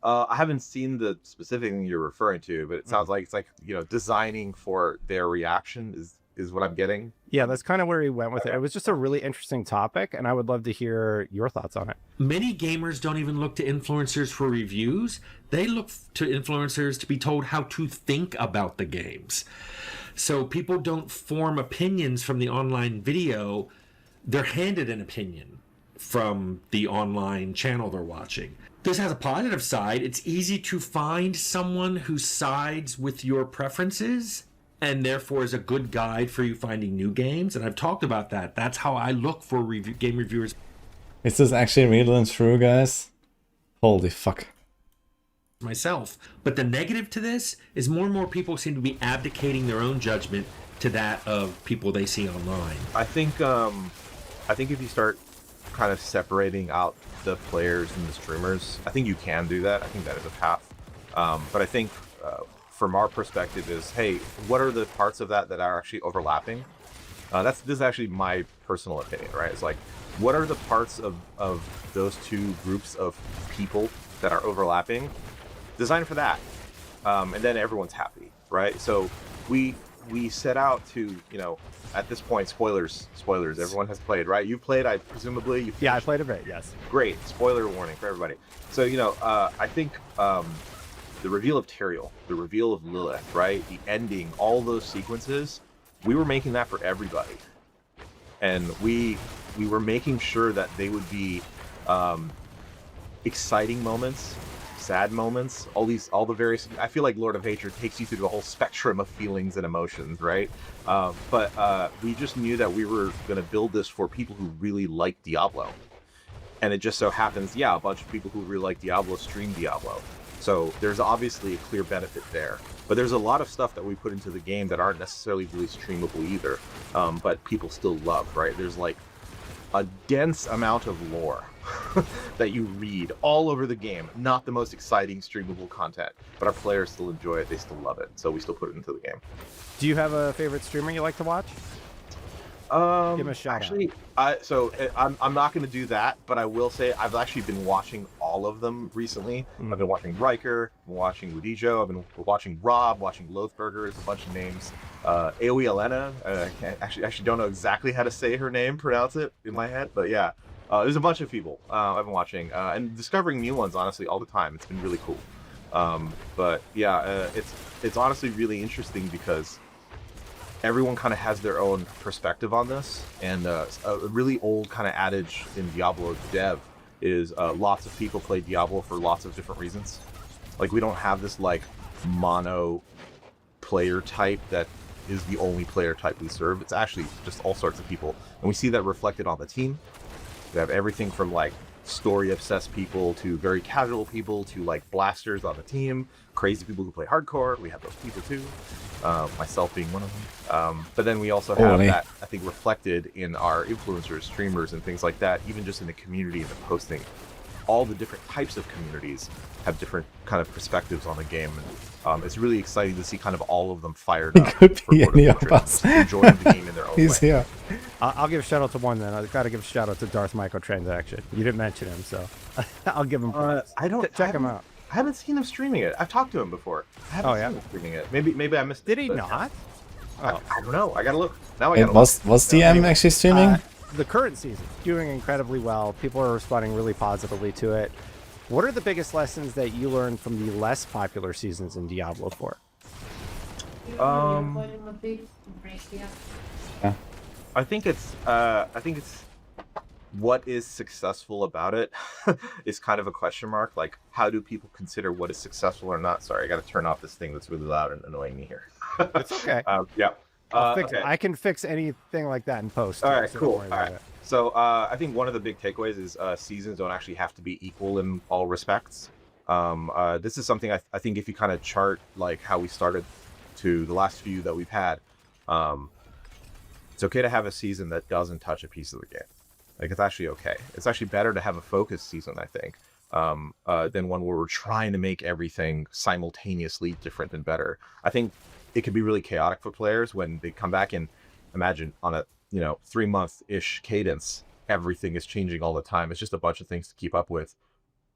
I haven't seen the specific thing you're referring to, but it sounds like it's like, designing for their reaction is what I'm getting. Yeah, that's kind of where he went with it. It was just a really interesting topic, and I would love to hear your thoughts on it. Many gamers don't even look to influencers for reviews. They look to influencers to be told how to think about the games. So people don't form opinions from the online video. They're handed an opinion from the online channel they're watching. This has a positive side. It's easy to find someone who sides with your preferences and therefore is a good guide for you finding new games. And I've talked about that. That's how I look for game reviewers. Is this actually real and true, guys? Holy fuck. Myself. But the negative to this is more and more people seem to be abdicating their own judgment to that of people they see online. I think if you start kind of separating out the players and the streamers, I think you can do that. I think that is a path. But I think from our perspective is, hey, what are the parts of that are actually overlapping? This is actually my personal opinion, right? It's like, what are the parts of those two groups of people that are overlapping? Design for that, and then everyone's happy, right? So we set out to, you know, at this point, spoilers. Everyone has played, right? You've played, I presumably. Yeah, I played a bit. Yes. Great. Spoiler warning for everybody. So, you know, I think the reveal of Teriel, the reveal of Lilith, right? The ending, all those sequences, we were making that for everybody, and we were making sure that they would be exciting moments, sad moments, all the various. I feel like Lord of Hatred takes you through the whole spectrum of feelings and emotions, right? But we just knew that we were going to build this for people who really like Diablo, and it just so happens, yeah, a bunch of people who really like Diablo stream Diablo. So there's obviously a clear benefit there. But there's a lot of stuff that we put into the game that aren't necessarily really streamable either, but people still love, right? There's like a dense amount of lore that you read all over the game. Not the most exciting streamable content, but our players still enjoy it. They still love it. So we still put it into the game. Do you have a favorite streamer you like to watch? Give him a shout actually, I'm not going to do that, but I will say I've actually been watching all of them recently. I've been watching Riker, I've been watching Wudijo, I've been watching Rob, watching Loathburger, a bunch of names. AoE Elena, I actually don't know exactly how to say her name, pronounce it in my head, but yeah. There's a bunch of people I've been watching, and discovering new ones, honestly, all the time. It's been really cool. But yeah, it's honestly really interesting because everyone kind of has their own perspective on this, and a really old kind of adage in Diablo dev is lots of people play Diablo for lots of different reasons. Like, we don't have this like mono player type that is the only player type we serve. It's actually just all sorts of people, and we see that reflected on the team. We have everything from like story obsessed people to very casual people to like blasters on the team, crazy people who play hardcore. We have those people too, myself being one of them. But then we also have that, I think, reflected in our influencers, streamers, and things like that. Even just in the community and the posting, all the different types of communities have different kind of perspectives on the game. And it's really exciting to see kind of all of them fired up. Could be any of us. Enjoying the game in their own He's way. here. I'll give a shout out to one then. I've got to give a shout out to Darth Microtransaction. You didn't mention him, so I'll give him props. Check him out. I haven't seen him streaming it. I've talked to him before. I haven't seen him streaming it. Maybe I missed it. Did he not? I don't know. I gotta look. Now I gotta look. Was DM actually streaming? The current season, doing incredibly well. People are responding really positively to it. What are the biggest lessons that you learned from the less popular seasons in Diablo 4? I think it's what is successful about it is kind of a question mark. Like, how do people consider what is successful or not? Sorry, I got to turn off this thing that's really loud and annoying me here. It's okay. Yeah. Okay. I can fix anything like that in post. All right, so cool. don't worry about it. So I think one of the big takeaways is seasons don't actually have to be equal in all respects. This is something I think if you kind of chart like how we started to the last few that we've had, it's okay to have a season that doesn't touch a piece of the game. Like, it's actually okay. It's actually better to have a focused season, I think, than one where we're trying to make everything simultaneously different and better. I think it can be really chaotic for players when they come back and imagine on a 3-month-ish cadence, everything is changing all the time. It's just a bunch of things to keep up with.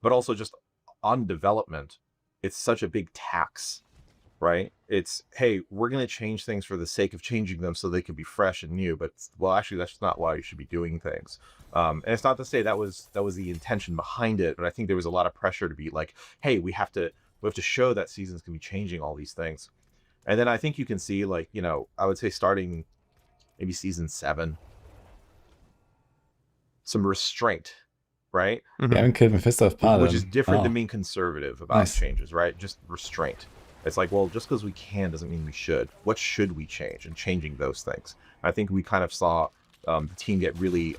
But also just on development, it's such a big tax, right? It's, hey, we're going to change things for the sake of changing them so they can be fresh and new. But, well, actually, that's not why you should be doing things. And it's not to say that was the intention behind it, but I think there was a lot of pressure to be like, hey, we have to show that seasons can be changing all these things. And then I think you can see, like, you know, I would say starting maybe season 7, some restraint, right? You haven't killed Mephisto of Pardon. Which is different than Oh. being conservative about Nice. changes, right? Just restraint. It's like, well, just because we can doesn't mean we should. What should we change? And changing those things. I think we kind of saw the team get really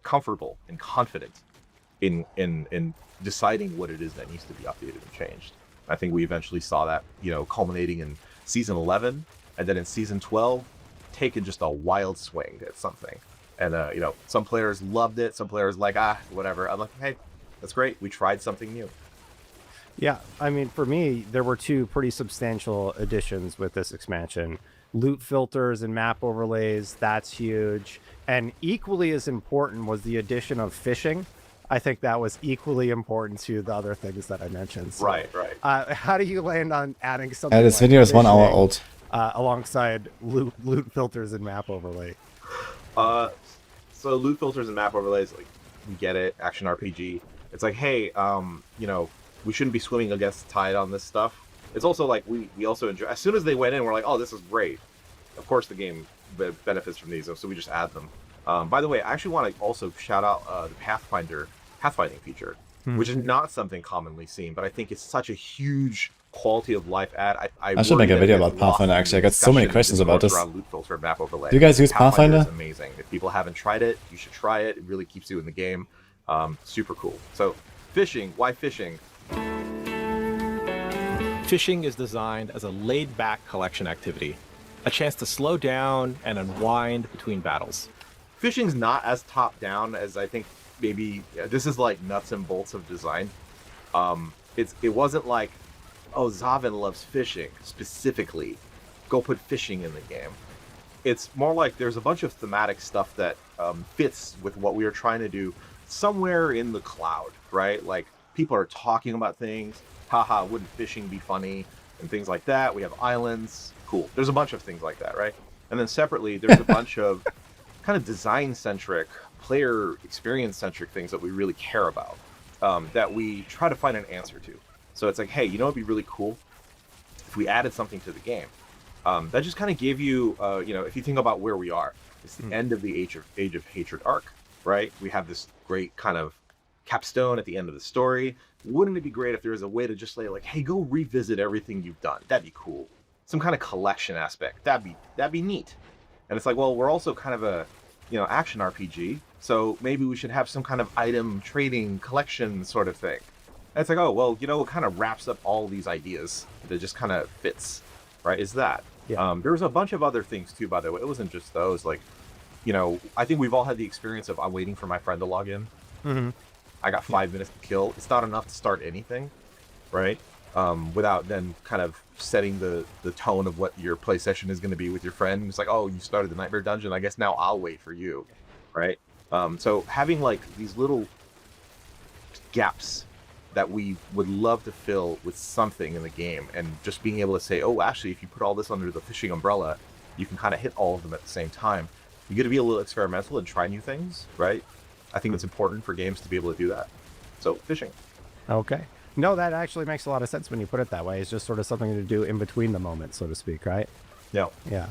comfortable and confident in deciding what it is that needs to be updated and changed. I think we eventually saw that, you know, culminating in season 11, and then in season 12, taking just a wild swing at something. And you know, some players loved it, some players like, whatever. I'm like, hey, that's great. We tried something new. Yeah, I mean, for me, there were 2 pretty substantial additions with this expansion. Loot filters and map overlays, that's huge. And equally as important was the addition of fishing. I think that was equally important to the other things that I mentioned. So, Right. how do you land on adding something This like video is 1 hour fishing, old. alongside loot filters and map overlay? So loot filters and map overlays, like, we get it, action RPG. It's like, hey, you know, we shouldn't be swimming against the tide on this stuff. It's also like we also enjoy. As soon as they went in, we're like, oh, this is great. Of course, the game benefits from these, so we just add them. By the way, I actually want to also shout out the pathfinding feature, which is not something commonly seen, but I think it's such a huge quality of life add. I should make a video about Pathfinder, actually. I got so many questions about this. Loot filter and map overlay. Do you guys use Pathfinder? Is amazing. If people haven't tried it, you should try it. It really keeps you in the game. Super cool. So, fishing. Why fishing? Fishing is designed as a laid-back collection activity, a chance to slow down and unwind between battles. Fishing's not as top-down as I think maybe this is like nuts and bolts of design. It wasn't like, oh, Zavin loves fishing specifically, go put fishing in the game. It's more like there's a bunch of thematic stuff that fits with what we are trying to do somewhere in the cloud, right? Like, people are talking about things, haha, wouldn't fishing be funny, and things like that. We have islands, cool. There's a bunch of things like that, right? And then separately, there's a bunch of kind of design-centric, player experience-centric things that we really care about, that we try to find an answer to. So it's like, hey, you know what'd be really cool? If we added something to the game. That just kind of gave you, you know, if you think about where we are, it's the end of the Age of Hatred arc, right? We have this great kind of capstone at the end of the story. Wouldn't it be great if there was a way to just say, like, hey, go revisit everything you've done? That'd be cool. Some kind of collection aspect. That'd be neat. And it's like, well, we're also kind of a, you know, action RPG, so maybe we should have some kind of item trading collection sort of thing. And it's like, oh, well, you know, what kind of wraps up all these ideas that just kind of fits, right? Is that. Yeah. There was a bunch of other things too, by the way. It wasn't just those. Like, you know, I think we've all had the experience of I'm waiting for my friend to log in. Mm-hmm. I got 5 minutes to kill. It's not enough to start anything, right? Without then kind of setting the tone of what your play session is going to be with your friend. It's like, oh, you started the Nightmare Dungeon. I guess now I'll wait for you, right? So having like these little gaps that we would love to fill with something in the game, and just being able to say, oh, actually, if you put all this under the fishing umbrella, you can kind of hit all of them at the same time. You get to be a little experimental and try new things, right? I think it's important for games to be able to do that. So, fishing. Okay. No, that actually makes a lot of sense when you put it that way. It's just sort of something to do in between the moments, so to speak, right? Yeah. Yeah.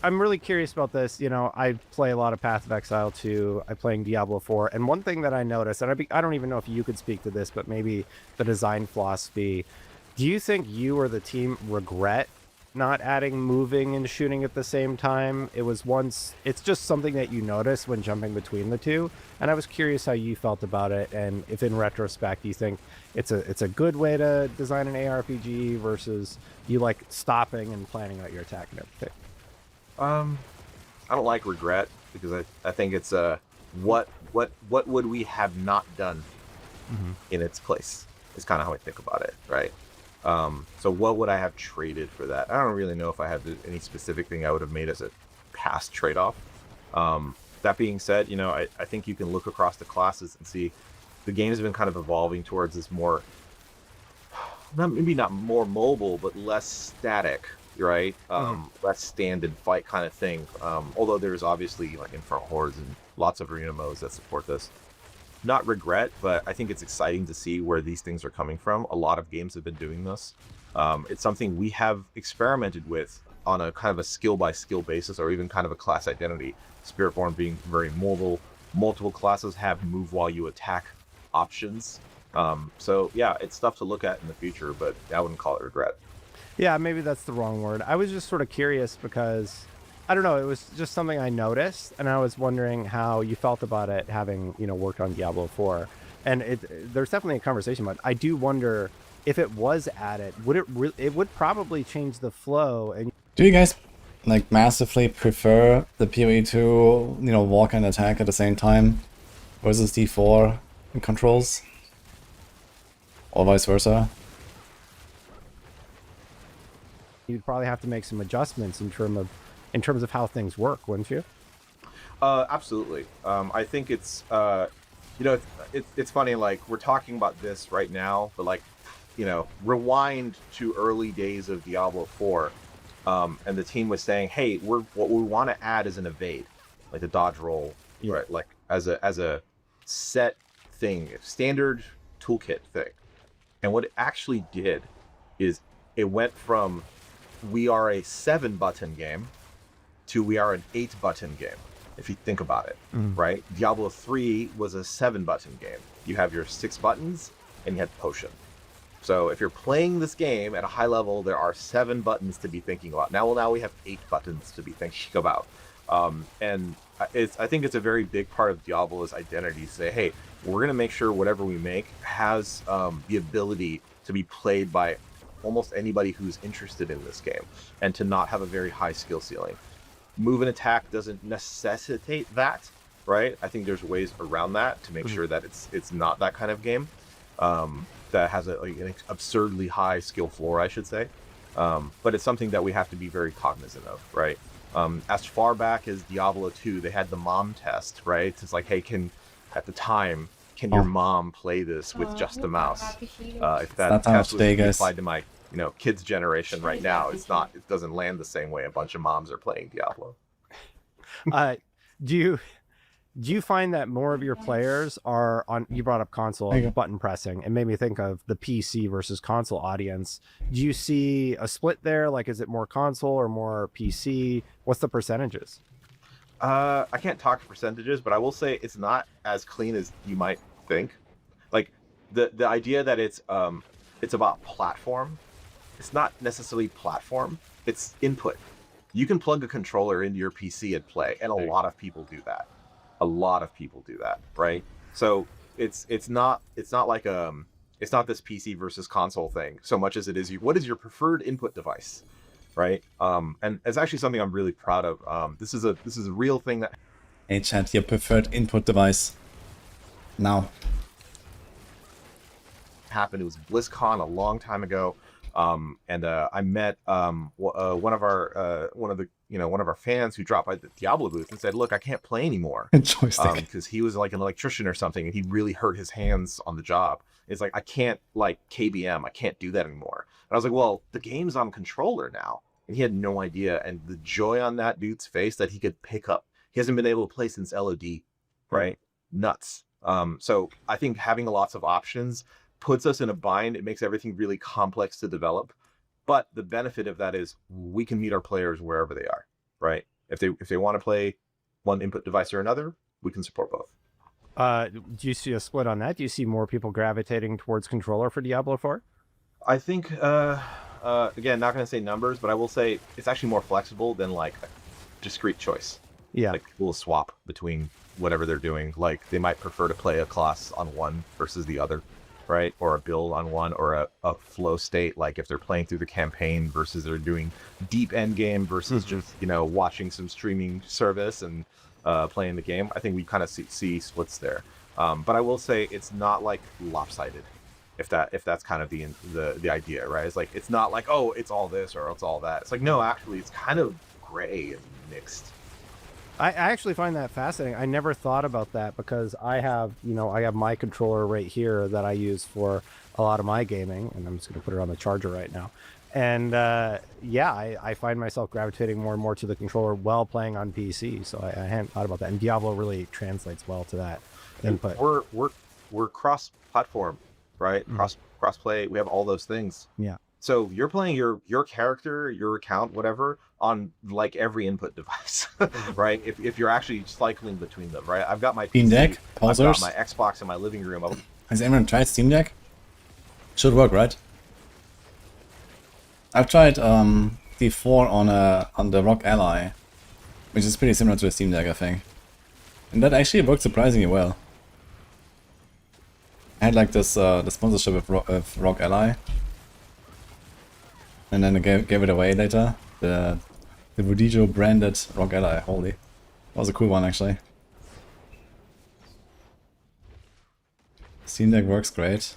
I'm really curious about this. You know, I play a lot of Path of Exile 2. I'm playing Diablo 4. And one thing that I noticed, and I don't even know if you could speak to this, but maybe the design philosophy. Do you think you or the team regret not adding moving and shooting at the same time? It's just something that you notice when jumping between the two. And I was curious how you felt about it. And if in retrospect, you think it's a good way to design an ARPG versus you like stopping and planning out your attack and everything. I don't like regret, because I think it's what would we have not done in its place is kind of how I think about it, right? So what would I have traded for that? I don't really know if I had any specific thing I would have made as a past trade-off. That being said, you know, I think you can look across the classes and see the game has been kind of evolving towards this more, maybe not more mobile, but less static, right? Less stand and fight kind of thing. Although there's obviously like Infernal Hordes and lots of arena modes that support this. Not regret, but I think it's exciting to see where these things are coming from. A lot of games have been doing this. It's something we have experimented with on a kind of a skill by skill basis, or even kind of a class identity. Spiritborn being very mobile, multiple classes have move while you attack options. So yeah, it's stuff to look at in the future, but I wouldn't call it regret. Yeah, maybe that's the wrong word. I was just sort of curious because I don't know, it was just something I noticed, and I was wondering how you felt about it, having worked on Diablo 4. And there's definitely a conversation, but I do wonder if it was added, would it would probably change the flow. And do you guys like massively prefer the PoE to walk and attack at the same time versus D4 controls, or vice versa? You'd probably have to make some adjustments in terms of how things work, wouldn't you? Absolutely. I think it's it's funny, like we're talking about this right now, but like rewind to early days of Diablo 4, and the team was saying, hey, what we want to add is an evade, like the dodge roll, right? Like as a set thing, standard toolkit thing. And what it actually did is it went from we are a 7-button game to we are an 8-button game, if you think about it, right? Diablo 3 was a 7-button game. You have your 6 buttons and you had potion. So if you're playing this game at a high level, there are 7 buttons to be thinking about. Now we have 8 buttons to be thinking about. And I think it's a very big part of Diablo's identity to say, hey, we're going to make sure whatever we make has the ability to be played by almost anybody who's interested in this game, and to not have a very high skill ceiling. Move and attack doesn't necessitate that, right? I think there's ways around that to make sure that it's not that kind of game that has an absurdly high skill floor, I should say. But it's something that we have to be very cognizant of, right? As far back as Diablo 2, they had the mom test, right? It's like, hey, can your mom play this with just the mouse? If that test was applied to my kids' generation right now, it doesn't land the same way a bunch of moms are playing Diablo. Do you find that more of your players are on, you brought up console button pressing, and made me think of the PC versus console audience. Do you see a split there? Like, is it more console or more PC? What's the percentages? I can't talk percentages, but I will say it's not as clean as you might think. Like the idea that it's about platform, it's not necessarily platform, it's input. You can plug a controller into your PC and play, and a lot of people do that. Right? So it's not like it's not this PC versus console thing so much as it is what is your preferred input device, right? And it's actually something I'm really proud of. This is a real thing that. Hey chat, your preferred input device now. Happened. It was BlizzCon a long time ago. And I met one of our fans who dropped by the Diablo booth and said, "Look, I can't play anymore," because he was like an electrician or something, and he really hurt his hands on the job. It's like, I can't like KBM, I can't do that anymore. And I was like, well, the game's on controller now, and he had no idea. And the joy on that dude's face that he could pick up. He hasn't been able to play since LOD, right? Nuts. So I think having lots of options puts us in a bind. It makes everything really complex to develop, but the benefit of that is we can meet our players wherever they are, right? If they want to play one input device or another, we can support both. Do you see a split on that? Do you see more people gravitating towards controller for Diablo 4? I think again, not going to say numbers, but I will say it's actually more flexible than like a discrete choice. Yeah, like people will swap between whatever they're doing. Like they might prefer to play a class on one versus the other, right? Or a build on one, or a flow state, like if they're playing through the campaign versus they're doing deep end game versus just watching some streaming service and playing the game. I think we kind of see splits there, but I will say it's not like lopsided, if that's kind of the idea, right? It's like, it's not like, oh, it's all this or it's all that. It's like, no, actually it's kind of gray and mixed. I actually find that fascinating. I never thought about that, because I have my controller right here that I use for a lot of my gaming, and I'm just going to put it on the charger right now. And I find myself gravitating more and more to the controller while playing on PC. So I hadn't thought about that. And Diablo really translates well to that input. We're cross-platform, right? Cross-play. We have all those things. Yeah. So you're playing your character, your account, whatever, on like every input device, right? If you're actually cycling between them, right? I've got my Steam PC, Deck, I've got pausers. my Xbox in my living room. Has anyone tried Steam Deck? Should work, right? I've tried D4 on the Rock Ally, which is pretty similar to the Steam Deck, I think. And that actually worked surprisingly well. I had like this the sponsorship of Rock Ally, and then I gave it away later. The wudijo branded Rock Ally. Holy, that was a cool one actually. Steam Deck works great.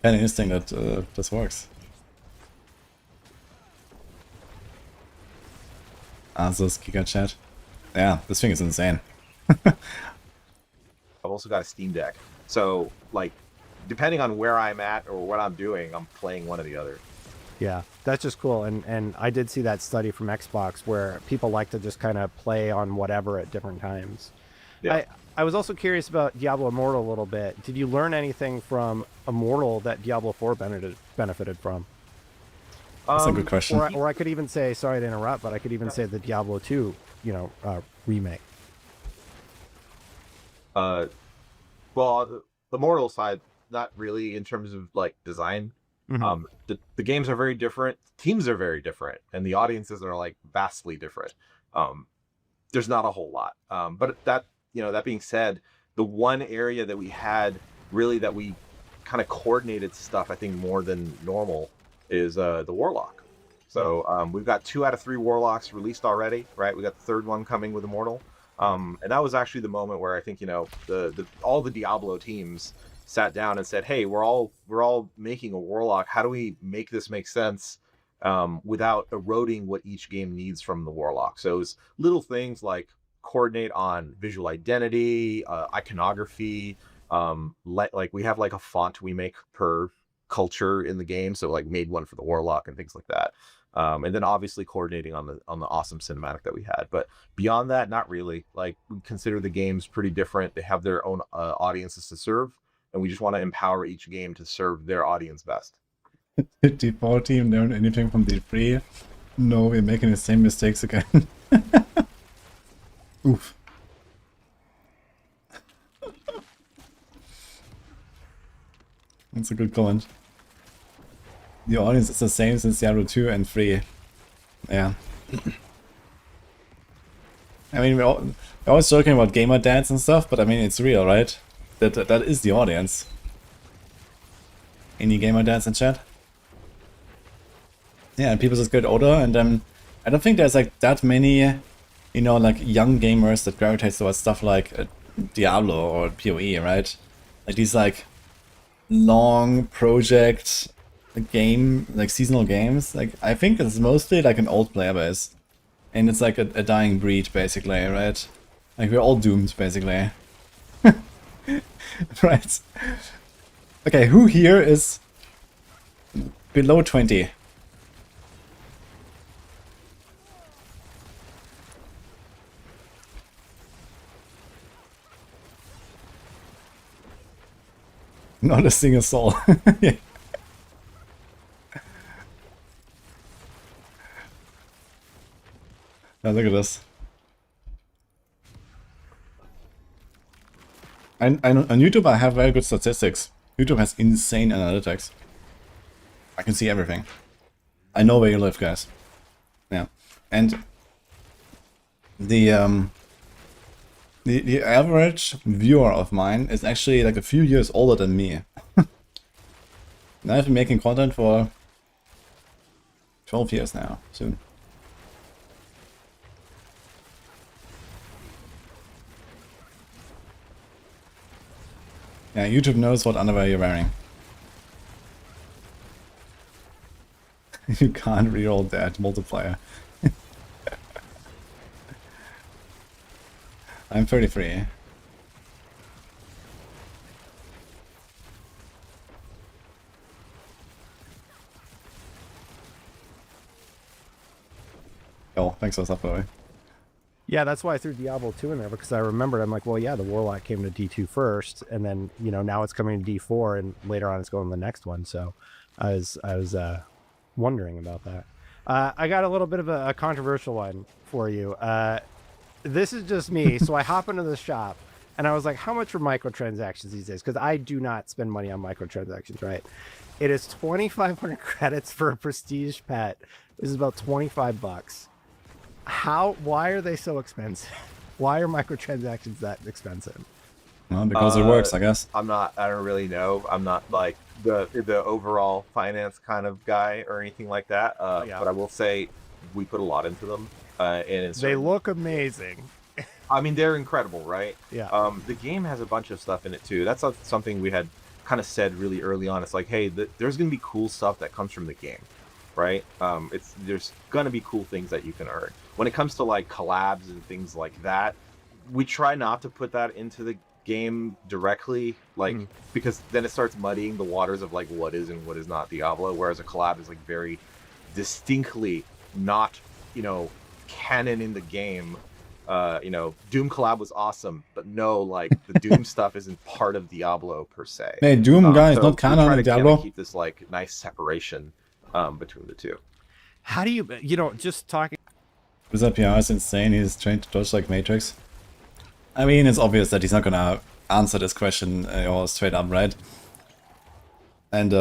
Kind of interesting that this works. Asus Giga Chat. Yeah, this thing is insane. I've also got a Steam Deck. So, like, depending on where I'm at or what I'm doing, I'm playing one or the other. Yeah, that's just cool. And I did see that study from Xbox where people like to just kind of play on whatever at different times. Yeah. I was also curious about Diablo Immortal a little bit. Did you learn anything from Immortal that Diablo 4 benefited from? That's a good question. Or I could even say, sorry to interrupt, but I could even say the Diablo 2, remake. Well, the Mortal side, not really in terms of like design. Mhm. The games are very different, teams are very different, and the audiences are like vastly different. There's not a whole lot. But that being said, the one area that we had really that we kind of coordinated stuff, I think more than normal, is the Warlock. So we've got 2 out of 3 Warlocks released already, right? We got the 3rd one coming with Immortal. And that was actually the moment where I think all the Diablo teams sat down and said, "Hey, we're all making a Warlock. How do we make this make sense without eroding what each game needs from the Warlock?" So it was little things like coordinate on visual identity, iconography. Like we have like a font we make per culture in the game, so like made one for the Warlock and things like that. And then obviously coordinating on the awesome cinematic that we had. But beyond that, not really. Like, we consider the games pretty different. They have their own audiences to serve, and we just want to empower each game to serve their audience best. Did the 4 team learn anything from the 3? No, we're making the same mistakes again. Oof. That's a good comment. The audience is the same since Diablo 2 and 3. Yeah. I mean, we're always joking about gamer dads and stuff, but I mean, it's real, right? That is the audience. Any gamer dads in chat? Yeah, and people just get older, and I don't think there's like that many, like young gamers that gravitate towards stuff like Diablo or PoE, right? Like these like long project game, like seasonal games. Like, I think it's mostly like an old player base, and it's like a dying breed basically, right? Like, we're all doomed basically. Right? Okay, who here is below 20? Not a single soul. Yeah. Now look at this. And on YouTube I have very good statistics. YouTube has insane analytics. I can see everything. I know where you live, guys. Yeah. And the average viewer of mine is actually like a few years older than me. And I've been making content for 12 years now, soon. Yeah, YouTube knows what underwear you're wearing. You can't reroll that multiplier. I'm 33. Oh, thanks for stuff, by the way. Yeah, that's why I threw Diablo 2 in there, because I remembered, I'm like, well, yeah, the Warlock came to D2 first, and then, now it's coming to D4, and later on it's going to the next one, so I was wondering about that. I got a little bit of a controversial one for you. This is just me. So I hop into the shop and I was like, how much are microtransactions these days? Because I do not spend money on microtransactions, right? It is 2,500 credits for a prestige pet. This is about 25 bucks. Why are they so expensive? Why are microtransactions that expensive? Well, because it works, I guess. I don't really know. I'm not like the overall finance kind of guy or anything like that. But I will say we put a lot into them. And they look amazing. I mean, they're incredible, right? Yeah. The game has a bunch of stuff in it too. That's something we had kind of said really early on. It's like, hey, there's gonna be cool stuff that comes from the game, right? There's gonna be cool things that you can earn. When it comes to like collabs and things like that, we try not to put that into the game directly, like because then it starts muddying the waters of like what is and what is not Diablo. Whereas a collab is like very distinctly not, canon in the game. Doom collab was awesome, but no, like the Doom stuff isn't part of Diablo per se. Hey, Doom guys, so not canon in Diablo. Keep this like nice separation between the two. How do you, just talking? Wizard PR is insane. He's trained to dodge like Matrix. I mean, it's obvious that he's not gonna answer this question or straight up, right? And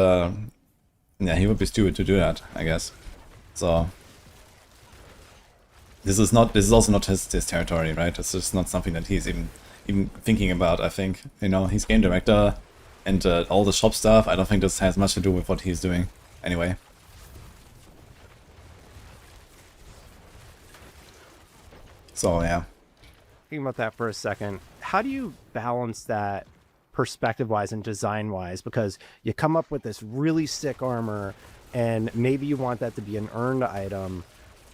yeah, he would be stupid to do that, I guess. So this is also not his territory, right? It's just not something that he's even thinking about. I think he's game director, and all the shop stuff. I don't think this has much to do with what he's doing, anyway. So yeah. Thinking about that for a second, how do you balance that perspective-wise and design-wise? Because you come up with this really sick armor, and maybe you want that to be an earned item.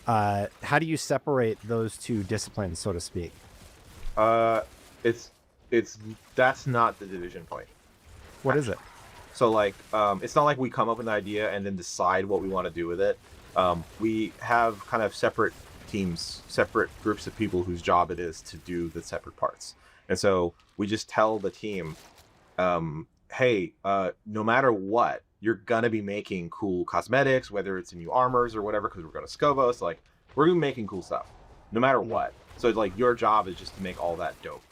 How do you separate those two disciplines, so to speak? That's not the division point. What is it? So like, it's not like we come up with an idea and then decide what we want to do with it. We have kind of separate teams, separate groups of people whose job it is to do the separate parts. And so we just tell the team, hey, no matter what, you're gonna be making cool cosmetics, whether it's new armors or whatever, because we're gonna Scovos, like we're gonna be making cool stuff, no matter what. So it's like your job is just to make all that dope.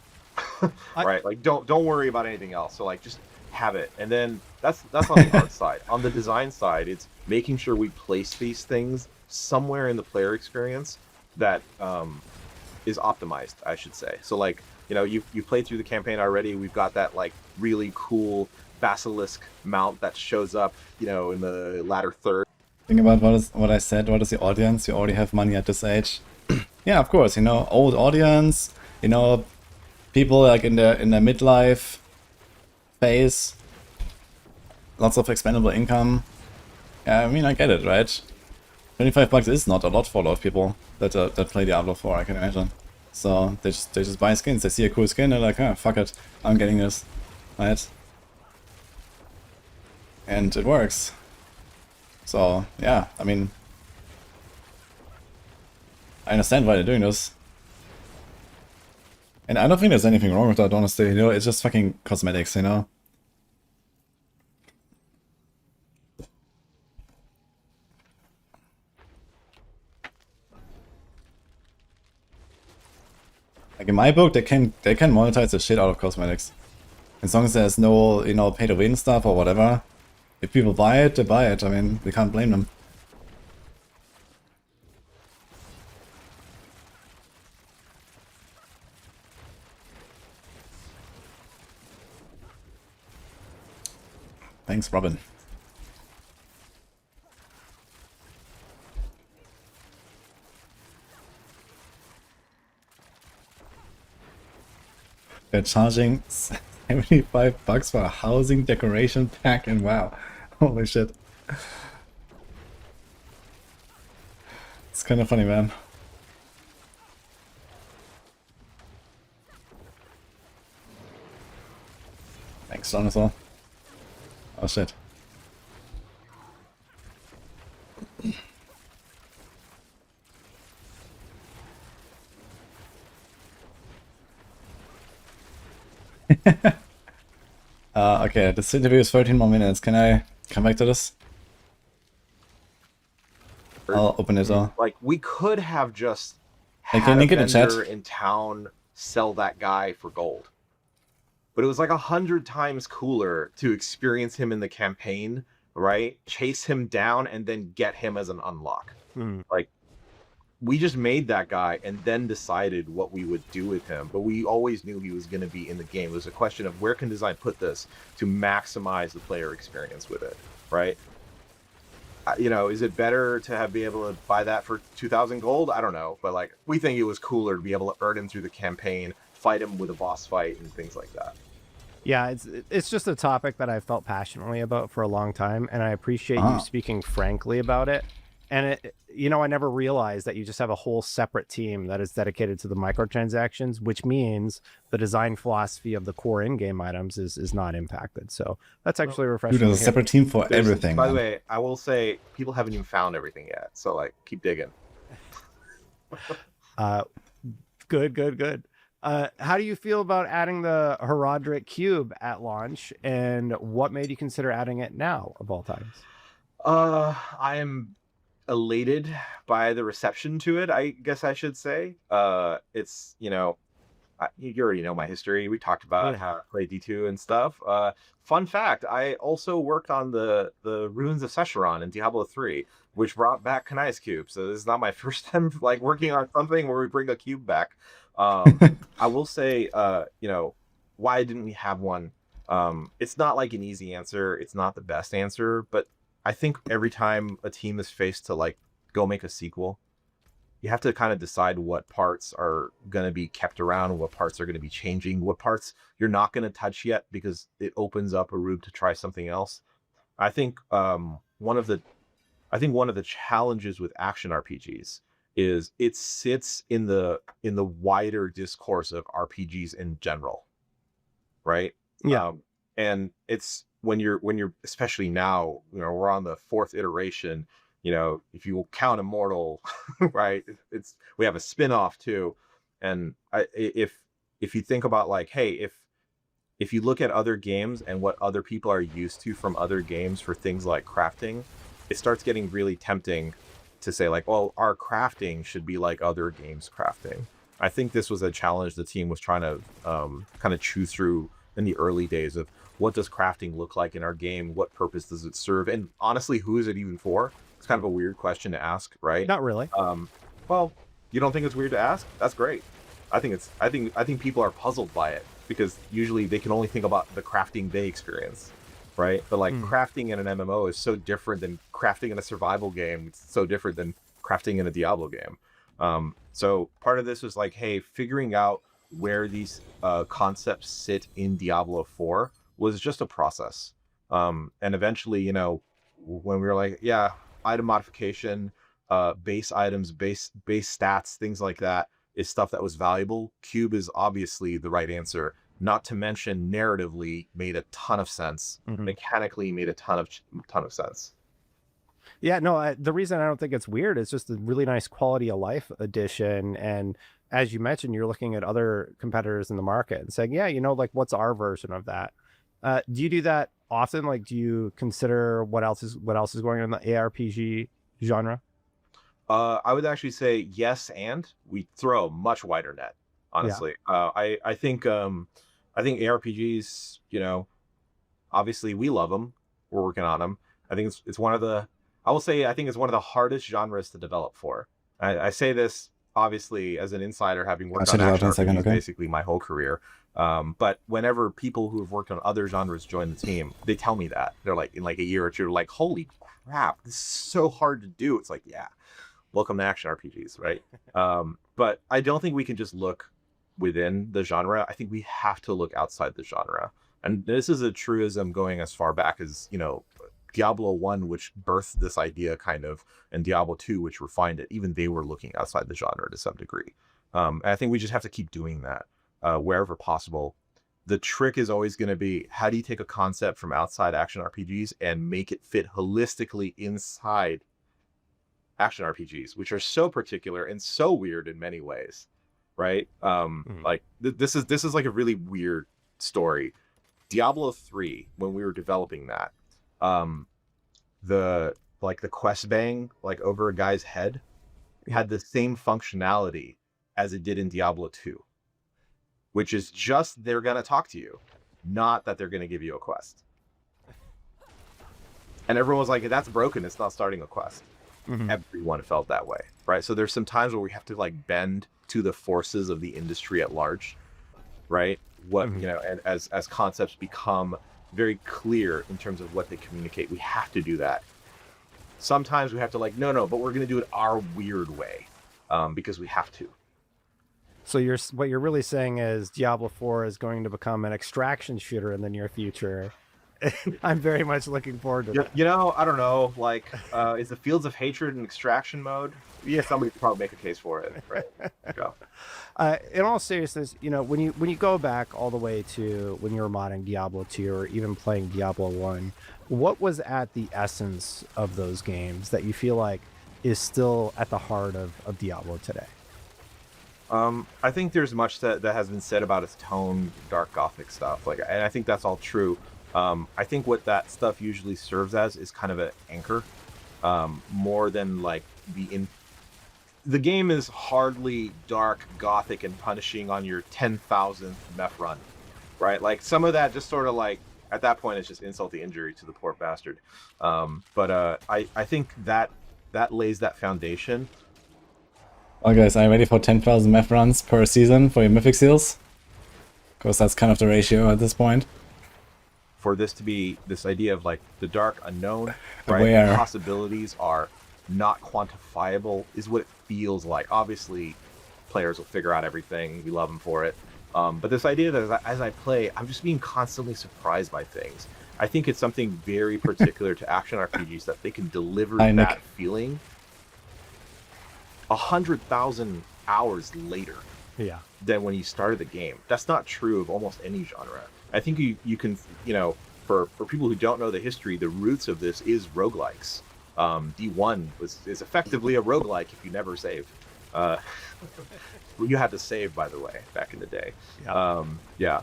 Right? Like don't worry about anything else. So like just have it. And then that's on the art side. On the design side, it's making sure we place these things somewhere in the player experience that is optimized, I should say. So like, you played through the campaign already. We've got that like really cool basilisk mount that shows up, in the latter third. Think about what I said. What is the audience? You already have money at this age. Yeah, of course. Old audience. People like in their midlife phase. Lots of expendable income. Yeah, I mean, I get it, right? 25 bucks is not a lot for a lot of people that play Diablo 4, I can imagine. So they just buy skins. They see a cool skin, they're like, fuck it, I'm getting this, right? And it works. So yeah, I mean, I understand why they're doing this. And I don't think there's anything wrong with that, honestly. It's just fucking cosmetics, Like in my book, they can monetize the shit out of cosmetics. As long as there's no, pay to win stuff or whatever. If people buy it, they buy it. I mean, we can't blame them. Thanks, Robin. They're charging 75 bucks for a housing decoration pack, and wow, holy shit. It's kind of funny, man. Thanks, Jonathan. Oh shit. Okay, this interview is 13 more minutes. Can I come back to this? I'll open it all. Like, we could have just Hey, had can a you get a chat? vendor in town sell that guy for gold. But it was like 100 times cooler to experience him in the campaign, right? Chase him down and then get him as an unlock. Like, we just made that guy and then decided what we would do with him. But we always knew he was going to be in the game. It was a question of where can design put this to maximize the player experience with it, right? You know, is it better to be able to buy that for 2,000 gold? I don't know. But, like, we think it was cooler to be able to earn him through the campaign, fight him with a boss fight and things like that. Yeah, it's just a topic that I've felt passionately about for a long time, and I appreciate you speaking frankly about it. And you know, I never realized that you just have a whole separate team that is dedicated to the microtransactions, which means the design philosophy of the core in-game items is not impacted. So that's actually refreshing. Dude, there's a separate team for everything. By the way, I will say people haven't even found everything yet. So, like, keep digging. Good. How do you feel about adding the Herodric cube at launch, and what made you consider adding it now of all times? I am elated by the reception to it, I guess I should say. It's, you know, you already know my history. We talked about how I play D2 and stuff. Fun fact, I also worked on the Ruins of Secheron in Diablo 3, which brought back Kanai's cube. So this is not my first time like working on something where we bring a cube back. I will say, you know, why didn't we have one? It's not like an easy answer. It's not the best answer, but I think every time a team is faced to like go make a sequel, you have to kind of decide what parts are going to be kept around, what parts are going to be changing, what parts you're not going to touch yet because it opens up a route to try something else. I think one of the challenges with action RPGs is it sits in the wider discourse of RPGs in general, right? Yeah. And it's when you're especially now, you know, we're on the 4th iteration. You know, if you count Immortal, right? We have a spin-off too, and if you think about like, hey, if you look at other games and what other people are used to from other games for things like crafting, it starts getting really tempting to say like, well, our crafting should be like other games crafting. I think this was a challenge the team was trying to kind of chew through in the early days of what does crafting look like in our game? What purpose does it serve? And honestly, who is it even for? It's kind of a weird question to ask, right? Not really. Well, you don't think it's weird to ask? That's great. I think people are puzzled by it because usually they can only think about the crafting they experience, right? But like crafting in an MMO is so different than crafting in a survival game. It's so different than crafting in a Diablo game. So part of this was like, hey, figuring out where these concepts sit in Diablo 4 was just a process. And eventually, you know, when we were like, yeah, item modification, base items, base stats, things like that is stuff that was valuable. Cube is obviously the right answer. Not to mention narratively made a ton of sense. Mechanically made a ton of sense. Yeah, no, the reason I don't think it's weird is just a really nice quality of life addition. And as you mentioned, you're looking at other competitors in the market and saying, yeah, you know, like what's our version of that? Do you do that often? Like, do you consider what else is going on in the ARPG genre? I would actually say yes, and we throw a much wider net, honestly. Yeah. I think ARPGs, you know, obviously we love them. We're working on them. I think it's one of the, I will say, I think it's one of the hardest genres to develop for. I say this obviously as an insider, having worked on action RPGs basically my whole career. But whenever people who have worked on other genres join the team, they tell me that. They're like, in like a year or two, like, holy crap, this is so hard to do. It's like, yeah, welcome to action RPGs, right? But I don't think we can just look within the genre. I think we have to look outside the genre. And this is a truism going as far back as, you know, Diablo 1, which birthed this idea kind of, and Diablo 2, which refined it. Even they were looking outside the genre to some degree. And I think we just have to keep doing that wherever possible. The trick is always going to be, how do you take a concept from outside action RPGs and make it fit holistically inside action RPGs, which are so particular and so weird in many ways, right? Like this is like a really weird story. Diablo 3, when we were developing that, the like the quest bang, like over a guy's head, had the same functionality as it did in Diablo 2, which is just they're gonna talk to you, not that they're gonna give you a quest. And everyone was like, "That's broken. It's not starting a quest." Everyone felt that way, right? So there's some times where we have to like bend to the forces of the industry at large, right? What you know, and as concepts become very clear in terms of what they communicate, we have to do that. Sometimes we have to like, no, but we're going to do it our weird way, because we have to. So what you're really saying is Diablo 4 is going to become an extraction shooter in the near future. I'm very much looking forward to that. You know, I don't know, like, is the Fields of Hatred in extraction mode? Yeah, somebody could probably make a case for it, right? Go. In all seriousness, you know, when you go back all the way to when you were modding Diablo 2 or even playing Diablo 1, what was at the essence of those games that you feel like is still at the heart of Diablo today? I think there's much that has been said about its tone, dark gothic stuff, like, and I think that's all true. I think what that stuff usually serves as is kind of an anchor, more than like the game is hardly dark, gothic, and punishing on your 10,000th meth run, right? Like some of that just sort of like at that point it's just insult to injury to the poor bastard. But I think that lays that foundation. Well, guys, are you ready for 10,000 meth runs per season for your mythic seals? Because that's kind of the ratio at this point. For this to be this idea of like the dark unknown, right? Where Possibilities are not quantifiable is what it feels like. Obviously, players will figure out everything. We love them for it. But this idea that as I play, I'm just being constantly surprised by things. I think it's something very particular to action RPGs that they can deliver that feeling 100,000 hours later than when you started the game. That's not true of almost any genre. I think you can, you know, for people who don't know the history, the roots of this is roguelikes. D1 is effectively a roguelike if you never save. You had to save, by the way, back in the day.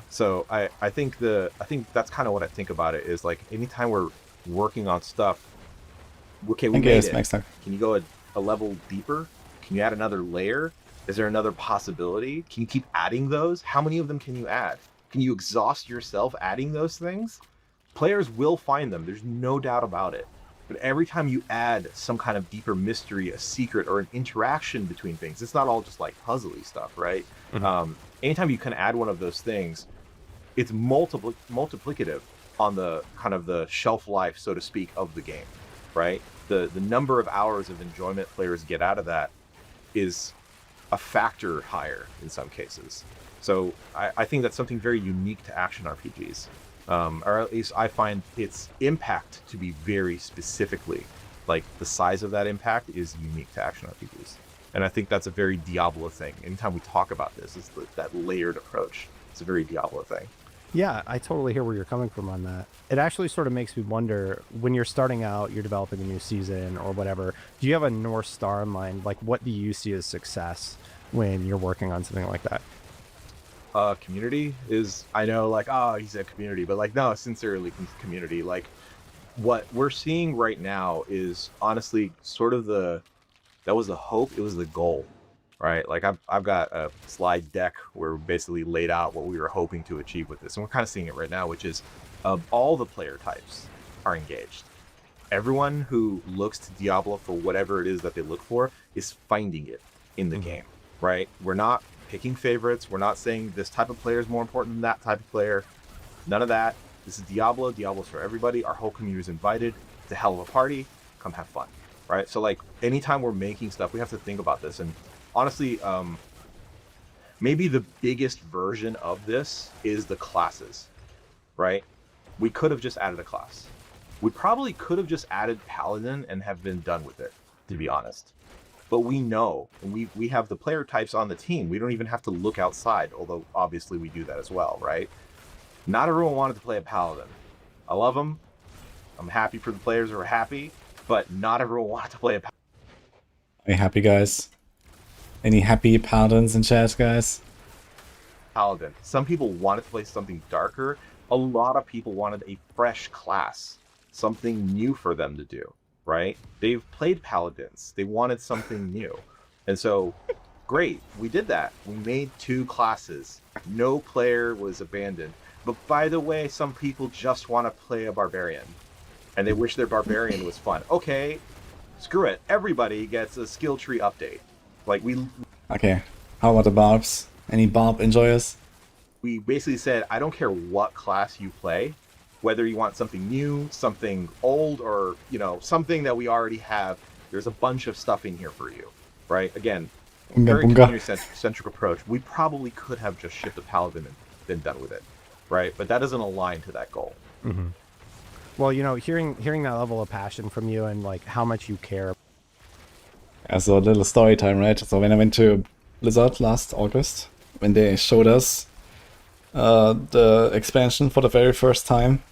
So I think that's kind of what I think about it is like anytime we're working on stuff, okay, we made it. Can you go a level deeper? Can you add another layer? Is there another possibility? Can you keep adding those? How many of them can you add? Can you exhaust yourself adding those things? Players will find them. There's no doubt about it. But every time you add some kind of deeper mystery, a secret, or an interaction between things, it's not all just like puzzly stuff, right? Anytime you can add one of those things, it's multiplicative on the kind of the shelf life, so to speak, of the game, right? The number of hours of enjoyment players get out of that is a factor higher in some cases. So I think that's something very unique to action RPGs. Or at least I find its impact to be very specifically, like the size of that impact is unique to action RPGs. And I think that's a very Diablo thing. Anytime we talk about this, it's that layered approach. It's a very Diablo thing. Yeah, I totally hear where you're coming from on that. It actually sort of makes me wonder, when you're starting out, you're developing a new season or whatever, do you have a North Star in mind? Like, what do you see as success when you're working on something like that? Community is, I know, like, oh, he said community, but like, no, sincerely community. Like, what we're seeing right now is honestly sort of that was the hope, it was the goal, right? Like, I've got a slide deck where we basically laid out what we were hoping to achieve with this, and we're kind of seeing it right now, which is all the player types are engaged. Everyone who looks to Diablo for whatever it is that they look for is finding it in the game, right? We're not picking favorites. We're not saying this type of player is more important than that type of player. None of that. This is Diablo. Diablo's for everybody. Our whole community is invited. It's a hell of a party. Come have fun, right? So like anytime we're making stuff, we have to think about this. And honestly, maybe the biggest version of this is the classes, right? We could have just added a class. We probably could have just added Paladin and have been done with it, to be honest. But we know, and we have the player types on the team. We don't even have to look outside, although obviously we do that as well, right? Not everyone wanted to play a Paladin. I love them. I'm happy for the players who are happy, but not everyone wanted to play a Paladin. Are you happy, guys? Any happy Paladins in chat, guys? Paladin. Some people wanted to play something darker. A lot of people wanted a fresh class, something new for them to do. right? They've played paladins. They wanted something new. And so, great, we did that. We made 2 classes. No player was abandoned. But by the way, some people just want to play a barbarian. And they wish their barbarian was fun. Okay, screw it. Everybody gets a skill tree update. Like, Okay, how about the barbs? Any barb enjoyers? we basically said, I don't care what class you play, whether you want something new, something old, or, you know, something that we already have, there's a bunch of stuff in here for you, right? Again, very community-centric approach. We probably could have just shipped a paladin and been done with it, right? But that doesn't align to that goal. Mm-hmm. Well, you know, hearing that level of passion from you and like how much you care. Yeah, so a little story time, right? So when I went to Blizzard last August, when they showed us the expansion for the very first time,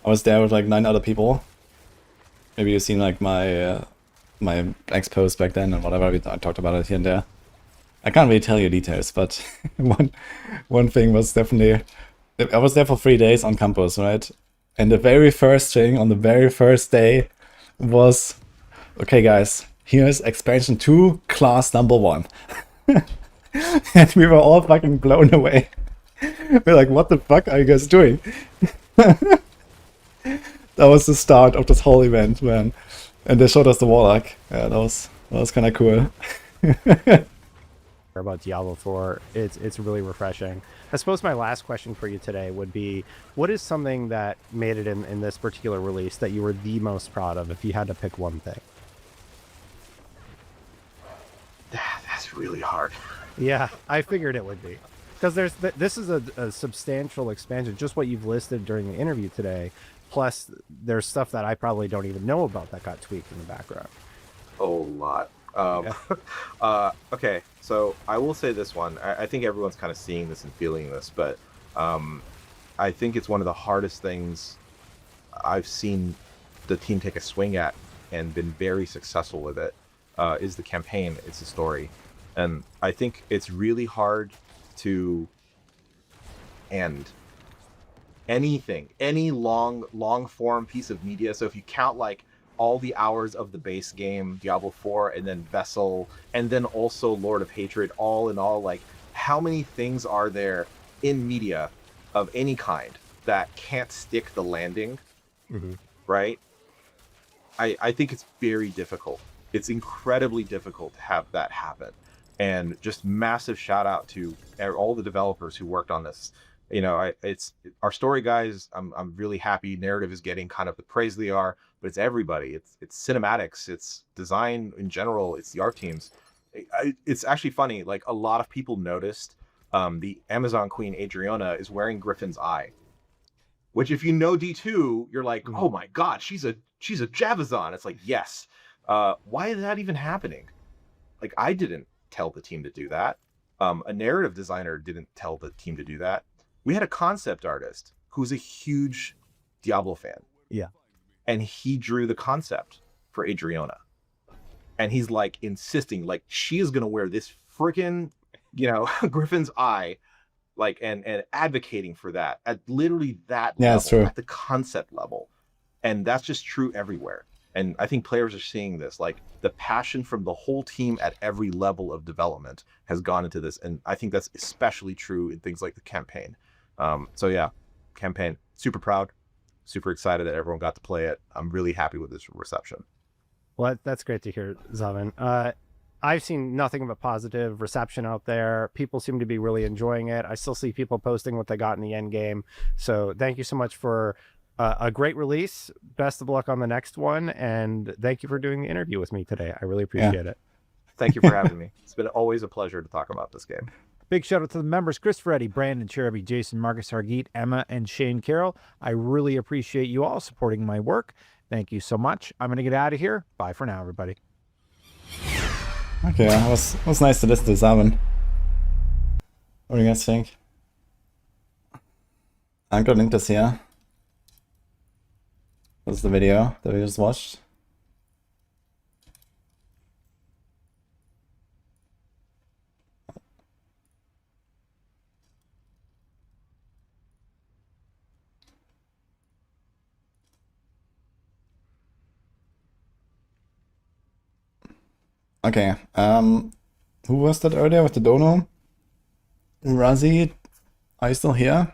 I was there with like 9 other people. Maybe you've seen like my my post back then and whatever. I talked about it here and there. I can't really tell you details, but one thing was definitely, I was there for 3 days on campus, right? And the very first thing on the very first day was, okay guys, here's expansion 2, class number 1. And we were all fucking blown away. We're like, what the fuck are you guys doing? That was the start of this whole event, man. And they showed us the Warlock. Yeah, that was kind of cool. About Diablo 4, it's really refreshing. I suppose my last question for you today would be, what is something that made it in this particular release that you were the most proud of, if you had to pick one thing? That's really hard. Yeah, I figured it would be, because this is a substantial expansion, just what you've listed during the interview today, plus there's stuff that I probably don't even know about that got tweaked in the background. A lot. Okay, so I will say this one. I think everyone's kind of seeing this and feeling this, but I think it's one of the hardest things I've seen the team take a swing at and been very successful with it, is the campaign. It's the story. And I think it's really hard to end anything, any long form piece of media. So if you count like all the hours of the base game, Diablo 4, and then Vessel, and then also Lord of Hatred, all in all, like, how many things are there in media of any kind that can't stick the landing, right? I think it's very difficult. It's incredibly difficult to have that happen. And just massive shout out to all the developers who worked on this. You know, it's our story guys. I'm really happy. Narrative is getting kind of the praise they are, but it's everybody. It's cinematics. It's design in general. It's the art teams. It's actually funny. Like, a lot of people noticed the Amazon Queen Adriana is wearing Griffin's eye, which if you know D2, you're like, oh my god, she's a Javazon. It's like, yes. Why is that even happening? Like, I didn't tell the team to do that. A narrative designer didn't tell the team to do that. We had a concept artist who's a huge Diablo fan. Yeah. And he drew the concept for Adriana. And he's like insisting, like, she is going to wear this freaking, Griffin's eye, like, and advocating for that at literally that level, at the concept level. And that's just true everywhere. And I think players are seeing this, like, the passion from the whole team at every level of development has gone into this. And I think that's especially true in things like the campaign. So yeah, campaign, super proud, super excited that everyone got to play it. I'm really happy with this reception. Well, that's great to hear, Zavin. I've seen nothing but positive reception out there. People seem to be really enjoying it. I still see people posting what they got in the end game. So thank you so much for a great release. Best of luck on the next one. And thank you for doing the interview with me today. I really appreciate it. Thank you for having me. It's been always a pleasure to talk about this game. Big shout out to the members, Chris Ferretti, Brandon Cheruby, Jason, Marcus Hargeet, Emma, and Shane Carroll. I really appreciate you all supporting my work. Thank you so much. I'm going to get out of here. Bye for now, everybody. Okay, it was nice to listen to Zavin. What do you guys think? I'm gonna link this here. This is the video that we just watched. Okay, who was that earlier with the dono? Razi, are you still here?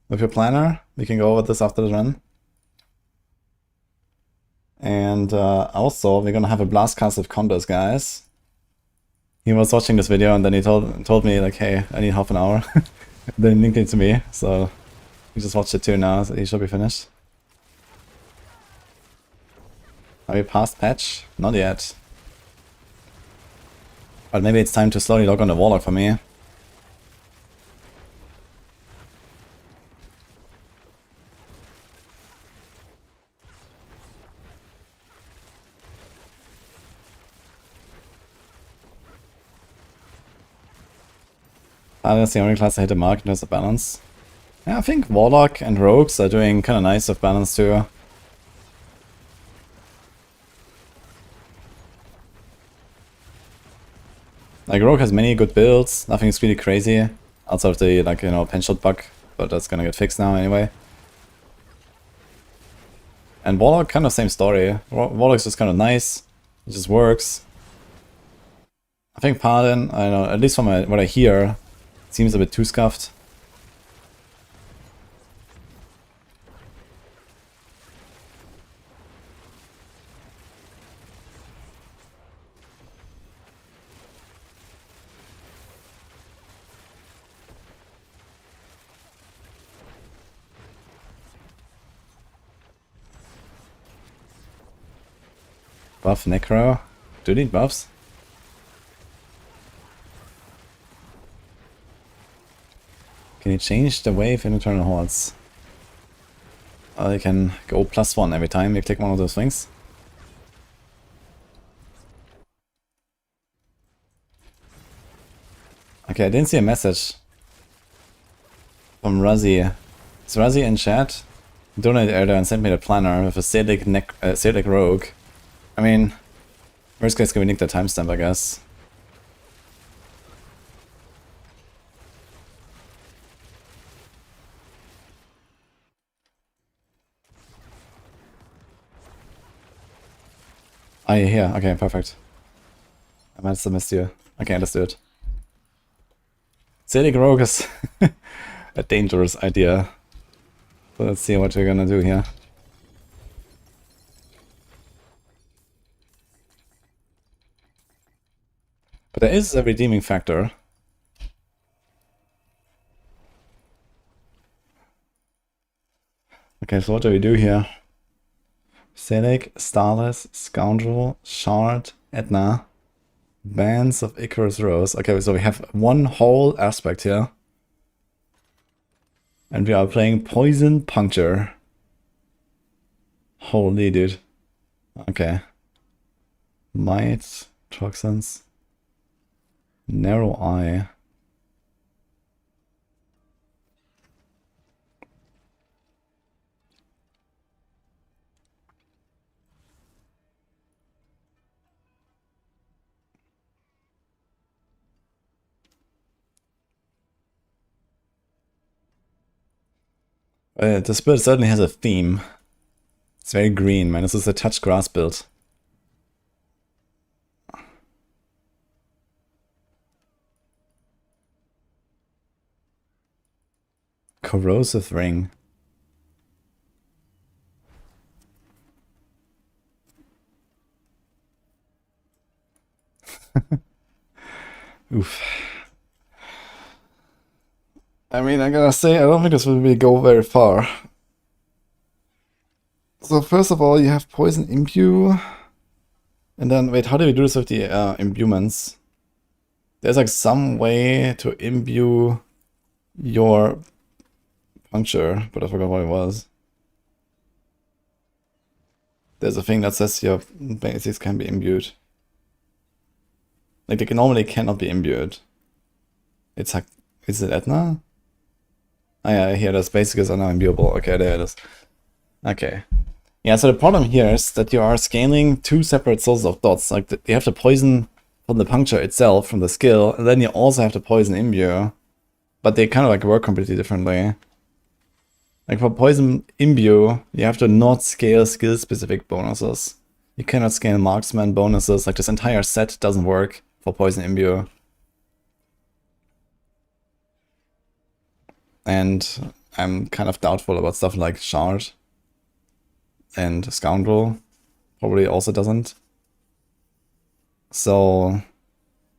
With your planner? We can go over this after the run. And also, we're gonna have a blast cast with condos, guys. He was watching this video and then he told me like, hey, I need half an hour. Then he linked it to me, so we just watched it too now, so he should be finished. Are we past patch? Not yet. But maybe it's time to slowly log on the Warlock for me. That's the only class I hit the mark in terms of balance. Yeah, I think Warlock and Rogues are doing kind of nice with balance too. Like, Rogue has many good builds, nothing's really crazy, outside of the, like, you know, penshot bug, but that's gonna get fixed now anyway. And Warlock, kind of same story. Warlock's just kind of nice, it just works. I think Paladin, I don't know, at least from what I hear, seems a bit too scuffed. Buff Necro. Do you need buffs? Can you change the wave in Eternal Hordes? You can go +1 every time you click one of those things. Okay, I didn't see a message from Razi. Is Razi in chat? Donated earlier and sent me the planner with a Sadic Rogue. I mean, worst case can we nick the timestamp, I guess. Oh, you're here. Okay, perfect. I might have missed you. Okay, let's do it. Sadic Rogue is a dangerous idea. So let's see what we're gonna do here. But there is a redeeming factor. Okay, so what do we do here? Sadic, Starless, Scoundrel, Shard, Etna, Bands of Icarus Rose. Okay, so we have one whole aspect here. And we are playing Poison Puncture. Holy dude. Okay. Might, Toxins. Narrow Eye. This build certainly has a theme. It's very green, man. This is a touch grass build. Corrosive Ring. Oof. I mean, I gotta say, I don't think this will really go very far. So first of all, you have Poison Imbue. And then, wait, how do we do this with the imbuements? There's like some way to imbue your puncture, but I forgot what it was. There's a thing that says your basics can be imbued. Like, they normally cannot be imbued. It's like, is it Etna? Oh yeah, here, those basics are now imbuable. Okay, there it is. Okay. Yeah, so the problem here is that you are scaling two separate sources of dots. Like, you have the poison from the puncture itself, from the skill, and then you also have the poison imbue. But they kind of like work completely differently. Like for poison imbue, you have to not scale skill-specific bonuses. You cannot scale marksman bonuses. Like, this entire set doesn't work for Poison Imbue. And I'm kind of doubtful about stuff like Shard. And Scoundrel probably also doesn't. So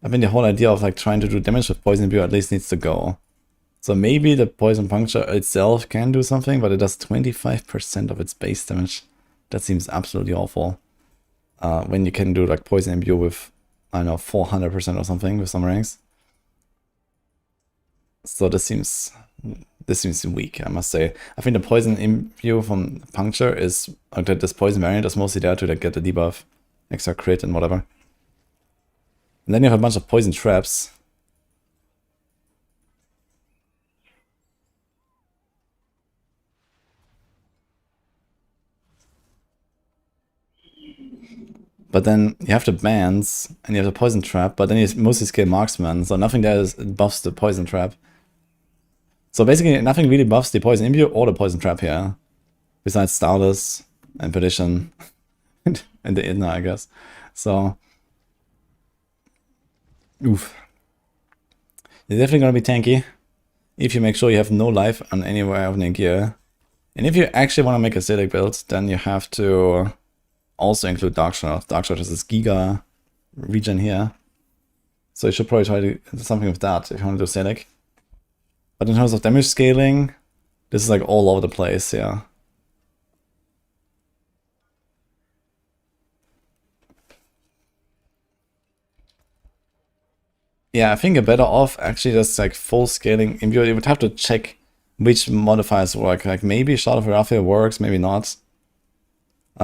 I think the whole idea of like trying to do damage with Poison Imbue at least needs to go. So maybe the Poison Puncture itself can do something, but it does 25% of its base damage. That seems absolutely awful. When you can do like Poison Imbue with, I don't know, 400% or something with some ranks. So this seems weak, I must say. I think the Poison Imbue from Puncture is, this Poison variant is mostly there to like, get the debuff, extra crit and whatever. And then you have a bunch of Poison Traps. But then you have the bands, and you have the Poison Trap, but then you mostly scale Marksman, so nothing there buffs the Poison Trap. So basically, nothing really buffs the Poison Imbue or the Poison Trap here. Besides Stardust and Perdition. And the Inner, I guess. So... oof. You're definitely gonna be tanky. If you make sure you have no life on anywhere of gear. And if you actually want to make a Acidic build, then you have to also include Darkshot. Darkshot is this Giga region here. So you should probably try to do something with that if you want to do Acidic. But in terms of damage scaling, this is like all over the place, yeah. Yeah, I think you're better off actually just like full scaling. You would have to check which modifiers work. Like maybe Shard of Raphael works, maybe not.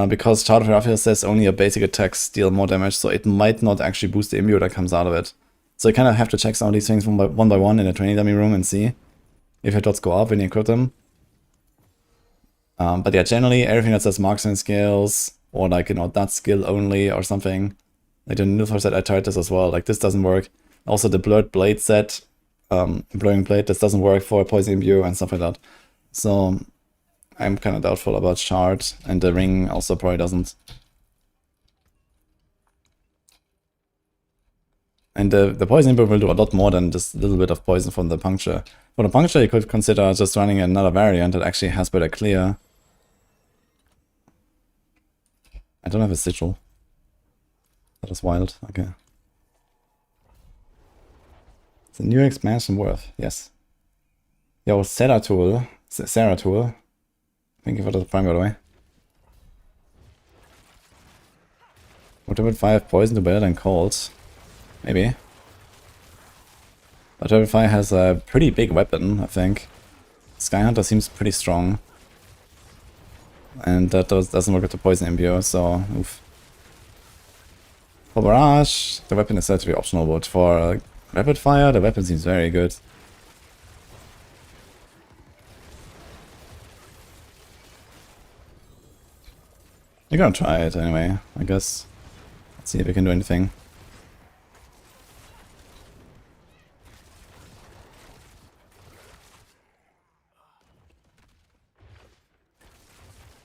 Because Shard of Raphael says only your basic attacks deal more damage, so it might not actually boost the imbue that comes out of it. So you kind of have to check some of these things one by one in a training dummy room and see if your dots go up when you equip them. But yeah, generally everything that says marksman skills, or like, you know, that skill only or something. Like the Nilthor set, I tried this as well, like this doesn't work. Also the Blurred Blade set, Blurring Blade, this doesn't work for Poison Imbue and stuff like that. So I'm kind of doubtful about Shard, and the Ring also probably doesn't. And the Poison Imbue will do a lot more than just a little bit of poison from the Puncture. For the Puncture, you could consider just running another variant that actually has better clear. I don't have a Sigil. That is wild, okay. It's a new expansion worth, yes. Yo, Sarah Tool. Thank you for the prime, by the way. Would level 5 poison do better than cold? Maybe. But level 5 has a pretty big weapon, I think. Skyhunter seems pretty strong. And that doesn't work with the poison imbue, so oof. For Barrage, the weapon is said to be optional, but for Rapid Fire, the weapon seems very good. You're gonna try it anyway, I guess. Let's see if we can do anything.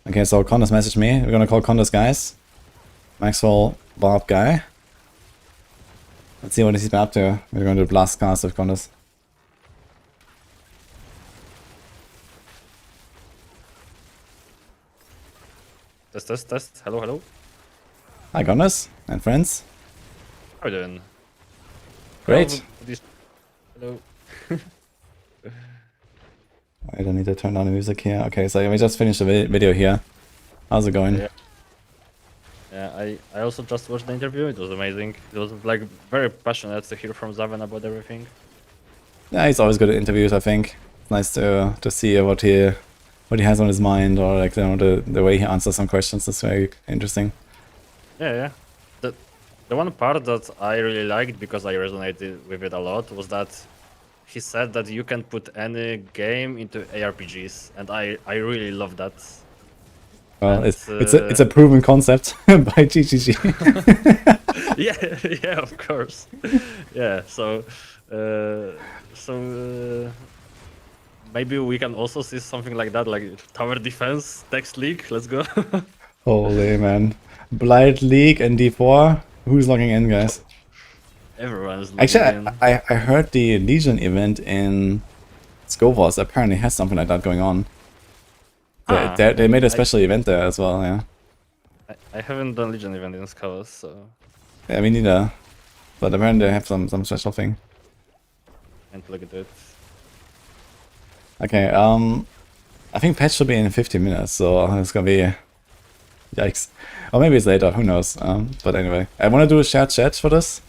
Okay, so Condas messaged me. We're gonna call Condas guys. Maxwell Barb guy. Let's see what he's been up to. We're going to do blast cast with Condas. Test. Hello. Hi Condas and friends. How are you doing? Great. Hello. I don't need to turn down the music here. Okay, so we just finished the video here. How's it going? Yeah, I also just watched the interview. It was amazing. It was like very passionate to hear from Zaven about everything. Yeah, he's always good at interviews, I think. It's nice to see what he has on his mind, or like, you know, the way he answers some questions is very interesting. Yeah. The one part that I really liked, because I resonated with it a lot, was that he said that you can put any game into ARPGs, and I really love that. Well, it's a proven concept by GGG. yeah, of course. Yeah, so maybe we can also see something like that, like tower defense text league. Let's go. Holy man. Blight League and D4. Who's logging in, guys? Everyone's logging Actually, in. I heard the Legion event in Skovos apparently has something like that going on. They made a special event there as well, yeah. I haven't done Legion event in Skulls, so Yeah, me neither. But apparently they have some special thing. can't look at it. Okay, I think patch should be in 15 minutes, so it's gonna be... Yikes. Or maybe it's later, who knows. But anyway, I wanna do a shared chat for this.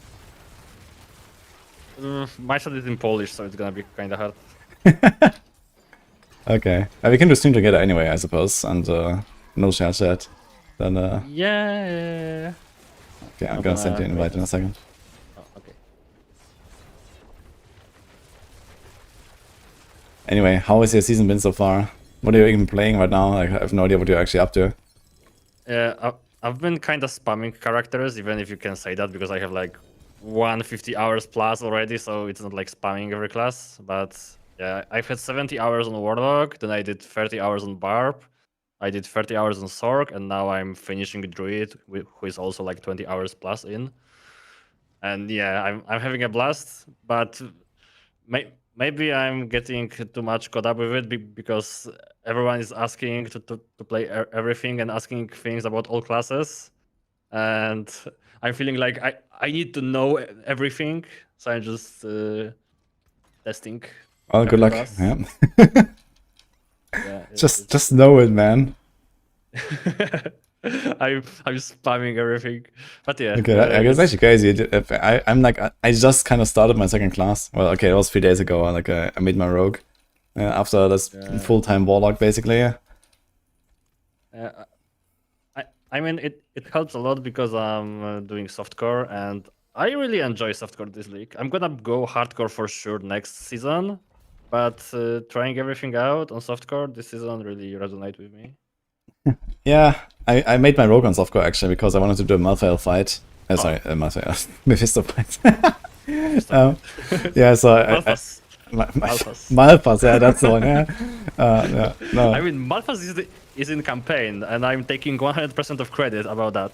My chat is in Polish, so it's gonna be kinda hard. Okay. We can do stream together anyway, I suppose, and no shared chat. Then, Yeah. Okay, I'm gonna send you an invite in a second. Oh, okay. Anyway, how has your season been so far? What are you even playing right now? Like, I have no idea what you're actually up to. Yeah, I've been kind of spamming characters, even if you can say that, because I have like 150 hours plus already, so it's not like spamming every class. But yeah, I've had 70 hours on Warlock, then I did 30 hours on Barb, I did 30 hours on Sork, and now I'm finishing Druid, who is also like 20 hours plus in. And yeah, I'm having a blast, but maybe I'm getting too much caught up with it because everyone is asking to play everything and asking things about all classes. And I'm feeling like I need to know everything. So I'm just testing. Well, good luck. Class. Yeah. Yeah, just know it, man. I'm spamming everything, but yeah. Okay, I guess actually crazy. I'm like I just kind of started my second class. Well, okay, it was 3 days ago. Like I made my rogue after this full-time warlock, basically. I mean, it helps a lot because I'm doing softcore, and I really enjoy softcore this league. I'm gonna go hardcore for sure next season, but trying everything out on softcore this season really resonates with me. Yeah, I made my rogue on softcore actually because I wanted to do a Malthael fight. Sorry, Malthael. Mephisto fight. Yeah, so Malphas. Malphas, yeah, that's the one, yeah. No. I mean, Malphas is in campaign, and I'm taking 100% of credit about that.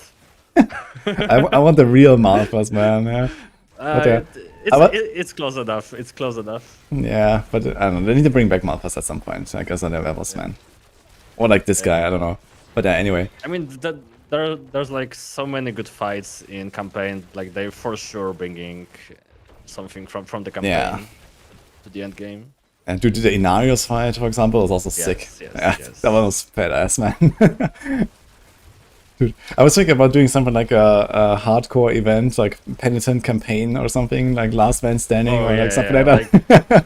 I want the real Malphas, man, yeah. But, it's close enough. It's close enough. Yeah, but I don't know. They need to bring back Malphas at some point. I guess I never was, man. Or like this guy, I don't know. But anyway. I mean, there's like so many good fights in campaign. Like they for sure bringing something from the campaign to the end game. And dude, the Inarius fight, for example, was also sick. Yes. That one was badass, man. Dude, I was thinking about doing something like a hardcore event, like Penitent campaign or something, like Last Man Standing or like something like that.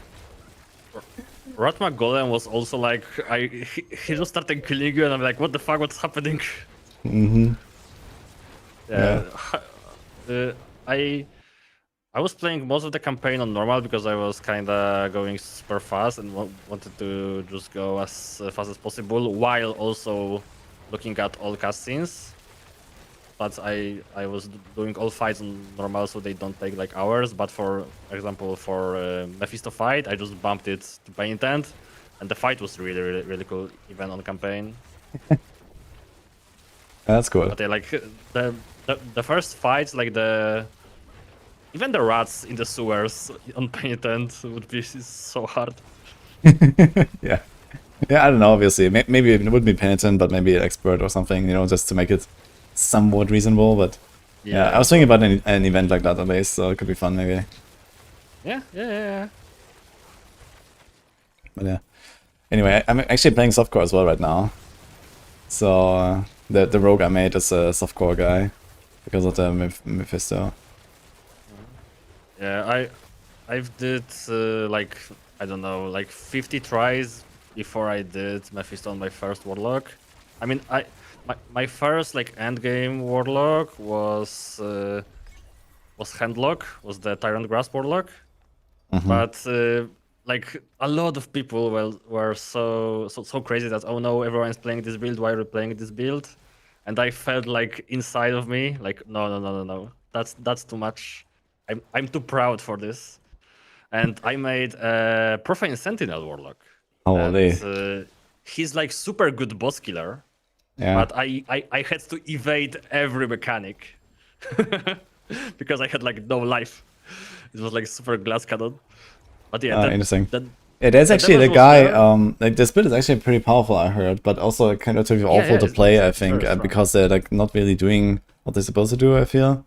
Ratma Golem was also like, he just started killing you, and I'm like, what the fuck, what's happening? Mm-hmm. Yeah. I was playing most of the campaign on normal because I was kinda going super fast and wanted to just go as fast as possible while also looking at all cutscenes. But I was doing all fights on normal so they don't take like hours. But for example, for Mephisto fight, I just bumped it to Penitent, and the fight was really cool even on campaign. That's cool. But yeah, like the first fights, like even the rats in the sewers on Penitent would be so hard. Yeah, I don't know. Obviously, maybe it wouldn't be Penitent, but maybe an expert or something. You know, just to make it somewhat reasonable. But yeah, I was thinking about an event like that at least, so it could be fun maybe. Yeah. But yeah. Anyway, I'm actually playing softcore as well right now. So the rogue I made is a softcore guy because of the Mephisto. Yeah, I've did like I don't know, like 50 tries before I did Mephisto on my first warlock. I mean, my first like end game warlock was Handlock, was the Tyrant Grasp warlock. Mm-hmm. But like a lot of people were so crazy that, oh no, everyone's playing this build, why are you playing this build? And I felt like inside of me, like no, that's too much. I'm too proud for this. And I made a Profane Sentinel warlock. Holy. And, he's like super good boss killer. Yeah. But I had to evade every mechanic because I had like no life. It was like super glass cannon. But yeah, interesting. Yeah, there's actually the damage was guy. there. Like this build is actually pretty powerful, I heard, but also kind of awful yeah, to it's play. I very think strong. because they're like not really doing what they're supposed to do. I feel.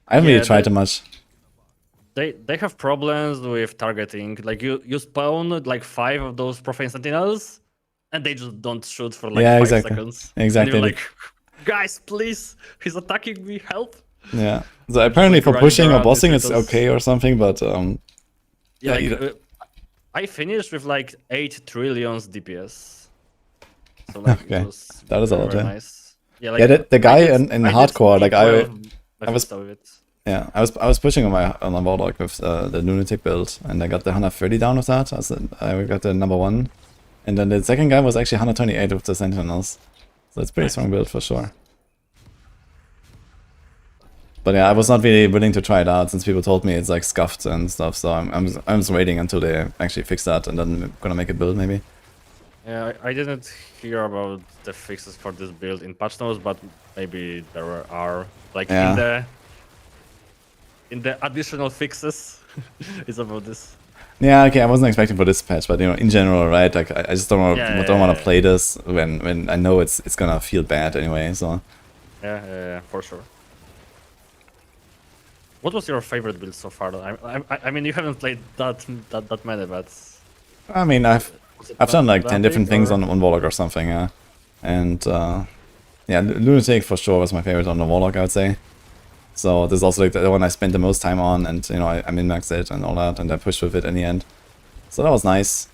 I haven't really tried too much. They have problems with targeting. Like you spawn like 5 of those profane sentinels, and they just don't shoot for like 5 seconds. Exactly. And you're like, guys, please, he's attacking me. Help. Yeah. So apparently for pushing or bossing it's okay or something, but yeah, I finished with like 8 trillions DPS. So like okay. it was That is a lot. very Yeah. nice. Yeah, like, the guy in hardcore, like I was with it. Yeah, I was pushing on a warlock with the lunatic build, and I got the 130 down with that. I got the number 1, and then the second guy was actually 128 with the sentinels. So it's pretty strong build for sure. But yeah, I was not really willing to try it out since people told me it's like scuffed and stuff. So I'm just waiting until they actually fix that, and then I'm gonna make a build maybe. Yeah, I didn't hear about the fixes for this build in patch notes, but maybe there are like in the additional fixes. It's about this. Yeah, okay, I wasn't expecting for this patch, but you know, in general, right? Like I just don't want to play this when I know it's gonna feel bad anyway. So. Yeah, for sure. What was your favorite build so far? I mean, you haven't played that many, but. I mean, I've done like 10 different things on Warlock or something, yeah. And yeah, Lunatic for sure was my favorite on the Warlock, I would say. So this is also like the one I spent the most time on, and you know, I min-maxed it and all that, and I pushed with it in the end. So that was nice.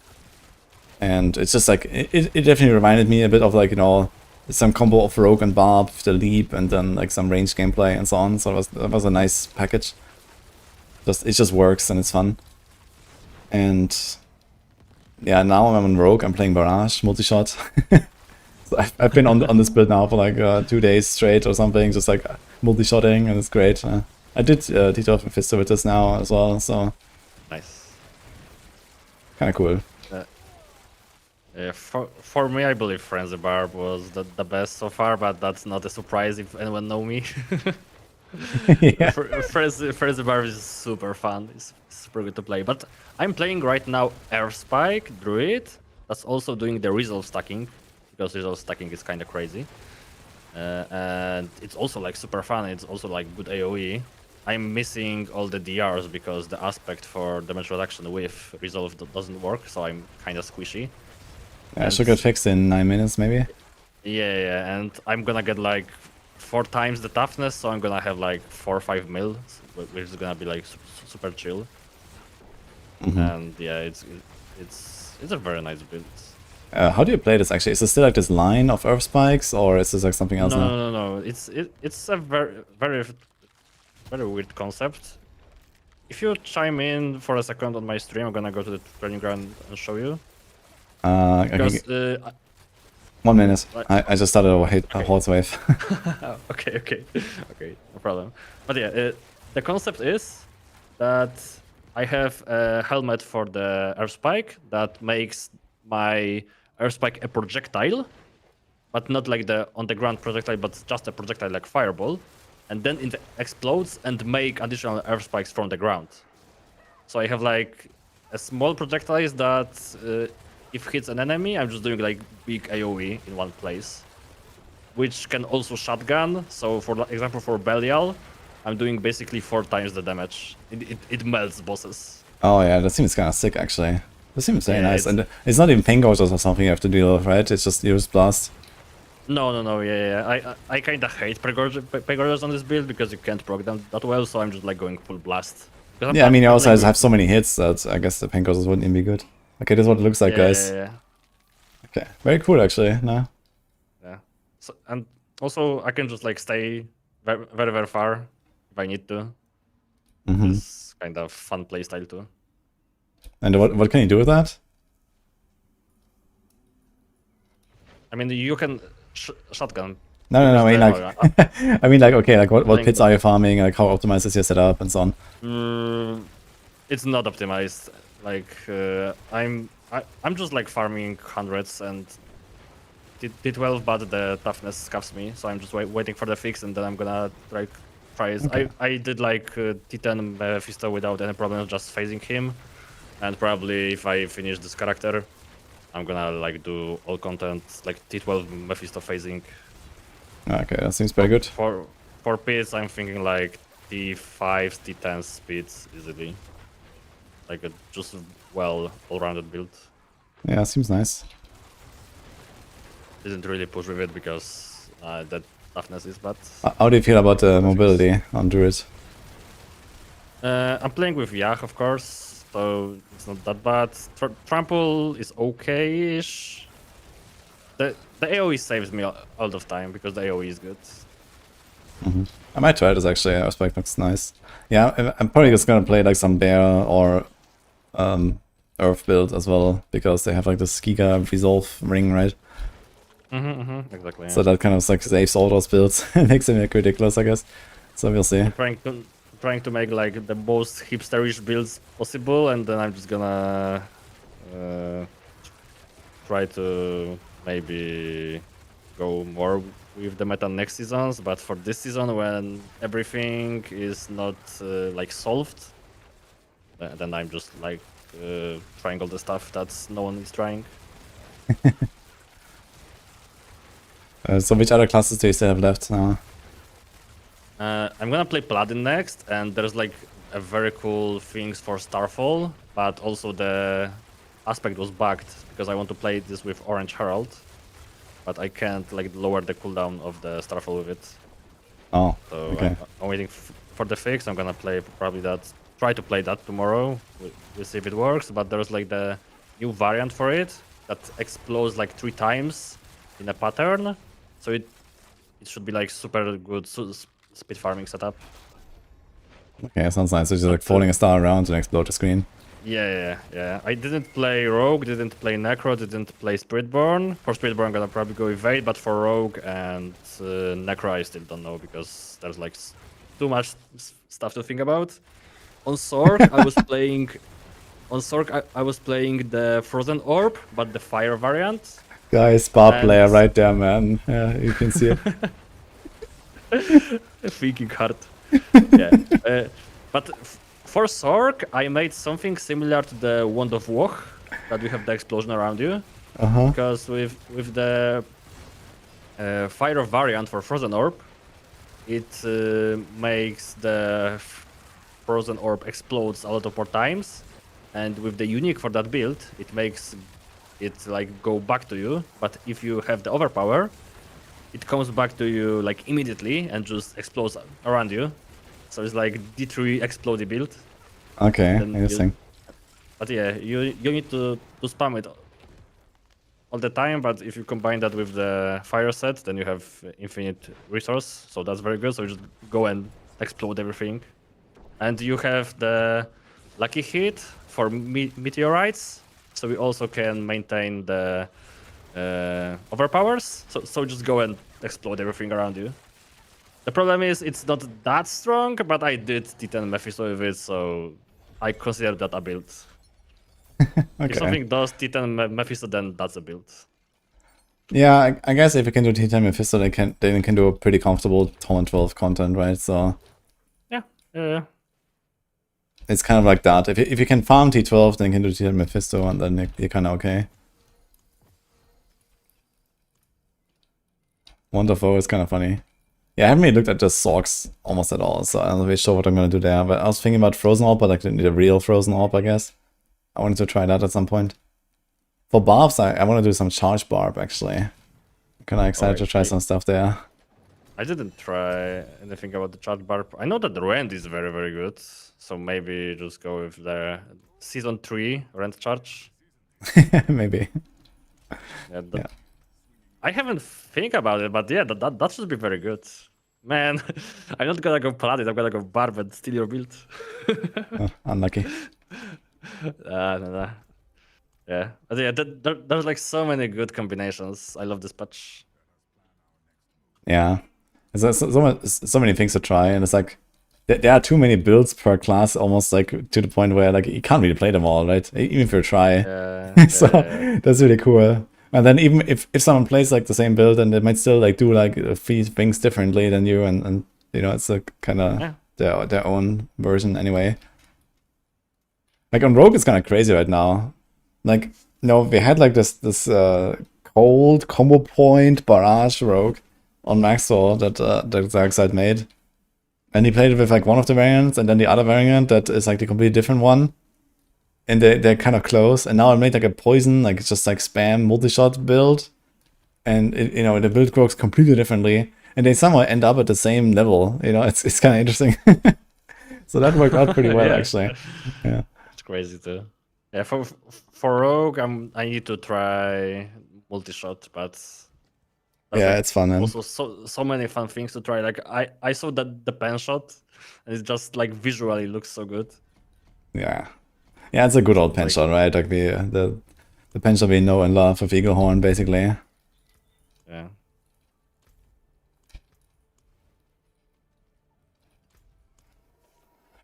And it's just like, it definitely reminded me a bit of like, you know, some combo of Rogue and Barb, the leap, and then like some ranged gameplay and so on. So that was a nice package. It just works and it's fun. And yeah, now I'm on Rogue, I'm playing Barrage, multi-shot. So I've been on this build now for like 2 days straight or something, just like multi-shotting, and it's great. I did T12 and Fister with this now as well, so... Nice. Kinda cool. For me, I believe Frenzy Barb was the best so far, but that's not a surprise if anyone know me. Yeah. Frenzy Barb is super fun, it's super good to play. But I'm playing right now Earth Spike, Druid, that's also doing the resolve stacking, because resolve stacking is kinda crazy. And it's also like super fun, it's also like good AoE. I'm missing all the DRs because the aspect for damage reduction with resolve doesn't work, so I'm kinda squishy. Yeah, I should get fixed in 9 minutes, maybe. Yeah, and I'm gonna get like 4 times the toughness, so I'm gonna have like 4 or 5 mil, which is gonna be like super chill. And yeah, it's a very nice build. How do you play this actually? Is it still like this line of Earth Spikes, or is this like something else now? No. It's a very weird concept. If you chime in for a second on my stream, I'm gonna go to the training ground and show you. Because, 1 minute. I just started a horse wave. Okay, no problem. But yeah, the concept is that I have a helmet for the Earth Spike that makes my Earth Spike a projectile, but not like the on the ground projectile, but just a projectile like fireball, and then it explodes and make additional Earth Spikes from the ground. So I have like a small projectiles that if hits an enemy, I'm just doing like big AoE in one place, which can also shotgun. So for example, for Belial, I'm doing basically 4 times the damage. It melts bosses. Oh yeah, that seems kind of sick actually. That seems very nice. And it's not even pain gouges or something you have to deal with, right? It's just use blast. No, yeah. I kind of hate pain on this build because you can't proc them that well, so I'm just like going full blast. Yeah, I mean, you also have so many hits that I guess the pain gouges wouldn't even be good. Okay, this is what it looks like, guys. Yeah. Okay, very cool actually. No. Yeah. So, and also I can just like stay very far if I need to. It's kind of fun playstyle too. And what can you do with that? I mean, you can shotgun. No. I mean, like, I mean, like, okay, like, what pits are you farming? Like, how optimized is your setup and so on? It's not optimized. Like, I'm just like farming hundreds, and T12, but the toughness scuffs me, so I'm just waiting for the fix, and then I'm gonna try it. Okay. I did like T10 Mephisto without any problems, just phasing him, and probably if I finish this character, I'm gonna like do all content like T12 Mephisto phasing. Okay, that seems pretty good. For pits, I'm thinking like T5, T10 speeds easily. Like a just well all-rounded build. Yeah, seems nice. Didn't really push with it because that toughness is bad. How do you feel about the mobility on Druid? I'm playing with Yach, of course, so it's not that bad. Trample is okay-ish. The AoE saves me all the time because the AoE is good. I might try this actually. Aspect looks nice. Yeah, I'm probably just gonna play like some bear or earth build as well because they have like the Giga resolve ring, right? Exactly. So that kind of like saves all those builds. It makes them like ridiculous, I guess. So we'll see. Trying to make like the most hipsterish builds possible, and then I'm just gonna try to maybe go more with the meta next seasons. But for this season, when everything is not like solved, then I'm just like trying all the stuff that no one is trying. So which other classes do you still have left now? I'm gonna play Paladin next, and there's like a very cool things for Starfall, but also the aspect was bugged because I want to play this with Orange Herald, but I can't like lower the cooldown of the Starfall with it. Oh, so okay. I'm waiting for the fix. I'm gonna play probably that. Try to play that tomorrow. We'll see if it works. But there's like the new variant for it that explodes like 3 times in a pattern, so it should be like super good speed farming setup. Okay, sounds nice. So just like falling a star around and explode the screen. Yeah. I didn't play Rogue, didn't play Necro, didn't play Spiritborn. For Spiritborn, I'm gonna probably go Evade, but for Rogue and Necro, I still don't know because there's like too much stuff to think about. On Sork, I was playing. On Sork, I was playing the Frozen Orb, but the Fire variant. Guys, bar player right there, man. Yeah, you can see it. Thinking hard. Yeah. But for Sork, I made something similar to the Wand of Woch, that we have the explosion around you. Because with the Fire variant for Frozen Orb, it makes the Frozen Orb explodes a lot of more times, and with the unique for that build, it makes it like go back to you. But if you have the overpower, it comes back to you like immediately and just explodes around you. So it's like D3 explodey build. Okay, interesting. But yeah, you need to spam it all the time, but if you combine that with the fire set, then you have infinite resource, so that's very good. So you just go and explode everything. And you have the lucky hit for meteorites, so we also can maintain the overpowers. So just go and explode everything around you. The problem is it's not that strong, but I did T10 Mephisto with it, so I consider that a build. Okay. If something does T10 Mephisto, then that's a build. Yeah, I guess if you can do T10 Mephisto, they can do a pretty comfortable 12 content, right? So yeah. It's kind of like that. If you can farm T12, then you can do T10 Mephisto, and then you're kind of okay. Wonderful is kind of funny. Yeah, I haven't really looked at the Sorks almost at all, so I'm not really sure what I'm gonna do there. But I was thinking about Frozen Orb, but like the real Frozen Orb, I guess. I wanted to try that at some point. For barbs, I want to do some charge barb, actually. I'm kind of excited to try some stuff there. I didn't try anything about the charge barb. I know that the rend is very, very good, so maybe just go with the Season 3 rend charge. Maybe. Yeah. I haven't think about it, but yeah, that should be very good. Man, I'm not gonna go Paladin, I'm gonna go Barb and steal your build. Unlucky. No. Yeah, but yeah, there's like so many good combinations. I love this patch. Yeah, there's so many things to try, and it's like there are too many builds per class, almost like to the point where like you can't really play them all, right? Even if you try. Yeah, so that's really cool. And then even if someone plays like the same build, then they might still like do like a few things differently than you, and you know, it's a kind of their own version anyway. Like on Rogue, it's kind of crazy right now. Like, you know, we had like this cold combo point barrage Rogue on Maxwell that Darkseid made, and he played it with like one of the variants, and then the other variant that is like the completely different one, and they're kind of close. And now I made like a poison, like it's just like spam multi-shot build, and it, you know, the build works completely differently, and they somehow end up at the same level. You know, it's kind of interesting. So that worked out pretty well, actually. Yeah. It's crazy too. Yeah, for Rogue, I need to try multi-shot, but Yeah, like it's fun, man. also so many fun things to try. Like I saw that the pen shot, and it just like visually looks so good. Yeah, yeah, it's a good old pen shot, right? Like the pen shot we know and love of Eaglehorn, basically. Yeah.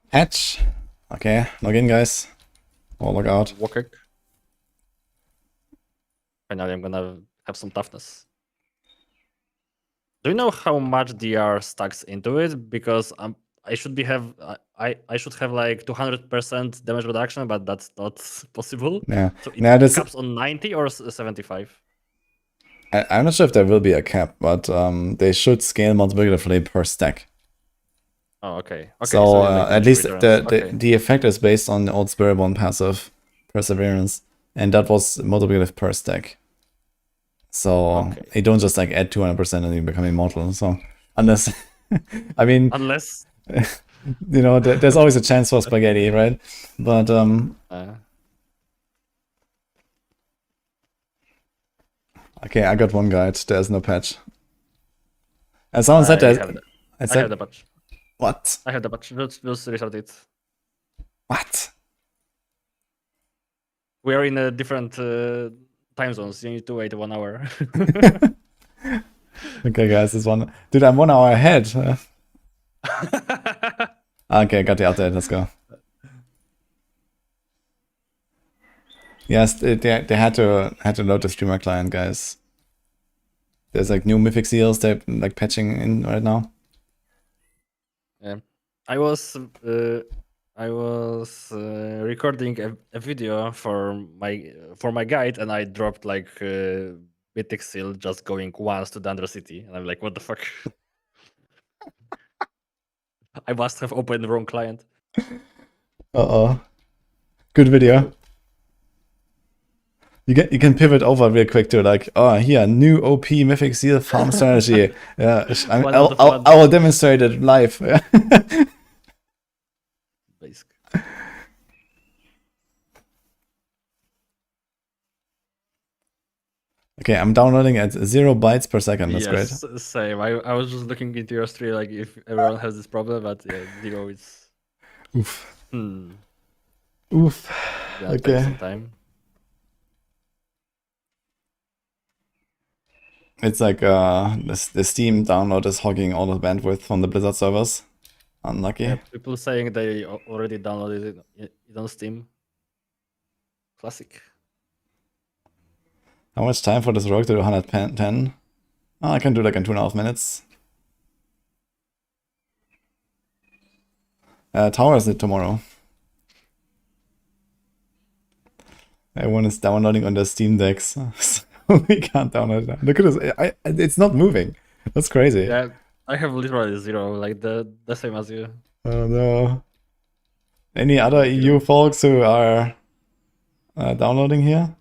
Hatch. Okay, log in, guys. Or log out. Walker. Finally, I'm gonna have some toughness. Do you know how much DR stacks into it? Because I should have like 200% damage reduction, but that's not possible. Yeah. So Nah, it caps on 90 or 75. I'm not sure if there will be a cap, but they should scale multiplicatively per stack. Oh, okay. So at least okay. the effect is based on the old Spiritborn passive Perseverance, and that was multiplicative per stack. So you don't just like add 200% and you become immortal. So unless, I mean, unless you know, there's always a chance for spaghetti, right? But okay, I got one guide. There's no patch. And someone said that. I have the patch. What? I have the patch. Just restart it. What? We are in a different time zones. You need to wait 1 hour. Okay, guys, this one. Dude, I'm 1 hour ahead. Okay, got the update. Let's go. Yes, they had to load the streamer client, guys. There's like new mythic seals they're like patching in right now. Yeah, I was recording a video for my guide, and I dropped like mythic seal just going once to the Undercity, and I'm like, what the fuck? I must have opened the wrong client. Good video. You can pivot over real quick to like, oh, here, new OP mythic seal farm strategy. Yeah, I will demonstrate it live. Basic. Okay, I'm downloading at 0 bytes per second. That's great. Same. I was just looking into your stream, like if everyone has this problem, but yeah, 0 is. Oof. Oof. Okay. Take some time. It's like the Steam download is hogging all the bandwidth from the Blizzard servers. Unlucky. Yeah, people saying they already downloaded it on Steam. Classic. How much time for this rogue to do 110? Oh, I can do like in 2.5 minutes. Tower is it tomorrow. Everyone is downloading on their Steam decks. We can't download it. Look at this. It's not moving. That's crazy. Yeah, I have literally 0, like the same as you. Oh no. Any other EU folks who are downloading here?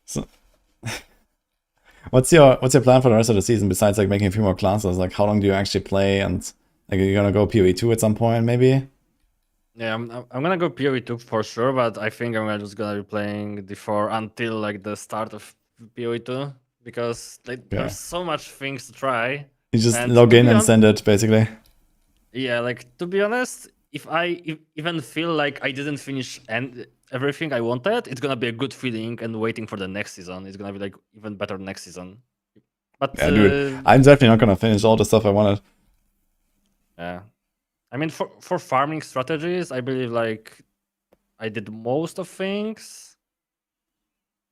So, what's your plan for the rest of the season besides like making a few more classes? Like how long do you actually play, and like are you gonna go PoE 2 at some point maybe? Yeah, I'm gonna go PoE 2 for sure, but I think I'm just gonna be playing D4 until like the start of PoE 2 because like there's so much things to try. You just log in and send it basically. Yeah, like to be honest, if I even feel like I didn't finish everything I wanted, it's gonna be a good feeling, and waiting for the next season, it's gonna be like even better next season. But yeah, dude, I'm definitely not gonna finish all the stuff I wanted. Yeah. I mean, for farming strategies, I believe like I did most of things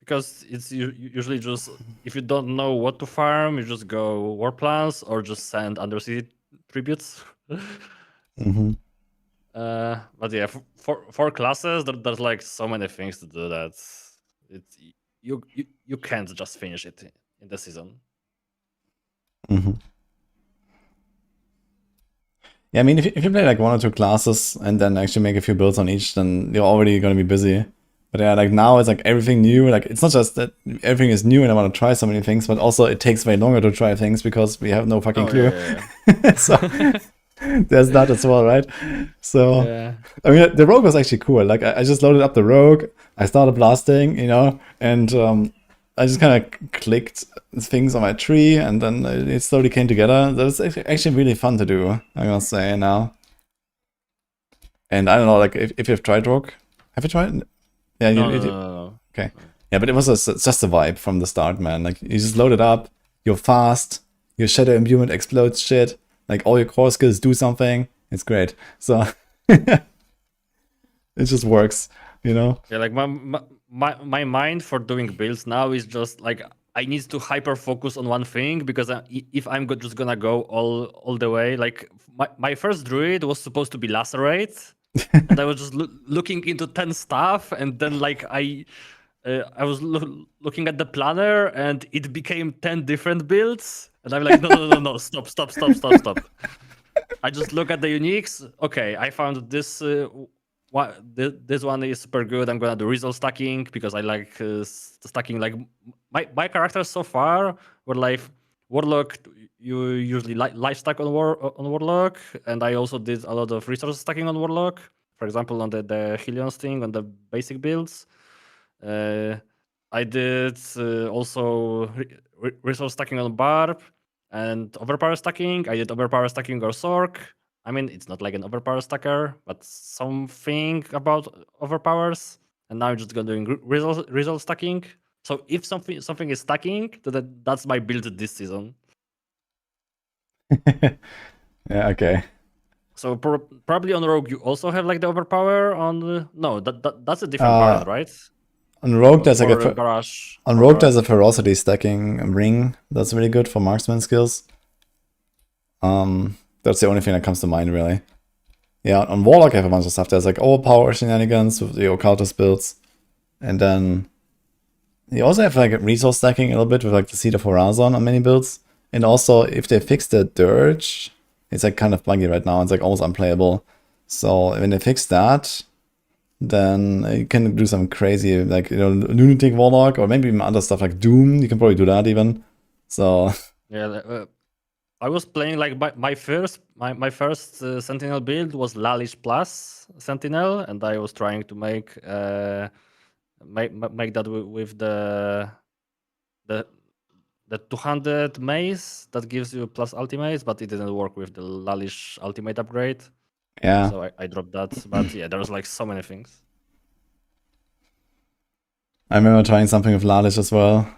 because it's usually just if you don't know what to farm, you just go war plants or just send undersea tributes. Mm-hmm. But yeah, for classes, there's like so many things to do that it's you can't just finish it in the season. Mm-hmm. Yeah, I mean, if you play like 1 or 2 classes and then actually make a few builds on each, then you're already going to be busy. But yeah, like now it's like everything new. Like it's not just that everything is new and I want to try so many things, but also it takes way longer to try things because we have no fucking clue. Yeah. So there's that as well, right? So Yeah. I mean, the rogue was actually cool. Like I just loaded up the rogue, I started blasting, and I just kind of clicked things on my tree, and then it slowly came together. That was actually really fun to do, I must say now. And I don't know, like if you've tried rogue, have you tried? Yeah, No. Okay. Yeah, but it was just a vibe from the start, man. Like you just load it up, you're fast, your shadow imbuement explodes shit, like all your core skills do something. It's great. So it just works, Yeah, like my mind for doing builds now is just like I need to hyper focus on one thing because if I'm just gonna go all the way, like my first druid was supposed to be lacerate, and I was just looking into 10 stuff, and then like I was looking at the planner, and it became 10 different builds, and I'm like, no, stop. I just look at the uniques. Okay, I found this. This one is super good. I'm gonna do result stacking because I like stacking. Like my characters so far were like warlock. You usually life stack on warlock, and I also did a lot of resource stacking on warlock. For example, on the Helion thing on the basic builds. I did also resource stacking on barb and overpower stacking. I did overpower stacking or Sork. I mean, it's not like an overpower stacker, but something about overpowers. And now I'm just doing result stacking. So if something is stacking, that's my build this season. Yeah, okay. So probably on Rogue you also have like the overpower on no, that's a different part, right? On Rogue there's like a barrage. On Rogue there's a ferocity stacking ring that's really good for marksman skills. That's the only thing that comes to mind really. Yeah, on Warlock I have a bunch of stuff. There's like overpower shenanigans with the occultist builds. And then you also have like resource stacking a little bit with like the Seed of Horazon on many builds. And also if they fix the Dirge, it's like kind of buggy right now. It's like almost unplayable. So when they fix that, then you can do some crazy like lunatic warlock or maybe even other stuff like Doom. You can probably do that even. So yeah, I was playing like my first Sentinel build was Lalish plus Sentinel, and I was trying to make that with the 200 mace that gives you plus ultimates, but it didn't work with the Lalish ultimate upgrade. Yeah. So I dropped that. But yeah, there was like so many things. I remember trying something with Lalish as well.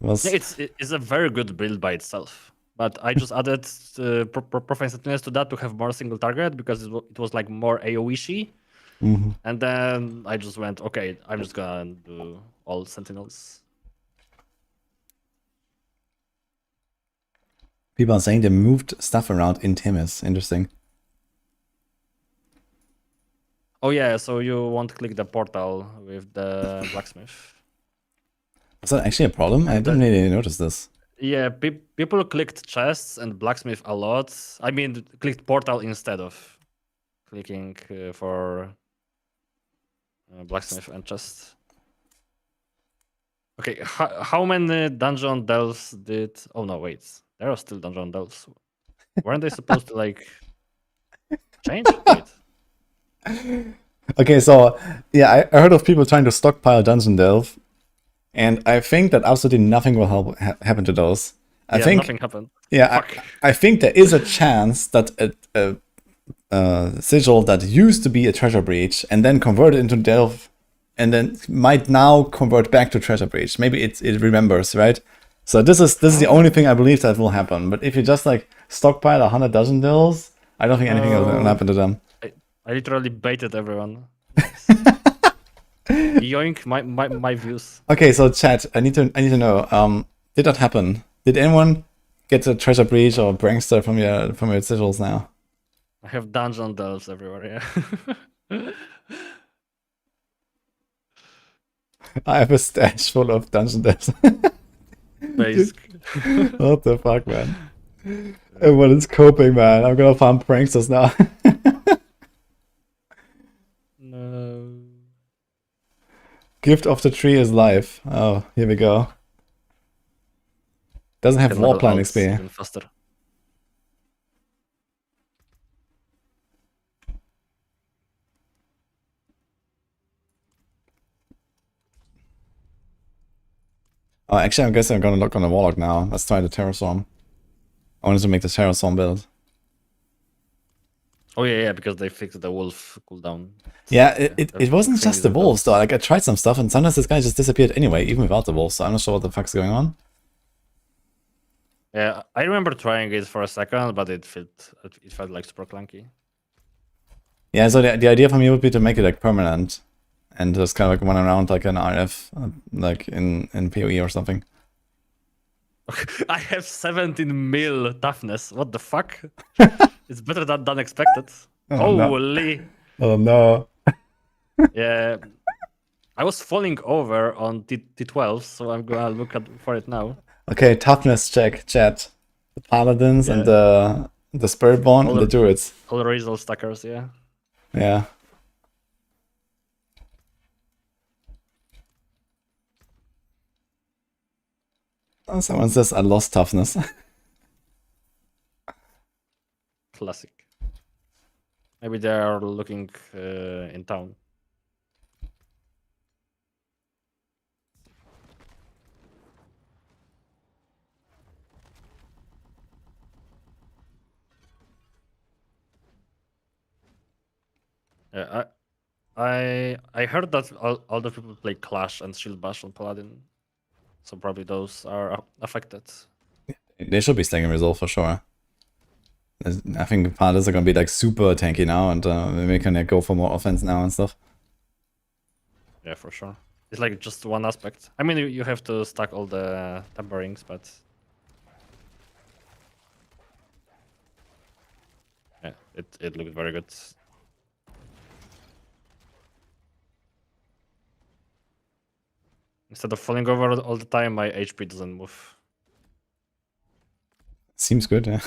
Yeah, it's a very good build by itself. But I just added Profane Sentinels to that to have more single target because it was like more AoE-shy. Mm-hmm. And then I just went, okay, I'm just gonna do all Sentinels. People are saying they moved stuff around in Timis. Interesting. Oh yeah, so you won't click the portal with the blacksmith. Is that actually a problem? I didn't really notice this. Yeah, people clicked chests and blacksmith a lot. I mean, clicked portal instead of clicking for blacksmith and chest. Okay, how many dungeon delves did... Oh no, wait. There are still dungeon delves. Weren't they supposed to like change? Wait. Okay, so yeah, I heard of people trying to stockpile dungeon delve, and I think that absolutely nothing will happen to those. I think nothing happened. Yeah, I think there is a chance that a sigil that used to be a treasure breach and then converted into delve, and then might now convert back to treasure breach. Maybe it remembers, right? So this is the only thing I believe that will happen. But if you just like stockpile 100 dungeon delves, I don't think anything will happen to them. I literally baited everyone. Yoink, my views. Okay, so chat, I need to know. Did that happen? Did anyone get a treasure breach or prankster from your sigils now? I have dungeon delves everywhere, yeah. I have a stash full of dungeon devs. Basic. What the fuck, man? Everyone is coping, man. I'm gonna farm pranksters now. No. Gift of the tree is life. Oh, here we go. Doesn't have Can war level plan out XP. even faster. Oh, actually, I guess I'm gonna look on the Warlock now. Let's try the Terrastorm. I wanted to make the Terrastorm build. Oh yeah, because they fixed the wolf cooldown. Yeah, it wasn't thing just is the the wolves though. Like I tried some stuff and sometimes this guy just disappeared anyway, even without the wolves. So I'm not sure what the fuck's going on. Yeah, I remember trying it for a second, but it felt like super clunky. Yeah, so the idea for me would be to make it like permanent, and just kind of like run around like an RF, like in PoE or something. I have 17 mil toughness. What the fuck? It's better than expected. Oh, no. Holy. Oh no. Yeah. I was falling over on T12, so I'm gonna look for it now. Okay, toughness check, chat. The paladins and the spiritborn and the druids. All Razor stackers, yeah. Yeah. Oh, someone says I lost toughness. Classic. Maybe they are looking in town. Yeah, I heard that all the people play Clash and Shield Bash on Paladin, so probably those are affected. They should be staying in Resolve for sure. I think paladins are gonna be like super tanky now, and we can like, go for more offense now and stuff. Yeah, for sure. It's like just one aspect. I mean, you have to stack all the tamperings, but yeah, it looked very good. Instead of falling over all the time, my HP doesn't move. Seems good, yeah.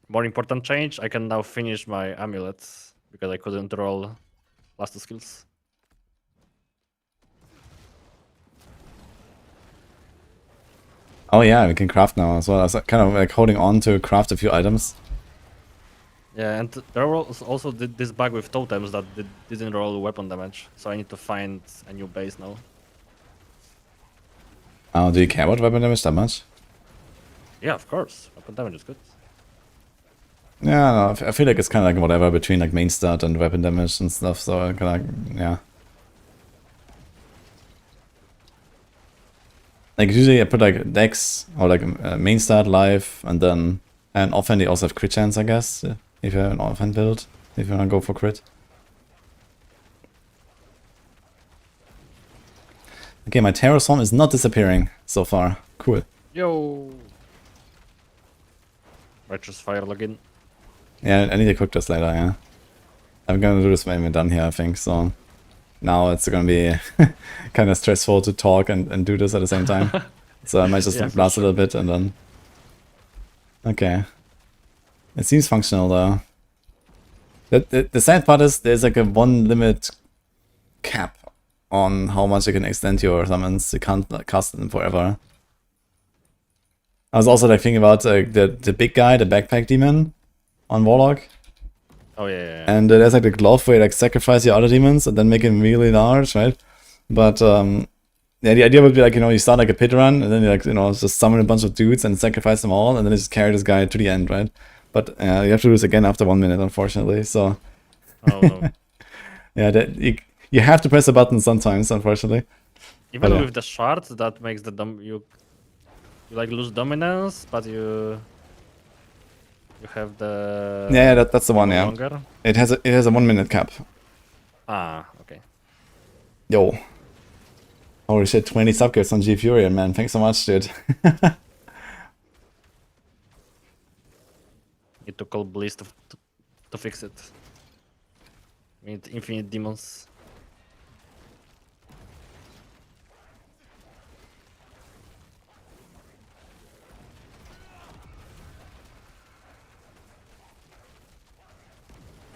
More important change, I can now finish my amulets because I couldn't roll last two skills. Oh yeah, we can craft now as well. I was kind of like holding on to craft a few items. Yeah, and there was also this bug with totems that didn't roll weapon damage, so I need to find a new base now. Oh, do you care about weapon damage that much? Yeah, of course. Weapon damage is good. Yeah, no, I feel like it's kind of like whatever between like main stat and weapon damage and stuff, so I kind of, yeah. Like usually I put like dex or like main stat, life, and then and offhand they also have crit chance, I guess, if you have an offhand build, if you want to go for crit. Okay, my Terrastorm is not disappearing so far. Cool. Yo! Righteous Fire login. Yeah, I need to cook this later, yeah. I'm gonna do this when we're done here, I think, so... Now it's gonna be kind of stressful to talk and do this at the same time. So I might just blast a little bit and then... Okay. It seems functional though. The sad part is there's like a one limit cap on how much you can extend your summons. You can't like, cast them forever. I was also like thinking about the big guy, the backpack demon on Warlock. Oh yeah. And there's like the glove where you like sacrifice your other demons and then make him really large, right? But yeah, the idea would be like, you know, you start like a pit run and then you like, you know, just summon a bunch of dudes and sacrifice them all and then you just carry this guy to the end, right? But you have to do this again after 1 minute, unfortunately. So oh no. Yeah, you have to press a button sometimes, unfortunately. Even but, with the shard, that makes the you like lose dominance, but you You have the... Yeah, that's the one, yeah. Longer? It has a 1 minute cap. Ah, okay. Yo. Holy shit, 20 subgifts on G Furion, man. Thanks so much, dude. Need to call Bliss to fix it. We need infinite demons.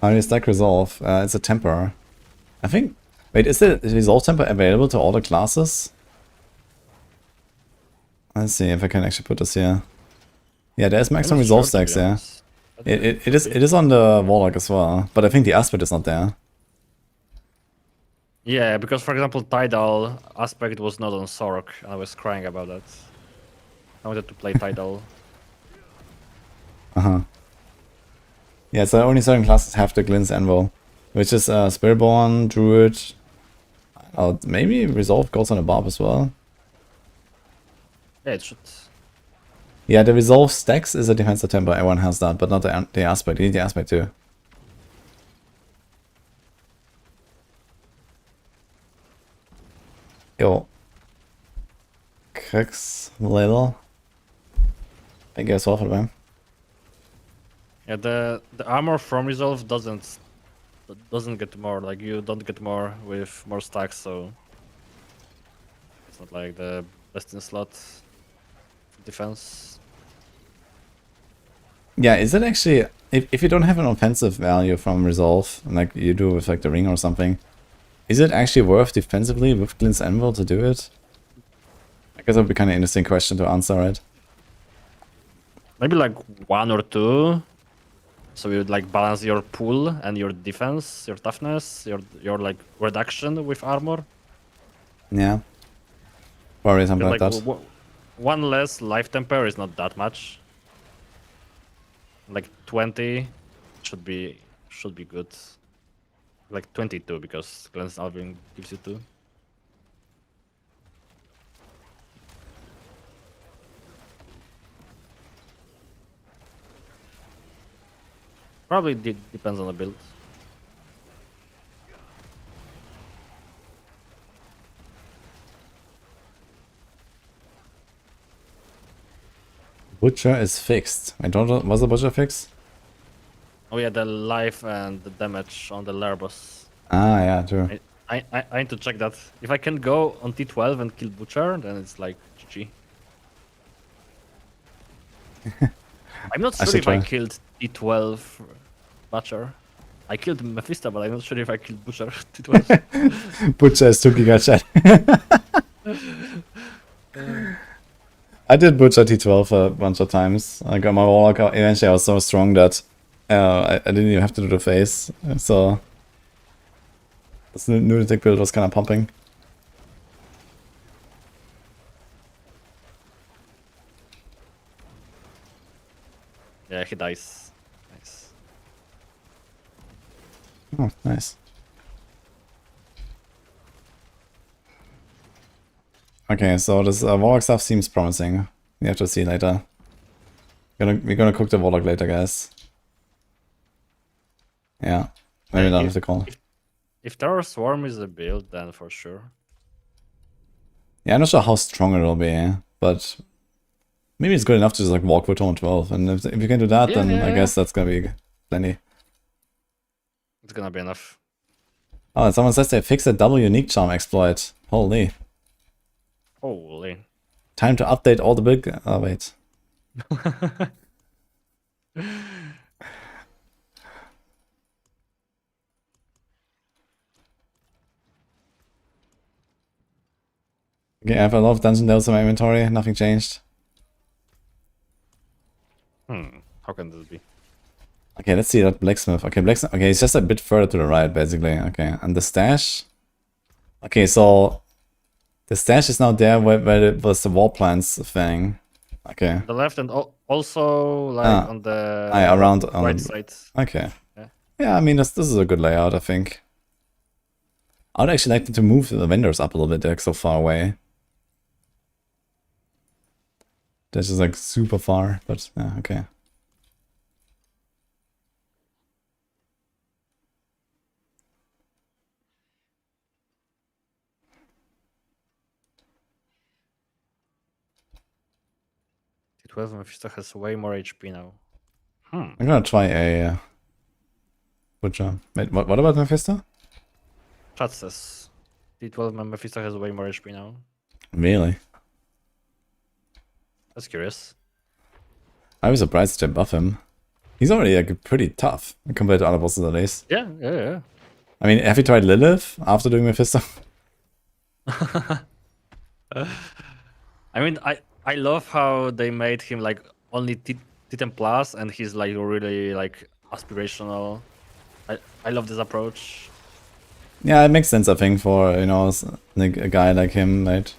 How do you stack Resolve? It's a temper. I think... Wait, is the Resolve temper available to all the classes? Let's see if I can actually put this here. Yeah, there's maximum Resolve stacks, yeah. It is on the Warlock as well, but I think the Aspect is not there. Yeah, because for example, Tidal Aspect was not on Sorok. I was crying about that. I wanted to play Tidal. Uh-huh. Yeah, so only certain classes have the Glint's Anvil, which is Spiritborn, Druid. Maybe Resolve goes on a Barb as well. Yeah, it should. Yeah, the Resolve stacks is a defensive temper. Everyone has that, but not the Aspect. You need the Aspect too. Yo. Cooks little. Thank you as well for them. Yeah, the armor from Resolve doesn't get more. Like you don't get more with more stacks, so it's not like the best in slot defense. Yeah, is it actually if you don't have an offensive value from Resolve, like you do with like the ring or something, is it actually worth defensively with Glint's Anvil to do it? I guess that would be kind of interesting question to answer, right? Maybe like 1 or 2. So you would like balance your pull and your defense, your toughness, your like reduction with armor. Yeah. Probably something like that. One less life temper is not that much. Like 20 should be good. Like 22 because Glint's Anvil gives you 2. Probably depends on the build. Butcher is fixed. I don't know. Was the Butcher fixed? Oh yeah, the life and the damage on the Lair boss. Ah, yeah, true. I need to check that. If I can go on T12 and kill Butcher, then it's like GG. I'm not sure if I killed T12 Butcher. I killed Mephisto, but I'm not sure if I killed Butcher T12. Butcher is 2 giga chat. I did Butcher T12 a bunch of times. I got my Warlock. Eventually I was so strong that I didn't even have to do the face. So this lunatic build was kind of pumping. Yeah, he dies. Nice. Oh, nice. Okay, so this Warlock stuff seems promising. We have to see later. We're gonna cook the Warlock later, guys. Yeah, maybe not with the call. If Terror Swarm is a build, then for sure. Yeah, I'm not sure how strong it'll be, but maybe it's good enough to just like walk with Tone 12. And if you can do that, then I guess that's gonna be plenty. It's gonna be enough. Oh, and someone says they fixed a double unique charm exploit. Holy. Holy. Time to update all the big... Oh, wait. Okay, I have a lot of dungeon delves in my inventory. Nothing changed. How can this be? Okay, let's see that blacksmith. Okay, blacksmith. Okay, it's just a bit further to the right, basically. Okay, and the stash. Okay, so the stash is now there where it was the wall plants thing. Okay. The left and also like on the around right side. Okay. Yeah, I mean this is a good layout, I think. I would actually like to move the vendors up a little bit. They're so far away. This is like super far, but yeah, okay. D12 Mephisto has way more HP now. I'm gonna try a Butcher. Wait, what about Mephisto? Chat says D12 Mephisto has way more HP now. Really? That's curious. I was surprised to buff him. He's already like pretty tough compared to other bosses at least. Yeah. I mean, have you tried Lilith after doing Mephisto? I mean, I love how they made him like only T10 plus, and he's like really like aspirational. I love this approach. Yeah, it makes sense, I think, for, you know, like a guy like him, right?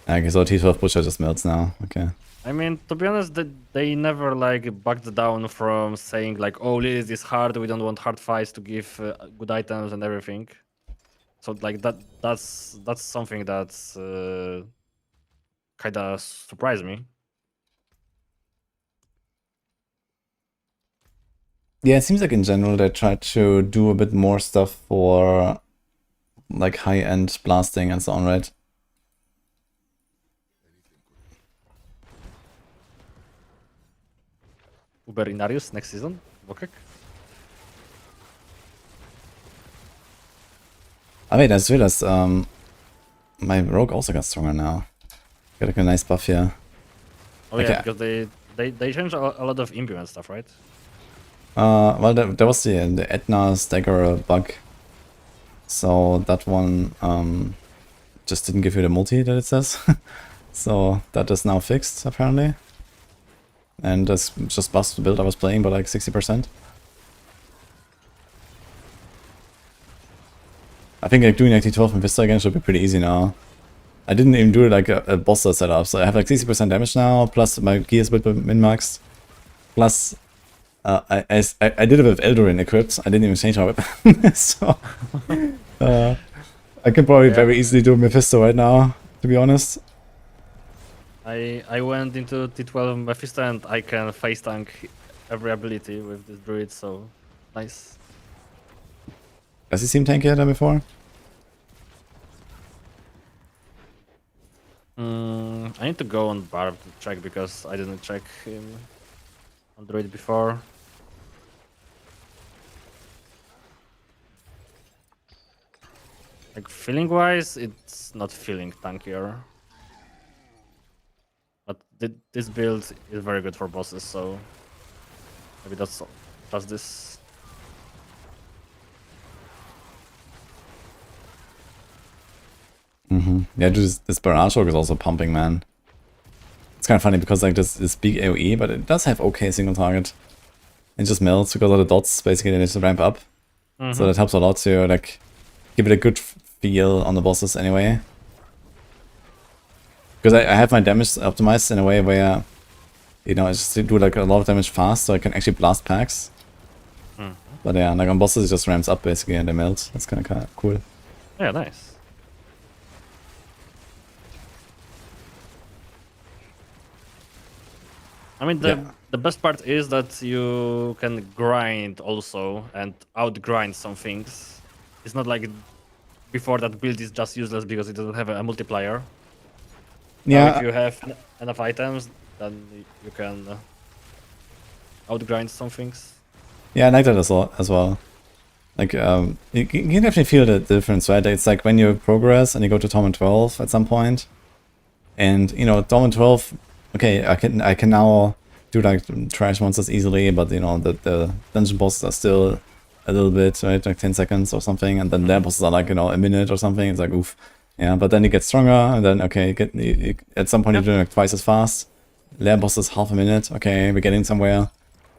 Okay, so T12 Butcher just melts now. Okay. I mean, to be honest, they never like backed down from saying like, "Oh, Lilith is hard. We don't want hard fights to give good items and everything." So like that's something that's kind of surprised me. Yeah, it seems like in general they try to do a bit more stuff for like high-end blasting and so on, right? Uberinarius next season, Wokek? I mean, I just realized my rogue also got stronger now. Got like a nice buff here. Oh yeah, because they changed a lot of imbu and stuff, right? Well, there was the Etna stagger bug. So that one just didn't give you the multi that it says. So that is now fixed, apparently. And that's just buffed the build I was playing by like 60%. I think like doing like T12 and Vista again should be pretty easy now. I didn't even do like a bossa setup, so I have like 60% damage now, plus my gears will be min-maxed. Plus, I did it with Eldorin equipped, I didn't even change my weapon. So, I can probably very easily do Mephisto right now, to be honest. I went into T12 Mephisto and I can face tank every ability with this druid, so nice. Does he seem tankier than before? I need to go on Barb to check because I didn't check him on druid before. Like feeling wise, it's not feeling tankier. But this build is very good for bosses, so maybe that's just this. Yeah, this barrage rogue is also pumping, man. It's kind of funny because like this big AoE, but it does have okay single target. It just melts because of the dots, basically, they need to ramp up. So that helps a lot to like give it a good feel on the bosses anyway. Because I have my damage optimized in a way where, you know, I just do like a lot of damage fast, so I can actually blast packs. But yeah, like on bosses it just ramps up basically and they melt. That's kind of cool. Yeah, nice. I mean, the best part is that you can grind also and outgrind some things. It's not like before that build is just useless because it doesn't have a multiplier. Yeah. Now if you have enough items, then you can outgrind some things. Yeah, I like that as well. Like, you can definitely feel the difference, right? It's like when you progress and you go to Torment 12 at some point, and you know, Torment 12, okay, I can now do like trash monsters easily, but you know, the dungeon bosses are still a little bit, right, like 10 seconds or something, and then their bosses are like, you know, a minute or something. It's like, oof. Yeah, but then you get stronger, and then, okay, at some point you're doing like twice as fast. Lair boss is half a minute, okay, we're getting somewhere.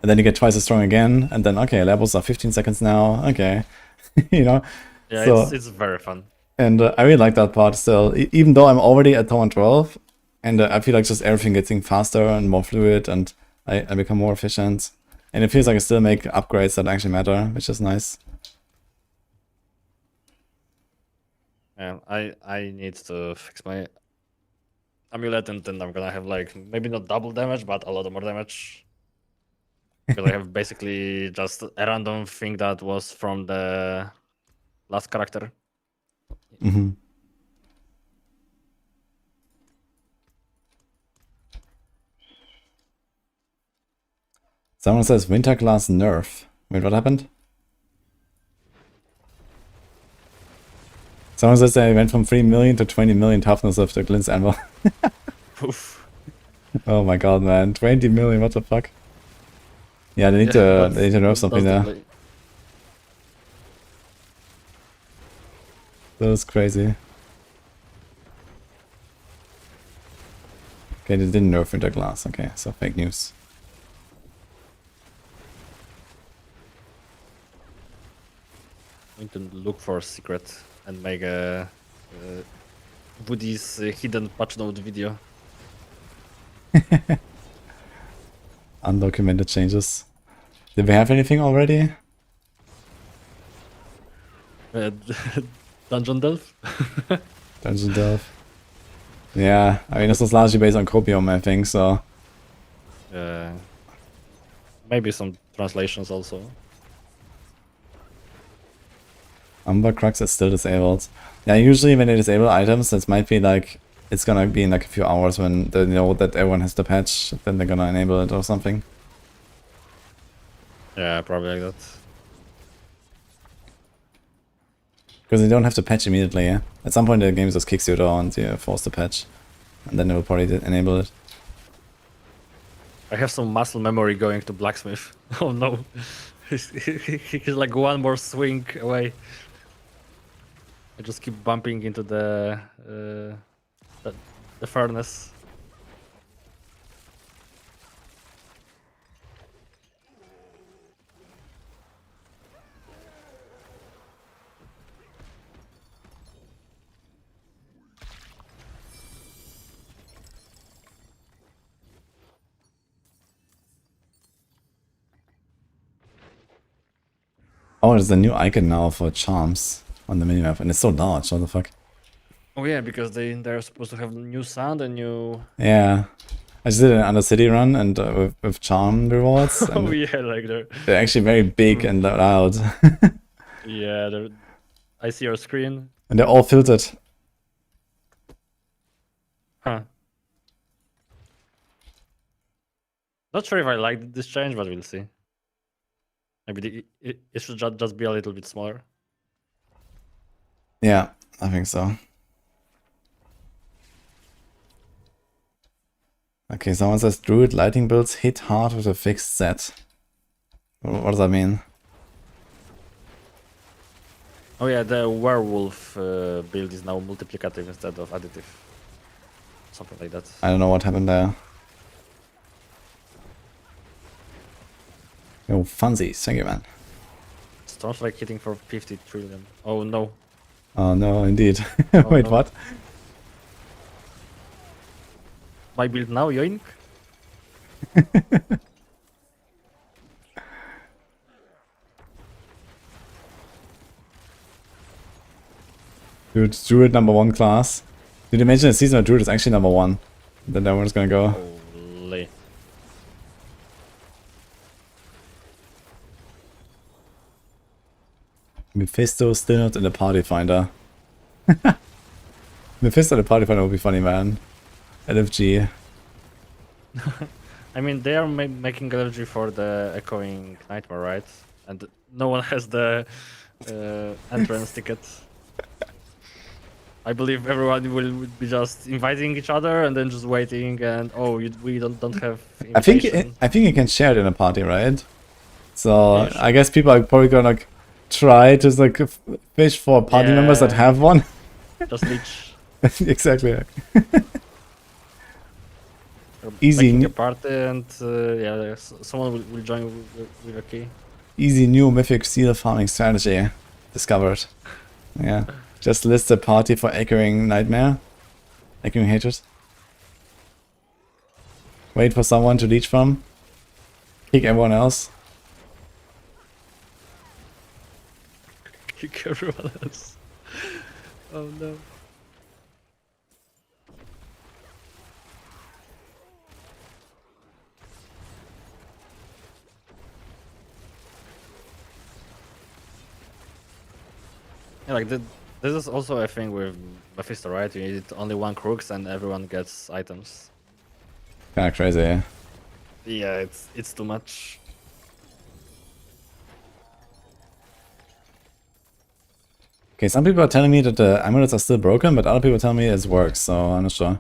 And then you get twice as strong again, and then, okay, lair bosses are 15 seconds now, okay. You know? Yeah, so, it's very fun. And I really like that part still, even though I'm already at Torment 12, and I feel like just everything getting faster and more fluid, and I become more efficient. And it feels like I still make upgrades that actually matter, which is nice. Yeah, I need to fix my amulet, and then I'm gonna have like maybe not double damage, but a lot more damage. Because I have basically just a random thing that was from the last character. Someone says Winter Glass nerf. Wait, what happened? Someone says they went from 3 million to 20 million toughness of the Glint's Anvil. Oof. Oh my god, man. 20 million, what the fuck? Yeah, they need they need to nerf something there. That was crazy. Okay, they didn't nerf Winter Glass. Okay, so fake news. We need to look for a secret and make a Woody's hidden patch note video. Undocumented changes. Did we have anything already? Dungeon Delve? Dungeon Delve. Yeah, I mean, this was largely based on Copium, I think, so... Maybe some translations also. Umber Crux is still disabled. Yeah, usually when they disable items, it might be like... It's gonna be in like a few hours when they know that everyone has the patch, then they're gonna enable it or something. Yeah, probably like that. Because they don't have to patch immediately, yeah? At some point the game just kicks you down and you force the patch. And then it will probably enable it. I have some muscle memory going to Blacksmith. Oh no. He's like one more swing away. I just keep bumping into the furnace. Oh, there's a new icon now for charms on the minimap, and it's so large, what the fuck? Oh yeah, because they're supposed to have new sound and new... Yeah. I just did an Undercity run and with charm rewards. Oh yeah, like they're actually very big and loud. Yeah, I see your screen. And they're all filtered. Huh. Not sure if I like this change, but we'll see. Maybe it should just be a little bit smaller. Yeah, I think so. Okay, someone says Druid lighting builds hit hard with a fixed set. What does that mean? Oh yeah, the werewolf build is now multiplicative instead of additive. Something like that. I don't know what happened there. Yo, funsies, thank you, man. Sounds like hitting for 50 trillion. Oh no. Oh no, indeed. Oh, Wait, no. what? My build now, yoink. Dude, Druid #1 class. Did you mention a season of Druid is actually #1? Then everyone's gonna go. Holy. Mephisto still not in the party finder. Mephisto in the party finder would be funny, man. LFG. I mean, they are making LFG for the Echoing Nightmare, right? And no one has the entrance ticket. I believe everyone will be just inviting each other and then just waiting and we don't have invitation. I think you can share it in a party, right? So Yeah, sure. I guess people are probably gonna try to like fish for party members that have one. Just leech. Exactly. Easy. Easy. A party and someone will join with a key. Easy new mythic seal farming strategy discovered. Yeah. Just list a party for Echoing Nightmare. Echoing Hatred. Wait for someone to leech from. Kick everyone else. Kick everyone else. Oh no. Yeah, like this is also a thing with Mephisto, right? You need only one crooks and everyone gets items. Kinda crazy, yeah. Yeah, it's too much. Okay, some people are telling me that the amulets are still broken, but other people tell me it works, so I'm not sure.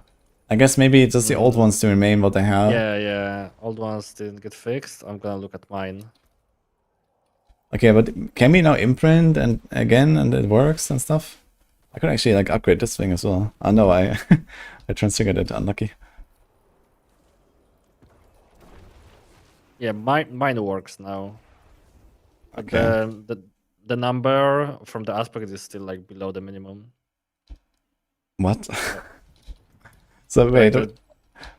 I guess maybe it's just the old ones to remain what they have. Yeah. Old ones didn't get fixed. I'm gonna look at mine. Okay, but can we now imprint and again and it works and stuff? I could actually like upgrade this thing as well. Oh no, I I transfigured it, unlucky. Yeah, mine works now. But Okay. the number from the aspect is still like below the minimum. What? So Like wait.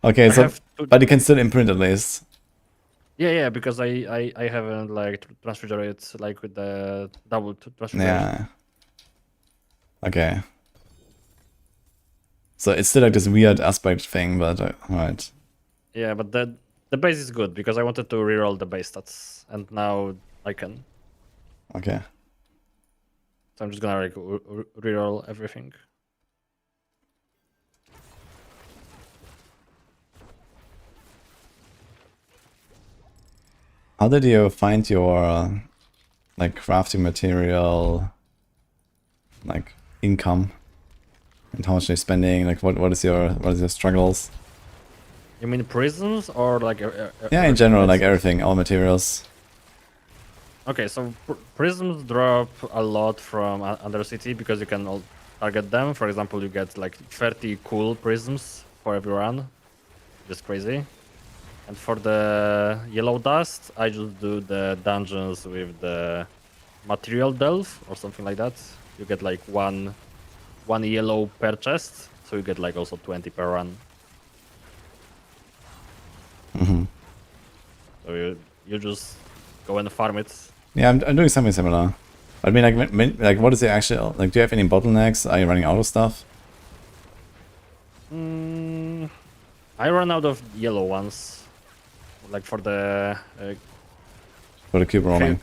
Okay, I so have but you can still imprint at least. Yeah, because I haven't like transfigured it like with the double transfiguration. Yeah. Okay. So it's still like this weird aspect thing, but alright. Yeah, but the base is good because I wanted to reroll the base stats, and now I can. Okay. So I'm just gonna like reroll everything. How did you find your like crafting material like income? And how much are you spending? Like what is your struggles? You mean prisms or like? Yeah, in general, like everything, all materials. Okay, so prisms drop a lot from Undercity because you can target them. For example, you get like 30 cool prisms for every run. Just crazy. And for the yellow dust, I just do the dungeons with the material delve or something like that. You get like one yellow per chest, so you get like also 20 per run. Mm-hmm. So you just go and farm it. Yeah, I'm doing something similar. I mean, like, what is the actual, like, do you have any bottlenecks? Are you running out of stuff? I run out of yellow ones, like for the cube rolling.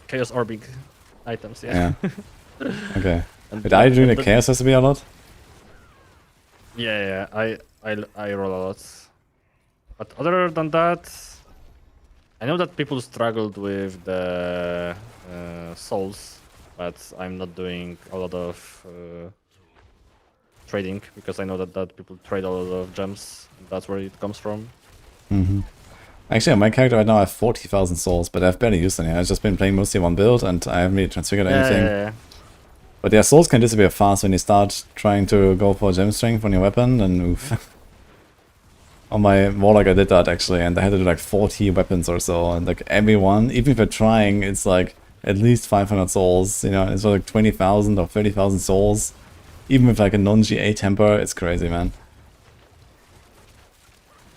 chaos orbing items. Yeah. Okay. And But are you doing the chaos has to be a lot? Yeah. I roll a lot. But other than that, I know that people struggled with the souls, but I'm not doing a lot of trading because I know that people trade a lot of gems. That's where it comes from. Mm-hmm. Actually, on my character right now I have 40,000 souls, but I've barely used any. I've just been playing mostly one build and I haven't really transfigured anything. Yeah. But yeah, souls can disappear fast when you start trying to go for gem strength on your weapon, and oof. On my Warlock I did that actually, and I had to do like 40 weapons or so, and like every one, even if you're trying, it's like at least 500 souls, you know, it's like 20,000 or 30,000 souls. Even with like a non-GA temper, it's crazy, man.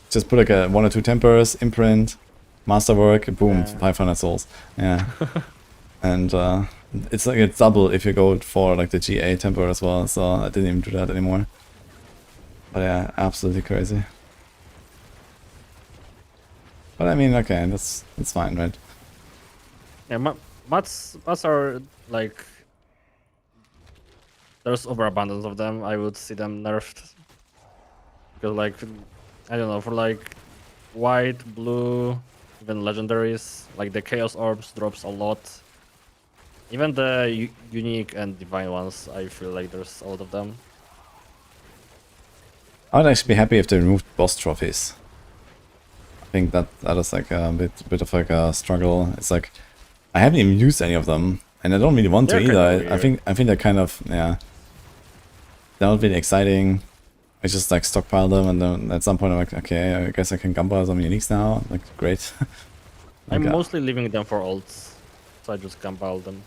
Just put like a 1 or 2 tempers, imprint, masterwork, boom, 500 souls. Yeah. And it's like it's double if you go for like the GA temper as well, so I didn't even do that anymore. But yeah, absolutely crazy. But I mean, okay, that's fine, right? Yeah, mats are like there's overabundance of them. I would see them nerfed because, like, I don't know, for like white, blue, even legendaries, like the chaos orbs drops a lot. Even the unique and divine ones, I feel like there's a lot of them. I would actually be happy if they removed boss trophies. I think that is like a bit of like a struggle. It's like I haven't even used any of them, and I don't really want to either. I think they're kind of, yeah, they're not really exciting. I just like stockpile them, and then at some point I'm like, okay, I guess I can gamba some uniques now. Like, great. I'm mostly leaving them for ults, so I just compile them.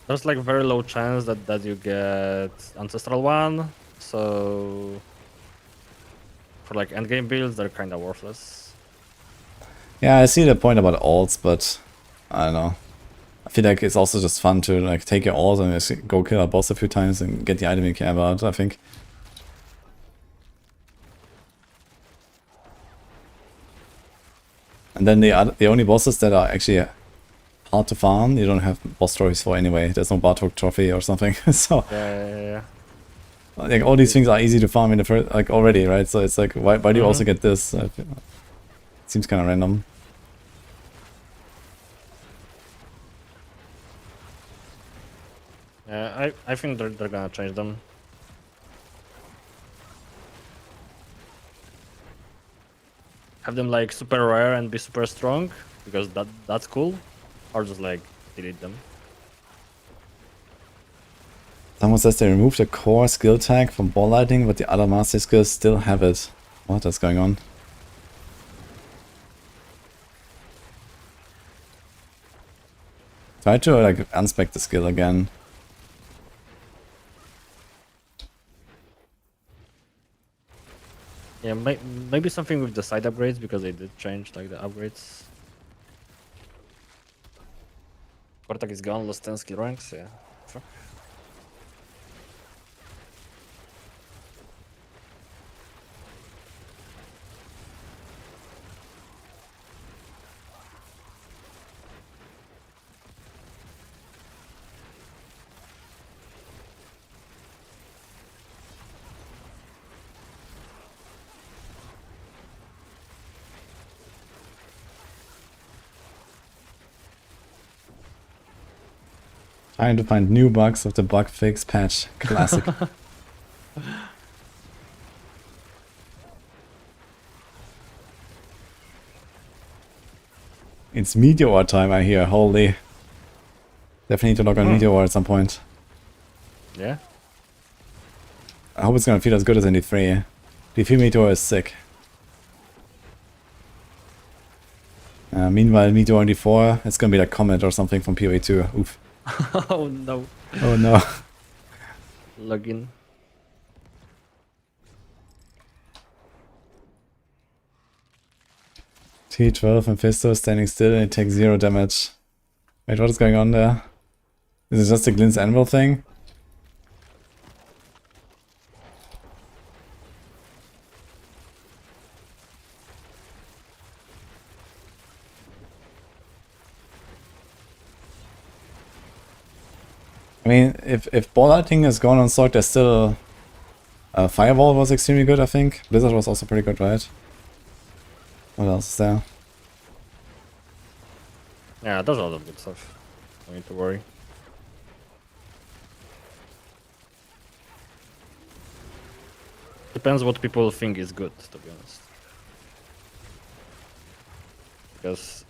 There's like very low chance that you get Ancestral 1, so for like endgame builds, they're kind of worthless. Yeah, I see the point about alts, but I don't know. I feel like it's also just fun to like take your alt and just go kill a boss a few times and get the item you care about, I think. And then the only bosses that are actually hard to farm, you don't have boss trophies for anyway. There's no Bartok trophy or something. So yeah. Like all these things are easy to farm in the first, like already, right? So it's like why do you also get this? It seems kind of random. Yeah, I think they're gonna change them. Have them like super rare and be super strong because that's cool, or just like delete them. Someone says they removed the core skill tag from ball lightning, but the other master skills still have it. What is going on? Try to like unspec the skill again. Yeah, maybe something with the side upgrades because they did change like the upgrades. Portak is gone, lost 10 skill ranks, yeah. Fuck. Trying to find new bugs with the bug fix patch. Classic. It's Meteor time, I hear. Holy. Definitely need to log on Meteor at some point. Yeah. I hope it's gonna feel as good as in D3. D3 Meteor is sick. Meanwhile, Meteor in D4, it's gonna be like Comet or something from PoE 2. Oof. Oh no. Oh no. Login. T12 Mephisto standing still and it takes 0 damage. Wait, what is going on there? Is it just a Glint's Anvil thing? I mean, if ball lightning is gone on Sork, there's still... Firewall was extremely good, I think. Blizzard was also pretty good, right? What else is there? Yeah, there's a lot of good stuff. Don't need to worry. Depends what people think is good, to be honest. Because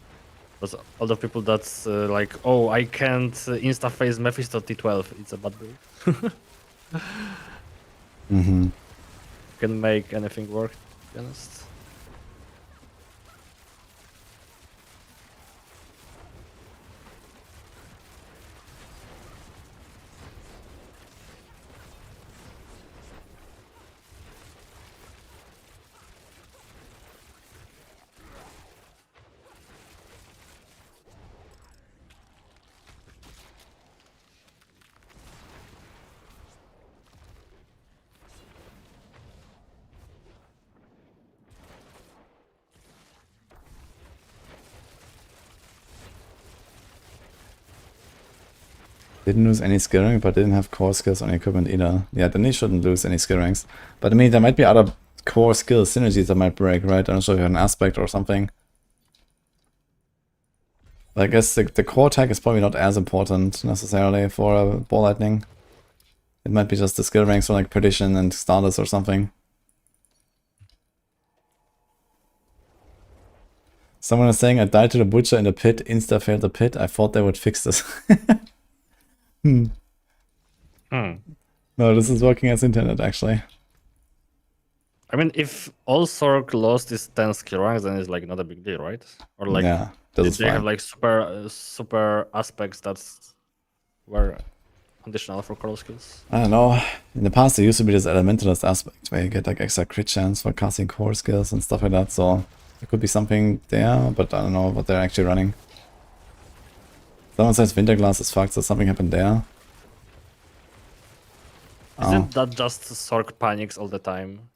there's a lot of people that's like, oh, I can't insta-phase Mephisto T12. It's a bad build. Mm-hmm. Can make anything work, to be honest. Didn't lose any skill rank, but didn't have core skills on equipment either. Yeah, then he shouldn't lose any skill ranks. But I mean, there might be other core skill synergies that might break, right? I'm not sure if you have an aspect or something. But I guess the core tag is probably not as important necessarily for ball lightning. It might be just the skill ranks for like Perdition and Stardust or something. Someone is saying, I died to the butcher in the pit, insta failed the pit. I thought they would fix this. No, this is working as intended, actually. I mean, if all Sork lost his 10 skill ranks, then it's like not a big deal, right? Or like, yeah, did they have like super aspects that were additional for core skills? I don't know. In the past, there used to be this elementalist aspect where you get like extra crit chance for casting core skills and stuff like that. So there could be something there, but I don't know what they're actually running. Someone says Winterglass is fucked, so something happened there. Isn't that just Sork panics all the time?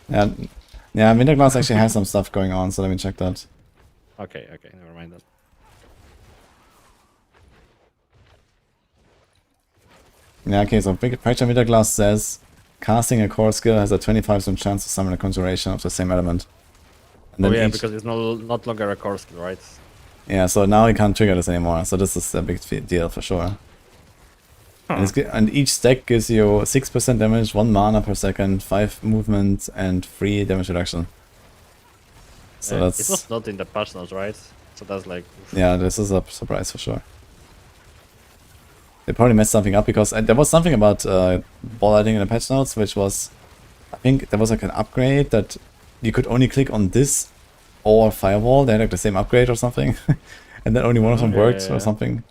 Yeah, yeah. Winterglass actually has some stuff going on, so let me check that. Okay, never mind that. Yeah, okay, so Fracture Winterglass says casting a core skill has a 25% chance to summon a conjuration of the same element. And then Because it's not longer a core skill, right? Yeah, so now he can't trigger this anymore, so this is a big deal for sure. And each stack gives you 6% damage, 1 mana per second, 5 movement, and 3 damage reduction. So that's... It was not in the patch notes, right? So that's like... Yeah, this is a surprise for sure. They probably messed something up because there was something about ball lighting in the patch notes, which was... I think there was like an upgrade that you could only click on this or firewall. They had like the same upgrade or something. And then only one of them worked or something.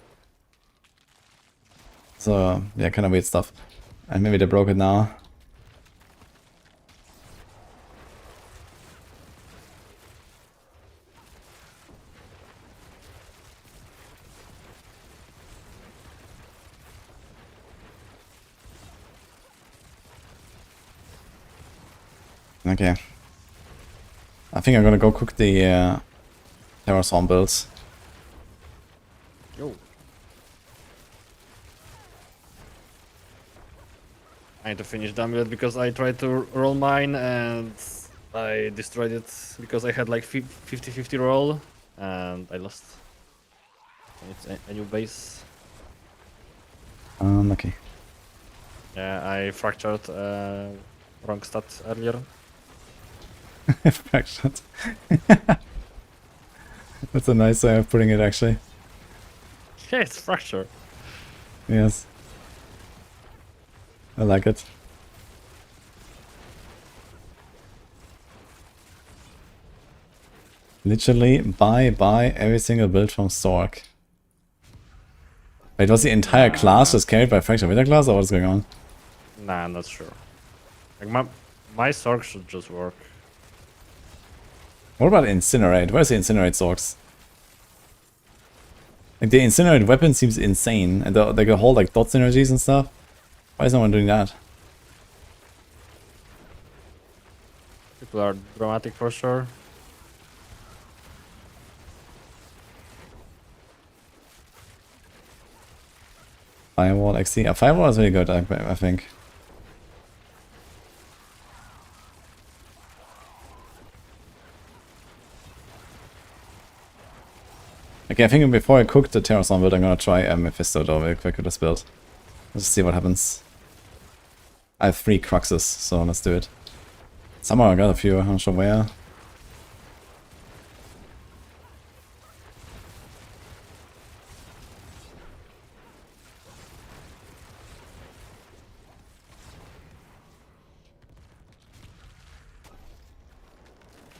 So, yeah, kind of weird stuff. And maybe they broke it now. Okay. I think I'm gonna go cook the Terraswarm builds. Yo. I need to finish Diablo because I tried to roll mine and I destroyed it because I had like 50-50 roll and I lost. It's a new base. Okay. Yeah, I fractured wrong stat earlier. Fractured. That's a nice way of putting it, actually. Yeah, it's fracture. Yes. I like it. Literally buy every single build from Stork. Wait, was the entire class just carried by Fractured Winter class, or what's going on? Nah, I'm not sure. Like my Sork should just work. What about Incinerate? Where's the Incinerate Zorks? Like, the Incinerate weapon seems insane, and they can hold like dot synergies and stuff. Why is no one doing that? People are dramatic for sure. Firewall XC. Yeah, Firewall is really good, I think. Okay, I think before I cook the Terraswarm build, I'm gonna try Mephisto though, very quick with this build. Let's see what happens. I have 3 Cruxes, so let's do it. Somewhere I got a few, I'm not sure where.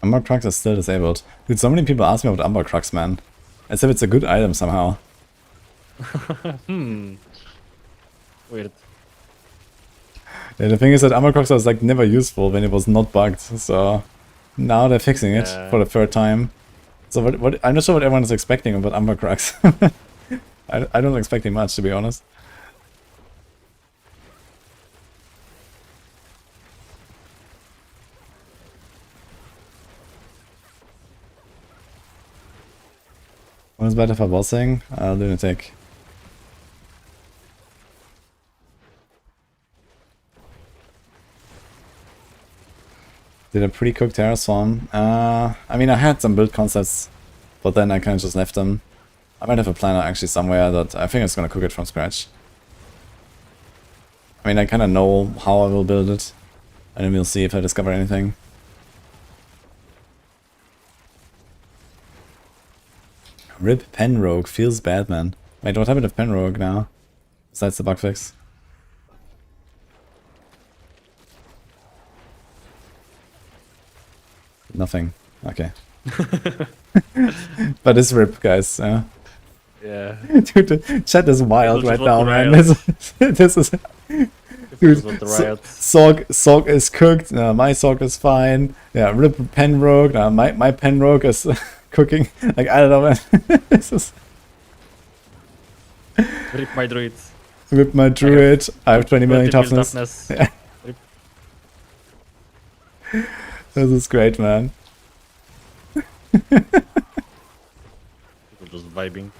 Umber Crux is still disabled. Dude, so many people ask me about Umber Crux, man. As if it's a good item somehow. Weird. Yeah, the thing is that Umber Crux was like never useful when it was not bugged, so now they're fixing it for the 3rd time. So what I'm not sure what everyone is expecting about Umber Crux. I don't expect much, to be honest. What is better for bossing? Lunatic. Did a pre-cooked Terraswarm. I mean, I had some build concepts, but then I kind of just left them. I might have a planner actually somewhere that I think it's gonna cook it from scratch. I mean, I kind of know how I will build it, and then we'll see if I discover anything. Rip Penrogue, feels bad, man. Wait, what happened to Penrogue now? Besides the bug fix? Nothing. Okay. But it's Rip, guys. Yeah. Dude, the chat is wild right now, man. This is... Dude, Sork is cooked. My Sork is fine. Yeah, Rip Penrogue. My Penrogue is... cooking. Like, I don't know, man. This is... Rip my druid. Rip my druid. I have 20 million toughness. Yeah. This is great, man. People just vibing.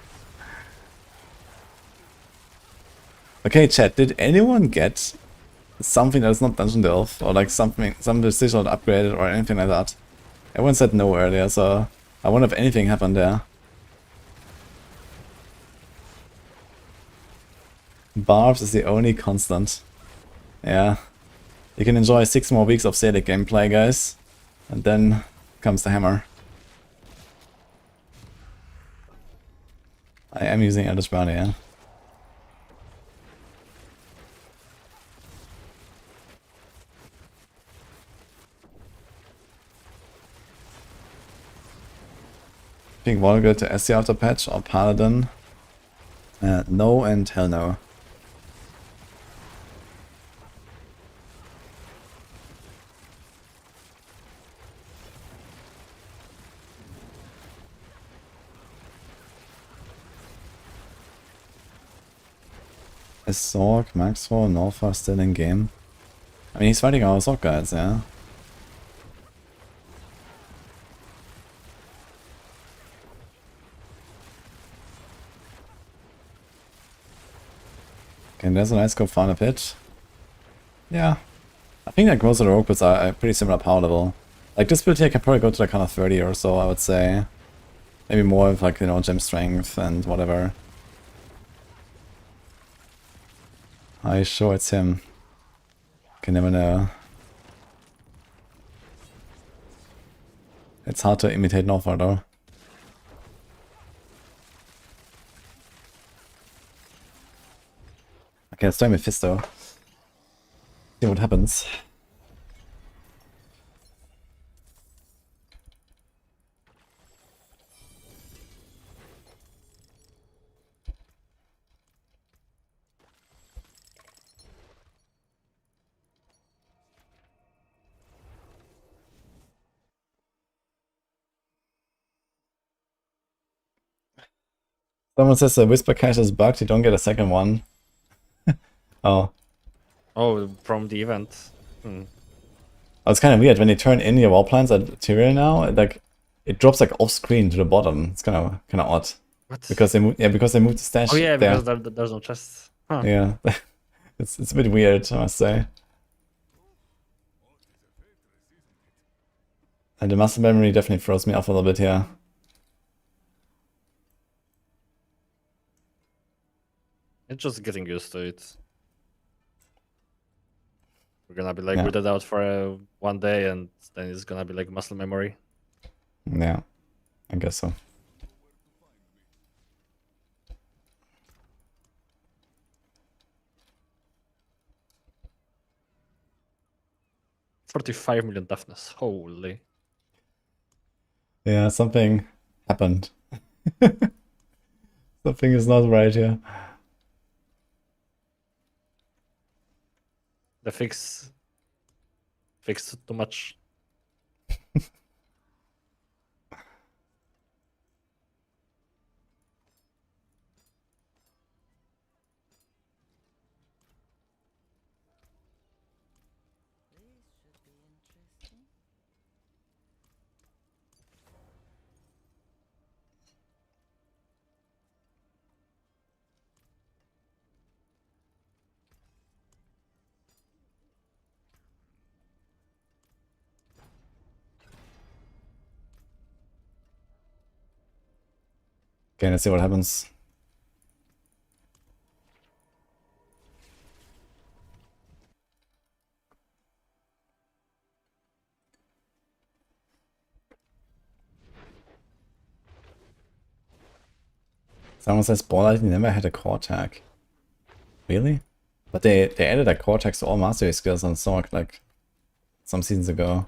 Okay, chat, did anyone get something that's not Dungeon Delve? Or like some decision upgraded or anything like that? Everyone said no earlier, so... I wonder if anything happened there. Barbs is the only constant. Yeah. You can enjoy 6 more weeks of Sedic gameplay, guys. And then comes the hammer. I am using Eldritch Bounty, yeah. Think Volga to SC after patch or Paladin? No and hell no. Is Zorg, Maxwell, Norfa still in game? I mean, he's fighting our Zorg guys, yeah. Okay, there's a nice scope final pitch. Yeah. I think like most of the rogue builds are pretty similar power level. Like this build here can probably go to like kind of 30 or so, I would say. Maybe more with like, you know, gem strength and whatever. Are you sure it's him? Can never know. It's hard to imitate Northfall though. Okay, let's try Mephisto. See what happens. Someone says the Whisper Cache is bugged, you don't get a second one. Oh. Oh, from the event. Oh, it's kind of weird when you turn in your wall plans at Tyrael now, like it drops like off screen to the bottom. It's kind of odd. What? Because they moved the stash. Oh yeah, there. because there's no chests. Huh. Yeah, it's a bit weird, I must say. And the muscle memory definitely throws me off a little bit here. It's just getting used to it. We're gonna be like rooted out for 1 day, and then it's gonna be like muscle memory. Yeah, I guess so. $45 million toughness. Holy. Yeah, something happened. Something is not right here. The fixed too much. Okay, let's see what happens. Someone says Balllight never had a core tag. Really? But they added a core tag to all mastery skills on Sorg like some seasons ago.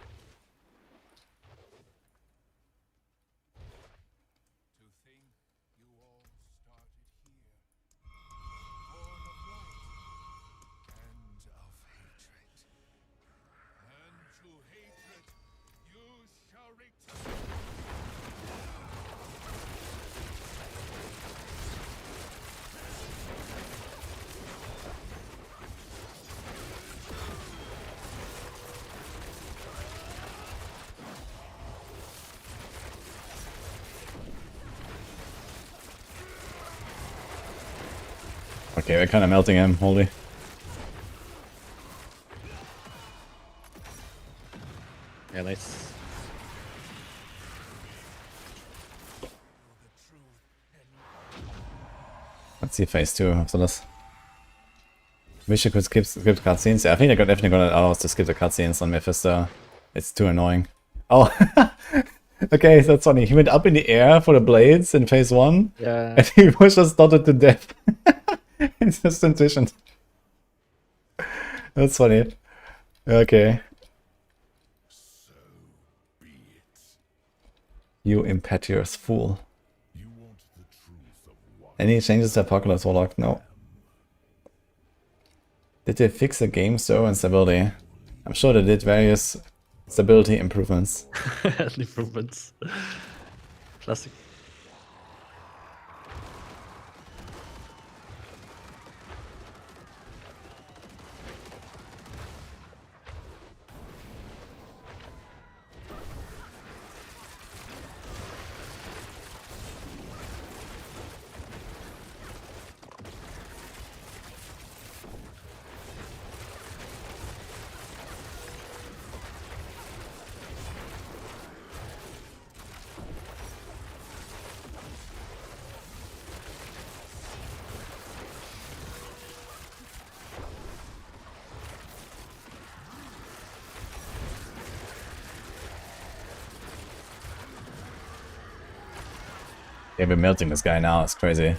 Okay, we're kind of melting him, holy. Yeah, nice. Let's see phase 2 after this. Wish you could skip the cutscenes. Yeah, I think they're definitely gonna allow us to skip the cutscenes on Mephisto. It's too annoying. Oh, okay, that's funny. He went up in the air for the blades in phase 1, Yeah. and he was just dotted to death. It's just transitioned. That's funny. Okay. You impetuous fool. Any changes to Apocalypse Warlock? No. Did they fix the game server and stability? I'm sure they did various stability improvements. Improvements. Classic. Yeah, we're melting this guy now. It's crazy.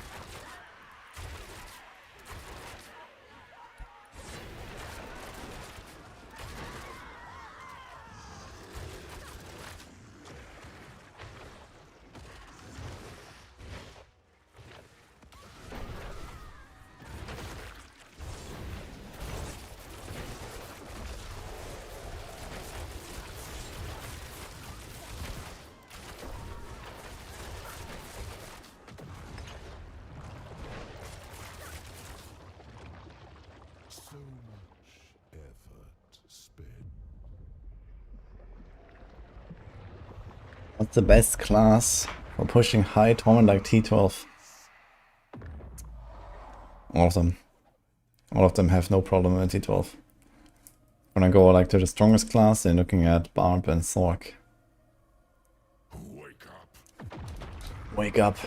What's the best class for pushing high torment like T12? All of them. All of them have no problem with T12. When I go like to the strongest class, they're looking at Barb and Sork. Wake up. Wake up.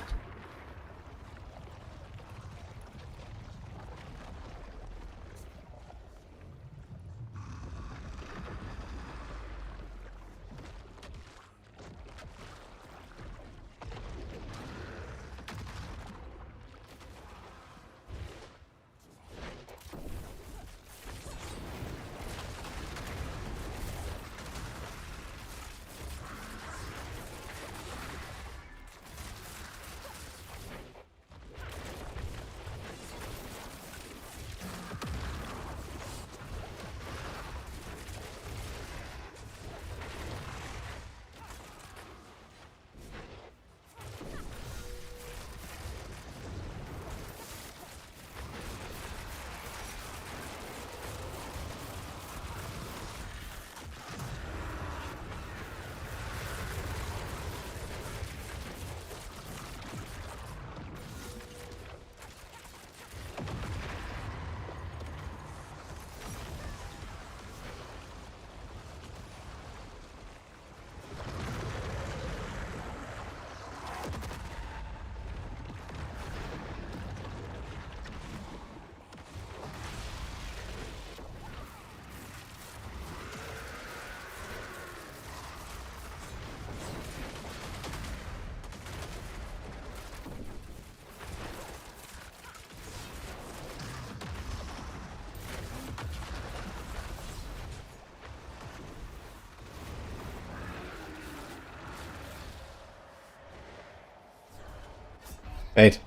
Wait.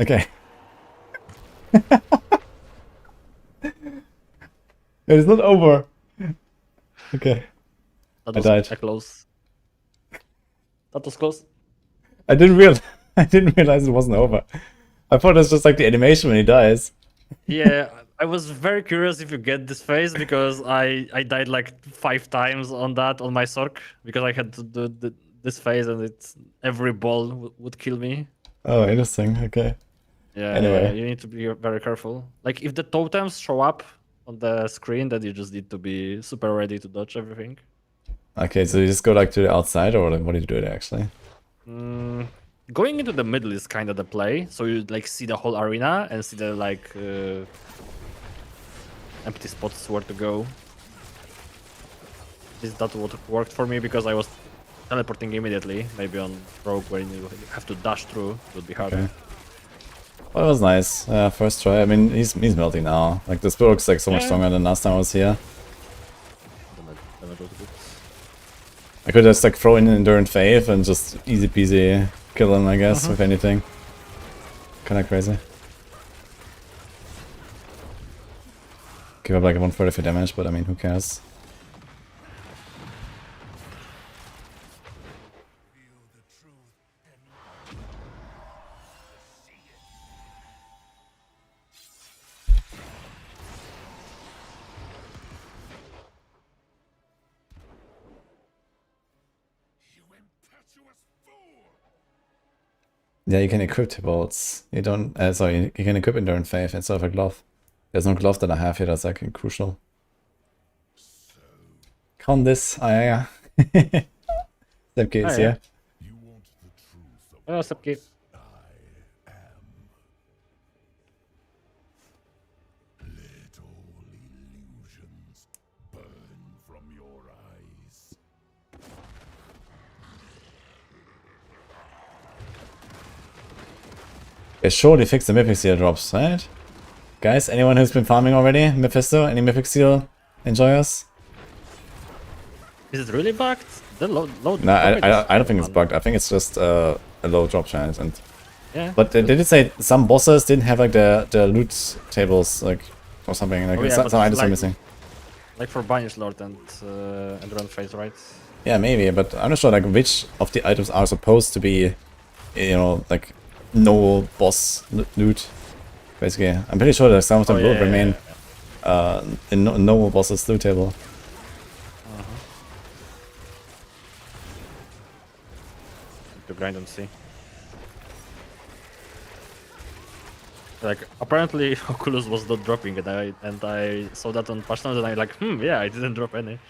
Okay. It's not over. Okay. That I was died. close. That was close. I didn't realize it wasn't over. I thought it was just like the animation when he dies. Yeah, I was very curious if you get this phase because I died like 5 times on my Sork because I had to do this phase and it's every ball would kill me. Oh, interesting. Okay. Yeah, Anyway. you need to be very careful. Like if the totems show up on the screen, then you just need to be super ready to dodge everything. Okay, so you just go like to the outside, or like, what do you do there actually? going into the middle is kind of the play. So you like see the whole arena and see the like empty spots where to go. Is that what worked for me because I was teleporting immediately? Maybe on Rogue where you have to dash through, it would be harder. Okay. Well, it was nice. First try. I mean, he's melting now. Like this build looks like so much stronger than last time I was here. I could just like throw in Endurance Faith and just easy peasy kill him, I guess, with anything. Kinda crazy. Give up like 130 for damage, but I mean, who cares? Yeah, you can equip bolts. You don't. Sorry, you can equip Endurance Faith instead of a glove. There's no glove that I have here that's like crucial. Count this. Ah, yeah. Stepkey is here. Oh, Stepkey. They surely fixed the Mythic Seal drops, right? Guys, anyone who's been farming already? Mephisto? Any Mythic Seal enjoyers? Is it really bugged? The low No, I don't think it's bugged. I think it's just a low drop chance. And yeah. But they did say some bosses didn't have like the loot tables like or something. Like some items are missing. Like for Banish Lord and Run Phase, right? Yeah, maybe, but I'm not sure like which of the items are supposed to be, you know, like no boss loot. Basically, I'm pretty sure that some of them will remain in no boss's loot table. To grind and see. Like apparently Oculus was not dropping it, and I saw that on patch notes and I like, yeah, I didn't drop any.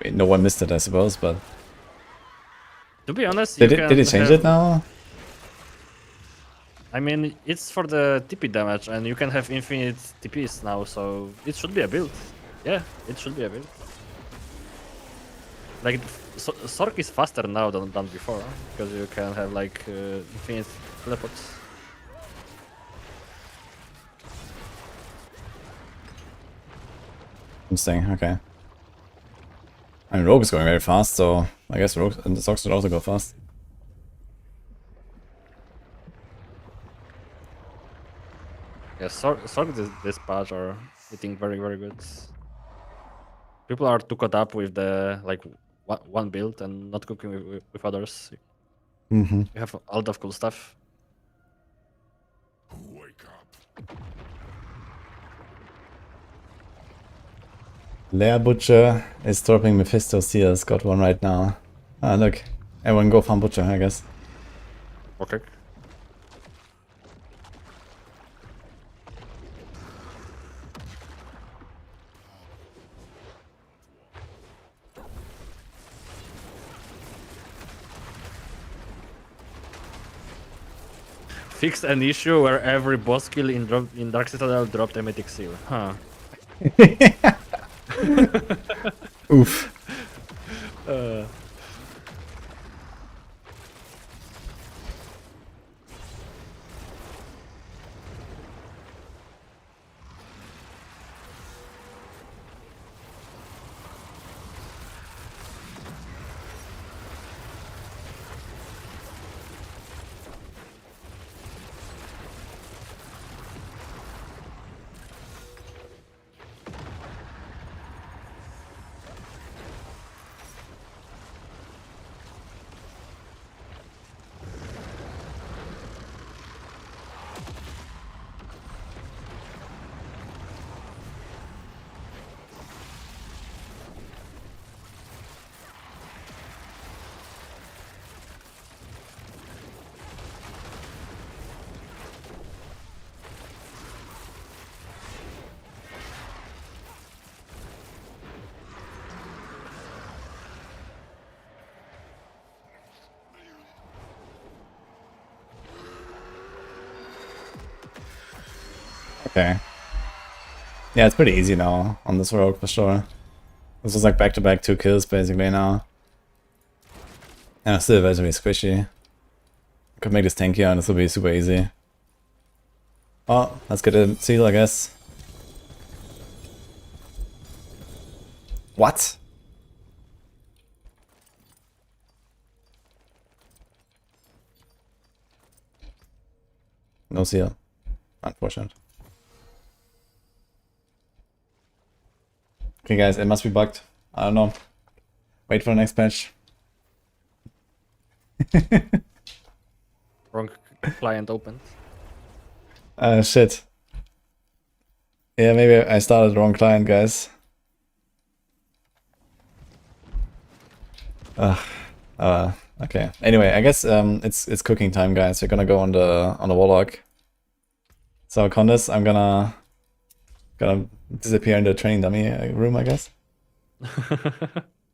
Wait, no one missed it, I suppose, but to be honest, did it change it now? I mean, it's for the TP damage, and you can have infinite TPs now, so it should be a build. Yeah, it should be a build. Like, Sork is faster now than before, because you can have like infinite teleports. Interesting, okay. I mean, Rogue is going very fast, so I guess Rogue and the Sork should also go fast. Yeah, Sork this patch are hitting very good. People are too caught up with the like one build and not cooking with others. You have a lot of cool stuff. Wake up. Lair Butcher is dropping Mephisto Seals, got one right now. Ah, look. Everyone go farm Butcher, I guess. Okay. Fixed an issue where every boss kill in Dark Citadel dropped a mythic seal. Huh. Oof. Okay. Yeah, it's pretty easy now on this rogue for sure. This is like back-to-back 2 kills basically now. And it's still very squishy. Could make this tankier and this will be super easy. Well, let's get a seal, I guess. What? No seal. Unfortunate. Okay guys, it must be bugged. I don't know. Wait for the next patch. Wrong client opened. Shit. Yeah, maybe I started the wrong client, guys. Okay. Anyway, I guess it's cooking time, guys. We're gonna go on the warlock. So Condis, I'm gonna disappear in the training dummy room, I guess.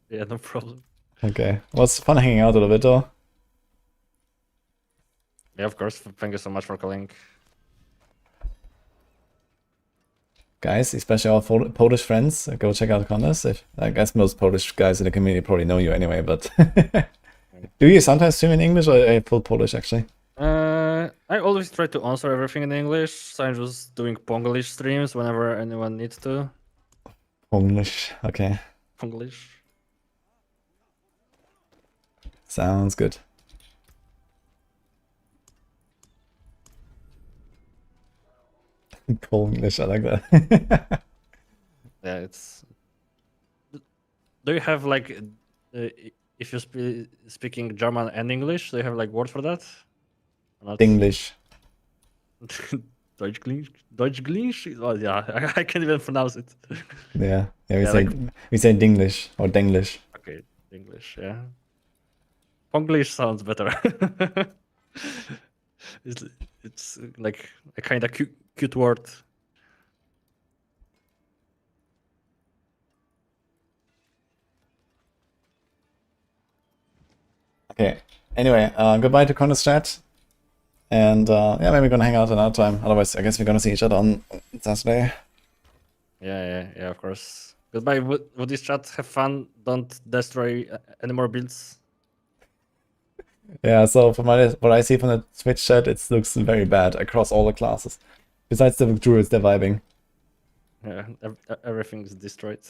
Yeah, no problem. Okay. Well, it's fun hanging out a little bit though. Yeah, of course. Thank you so much for calling. Guys, especially our Polish friends, go check out Condis. I guess most Polish guys in the community probably know you anyway, but do you sometimes stream in English or full Polish actually? I always try to answer everything in English, so I'm just doing Ponglish streams whenever anyone needs to. Ponglish, okay. Ponglish. Sounds good. Ponglish, I like that. Yeah, it's. Do you have like, if you're speaking German and English, do you have like word for that? English. Deutsch-Glish? Oh yeah, I can't even pronounce it. Yeah, Yeah, we say Dinglish or Denglish. Okay, English, yeah. Ponglish sounds better. It's like a kind of cute word. Okay. Anyway, goodbye to Condis chat. And yeah, maybe we're gonna hang out another time. Otherwise, I guess we're gonna see each other on Saturday. Yeah, of course. Goodbye, with this chat. Have fun. Don't destroy any more builds. Yeah, so from what I see from the Twitch chat, it looks very bad across all the classes. Besides the druids, they're vibing. Yeah, everything is destroyed.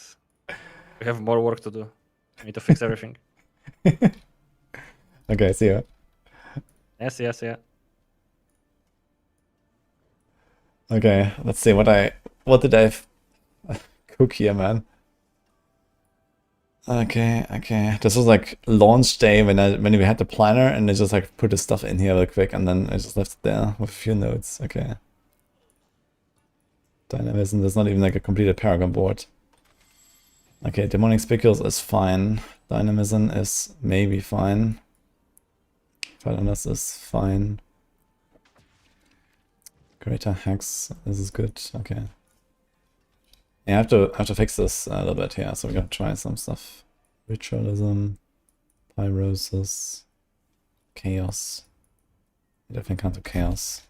We have more work to do. We need to fix everything. Okay, see ya. Yes. Okay, let's see what did I cook here, man. Okay. This was like launch day when we had the planner, and I just like put the stuff in here real quick, and then I just left it there with a few notes. Okay. Dynamism, there's not even like a completed paragon board. Okay, demonic spicules is fine. Dynamism is maybe fine. Violence is fine. Greater Hex, this is good. Okay. Yeah, I have to fix this a little bit here, so we're gonna try some stuff. Ritualism, Pyrosis, Chaos. Definitely come to Chaos.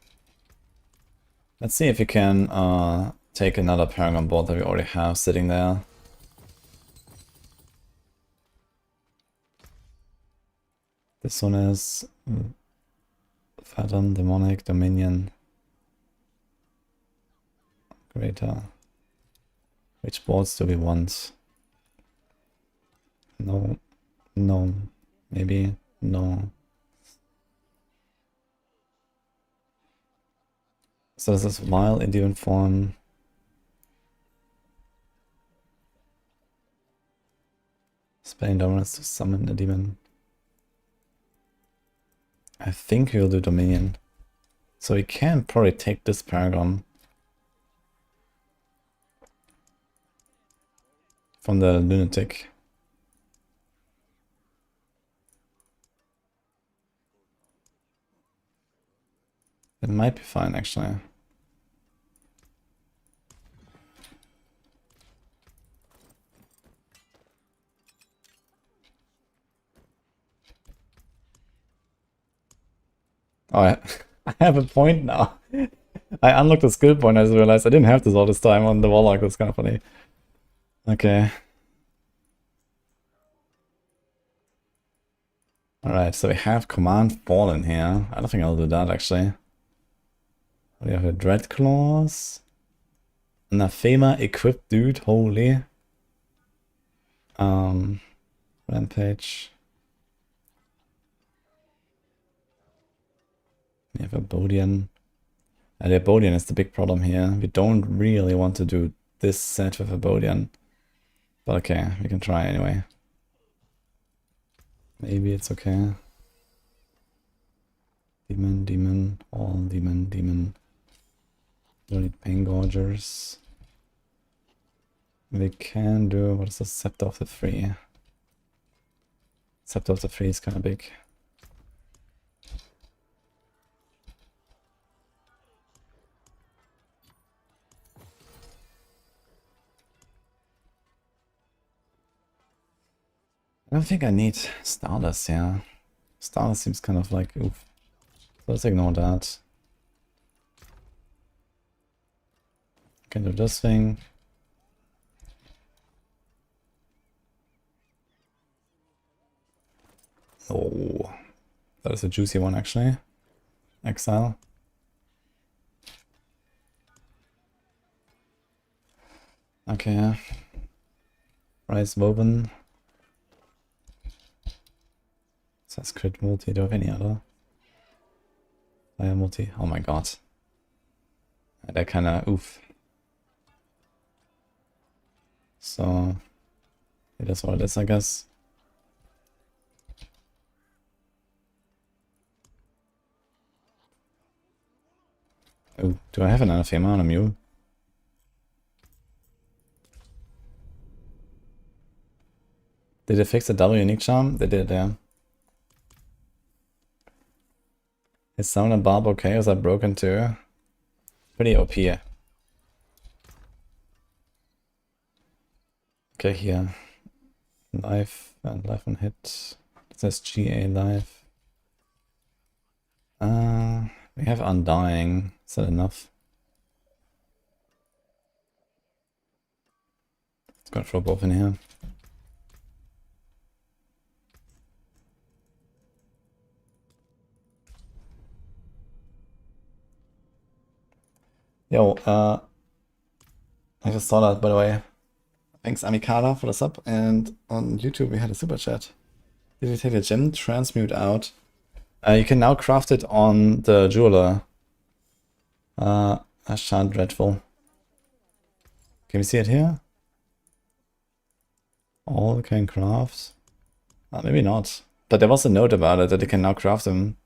Let's see if we can take another Paragon board that we already have sitting there. This one is Fathom, Demonic, Dominion, Greater. Which boards do we want? No, maybe, no. So this is Vile in demon form. Spelling Dominance to summon a demon. I think we'll do Dominion. So we can probably take this Paragon from the Lunatic. It might be fine, actually. Oh, I have a point now. I unlocked the skill point, I just realized I didn't have this all this time on the Warlock. That's kind of funny. Okay. Alright, so we have Command Fallen here. I don't think I'll do that, actually. We have a Dread Claws. Anathema equipped dude, holy. Rampage. We have a Bodian. The Bodian is the big problem here. We don't really want to do this set with a Bodian. But okay, we can try anyway. Maybe it's okay. Demon, demon, all demon, demon. Don't need Pain Gorgers. We can do, what is the Scepter of the Free? Scepter of the Free is kind of big. I don't think I need Stardust, yeah. Stardust seems kind of like, oof. So let's ignore that. Can do this thing. Oh, that is a juicy one actually. Exile. Okay. Rise Woven. Says crit multi. Do I have any other? Fire multi. Oh my god. That kinda oof. So it is what it is, I guess. Oh, do I have an Anathema on a mule? Did they fix the double unique charm? They did, yeah. Is Summon and Barb okay? Is that broken too? Pretty OP. Okay, here. Life and life on hit. It says GA life. We have Undying. Is that enough? Let's go throw both in here. Yo, I just saw that, by the way. Thanks, Amikada, for the sub. And on YouTube, we had a super chat. Did you take the gem transmute out? You can now craft it on the jeweler. Ashan Dreadful. Can we see it here? All can craft. Maybe not. But there was a note about it that you can now craft them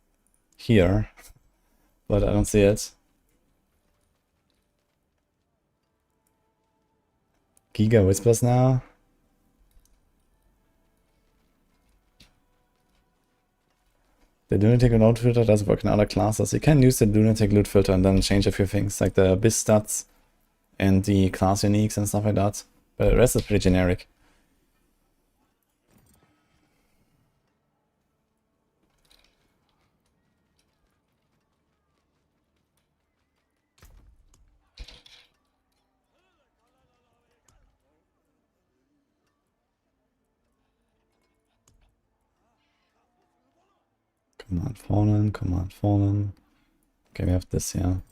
here. But I don't see it. Giga Whispers now. The Lunatic loot filter does work in other classes. You can use the Lunatic loot filter and then change a few things, like the Abyss stats and the class uniques and stuff like that. But the rest is pretty generic. Command Fallen, Command Fallen. Okay, we have this here.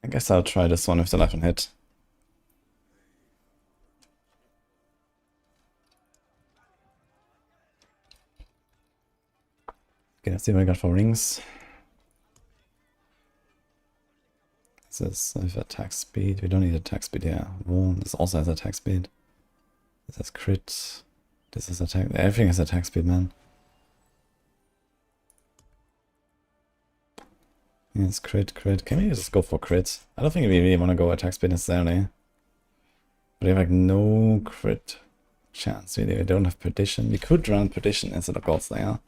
I guess I'll try this one with the life and hit. Okay, let's see what I got for rings. This is with attack speed. We don't need attack speed here. Wound. This also has attack speed. This has crit. This is attack. Everything has attack speed, man. Yes, crit, crit. Can we just go for crit? I don't think we really want to go attack speed necessarily. But we have like no crit chance, really. We don't have perdition. We could run perdition instead of Gold Slayer.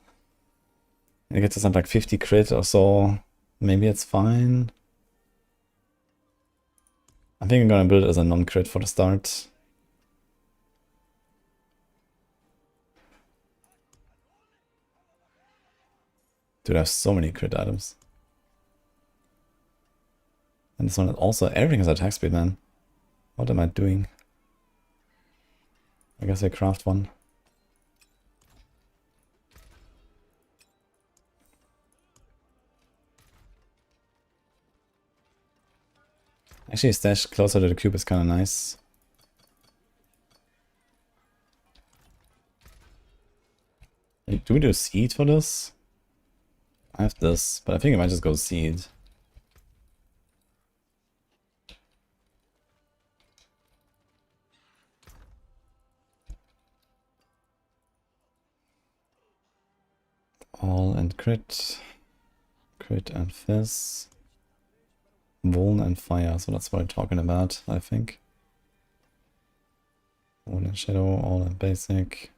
I get to something like 50 crit or so. Maybe it's fine. I think I'm gonna build it as a non-crit for the start. Dude, I have so many crit items. And this one also, everything has attack speed, man. What am I doing? I guess I craft one. Actually, stash closer to the cube is kind of nice. Do we do seed for this? I have this, but I think I might just go seed. All and crit. Crit and fizz. Vuln and fire, so that's what I'm talking about, I think. All in shadow, all in basic.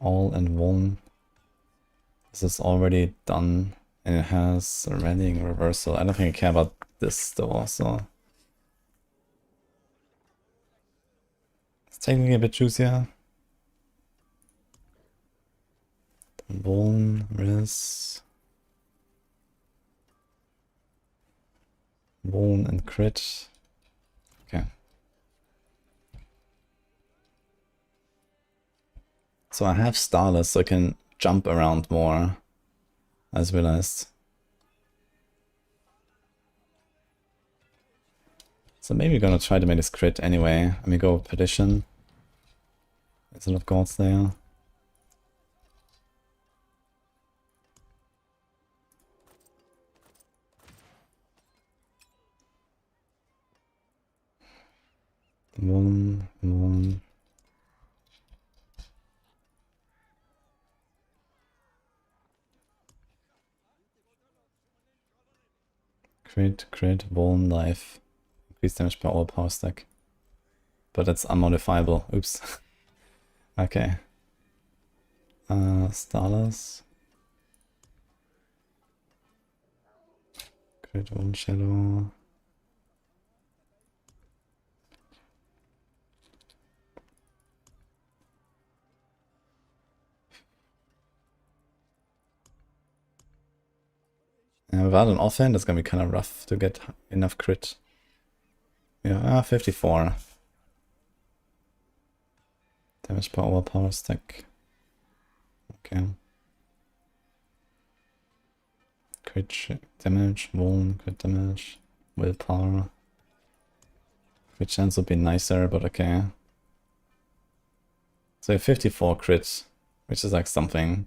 All and one. This is already done, and it has a rallying reversal. I don't think I care about this though, so it's technically a bit juicier. Bone, Riz, Bone and crit. Okay. So I have Starless, so I can jump around more, I just realized. So maybe we're gonna try to make this crit anyway. Let me go Perdition. There's a lot of gods there. One. Crit, bone, life. Increase damage per all power stack. But that's unmodifiable. Oops. Okay. Starless. Crit, one shadow. Without an offhand, it's gonna be kind of rough to get enough crit. Yeah, 54. Damage per overpower stack. Okay. Crit damage, wound, crit damage, willpower. Crit chance would be nicer, but okay. So 54 crit, which is like something.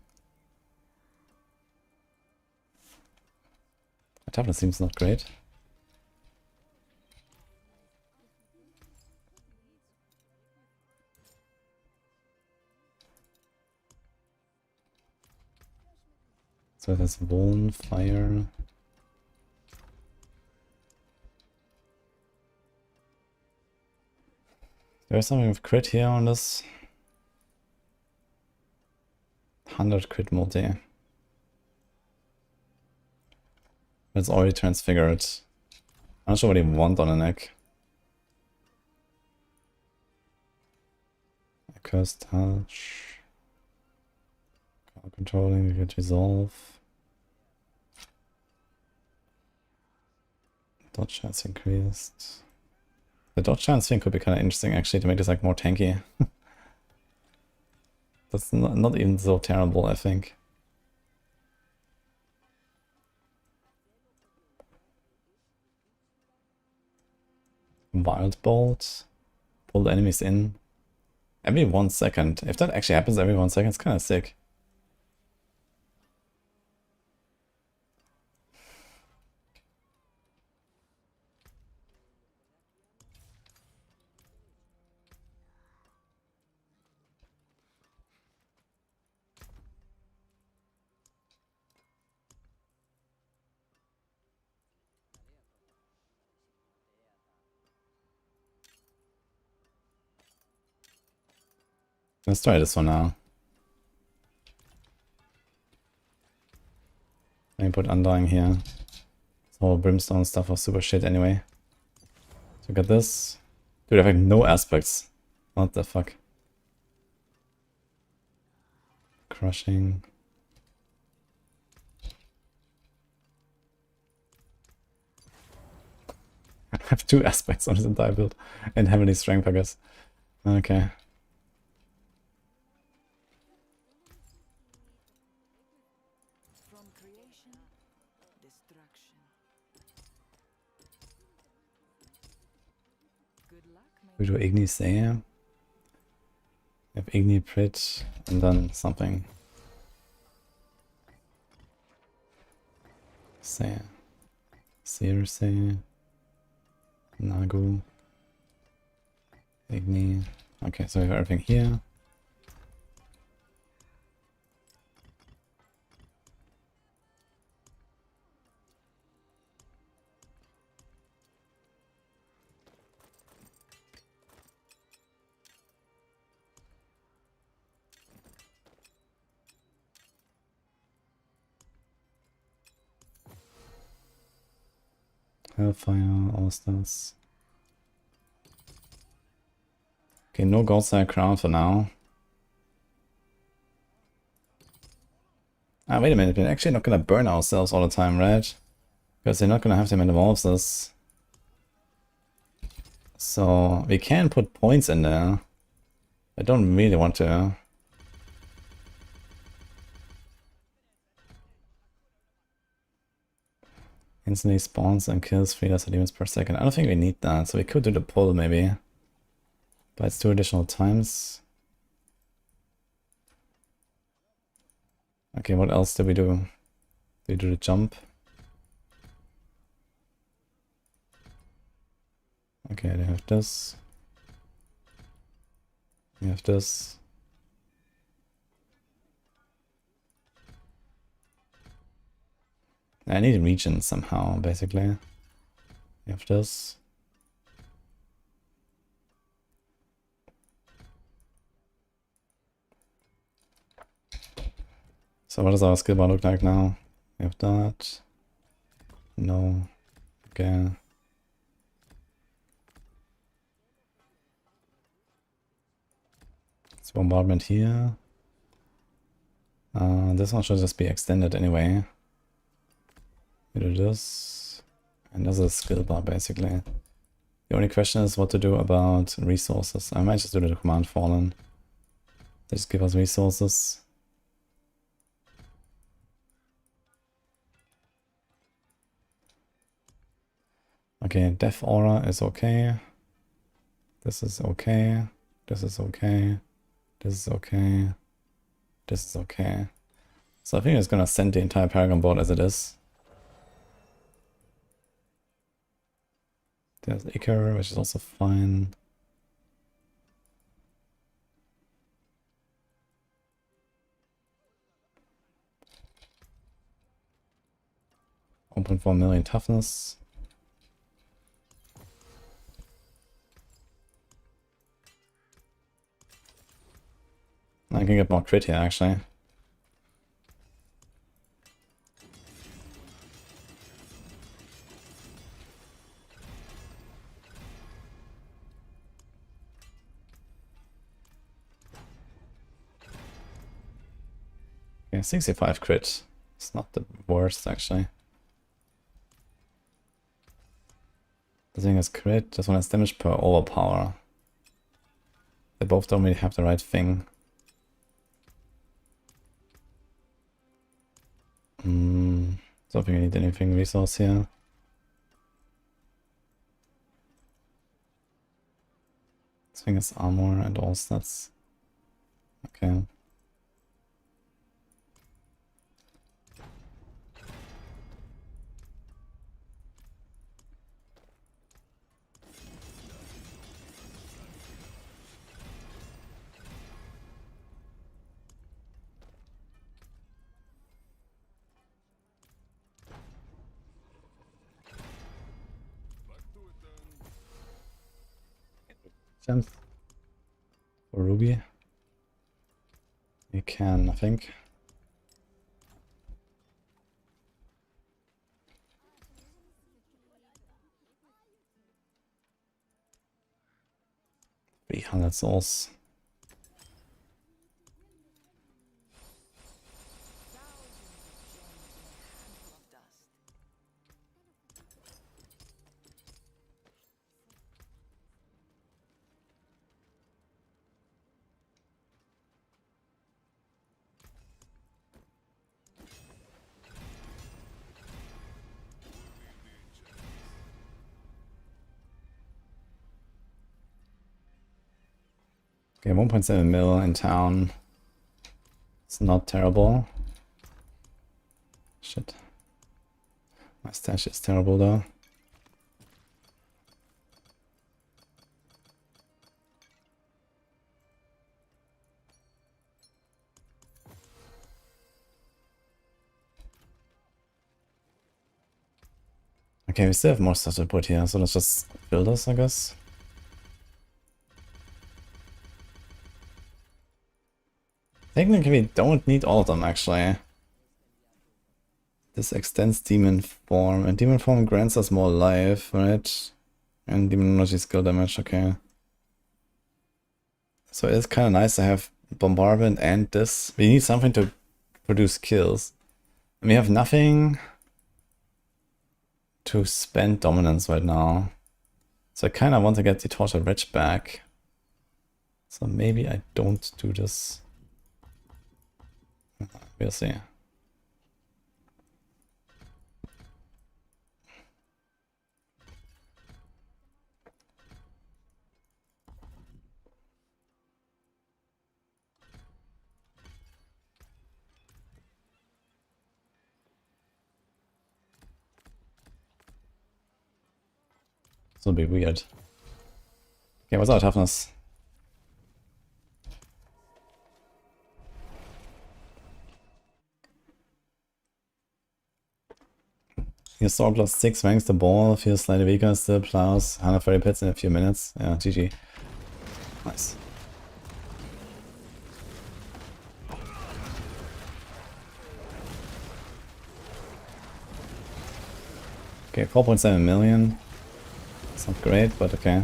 My toughness seems not great. So there's bone, fire. There's something with crit here on this. 100 crit multi. It's already transfigured. I'm not sure what you want on a neck. Cursed touch. Controlling, you get resolve. Dodge chance increased. The dodge chance thing could be kind of interesting actually to make this like more tanky. That's not even so terrible, I think. Wild Bolt. Pull the enemies in. Every 1 second. If that actually happens every 1 second, it's kind of sick. Let's try this one now. Let me put Undying here. whole brimstone stuff was super shit anyway. So got this. Dude, I have like no aspects. What the fuck? Crushing. I have 2 aspects on this entire build. And heavenly strength, I guess. Okay. From creation, destruction. Good luck, We do Igni Say. We have Igni Prit and then something. Say. Seer Say. Nagu. Igni. Okay, so we have everything here. Hellfire, all stars. Okay, no Goldside Crown for now. Ah, wait a minute, we're actually not gonna burn ourselves all the time, right? Because they're not gonna have to metamorphose this. So, we can put points in there. I don't really want to. Instantly spawns and kills 3 lesser demons per second. I don't think we need that, so we could do the pull maybe. But it's 2 additional times. Okay, what else do we do? Do we do the jump? Okay, they have this. We have this. I need regions somehow, basically. We have this. So what does our skill bar look like now? We have that. No. Okay. It's bombardment here. This one should just be extended anyway. We do this. And this is a skill bar basically. The only question is what to do about resources. I might just do the command fallen. Just give us resources. Okay, Death Aura is okay. This is okay. This is okay. This is okay. This is okay. So I think it's gonna send the entire Paragon board as it is. There's Icar, which is also fine. $1.4 million toughness. I can get more crit here actually. Yeah, 65 crit. It's not the worst actually. The thing is crit, this one has damage per overpower. They both don't really have the right thing. Don't think I need anything resource here. This thing is armor and all stats. Okay. Gems for Ruby. We can, I think. 300 souls. Okay, 1.7 mil in town. It's not terrible. Shit. My stash is terrible though. Okay, we still have more stuff to put here, so let's just build this, I guess. Technically, we don't need all of them, actually. This extends Demon Form, and Demon Form grants us more life, right? And Demonology skill damage, okay. So it's kind of nice to have Bombardment and this. We need something to produce kills. And we have nothing to spend Dominance right now. So I kind of want to get the Tortured Wretch back. So maybe I don't do this. We'll see. This will be weird. Okay, what's our toughness? Your sword plus 6 ranks the ball, feels slightly weaker, still plows 130 pits in a few minutes. Yeah, GG. Nice. Okay, 4.7 million. It's not great, but okay.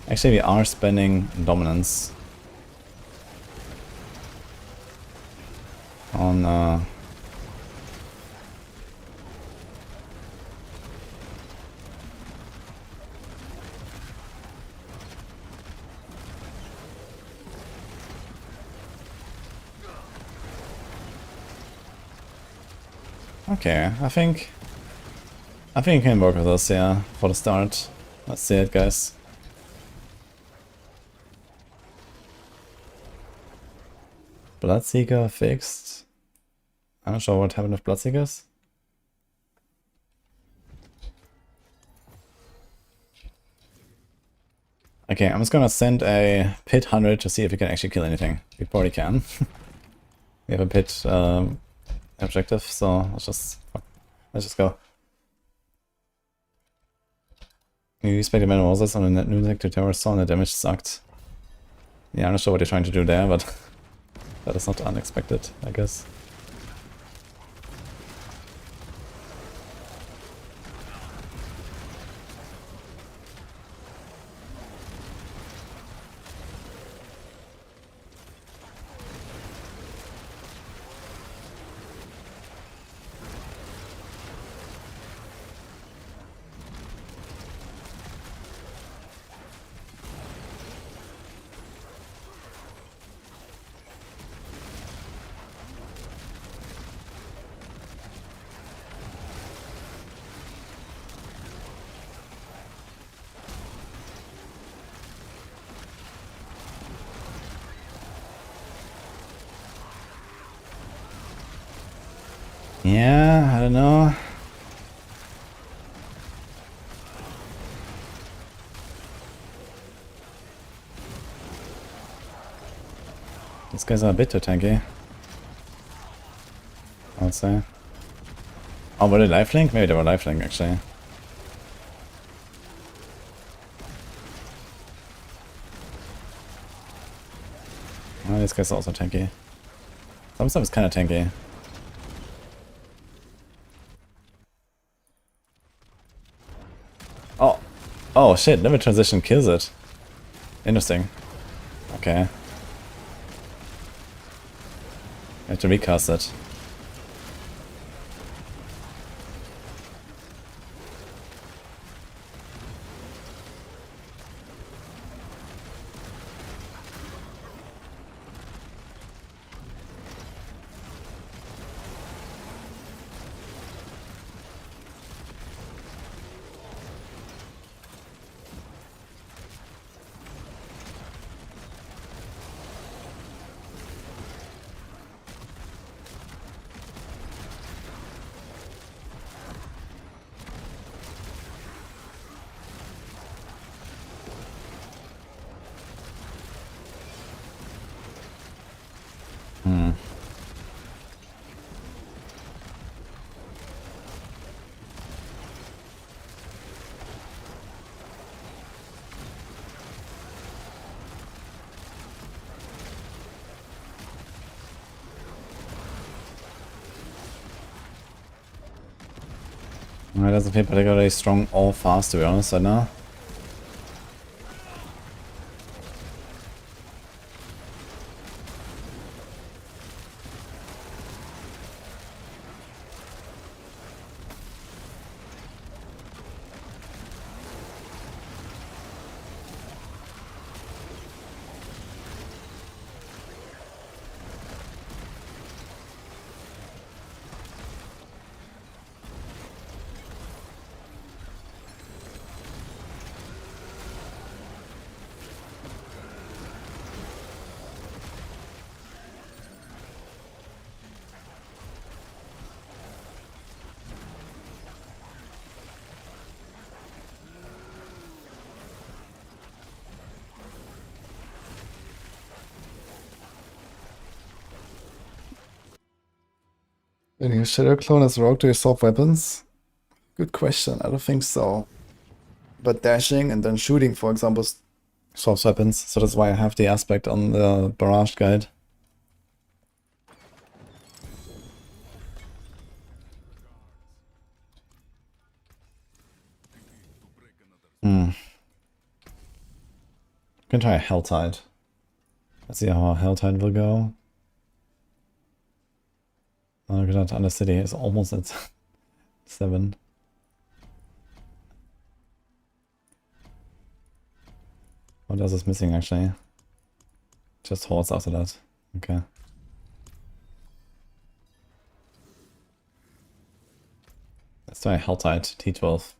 Actually, we are spending dominance on okay, I think I can work with this, yeah, for the start. Let's see it, guys. Bloodseeker fixed. I'm not sure what happened with Bloodseekers. Okay, I'm just gonna send a pit 100 to see if we can actually kill anything. We probably can. We have a pit objective, so let's just go. You expect Mana Roses on a net new deck to Terror Saw and the damage sucked. Yeah, I'm not sure what you're trying to do there, but that is not unexpected, I guess. Yeah, I don't know. These guys are a bit too tanky, I would say. Oh, were they lifelink? Maybe they were lifelink, actually. Oh, these guys are also tanky. Some stuff is kind of tanky. Oh, oh shit! Never transition kills it. Interesting. Okay. I have to recast it. Hmm. It doesn't feel particularly strong or fast, to be honest, right now. When you Shadow Clone as Rogue, do you swap weapons? Good question, I don't think so. But dashing and then shooting, for example, swaps weapons, so that's why I have the aspect on the Barrage guide. Hmm. Can try a Helltide. Let's see how Helltide will go. Oh, look at that, Undercity is almost at 7. What else is missing actually? Just hordes after that. Okay. Let's try Helltide T12.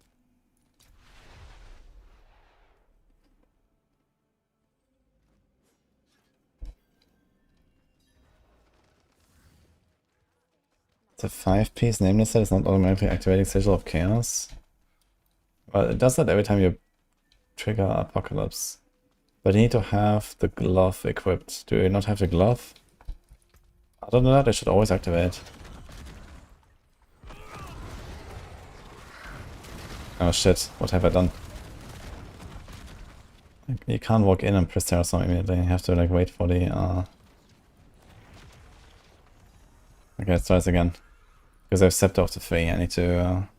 It's a 5-piece nameless set, it's not automatically activating Sigil of Chaos. Well, it does that every time you trigger Apocalypse. But you need to have the glove equipped. Do you not have the glove? Other than that, it should always activate. Oh shit, what have I done? You can't walk in and press Terrasol immediately, you have to like wait for the Okay, let's try this again. Because I've stepped off the 3, I need to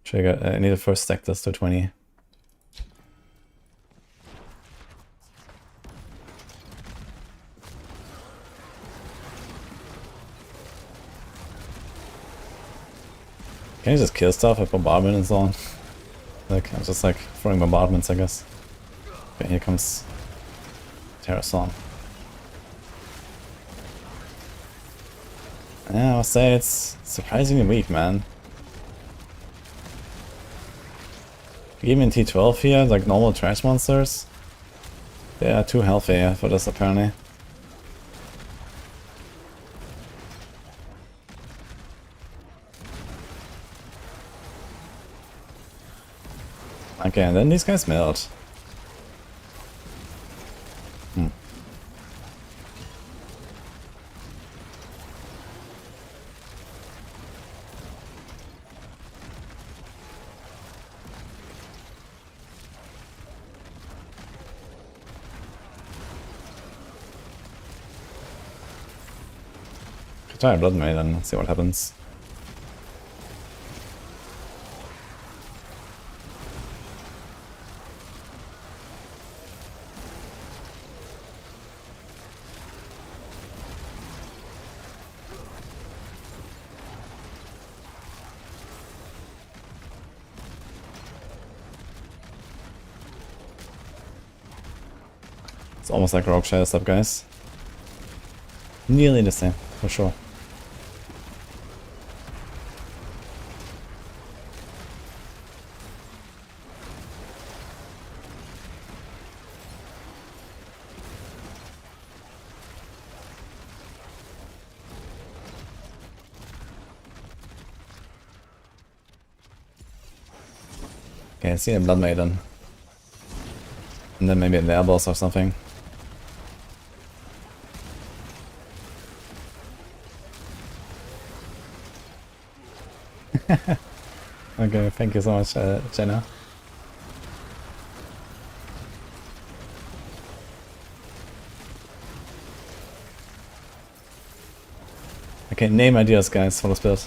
trigger, I need to first stack this to 20. Can you just kill stuff with bombardment and so on? Like, I'm just like throwing bombardments, I guess. Okay, here comes Terrasol. Yeah, I would say it's surprisingly weak, man. Give me T12 here, like normal trash monsters. They are too healthy for this, apparently. Okay, and then these guys melt. Try a Blood Maid and see what happens. It's almost like Rogue Shadow Step, guys. Nearly the same, for sure. Okay, I see a Blood Maiden. And then maybe a Lair Boss or something. Okay, thank you so much, Jenna. Okay, name ideas, guys, for this build.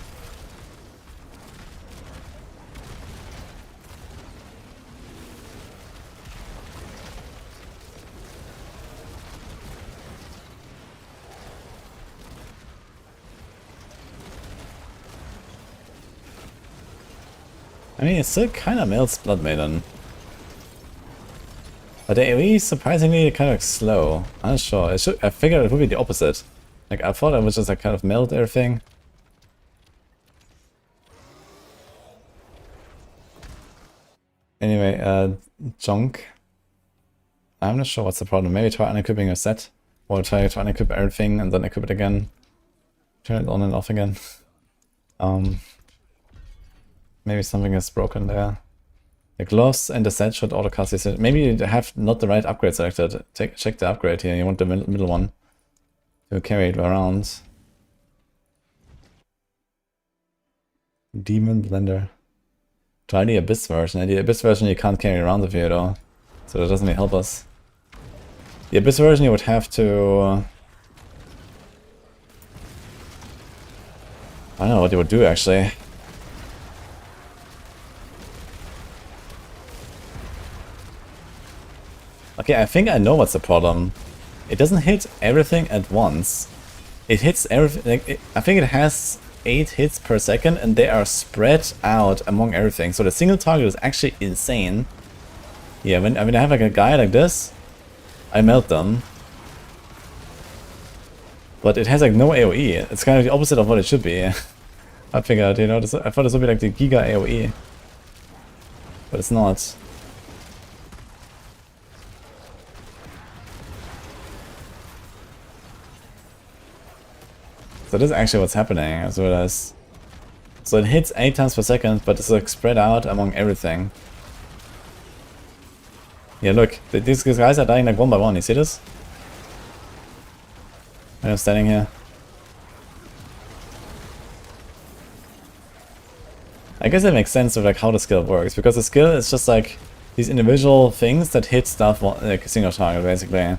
I mean, it still kind of melts Blood Maiden. But the AoE is surprisingly kind of slow. I'm not sure. I figured it would be the opposite. Like, I thought it would just like kind of melt everything. Anyway, junk. I'm not sure what's the problem. Maybe try unequipping a set. Or try to unequip everything and then equip it again. Turn it on and off again. Maybe something is broken there. The gloves and the set should auto-cast this. Maybe you have not the right upgrade selected. Check the upgrade here. You want the middle one to carry it around. Demon Blender. Try the Abyss version. The Abyss version you can't carry around with you though. So that doesn't really help us. The Abyss version you would have to... I don't know what you would do actually. Okay, I think I know what's the problem. It doesn't hit everything at once. It hits everything. Like, I think it has 8 hits per second, and they are spread out among everything. So the single target is actually insane. Yeah, when I have like a guy like this, I melt them. But it has like no AoE. It's kind of the opposite of what it should be. I figured, you know, I thought this would be like the Giga AoE, but it's not. So this is actually what's happening, as well as... So it hits 8 times per second, but it's like spread out among everything. Yeah, look, these guys are dying like one by one, you see this? I'm standing here. I guess that makes sense of like how the skill works, because the skill is just like these individual things that hit stuff like a single target, basically.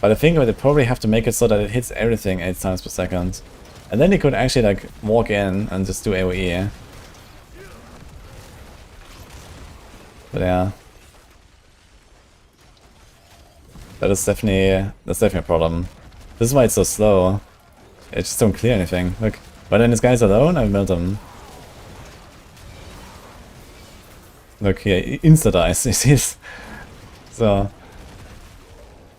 But I think they probably have to make it so that it hits everything 8 times per second. And then they could actually like walk in and just do AoE. But yeah. That's definitely a problem. This is why it's so slow. It just don't clear anything. Look. But then this guy's alone, I melt him. Look here, insta dies, you see this? So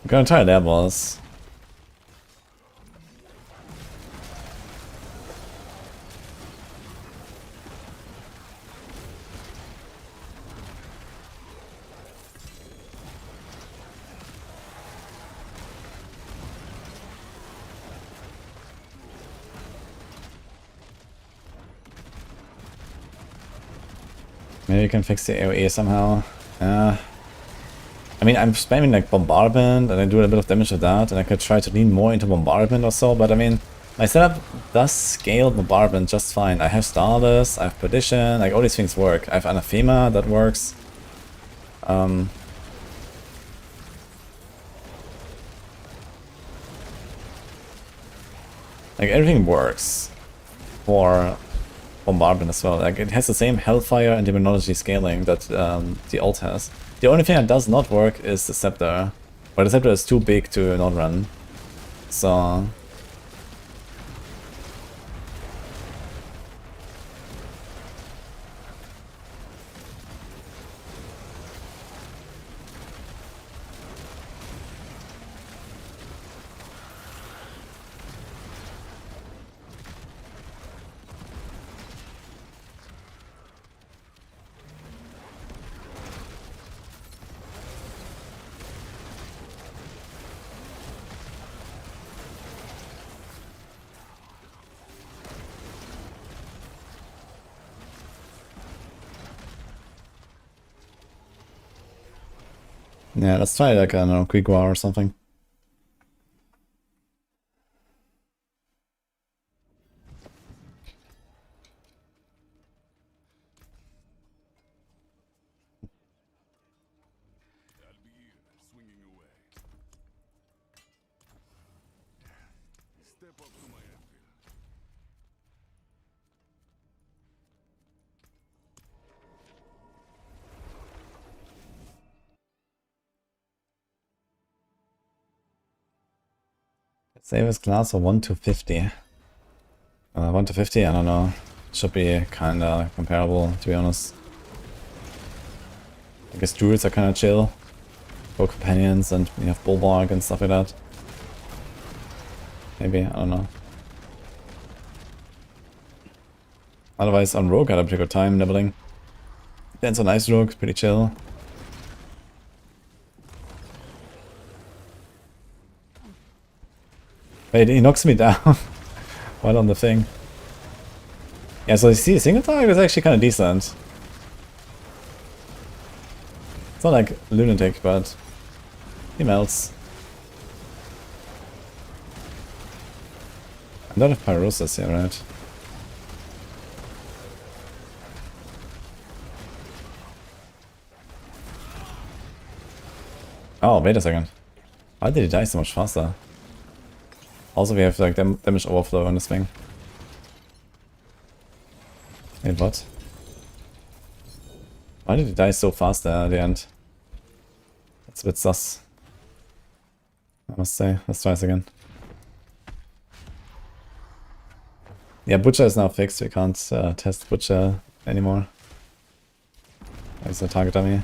I'm gonna try that boss. Maybe you can fix the AoE somehow. I mean, I'm spamming like Bombardment, and I do a bit of damage with that, and I could try to lean more into Bombardment or so, but I mean, my setup does scale Bombardment just fine. I have Starless, I have Perdition, like all these things work. I have Anathema, that works. Like everything works for Bombardment as well. Like it has the same Hellfire and Demonology scaling that the ult has. The only thing that does not work is the Scepter. But the Scepter is too big to not run. So... Yeah, let's try like, I don't know, quick war or something. Step up to my anvil. Save his class for 1 to 50. 1 to 50, I don't know. Should be kinda comparable, to be honest. I guess druids are kinda chill. Go companions and you have bulwark and stuff like that. Maybe, I don't know. Otherwise on rogue I had a pretty good time nibbling. Then a nice rogue, pretty chill. Wait, he knocks me down while on the thing. Yeah, so you see, single target is actually kind of decent. It's not like lunatic, but he melts. I don't have pyrosis here, right? Oh, wait a second. Why did he die so much faster? Also, we have like damage overflow on this thing. Wait, what? Why did he die so fast there at the end? That's a bit sus, I must say. Let's try this again. Yeah, Butcher is now fixed. We can't test Butcher anymore. There's a target dummy.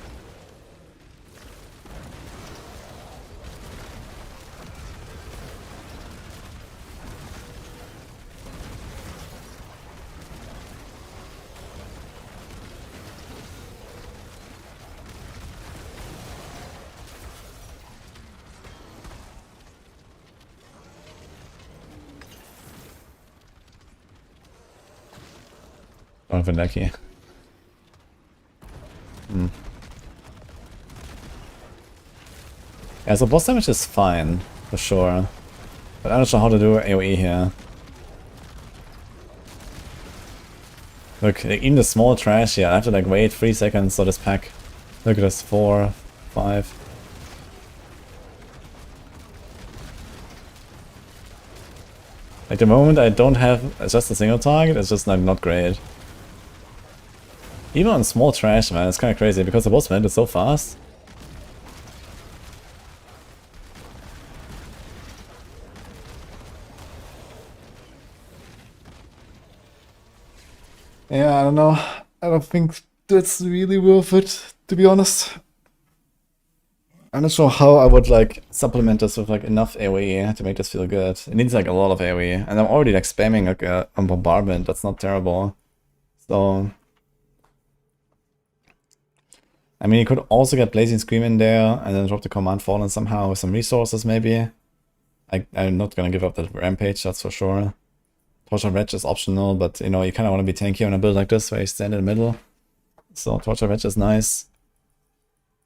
I've been lucky. Yeah, so boss damage is fine, for sure. But I'm not sure how to do AoE here. Look, like, even the small trash here, I have to like wait 3 seconds for this pack. Look at this, 4, 5. Like the moment I don't have just a single target, it's just like not great. Even on small trash, man, it's kind of crazy because the boss man is so fast. Yeah, I don't know. I don't think that's really worth it, to be honest. I'm not sure how I would like supplement this with like enough AoE to make this feel good. It needs like a lot of AoE, and I'm already like spamming like a bombardment. That's not terrible. So I mean, you could also get Blazing Scream in there and then drop the Command Fallen somehow with some resources, maybe. I'm not gonna give up that Rampage, that's for sure. Torture Wretch is optional, but you know, you kind of want to be tanky on a build like this where you stand in the middle. So Torture Wretch is nice.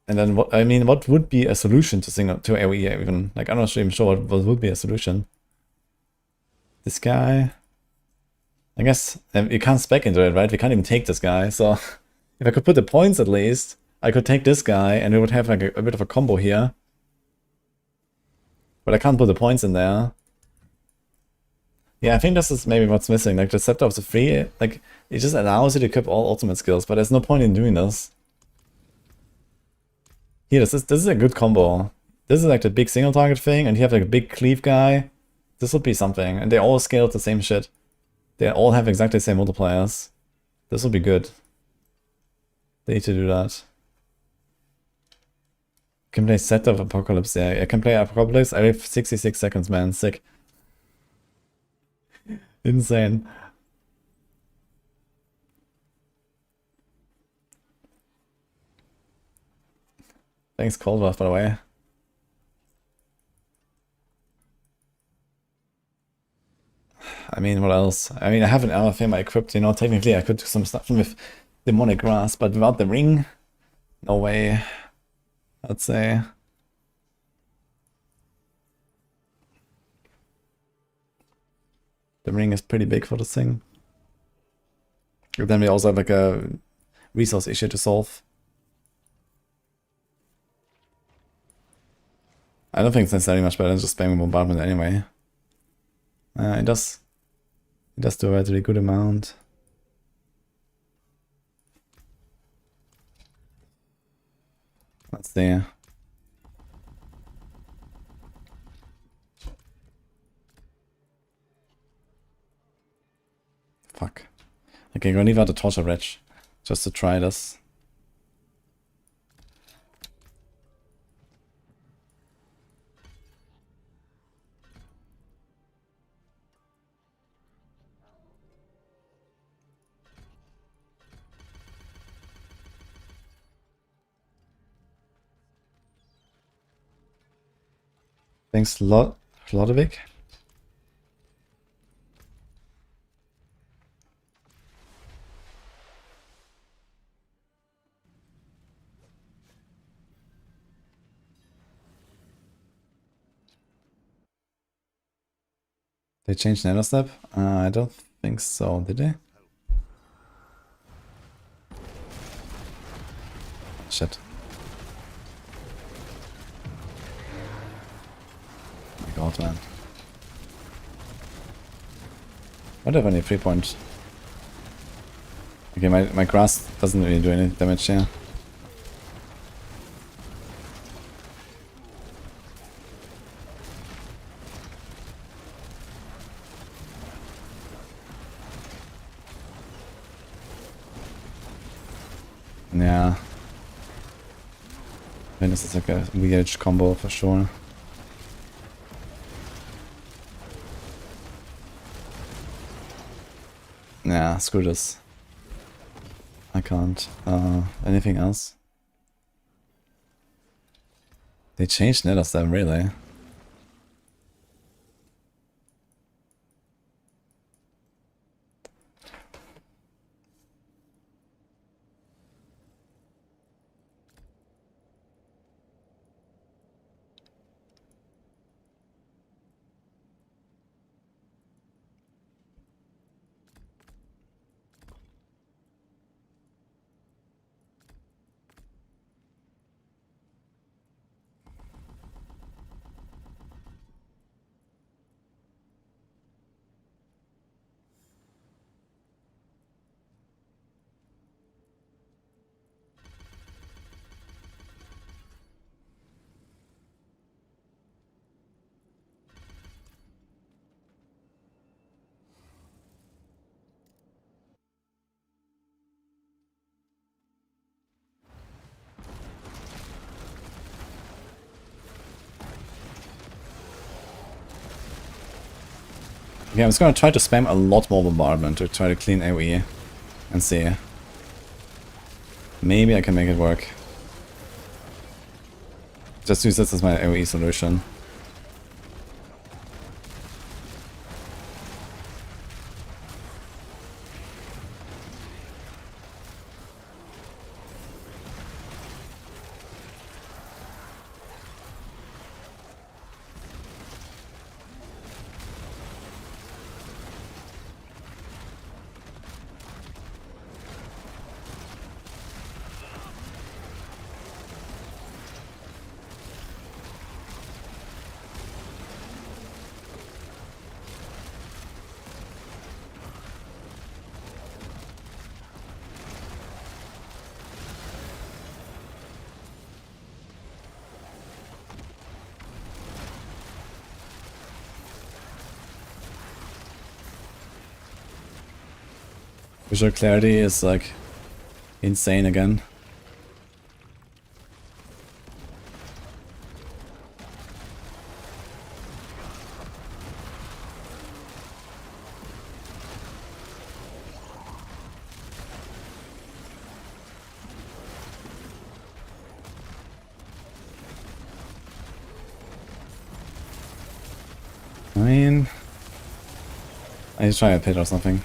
And then what would be a solution to AoE even? Like, I'm not even sure what would be a solution. This guy. I guess you can't spec into it, right? We can't even take this guy, so if I could put the points at least, I could take this guy and we would have like a bit of a combo here. But I can't put the points in there. Yeah, I think this is maybe what's missing. Like the Scepter of the Free, like it just allows you to equip all ultimate skills, but there's no point in doing this. Here, this is a good combo. This is like the big single target thing, and you have like a big cleave guy. This would be something, and they all scale the same shit. They all have exactly the same multipliers. This would be good. They need to do that. Can play Set of Apocalypse, yeah. I can play Apocalypse. I have 66 seconds, man. Sick. Insane. Thanks, Coldworth, by the way. I mean, what else? I mean, I have an LFM I equipped, you know, technically I could do some stuff with Demonic Grasp, but without the ring, no way. I'd say. The ring is pretty big for this thing. But then we also have like a resource issue to solve. I don't think it's necessarily much better than just spamming bombardment anyway. It does do a relatively good amount. Let's see. Fuck. Okay, I'm gonna leave out the torture wretch just to try this. Thanks, Lodovic. They changed Nether Step? I don't think so, did they? Shit. Oh my god, man. What if I need 3 points? Okay, my grass doesn't really do any damage here. Yeah. I mean, this is like a weird combo for sure. Yeah, screw this. I can't. Anything else? They changed Nether Step, really? Okay, I'm just gonna try to spam a lot more bombardment to try to clean AoE and see. Maybe I can make it work. Just use this as my AoE solution. Visual clarity is like insane again. I mean, I need to try a pit or something.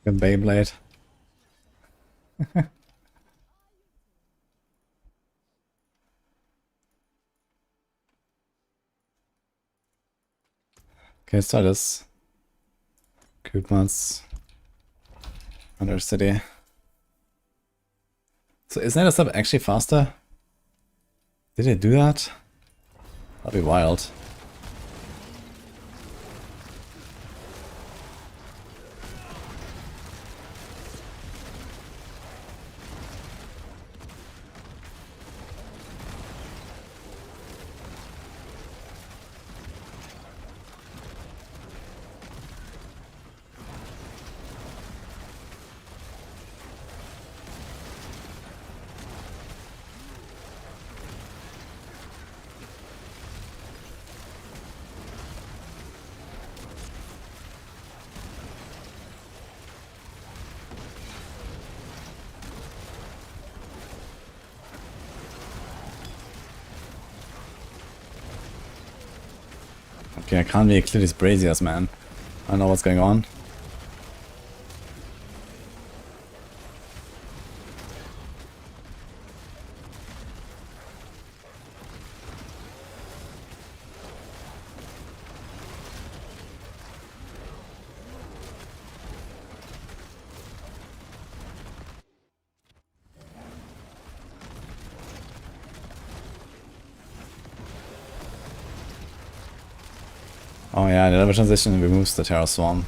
A Beyblade. Okay, let's try this. Coupons. Under city. So isn't that stuff actually faster? Did it do that? That'd be wild. Okay, I can't really clear these braziers, man. I don't know what's going on. Oh yeah, the level transition removes the Terror Swarm.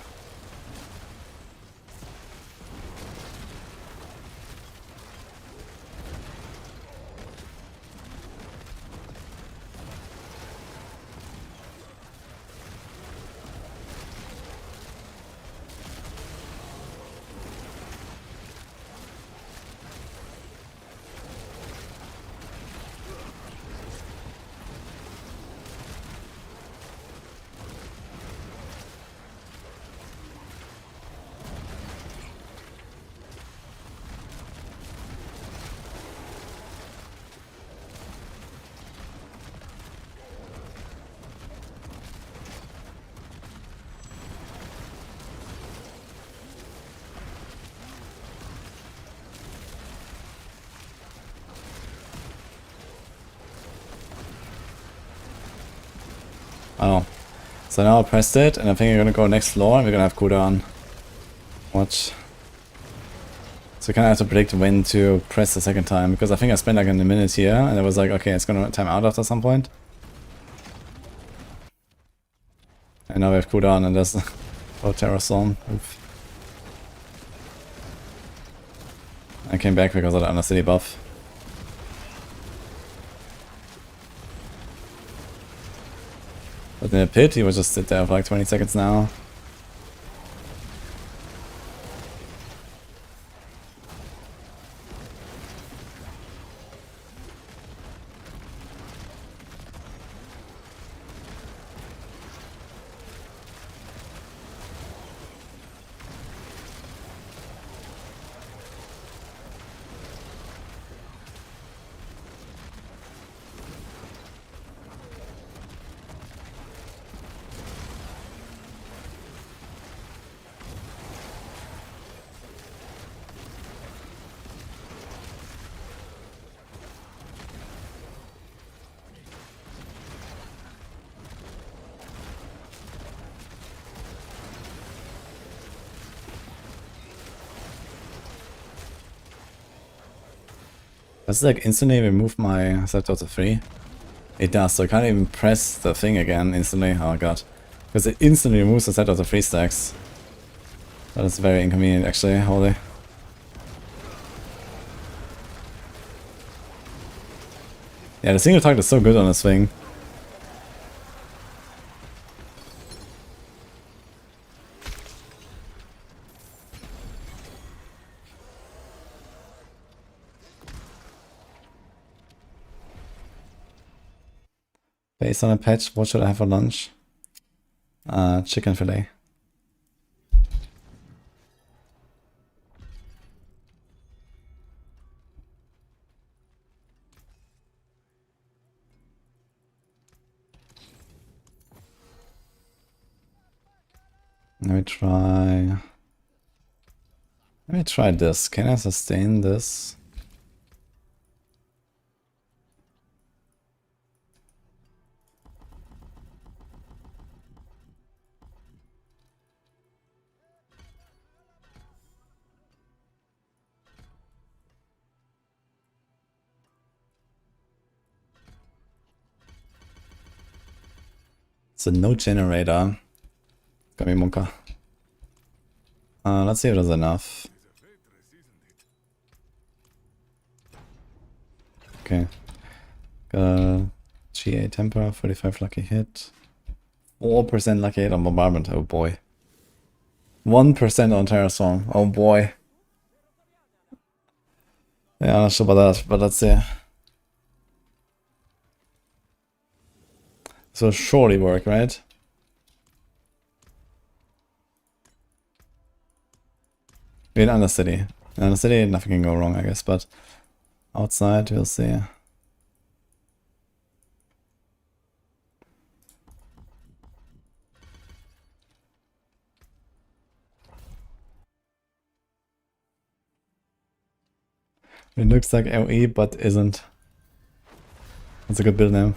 Oh. So now I pressed it, and I think I'm gonna go next floor, and we're gonna have cooldown. Watch. So I kinda have to predict when to press the second time, because I think I spent like a minute here, and I was like, okay, it's gonna time out after some point. And now we have cooldown, and there's oh, Terror Storm. Oof. I came back because of the Undercity buff. But in the pit, he would just sit there for like 20 seconds now. Does it like instantly remove my Scepter to 3? It does, so I can't even press the thing again instantly. Oh god. Because it instantly removes the Scepter to 3 stacks. That is very inconvenient actually, holy. Yeah, the single target is so good on this thing. Based on a patch, what should I have for lunch? Chicken fillet. Let me try Let me try this. Can I sustain this? It's a no generator. Got me Monka. Let's see if there's enough. Okay. GA temper, 45 lucky hit. 4% lucky hit on bombardment, oh boy. 1% on terrastorm, oh boy. Yeah, I'm not sure about that, but let's see. So surely work, right? In Undercity. In Undercity, nothing can go wrong, I guess, but outside, we'll see. It looks like LE, but isn't. That's a good build name.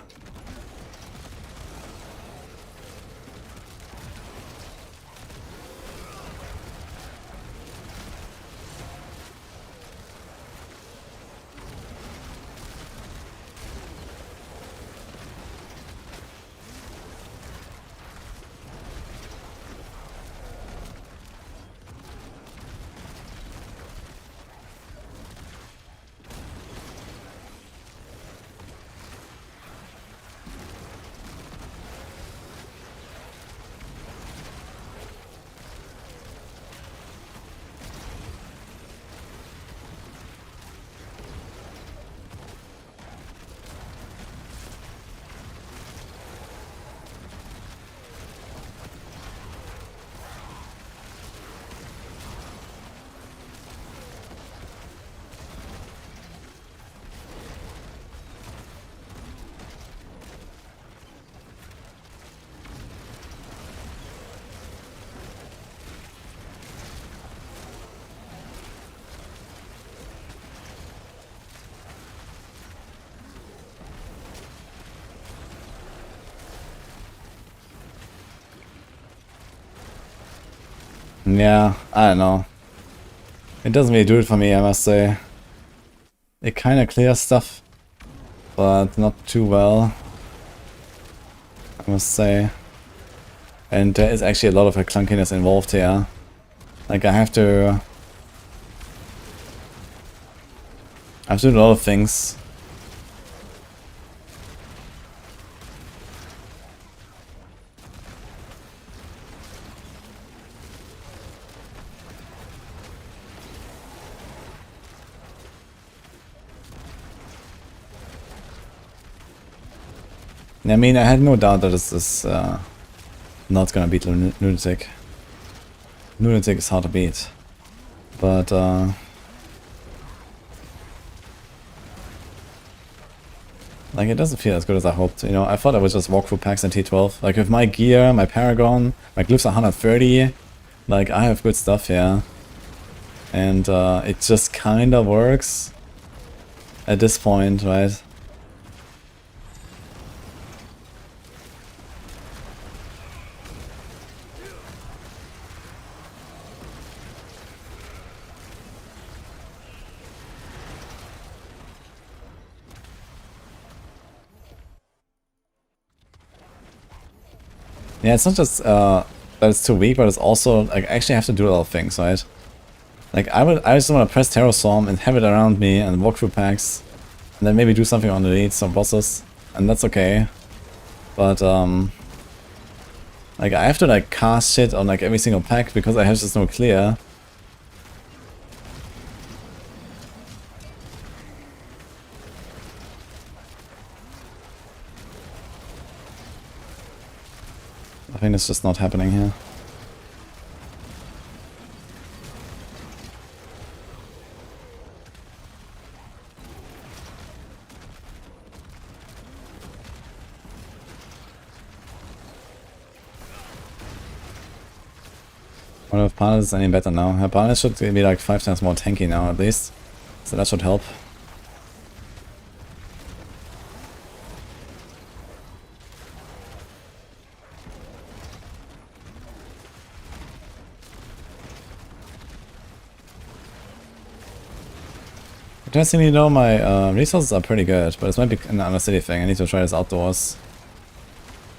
Yeah, I don't know. It doesn't really do it for me, I must say. It kind of clears stuff, but not too well, I must say. And there is actually a lot of clunkiness involved here. Like I have to do a lot of things. I mean, I had no doubt that this is not gonna beat Lunatic. Lunatic is hard to beat. But like it doesn't feel as good as I hoped. You know, I thought I would just walk through packs in T12. Like with my gear, my Paragon, my glyphs are 130. Like I have good stuff here. And it just kinda works at this point, right? Yeah, it's not just that it's too weak, but it's also like I actually have to do a lot of things, right? Like I just want to press Terrastorm and have it around me and walk through packs, and then maybe do something on the leads, some bosses, and that's okay. But like I have to like cast shit on like every single pack because I have just no clear. I think it's just not happening here. I wonder if Paladin is any better now. Her Paladin should be like 5 times more tanky now at least. So that should help. Interestingly though, my resources are pretty good, but this might be an Under City thing. I need to try this outdoors.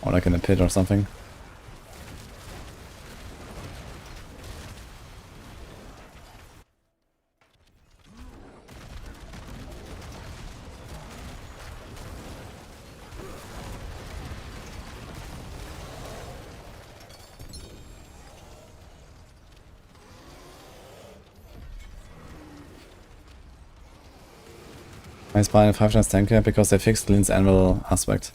Or like in a pit or something. I spy 5 times tankier because they fixed Lynn's anvil aspect.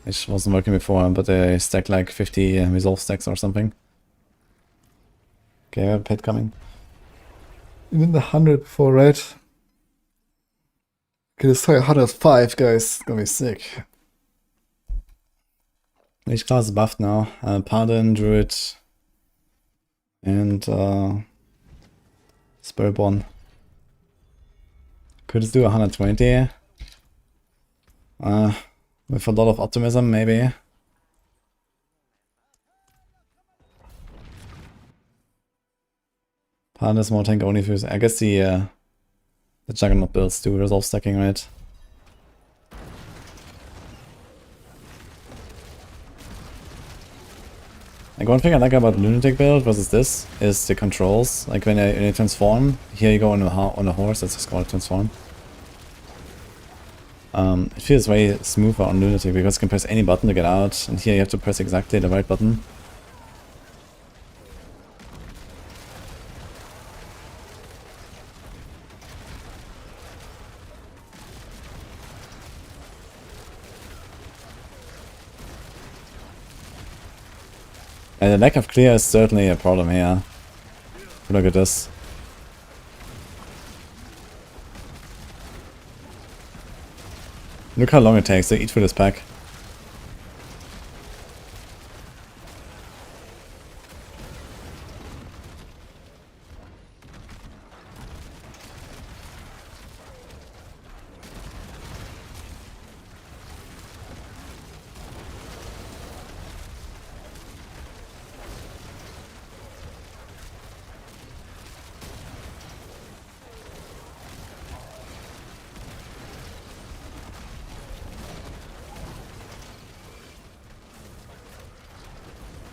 Which wasn't working before, but they stack like 50 resolve stacks or something. Okay, I have a pit coming. Even the 100 before, right? Okay, let's try 105, guys. It's gonna be sick. Each class is buffed now. Paladin, Druid, and Spellborn. Could just do 120. With a lot of optimism, maybe. Paladin is more tank only for. I guess the Juggernaut builds do resolve stacking, right? Like one thing I like about Lunatic build versus this is the controls. Like when you transform, here you go on a horse. That's just called transform. It feels way smoother on Lunatic because you can press any button to get out, and here you have to press exactly the right button. And the lack of clear is certainly a problem here. Look at this. Look how long it takes to eat through this pack.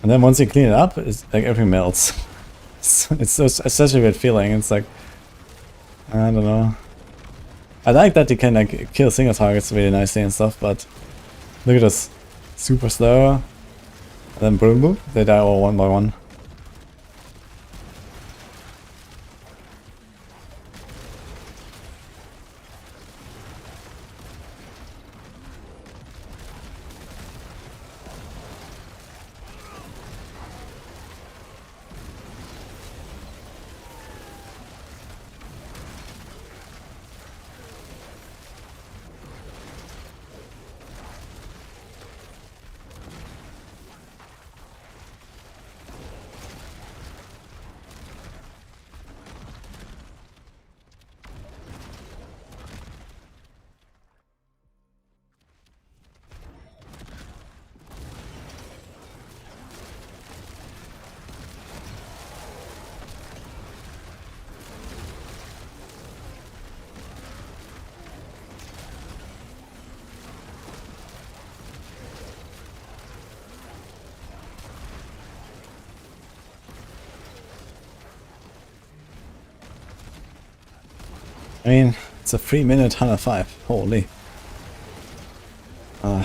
And then once you clean it up, it's like everything melts. It's such a weird feeling. It's like, I don't know. I like that you can like kill single targets really nicely and stuff, but look at this. Super slow. And then boom boom, they die all one by one. I mean, it's a 3-minute 105. Holy. But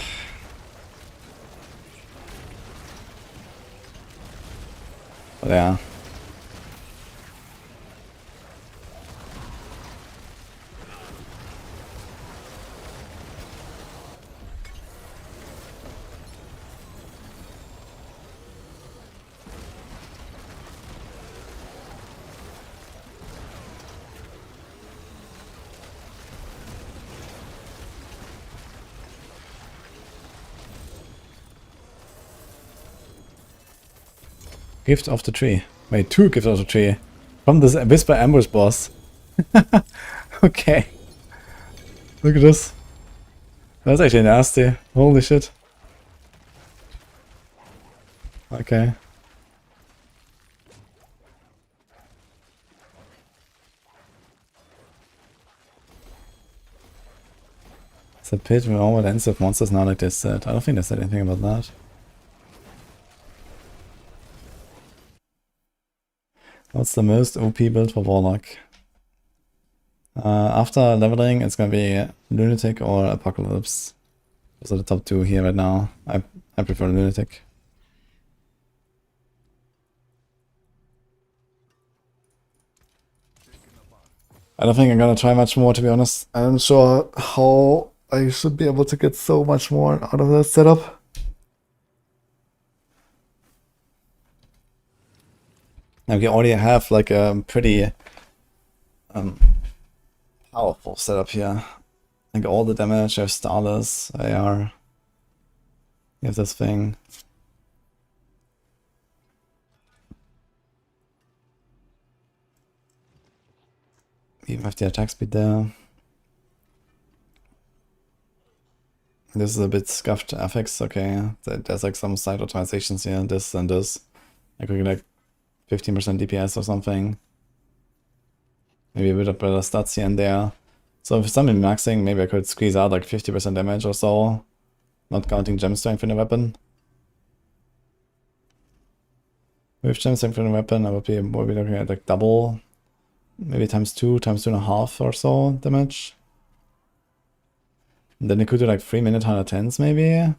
yeah. Gift of the tree. Wait, 2 gift out of 3. From this Whisper Ambush boss. Okay. Look at this. That's actually nasty. Holy shit. Okay. It's a pit with all ends of monsters now like they said. I don't think they said anything about that. What's the most OP build for Warlock? After leveling, it's gonna be Lunatic or Apocalypse. Those are the top 2 here right now. I prefer Lunatic. I don't think I'm gonna try much more, to be honest. I'm not sure how I should be able to get so much more out of that setup. Now we already have like a pretty powerful setup here. Like all the damage, I have Starless, AR. You have this thing. Even have the attack speed there. This is a bit scuffed affix, okay. There's like some side optimizations here, this and this. I could get like 15% DPS or something. Maybe a bit of better stats here and there. So if something maxing, maybe I could squeeze out like 50% damage or so. Not counting gem strength in the weapon. With gem strength in the weapon, I would be looking at like double. Maybe times 2.5 or so damage. And then you could do like 3-minute 110s maybe.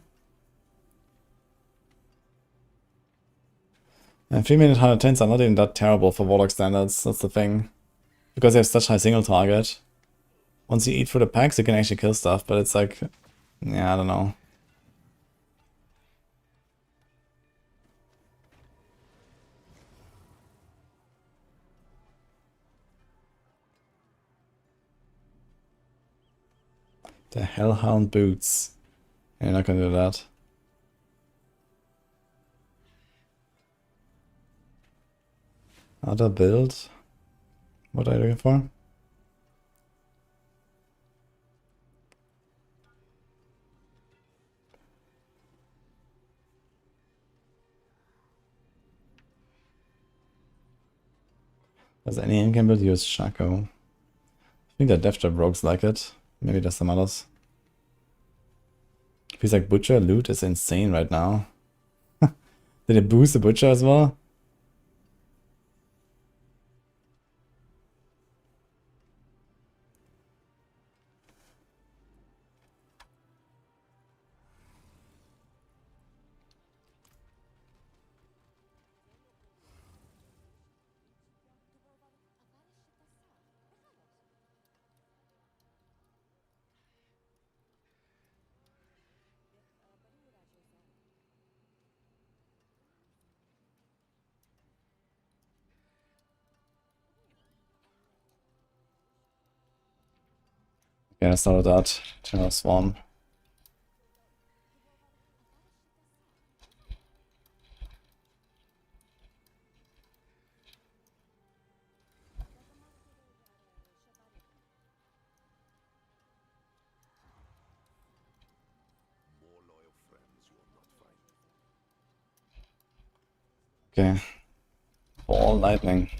And 3-minute 110s are not even that terrible for Warlock standards, that's the thing. Because they have such high single target. Once you eat through the packs, you can actually kill stuff, but it's like, yeah, I don't know. The Hellhound boots. You're not gonna do that. Other build? What are you looking for? Does any in-game build use Shaco? I think the Death Trap rogues like it. Maybe there's some others. Feels like Butcher loot is insane right now. Did it boost the Butcher as well? Yeah, I started that. Channel Swarm. Okay. Ball lightning.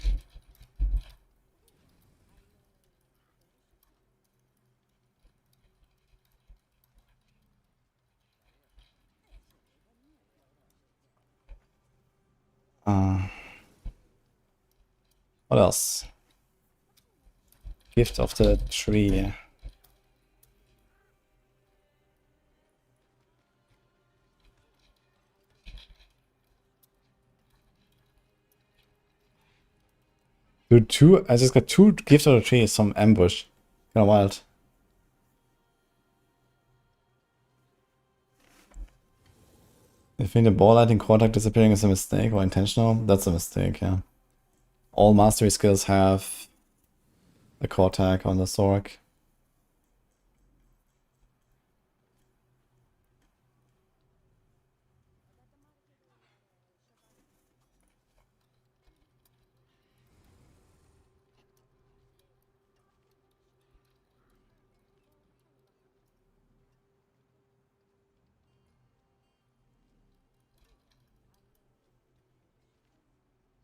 What else? Gift of the tree. Dude, I just got 2 gift of the tree from ambush. Kinda wild. I think the ball lighting contact disappearing is a mistake or intentional. That's a mistake, yeah. All mastery skills have a core tag on the Sork.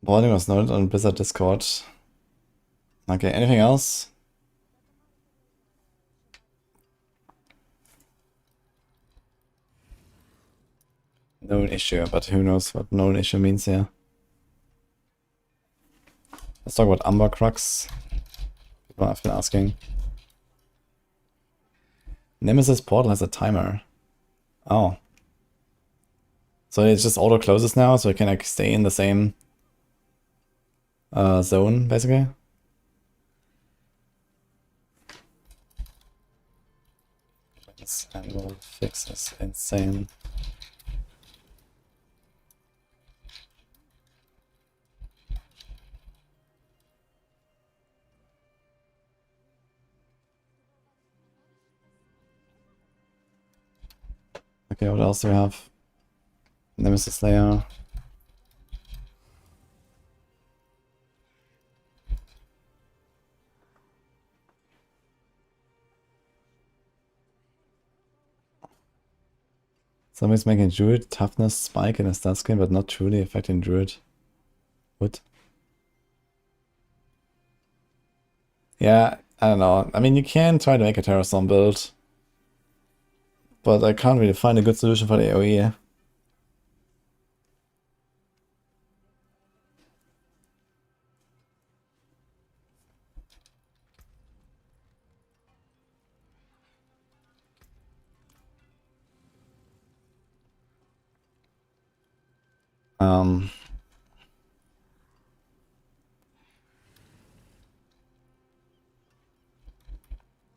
Boarding was noted on Blizzard Discord. Okay, anything else? Known issue, but who knows what known issue means here. Let's talk about Umber Crux. People have been asking. Nemesis Portal has a timer. Oh. So it just auto closes now, so it can like stay in the same zone, basically. This annual fix is insane. Okay, what else do we have? Nemesis Layer. Somebody's making Druid toughness spike in a stat screen, but not truly affecting Druid. What? Yeah, I don't know. I mean, you can try to make a Terrastorm build, but I can't really find a good solution for the AoE.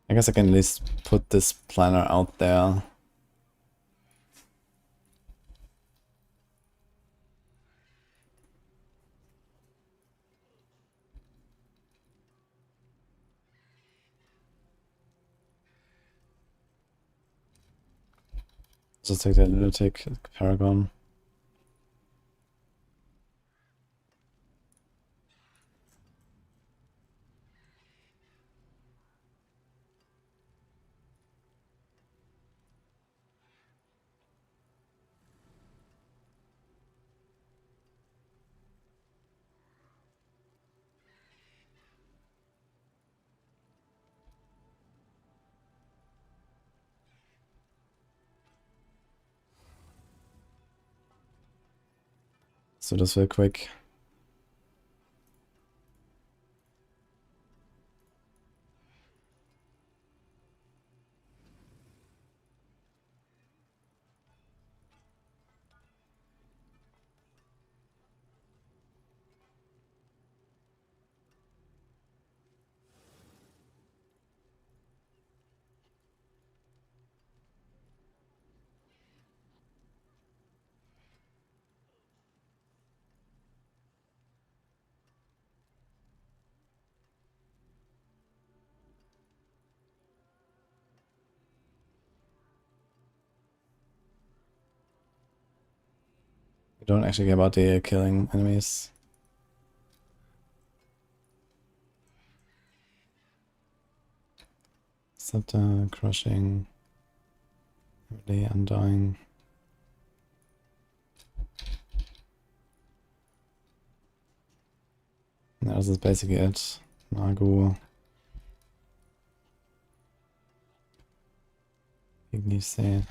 I guess I can at least put this planner out there. Just take that Lunatic Paragon. So this real quick. We don't actually care about the killing enemies. Scepter, crushing, really undying. That is basically it. Nagu. Ignice.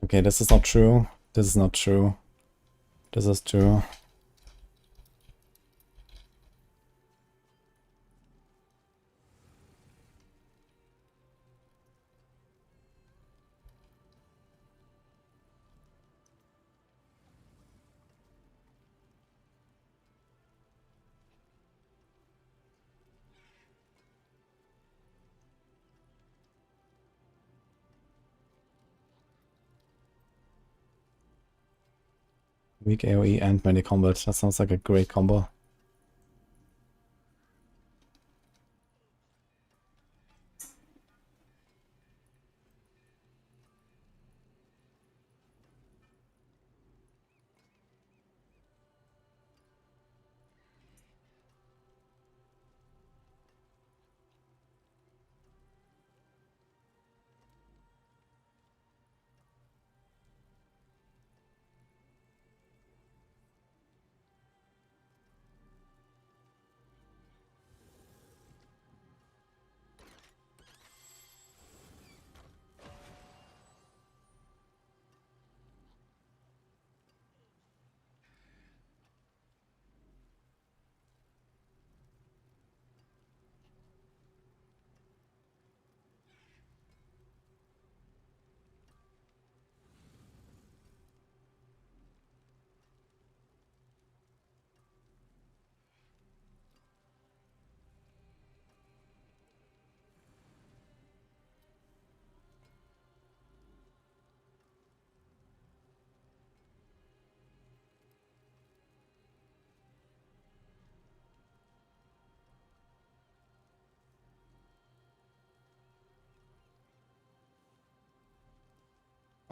Okay, this is not true. This is not true. This is true. Weak AoE and melee combat. That sounds like a great combo.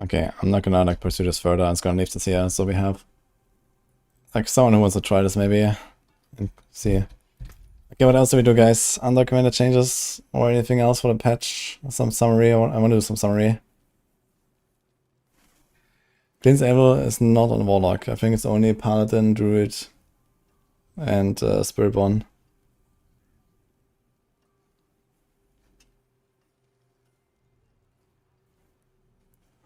Okay, I'm not gonna like pursue this further. I'm just gonna leave this here so we have like someone who wants to try this maybe and see. Okay, what else do we do, guys? Undocumented changes or anything else for the patch? Some summary. I want to do some summary. Exile is not on Warlock. I think it's only Paladin, Druid, and Spiritborn.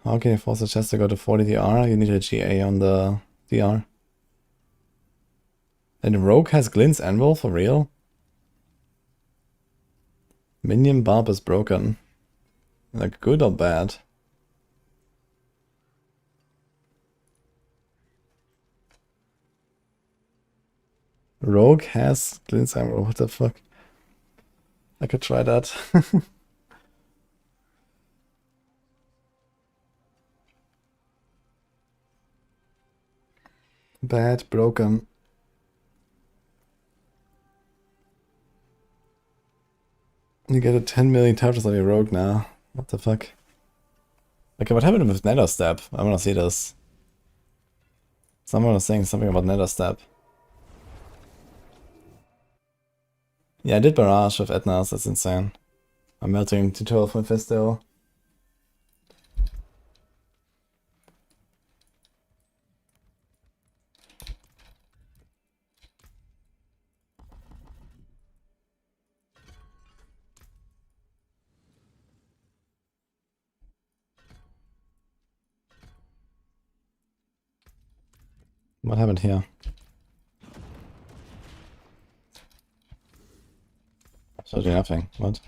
How can you force a chest to go to 40 DR? You need a GA on the DR. And Rogue has Glint's Anvil for real? Minion Barb is broken. Like, good or bad? Rogue has Glint's Anvil, what the fuck? I could try that. Bad, broken. You get a 10 million touches on your Rogue now. What the fuck? Okay, what happened with Nether Step? I wanna see this. Someone was saying something about Nether Step. Yeah, I did Barrage with Etnas, that's insane. I'm melting tutorial from Mephisto. What happened here? Absolutely nothing. What?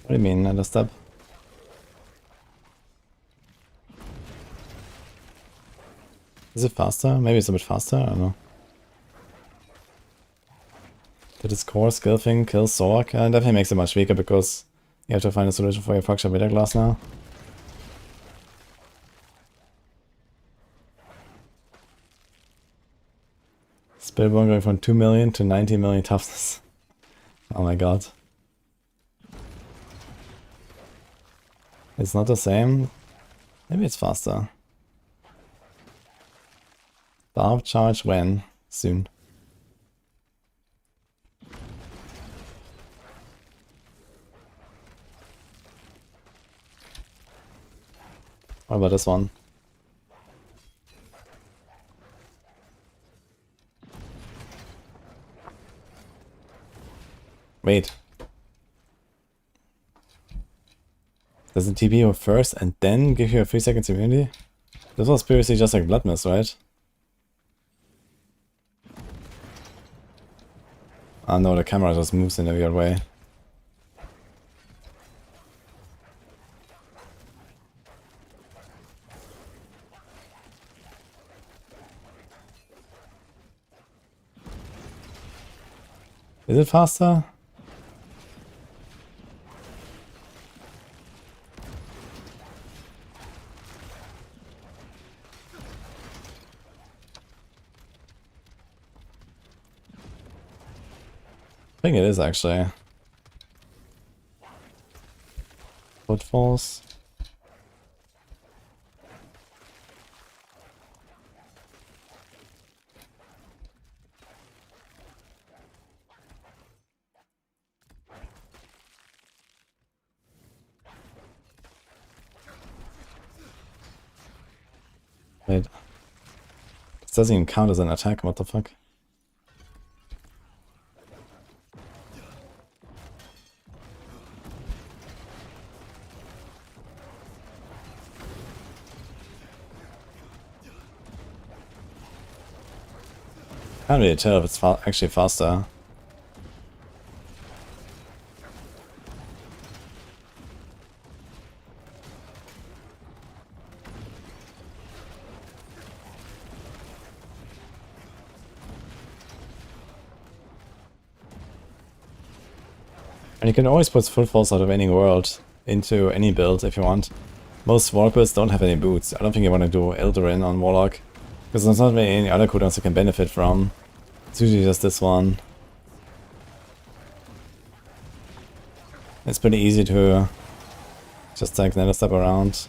What do you mean, Nether Step? Is it faster? Maybe it's a bit faster? I don't know. Did its core skill thing kill Zork? It definitely makes it much weaker because you have to find a solution for your fracture Vita Glass now. Spiritborn going from 2 million to 90 million toughness. Oh my god. It's not the same. Maybe it's faster. Barb charge when? Soon. What about this one? Wait. Does it TP you first and then give you a 3 seconds immunity? This was previously just like Blood Mist, right? Ah no, the camera just moves in a weird way. Is it faster? I think it is actually. Footfalls. Wait. This doesn't even count as an attack, what the fuck? Can't really tell if it's actually faster. And you can always put footfalls out of any world into any build if you want. Most Warlock builds don't have any boots. I don't think you want to do Eldarin on Warlock. Because there's not really any other cooldowns you can benefit from. It's usually just this one. It's pretty easy to Just take another step around.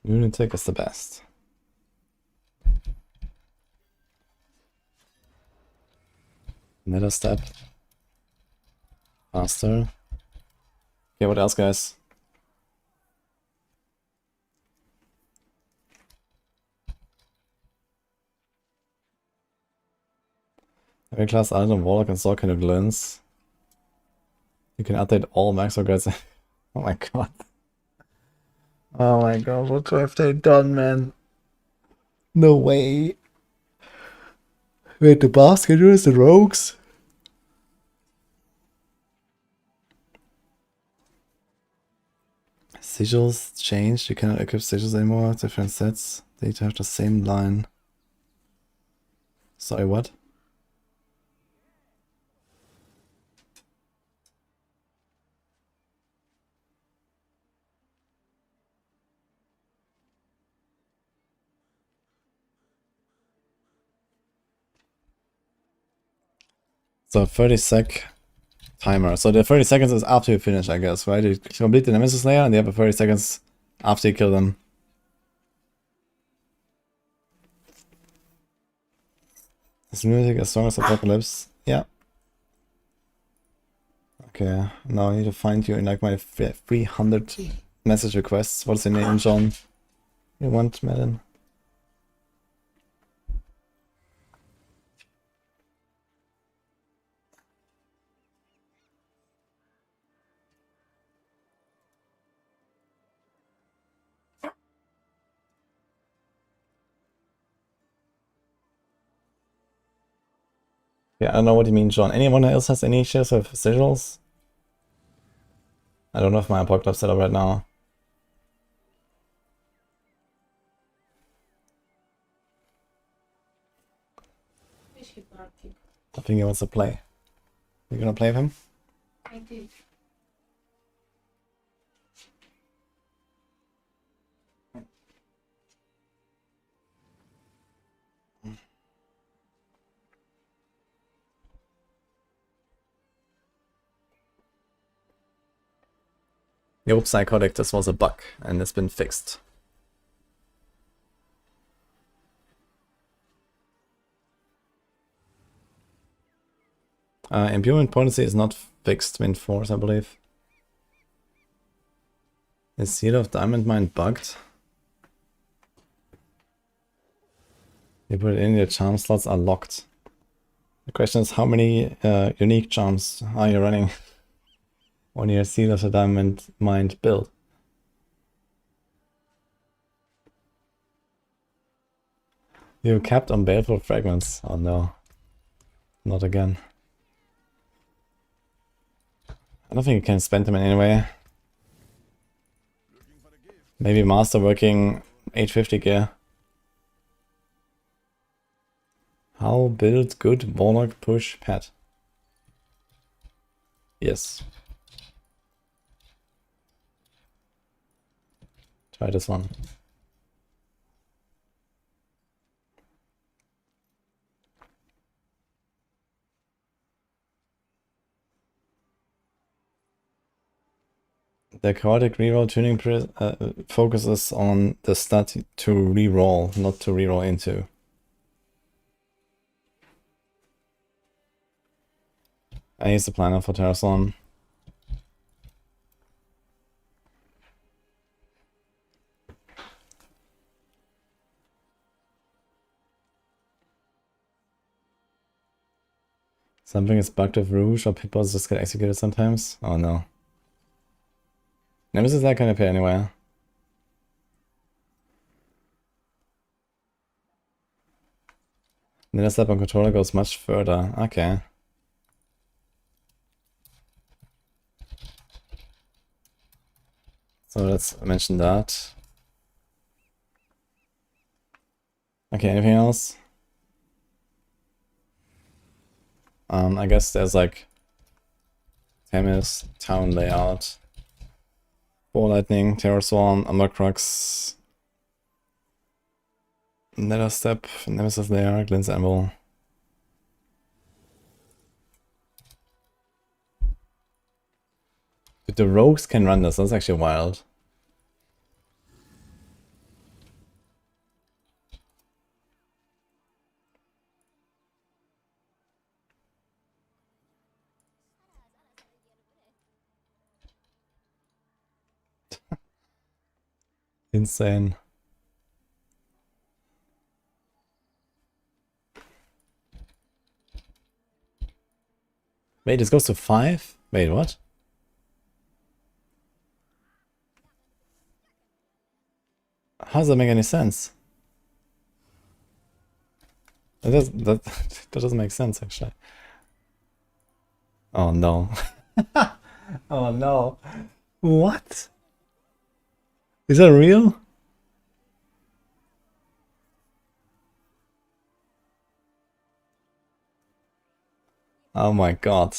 Lunatic is the best. Another step. Faster. Okay, what else, guys? Every class item, Warlock and Sword can do glance. You can update all max regrets. Oh my god. Oh my god, what have they done, man? No way. Wait, the basketers, the rogues? Sigils changed. You cannot equip sigils anymore. Different sets. They have the same line. Sorry, what? So 30-sec timer. So the 30 seconds is after you finish, I guess, right? You complete the Nemesis layer and you have a 30 seconds after you kill them. Is music as strong as Apocalypse? Yeah. Okay, now I need to find you in like my 300 message requests. What's your name, John? You want, Madden? Yeah, I don't know what you mean, John. Anyone else has any issues with sigils? I don't have my Apocalypse set up right now. I think he wants to play. You gonna play with him? I did. Yo, Psychotic, this was a bug, and it's been fixed. Imbuement potency is not fixed in force, I believe. Is Seal of Diamond Mine bugged? You put it in, your charm slots are locked. The question is, how many unique charms are you running on your Seal of the Diamond Mine build? You capped on baleful fragments. Oh no. Not again. I don't think you can spend them in any way. Maybe master working 850 gear. How build good Warlock push pet? Yes. Try this one. The chaotic reroll tuning focuses on the stat to reroll, not to reroll into. I use the planner for Terraslon. Something is bugged with Rouge, or people just get executed sometimes? Oh no. Nemesis that can appear anywhere. Then the step on controller goes much further. Okay. So let's mention that. Okay, anything else? I guess there's like Themis, town layout, Ball Lightning, Terror Swarm, Umbercrux, Nether Step, Nemesis Lair, Glint's Anvil. But the rogues can run this, that's actually wild. Insane. Wait, this goes to 5? Wait, what? How does that make any sense? That doesn't make sense, actually. Oh no. Oh no. What? Is that real? Oh my god.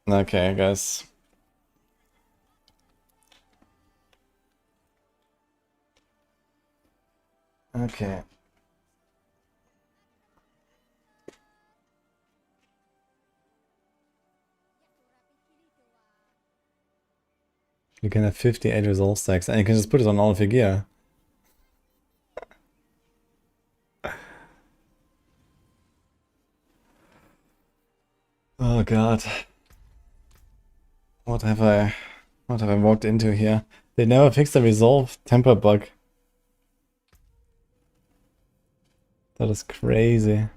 Okay, guys. Okay. You can have 58 resolve stacks and you can just put it on all of your gear. Oh god. What have I walked into here? They never fixed the resolve temper bug. That is crazy.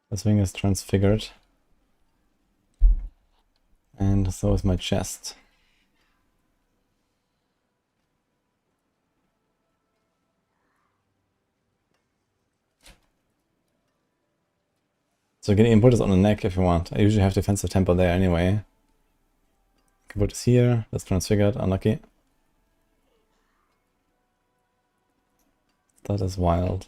This thing is transfigured. And so is my chest. So you can even put this on the neck if you want. I usually have defensive temper there anyway. I can put this here. That's transfigured. Unlucky. That is wild.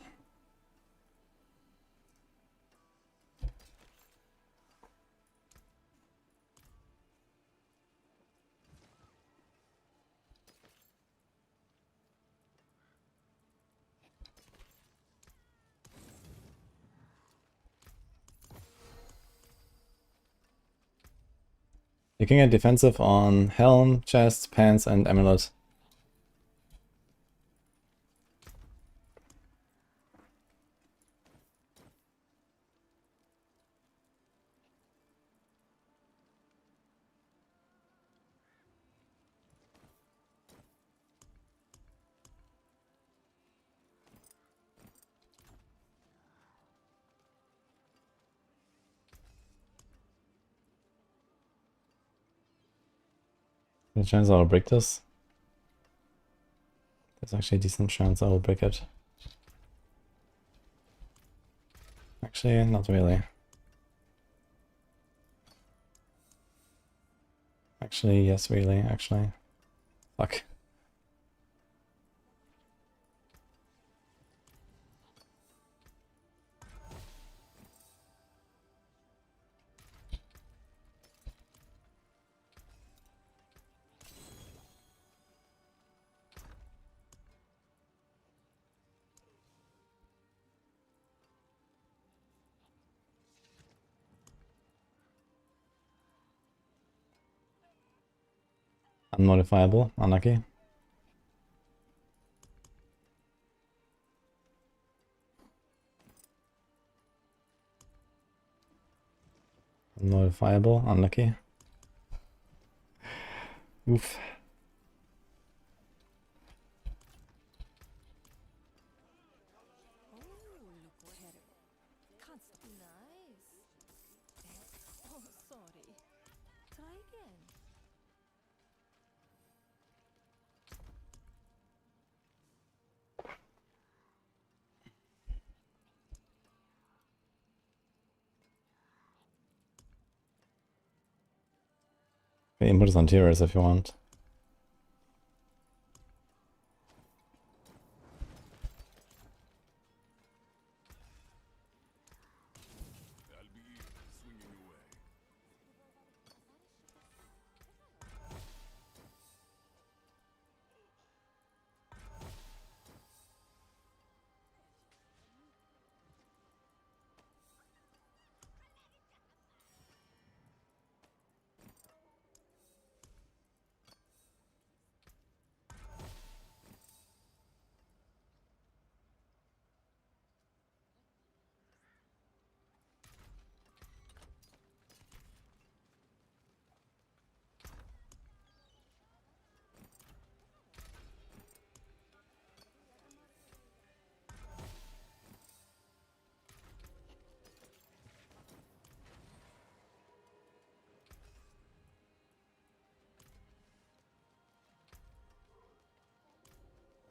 You can get defensive on helm, chest, pants, and amulet. The chance I'll break this. There's actually a decent chance I'll break it. Actually, not really. Actually, yes, really, actually. Fuck. Unmodifiable, unlucky. Unmodifiable, unlucky. Oof. Nice. Oh, sorry. Try again. You can put this on tiers if you want.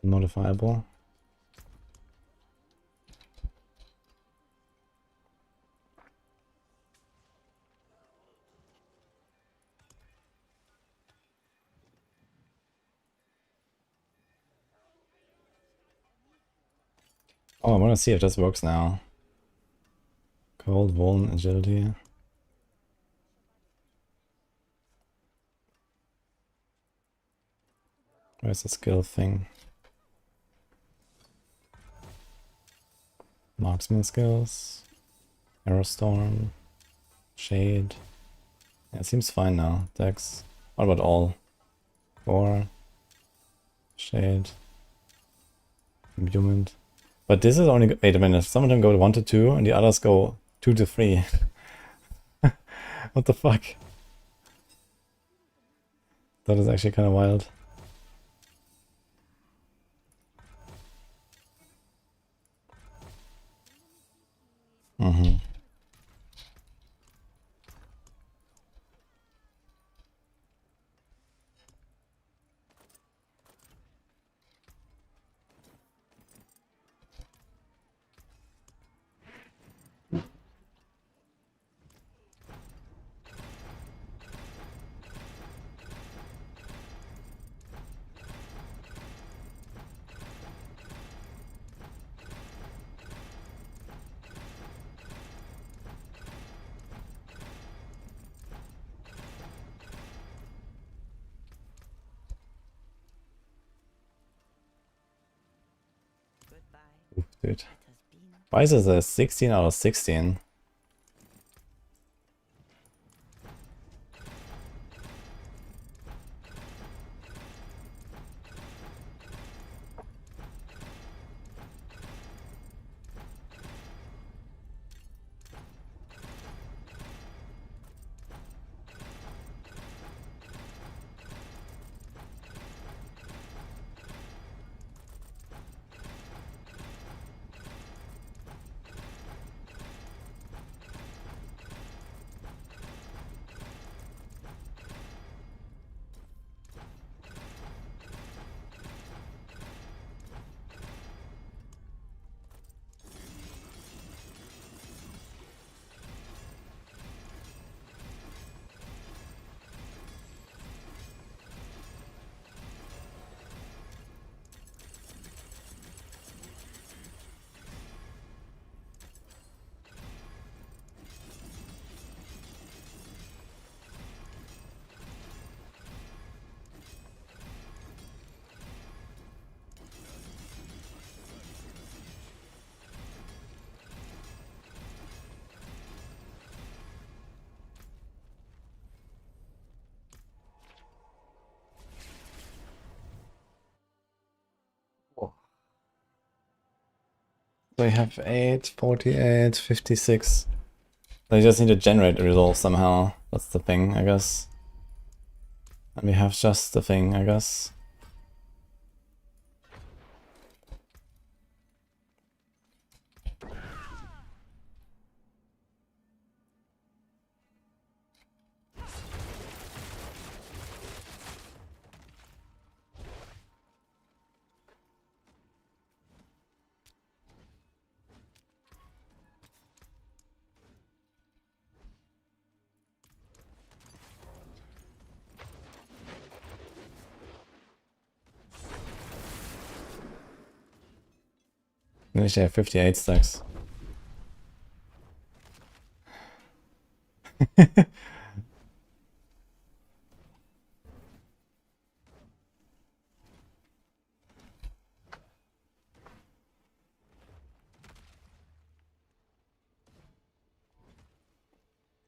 Modifiable. Oh, I want to see if this works now. Cold, Vuln, Agility. Where's the skill thing? Marksman skills. Aerostorm. Shade. Yeah, it seems fine now. Dex. What about all? 4. Shade. Imbuement. But this is only... Wait a minute. Some of them go 1 to 2 and the others go 2 to 3. What the fuck? That is actually kind of wild. Mm-hmm. Oof, dude. Why is this a 16 out of 16? They have 8, 48, 56. They just need to generate a result somehow. That's the thing, I guess. And we have just the thing, I guess. Initially I have 58 stacks.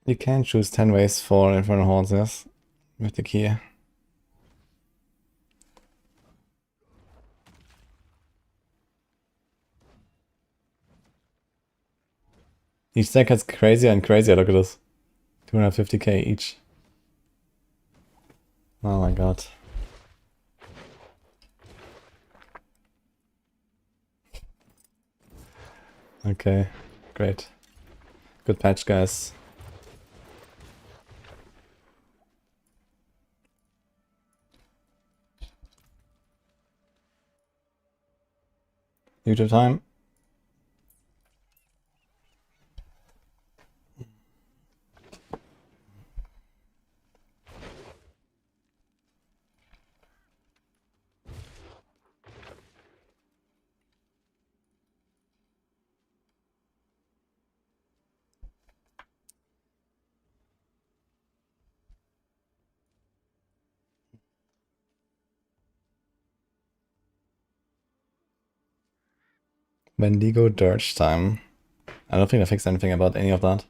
You can choose 10 ways for Infernal Horns, yes, with the key. Each stack gets crazier and crazier, look at this. 250k each. Oh my god. Okay, great. Good patch, guys. YouTube time. Wendigo Dirge time. I don't think I fixed anything about any of that.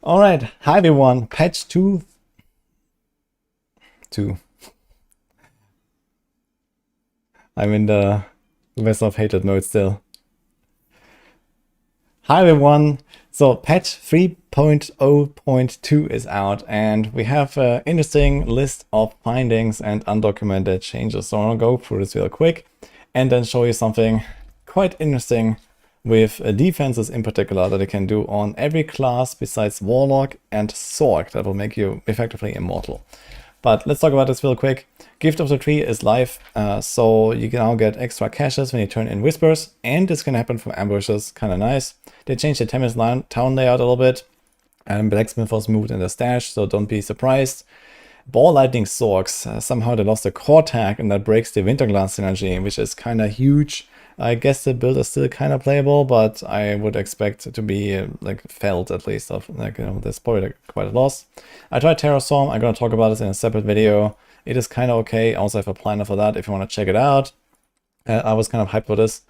Alright, hi everyone, patch 2. I'm in the Vessel of Hatred mode still. Hi everyone, so patch 3.0.2 is out and we have an interesting list of findings and undocumented changes. So I'll go through this real quick and then show you something quite interesting with defenses in particular that you can do on every class besides Warlock and Sorc that will make you effectively immortal. But let's talk about this real quick. Gift of the Tree is live, so you can now get extra caches when you turn in Whispers, and this can happen from ambushes, kind of nice. They changed the Thames town layout a little bit, and Blacksmith was moved in the stash, so don't be surprised. Ball Lightning Sorcs, somehow they lost a core tag, and that breaks the Winterglass synergy, which is kind of huge. I guess the build is still kind of playable, but I would expect it to be like felt at least of like, you know, there's probably like quite a loss. I tried Terrastorm. I'm gonna talk about this in a separate video. It is kind of okay. I also have a planner for that if you want to check it out. I was kind of hyped for this.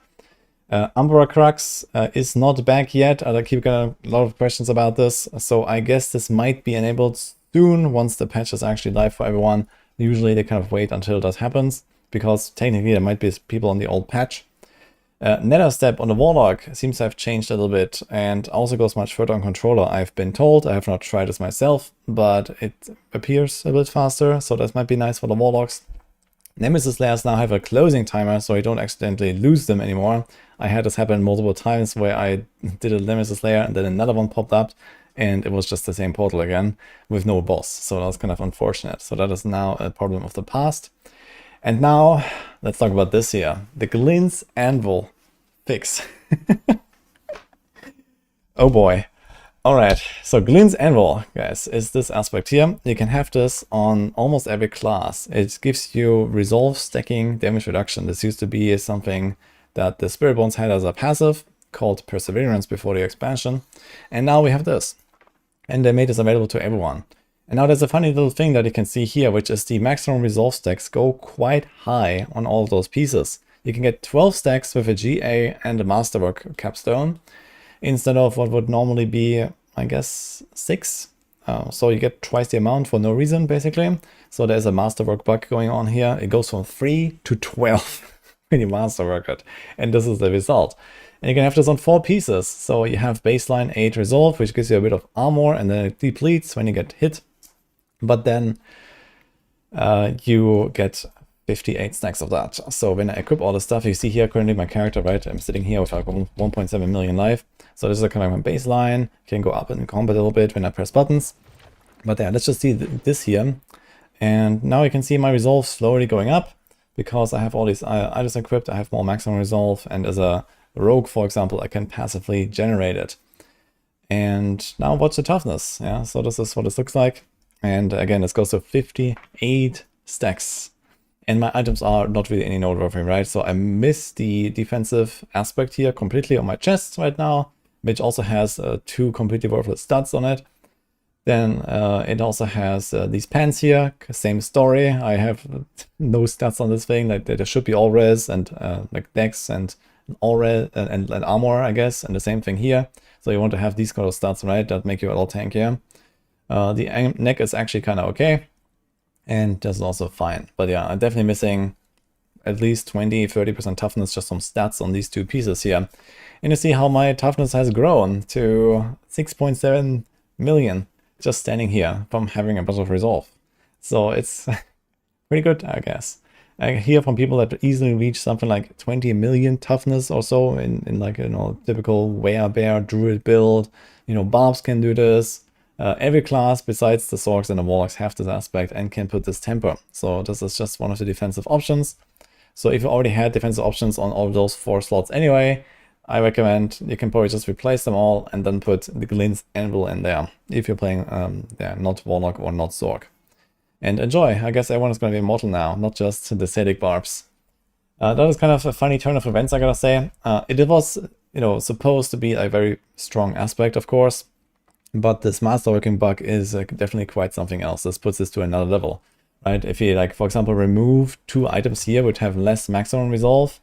Umbra Crux is not back yet. I keep getting a lot of questions about this, so I guess this might be enabled soon once the patch is actually live for everyone. Usually they kind of wait until that happens because technically there might be people on the old patch. Nether Step on the Warlock seems to have changed a little bit and also goes much further on controller, I've been told. I have not tried this myself, but it appears a bit faster, so that might be nice for the Warlocks. Nemesis layers now have a closing timer, so you don't accidentally lose them anymore. I had this happen multiple times where I did a Nemesis layer and then another one popped up, and it was just the same portal again with no boss, so that was kind of unfortunate. So that is now a problem of the past. And now, let's talk about this here. The Glyn's Anvil fix. Oh boy. Alright, so Glyn's Anvil, guys, is this aspect here. You can have this on almost every class. It gives you resolve stacking damage reduction. This used to be something that the Spirit Bones had as a passive called Perseverance before the expansion. And now we have this. And they made this available to everyone. And now there's a funny little thing that you can see here, which is the maximum resolve stacks go quite high on all of those pieces. You can get 12 stacks with a GA and a Masterwork capstone, instead of what would normally be, I guess, 6. So you get twice the amount for no reason, basically. So there's a Masterwork bug going on here. It goes from 3 to 12 when you Masterwork it. And this is the result. And you can have this on 4 pieces. So you have baseline 8 resolve, which gives you a bit of armor, and then it depletes when you get hit. But then you get 58 stacks of that. So when I equip all the stuff, you see here currently my character, right? I'm sitting here with like 1.7 million life. So this is kind of my baseline. Can go up in combat a little bit when I press buttons. But yeah, let's just see this here. And now you can see my resolve slowly going up because I have all these items equipped. I have more maximum resolve, and as a rogue, for example, I can passively generate it. And now watch the toughness. Yeah, so this is what this looks like. And again, this goes to 58 stacks. and my items are not really any noteworthy, right? So I miss the defensive aspect here completely on my chest right now, which also has 2 completely worthless stats on it. Then it also has these pants here, same story. I have no stats on this thing, like there should be all res and like dex and all res and armor, I guess, and the same thing here. So you want to have these kind of stats, right, that make you a little tankier. The neck is actually kind of okay, and that's also fine. But yeah, I'm definitely missing at least 20-30% toughness just from stats on these 2 pieces here. And you see how my toughness has grown to 6.7 million just standing here from having a bunch of resolve. So it's pretty good, I guess. I hear from people that easily reach something like 20 million toughness or so in like, you know, typical werebear druid build. You know, barbs can do this. Every class besides the Zorks and the Warlocks have this aspect and can put this temper. So this is just one of the defensive options. So if you already had defensive options on all those 4 slots anyway, I recommend you can probably just replace them all and then put the Glint's Anvil in there if you're playing not Warlock or not Zork. And enjoy. I guess everyone is going to be immortal now, not just the Sadic Barbs. That is kind of a funny turn of events, I gotta say. It was, you know, supposed to be a very strong aspect, of course, but this masterworking bug is definitely quite something else. This puts this to another level, right? If you, like, for example, remove 2 items here, would have less maximum resolve,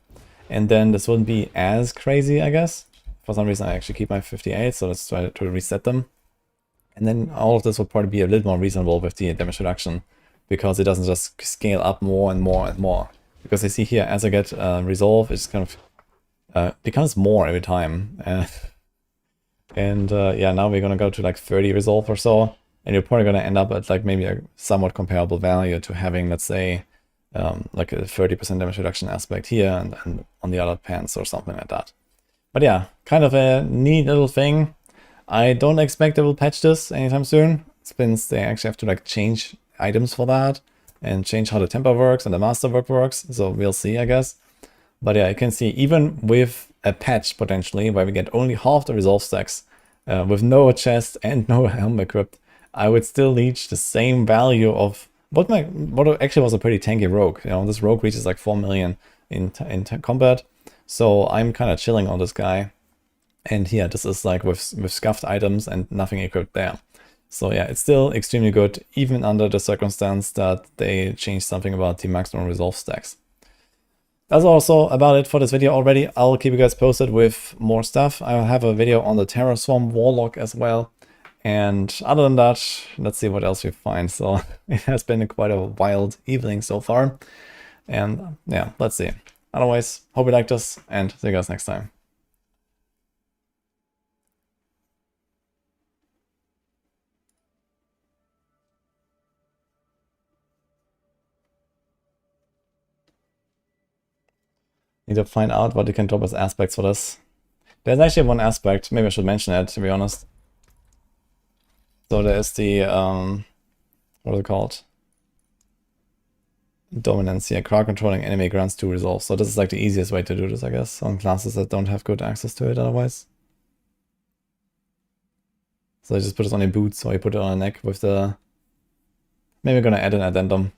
and then this wouldn't be as crazy, I guess. For some reason, I actually keep my 58, so let's try to reset them. And then all of this will probably be a little more reasonable with the damage reduction, because it doesn't just scale up more and more and more. Because I see here, as I get resolve, it just kind of becomes more every time. Yeah, now we're gonna go to like 30 resolve or so, and you're probably gonna end up at like maybe a somewhat comparable value to having, let's say, like a 30% damage reduction aspect here and on the other pants or something like that. But yeah, kind of a neat little thing. I don't expect they will patch this anytime soon, since they actually have to like change items for that and change how the temper works and the masterwork works. So we'll see, I guess. But yeah, you can see even with a patch potentially where we get only half the resolve stacks with no chest and no helm equipped, I would still reach the same value of what actually was a pretty tanky rogue. You know, this rogue reaches like 4 million in combat. So I'm kind of chilling on this guy. And yeah, this is like with scuffed items and nothing equipped there. So yeah, it's still extremely good, even under the circumstance that they changed something about the maximum resolve stacks. That's also about it for this video already. I'll keep you guys posted with more stuff. I'll have a video on the Terror Swarm Warlock as well. And other than that, let's see what else we find. So it has been quite a wild evening so far. And yeah, let's see. Otherwise, hope you liked this and see you guys next time. Need to find out what you can drop as aspects for this. There's actually one aspect, maybe I should mention it, to be honest. So there's the, what is it called? Dominance here, crowd controlling enemy grants 2 resolve. So this is like the easiest way to do this, I guess, on classes that don't have good access to it otherwise. So I just put this on your boots, or you put it on your neck with the... Maybe we're gonna add an addendum.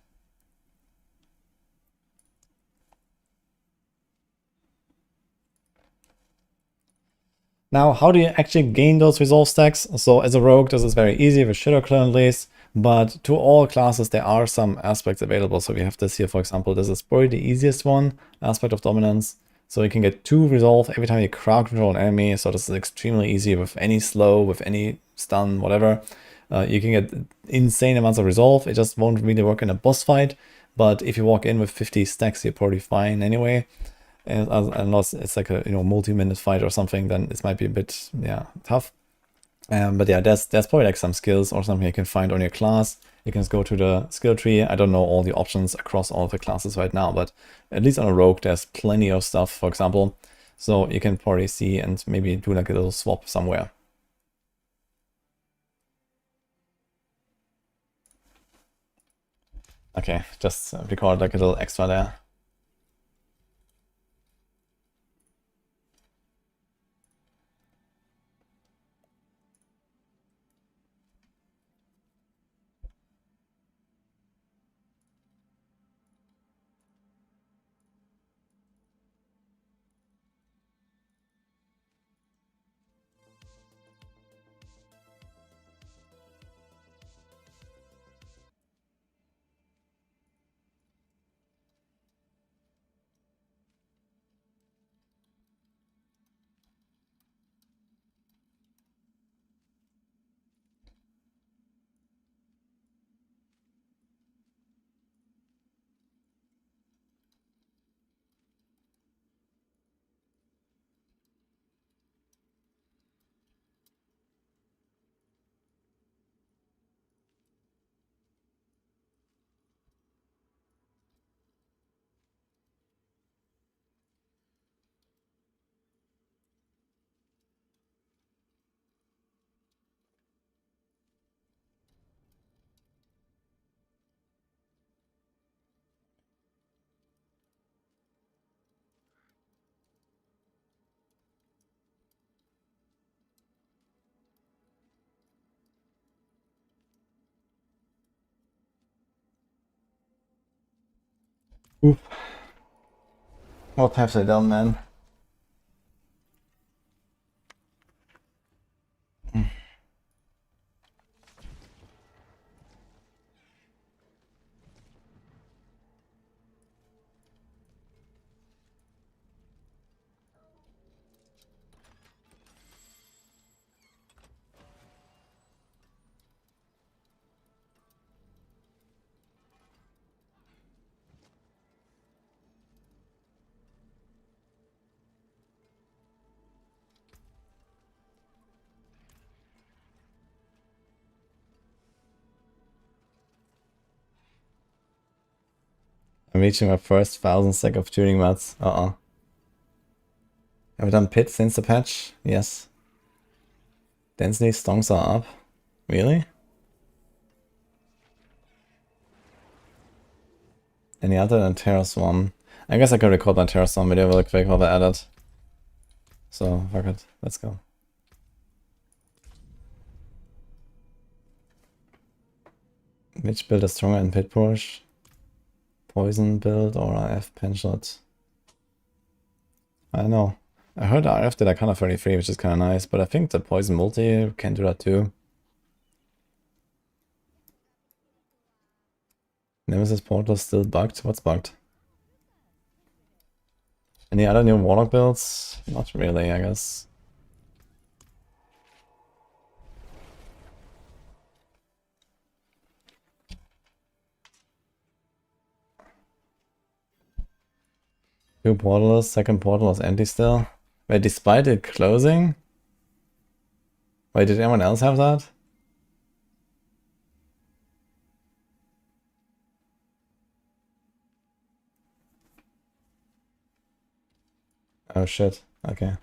Now, how do you actually gain those resolve stacks? So as a rogue, this is very easy with Shadow Clone at least, but to all classes there are some aspects available. So we have this here, for example. This is probably the easiest one, aspect of dominance. So you can get 2 resolve every time you crowd control an enemy. So this is extremely easy with any slow, with any stun, whatever. You can get insane amounts of resolve. It just won't really work in a boss fight. But if you walk in with 50 stacks, you're probably fine anyway. And unless it's like a multi-minute fight or something, then it might be a bit tough. But yeah, there's probably like some skills or something you can find on your class. You can just go to the skill tree. I don't know all the options across all of the classes right now, but at least on a rogue there's plenty of stuff, for example. So you can probably see and maybe do like a little swap somewhere. Okay, just record like a little extra there. Oop. What have they done, man? I'm reaching my first 1000 stack of tuning mats. Have I done pit since the patch? Yes. Density stonks are up. Really? Any other than Terra Swarm? I guess I could record my Terra Swarm video really quick while I added. So, fuck it. Let's go. Which build is stronger in pit push? Poison build or RF penshot? I don't know. I heard RF did Arcana 33, which is kind of nice, but I think the poison multi can do that too. Nemesis portal is still bugged? What's bugged? Any other new Warlock builds? Not really, I guess. Two portals, second portal is empty still. Wait, despite it closing? Wait, did anyone else have that? Oh shit, okay.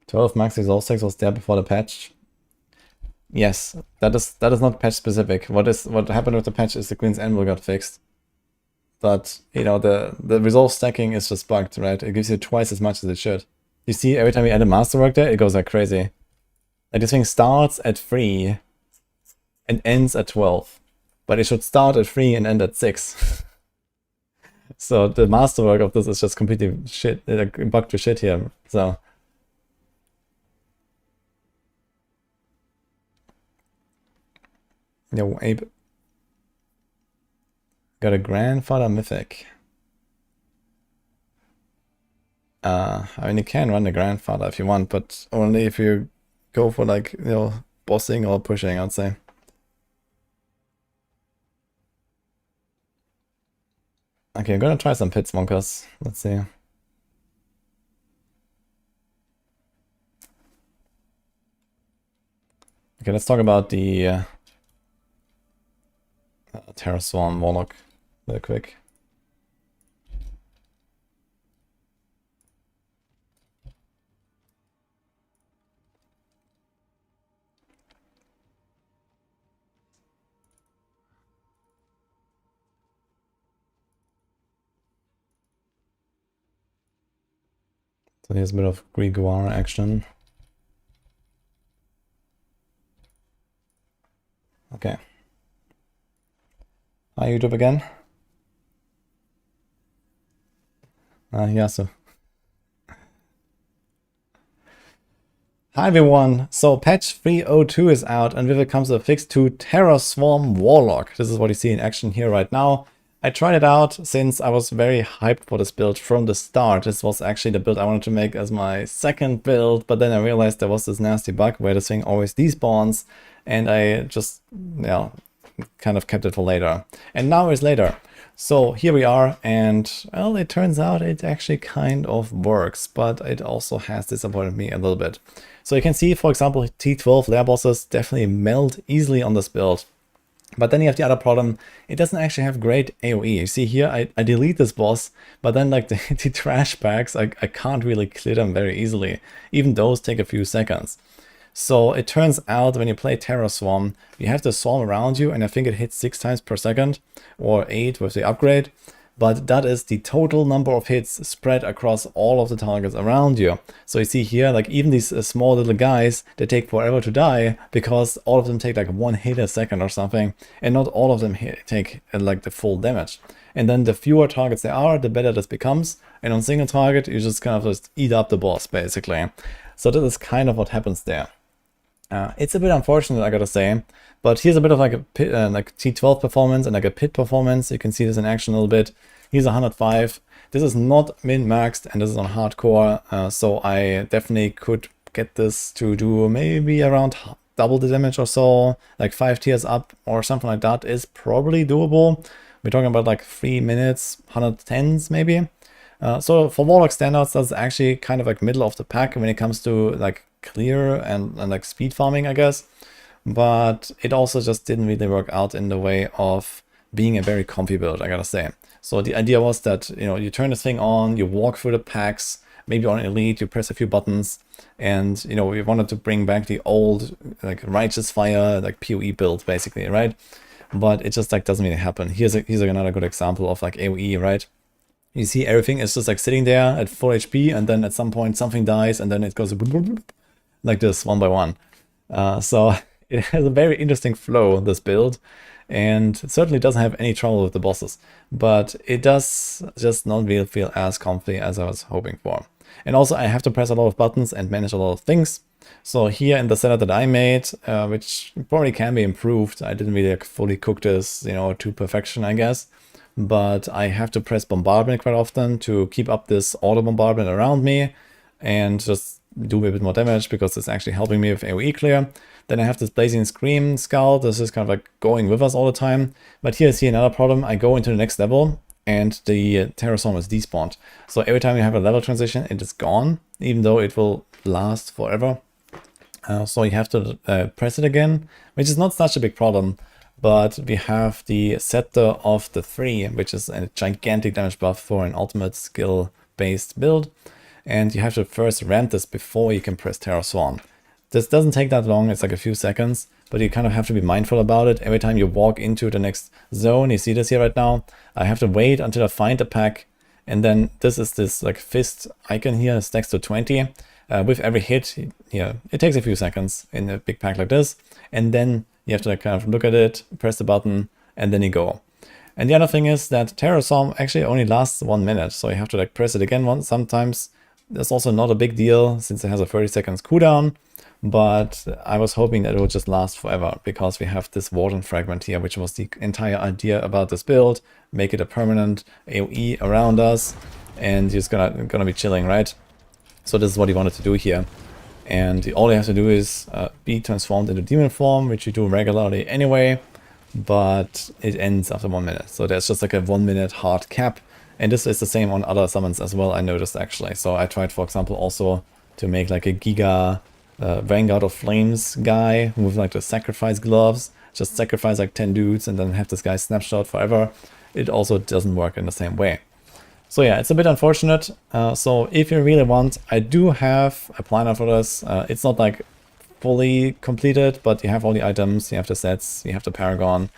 12 max exhaust stacks was there before the patch. Yes, that is not patch specific. What happened with the patch is the Queen's Anvil got fixed. But you know, the resolve stacking is just bugged, right? It gives you twice as much as it should. You see, every time you add a masterwork there, it goes like crazy. Like this thing starts at 3 and ends at 12. But it should start at 3 and end at 6. So the masterwork of this is just completely shit, like bugged to shit here. So yo, Abe got a grandfather mythic. I mean, you can run the grandfather if you want, but only if you go for like, you know, bossing or pushing, I'd say. Okay, I'm gonna try some pit smonkers. Let's see. Okay, let's talk about the Terra Swarm Warlock real quick. So here's a bit of Grimoire action. Okay. Hi YouTube again. Yasu. Hi everyone. So patch 302 is out and with it comes a fix to Terra Swarm Warlock. This is what you see in action here right now. I tried it out since I was very hyped for this build from the start. This was actually the build I wanted to make as my second build, but then I realized there was this nasty bug where this thing always despawns, and I just, yeah, kind of kept it for later. And now it's later. So here we are, and well, it turns out it actually kind of works, but it also has disappointed me a little bit. So you can see, for example, T12 lair bosses definitely melt easily on this build. But then you have the other problem, it doesn't actually have great AoE. You see here, I delete this boss, but then like the trash bags, I can't really clear them very easily. Even those take a few seconds. So it turns out when you play Terra Swarm, you have the swarm around you, and I think it hits 6 times per second, or 8 with the upgrade. but that is the total number of hits spread across all of the targets around you. So you see here, like even these small little guys, they take forever to die because all of them take like 1 hit a second or something, and not all of them take like the full damage. And then the fewer targets there are, the better this becomes. And on single target, you just kind of just eat up the boss, basically. So this is kind of what happens there. It's a bit unfortunate, I gotta say, but here's a bit of like a pit, like T12 performance and like a pit performance. You can see this in action a little bit. He's 105. This is not min-maxed and this is on hardcore, so I definitely could get this to do maybe around double the damage or so, like 5 tiers up or something like that is probably doable. We're talking about like 3 minutes, 110s maybe. So for Warlock standards, that's actually kind of like middle of the pack when it comes to like clear and like speed farming, I guess. But it also just didn't really work out in the way of being a very comfy build, I gotta say. So the idea was that, you know, you turn this thing on, you walk through the packs, maybe on Elite, you press a few buttons, and, you know, we wanted to bring back the old, like, Righteous Fire, like, PoE build, basically, right? But it just, like, doesn't really happen. Here's another good example of, like, AoE, right? You see everything is just, like, sitting there at full HP, and then at some point something dies, and then it goes like this, one by one. So it has a very interesting flow, this build, and it certainly doesn't have any trouble with the bosses, but it does just not really feel as comfy as I was hoping for. And also I have to press a lot of buttons and manage a lot of things. So here in the setup that I made, which probably can be improved, I didn't really like fully cook this, you know, to perfection, I guess. But I have to press bombardment quite often to keep up this auto bombardment around me and just do a bit more damage because it's actually helping me with AoE clear. Then I have this Blazing Scream Scout. This is kind of like going with us all the time. But here I see another problem. I go into the next level and the Terrastorm is despawned. So every time you have a level transition, it is gone, even though it will last forever. So you have to press it again, which is not such a big problem. But we have the Scepter of the Three, which is a gigantic damage buff for an ultimate skill-based build. And you have to first ramp this before you can press Terror Swarm. This doesn't take that long, it's like a few seconds, but you kind of have to be mindful about it. Every time you walk into the next zone, you see this here right now, I have to wait until I find a pack, and then this is this like fist icon here, stacks to 20. With every hit, yeah, it takes a few seconds in a big pack like this, and then you have to like kind of look at it, press the button, and then you go. And the other thing is that Terror Swarm actually only lasts 1 minute, so you have to like press it again once. Sometimes that's also not a big deal since it has a 30 seconds cooldown, but I was hoping that it would just last forever because we have this Warden Fragment here, which was the entire idea about this build. Make it a permanent AoE around us, and you're just gonna be chilling, right? So this is what he wanted to do here. And all you have to do is be transformed into demon form, which you do regularly anyway, but it ends after 1 minute. So there's just like a 1 minute hard cap. And this is the same on other summons as well, I noticed actually. So I tried, for example, also to make like a Giga Vanguard of Flames guy with like the sacrifice gloves. Just sacrifice like 10 dudes and then have this guy snapshot forever. It also doesn't work in the same way. So yeah, it's a bit unfortunate. So if you really want, I do have a planner for this. It's not like fully completed, but you have all the items, you have the sets, you have the Paragon.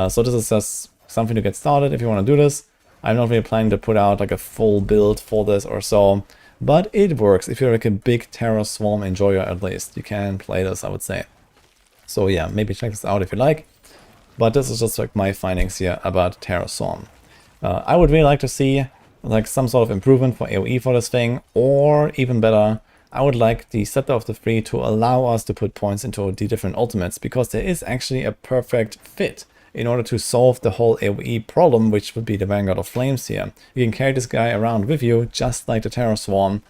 So this is just something to get started if you want to do this. I'm not really planning to put out like a full build for this or so, but it works. If you're like a big Terror Swarm enjoyer at least, you can play this, I would say. So yeah, maybe check this out if you like. But this is just like my findings here about Terror Swarm. I would really like to see like some sort of improvement for AoE for this thing, or even better, I would like the Scepter of the Three to allow us to put points into the different ultimates, because there is actually a perfect fit in order to solve the whole AoE problem, which would be the Vanguard of Flames here. You can carry this guy around with you, just like the Terror Swarm,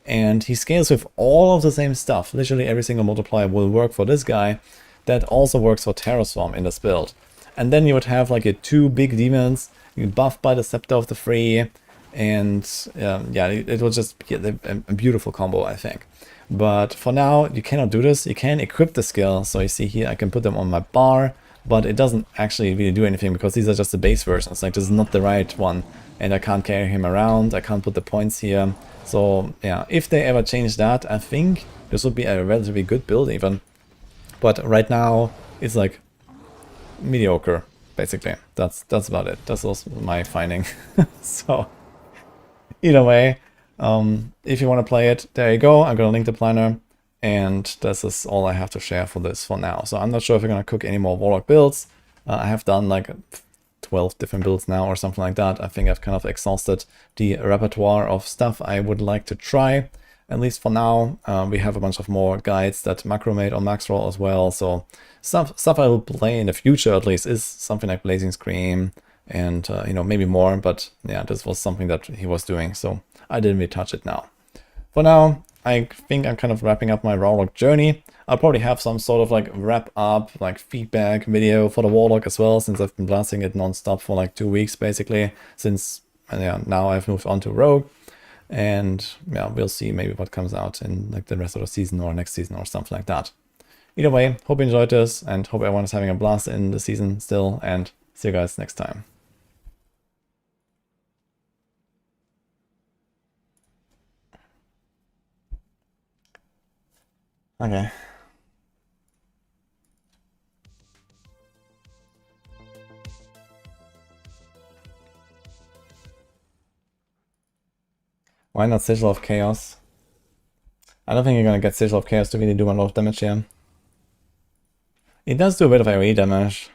and he scales with all of the same stuff. Literally every single multiplier will work for this guy. That also works for Terror Swarm in this build. And then you would have like your 2 big demons, you buffed by the Scepter of the Three, and yeah, it will just be a beautiful combo, I think. But for now, you cannot do this. You can equip the skill, so you see here I can put them on my bar, but it doesn't actually really do anything because these are just the base versions. Like, this is not the right one, and I can't carry him around, I can't put the points here. So yeah, if they ever change that, I think this would be a relatively good build even. But right now, it's like mediocre. basically. That's about it. That's also my finding. So either way, if you want to play it, there you go. I'm gonna link the planner, and this is all I have to share for this for now. So I'm not sure if I'm gonna cook any more Warlock builds. I have done like 12 different builds now or something like that. I think I've kind of exhausted the repertoire of stuff I would like to try. At least for now, we have a bunch of more guides that Macro made on Maxroll as well. So stuff I will play in the future at least is something like Blazing Scream and you know, maybe more. But yeah, this was something that he was doing, so I didn't really touch it now. For now, I think I'm kind of wrapping up my Warlock journey. I'll probably have some sort of like wrap up, like feedback video for the Warlock as well, since I've been blasting it non-stop for like 2 weeks basically, since yeah, now I've moved on to Rogue. And yeah, we'll see maybe what comes out in like the rest of the season or next season or something like that. Either way, hope you enjoyed this and hope everyone is having a blast in the season still, and see you guys next time. Okay. Why not Sigil of Chaos? I don't think you're gonna get Sigil of Chaos to really do a lot of damage here. It does do a bit of AoE damage.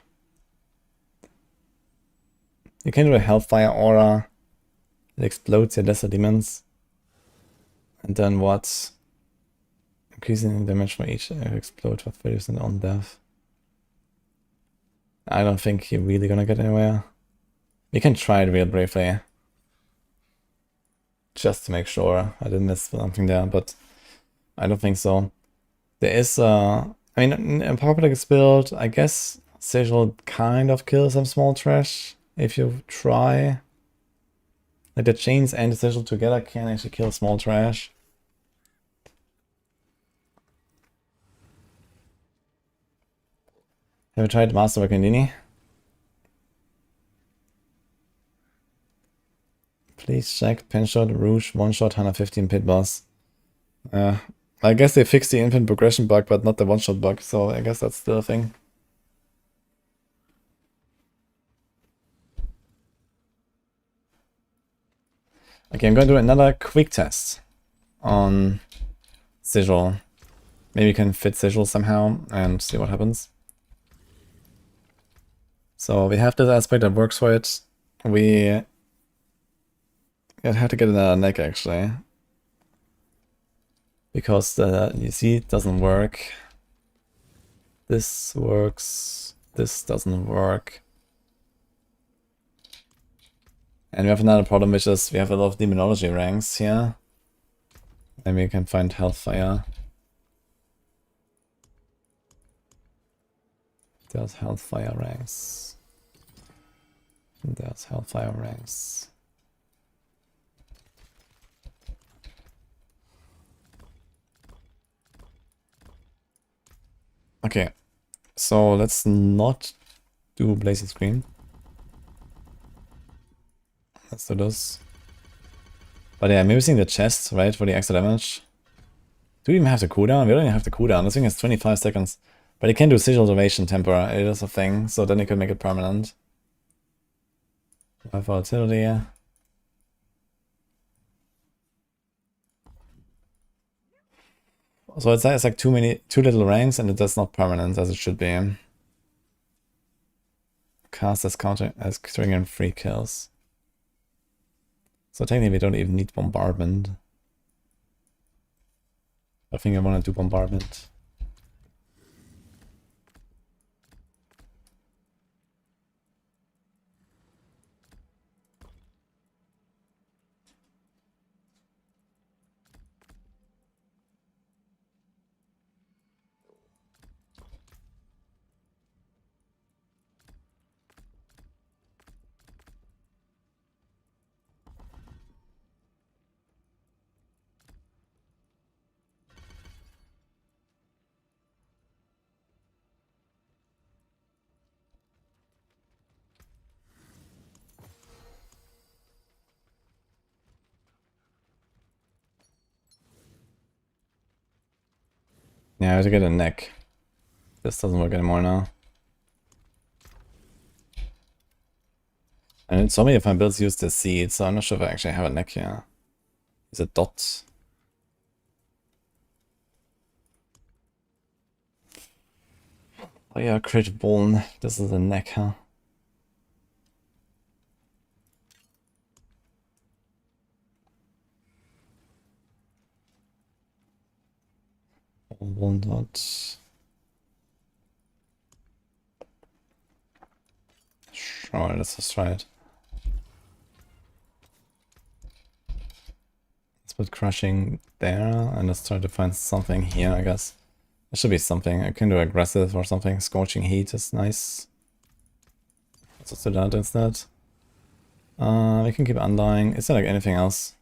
You can do a Hellfire Aura. It explodes your Lesser Demons. And then what? Increasing damage for each explode for 30% on death. I don't think you're really gonna get anywhere. You can try it real briefly. Just to make sure I didn't miss something there, but I don't think so. There is, I mean, in Populix build, I guess Sigil kind of kills some small trash if you try. Like the chains and the Sigil together can actually kill small trash. Have you tried Master Vakandini? Please check Pinshot, Rouge, one-shot, 115 pit boss. I guess they fixed the infinite progression bug, but not the one-shot bug, so I guess that's still a thing. Okay, I'm gonna do another quick test on Sigil. Maybe you can fit Sigil somehow and see what happens. So we have this aspect that works for it. We have to get another neck actually. Because you see, it doesn't work. This works. This doesn't work. And we have another problem, which is we have a lot of demonology ranks here. Maybe you can find Hellfire. There's Hellfire ranks. There's Hellfire ranks. Okay, so let's not do Blazing Scream. Let's do this. But yeah, I'm using the chest, right, for the extra damage. Do we even have the cooldown? We don't even have the cooldown. This thing is 25 seconds. But it can do Sigil Duration Temper. It is a thing, so then you can make it permanent. Volatility. So it's like too little ranks, and it does not permanent as it should be. Cast as counter as triggering 3 kills. So technically we don't even need bombardment. I think I want to do bombardment. Yeah, I have to get a neck. This doesn't work anymore now. And so many of my builds use the seed, so I'm not sure if I actually have a neck here. Is it dot? Oh yeah, crit bone. This is the neck, huh? One dot. Sure, let's just try it. Let's put crushing there and let's try to find something here, I guess. There should be something. I can do aggressive or something. Scorching heat is nice. Let's just do that instead. We can keep undying. Is there like anything else?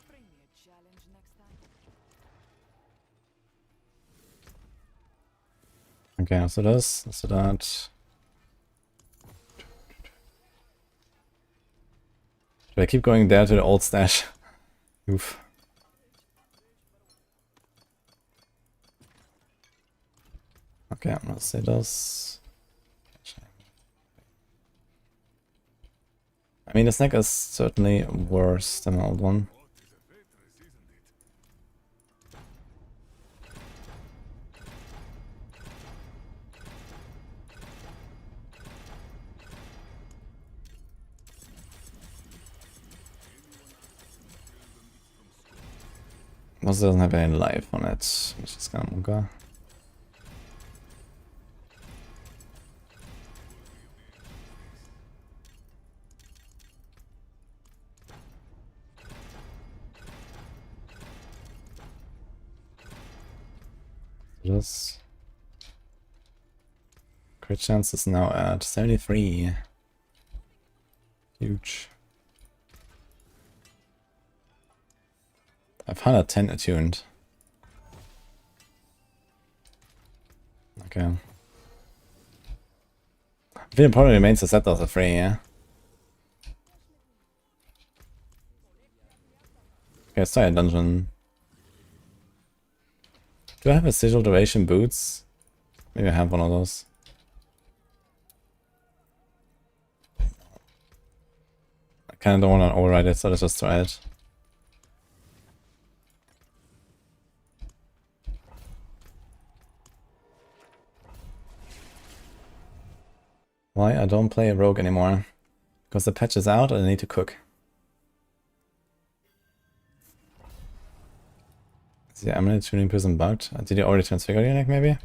Bring me a challenge next time. Okay, let's do this. Let's do that. Do I keep going there to the old stash? Oof. Okay, I'm gonna say this. I mean, the snack is certainly worse than the old one. Also doesn't have any life on it, which is kind of munga. This crit chance is now at 73. Huge. I've 110 attuned. Okay. I think it probably remains a set of the free, yeah? Okay, let's try a dungeon. Do I have a sigil duration boots? Maybe I have one of those. I kinda don't wanna override it, so let's just try it. Why I don't play a rogue anymore? Because the patch is out and I need to cook. Is the Emerald Tuning Prism bugged? Did you already transfigure your neck maybe?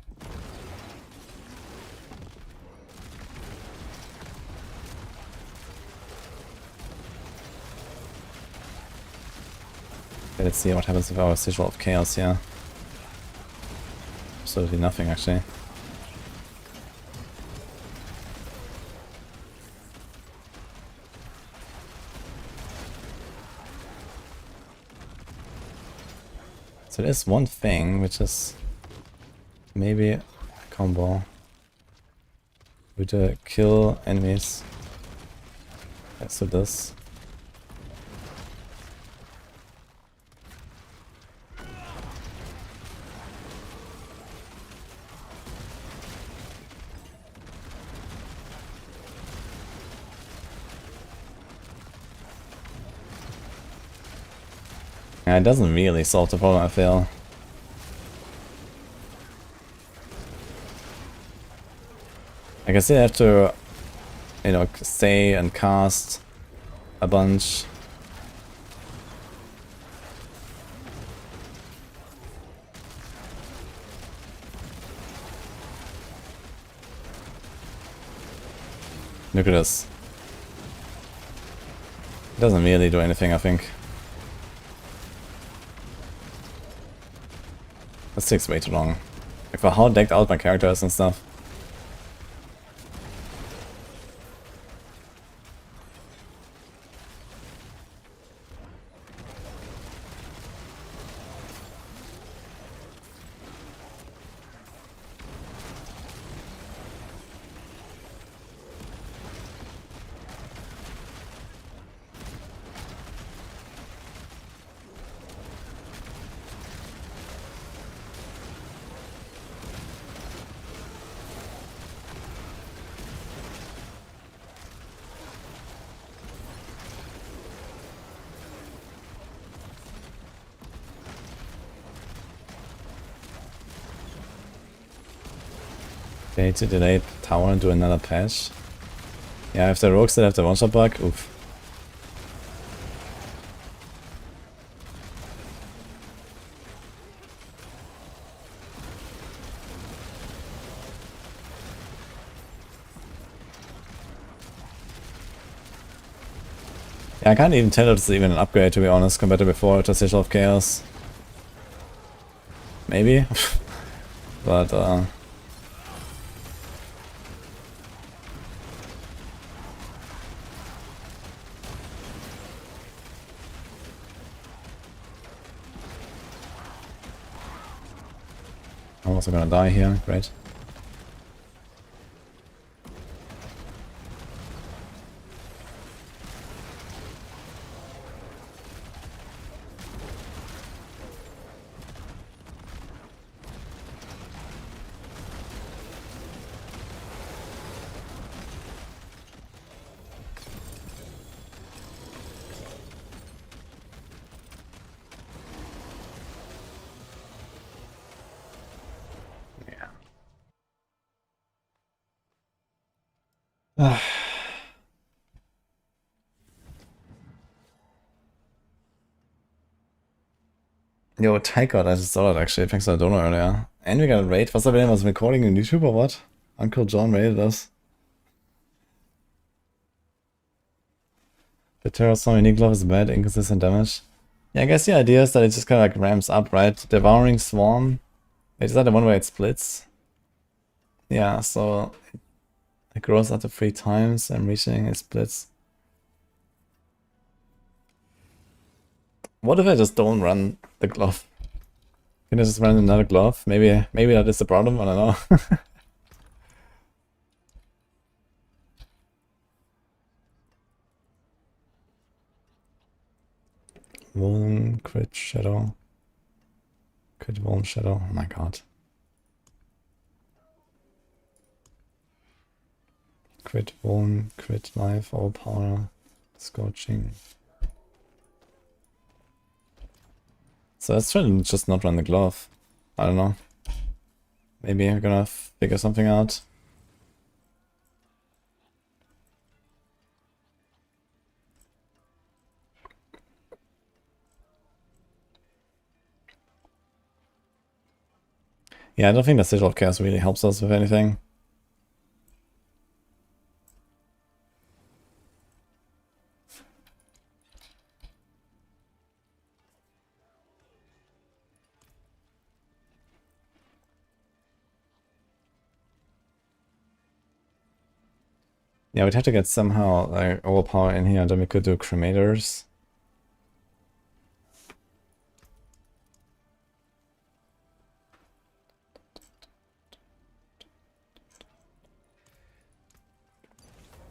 Okay, let's see what happens with our Sigil of Chaos here. Absolutely nothing actually. So there's one thing, which is maybe a combo with the kill enemies Let's do this. Yeah, it doesn't really solve the problem, I feel. Like I still have to, you know, stay and cast a bunch. Look at this. It doesn't really do anything, I think. This takes way too long. Like for how decked out my character is and stuff. Okay, to delay tower and do another patch. Yeah, if the rogues still have the one-shot bug, oof. Yeah, I can't even tell if it's even an upgrade, to be honest, compared to before, just Sigil of Chaos. Maybe? But, I'm also gonna die here, great. Yo, Takeout, I just saw it actually, thanks for the donor earlier. And we got a raid. What's up, man? Was recording on YouTube or what? Uncle John raided us. The Terror Storm unique glove is bad, inconsistent damage. Yeah, I guess the idea is that it just kind of like ramps up, right? Devouring Swarm. Is that the one where it splits? Yeah, so it grows after 3 times and reaching it splits. What if I just don't run the glove? Can I just run another glove? Maybe that is the problem, I don't know. Woln, crit, shadow. Crit, Woln, shadow. Oh my god. Crit, Woln, crit, life, overpower, scorching. So let's try to just not run the glove. I don't know. Maybe I'm gonna figure something out. Yeah, I don't think the Sigil of Chaos really helps us with anything. Yeah, we'd have to get somehow like overpower in here, and then we could do cremators.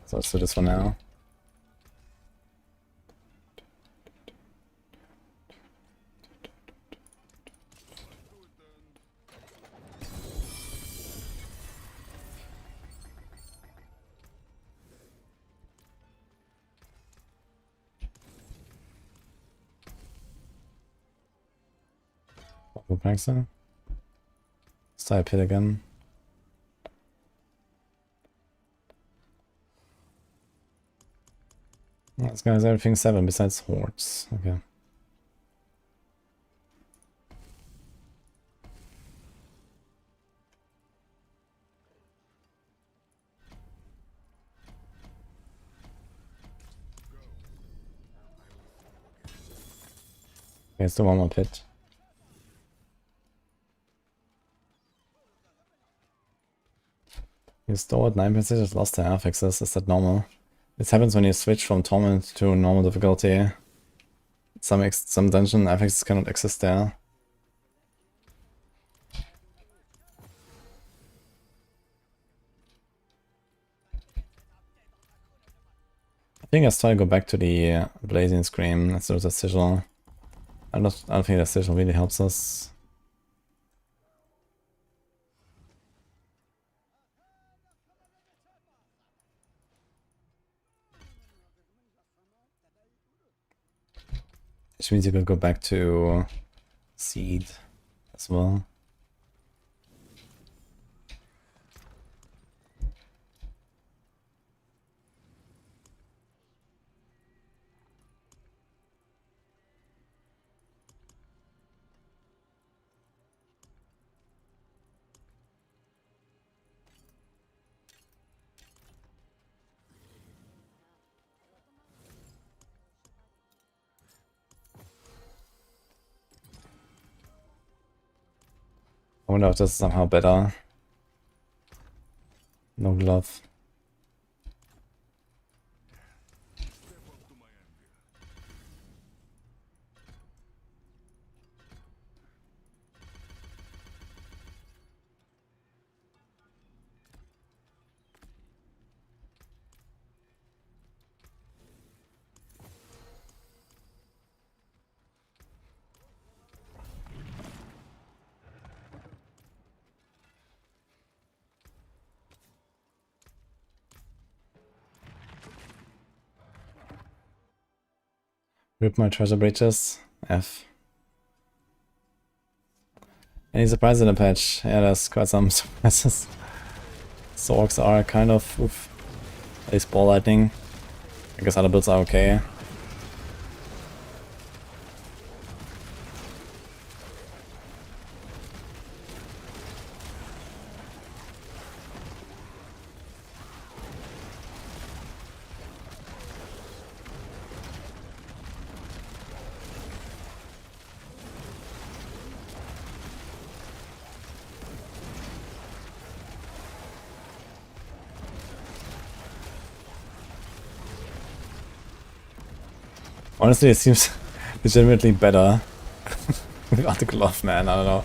So let's do this for now. Praxer. Style pit again. This guy has everything 7 besides hordes. Okay. Okay, still one more pit. You stored 9%, just lost the affixes. Is that normal? This happens when you switch from torment to normal difficulty. Some dungeon affixes cannot exist there. I think I still go back to the blazing scream. Let's do the sigil. I don't think the sigil really helps us. Which means you could go back to seed as well. I wonder if this is somehow better. No glove. Rip my treasure breaches. F. Any surprises in the patch? Yeah, there's quite some surprises. Sorks are kind of oof. At least ball lightning. I guess other builds are okay. Honestly, it seems legitimately better without the glove, man. I don't know.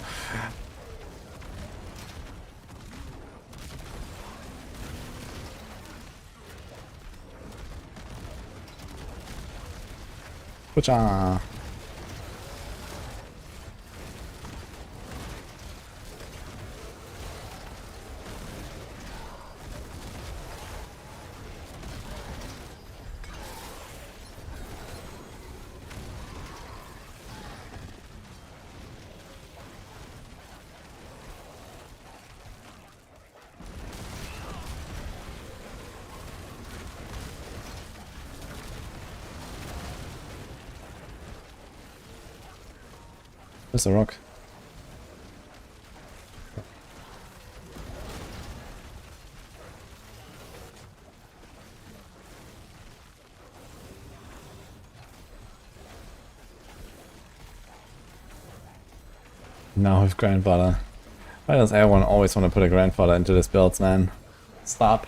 Kucha. There's a rock. Now with grandfather. Why does everyone always want to put a grandfather into this build, man? Stop.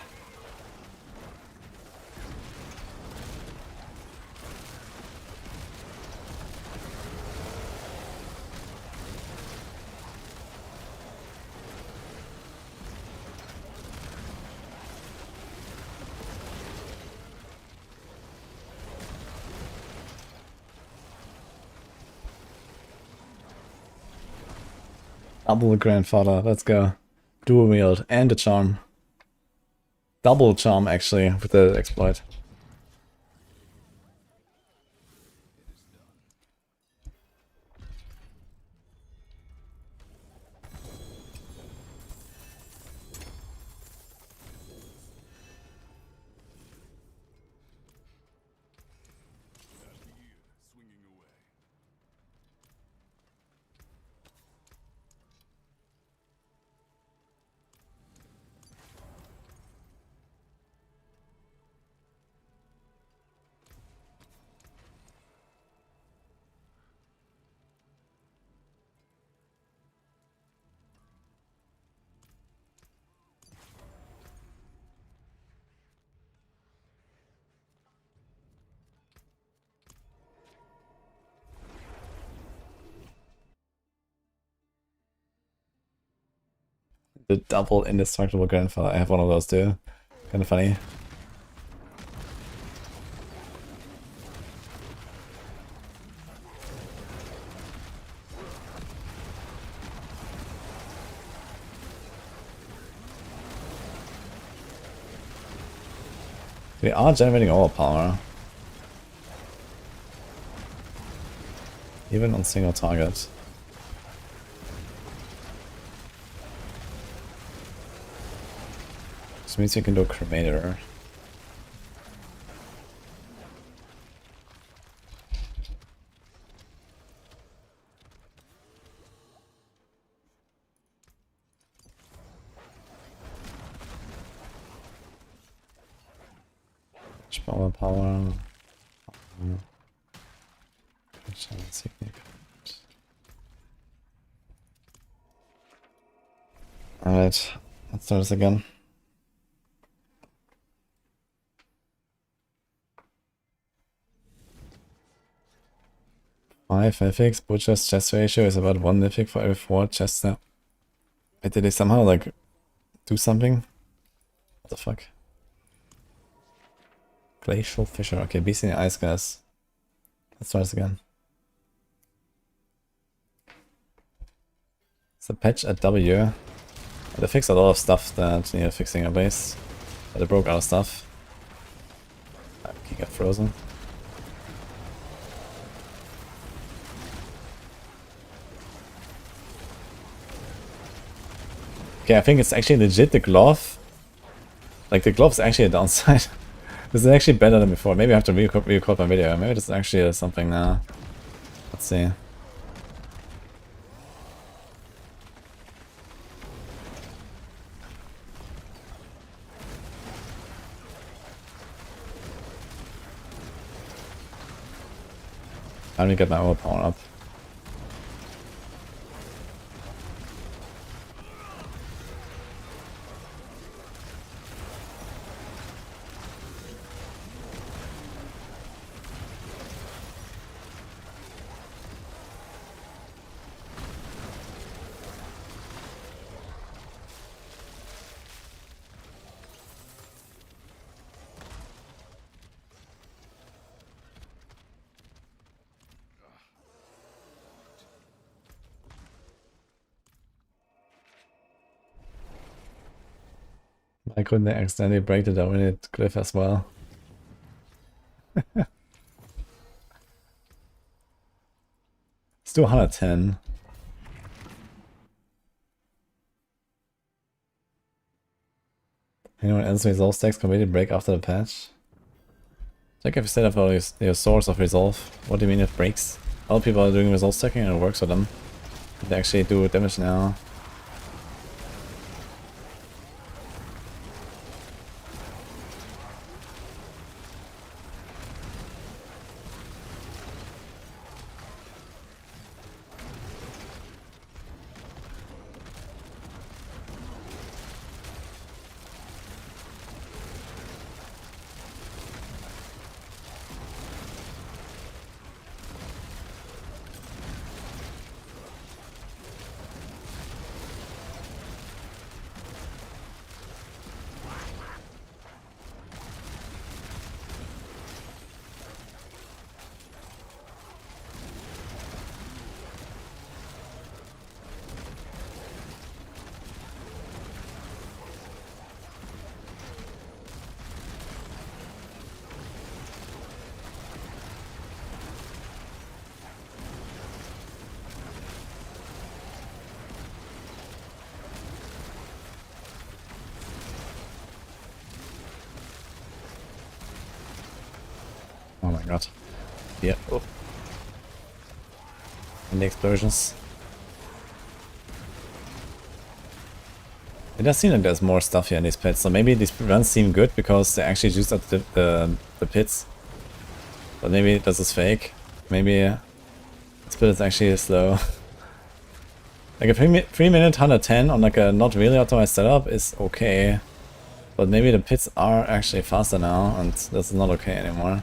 Double grandfather, let's go. Dual wield and a charm. Double charm actually with the exploit. The double indestructible grandfather. I have one of those too. Kind of funny. We are generating all power. Even on single target. This means you can do a cremator. Power. Alright, let's start this again. Five FX, Butcher's chest ratio is about 1 mythic for every 4 chests now. Wait, did they somehow like do something? What the fuck? Glacial Fissure. Okay, beast in the ice, guys. Let's try this again. It's a patch at W. They fixed a lot of stuff that needed fixing at base. But they broke out of stuff. I can get frozen. Okay, I think it's actually legit the glove. Like the glove's actually a downside. This is actually better than before. Maybe I have to record my video. Maybe this actually is something now. Let's see. How do we get my overpower up? Why couldn't they accidentally break the dominate glyph as well? Let's do 110. Anyone else resolve stacks completely break after the patch? Check if you set up your source of resolve. What do you mean it breaks? A lot of people are doing resolve stacking and it works for them. They actually do damage now. Oh my god. Yeah. Oh. And the explosions. It does seem like there's more stuff here in these pits, so maybe these runs seem good because they actually used up the pits. But maybe this is fake. Maybe this pit is actually slow. Like a 3-minute 110 on like a not really optimized setup is okay. But maybe the pits are actually faster now and this is not okay anymore.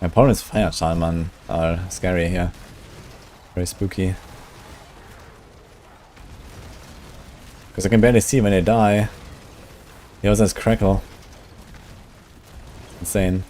My opponent's fire shaman are scary here. Very spooky. Because I can barely see when they die. He also has crackle. Insane.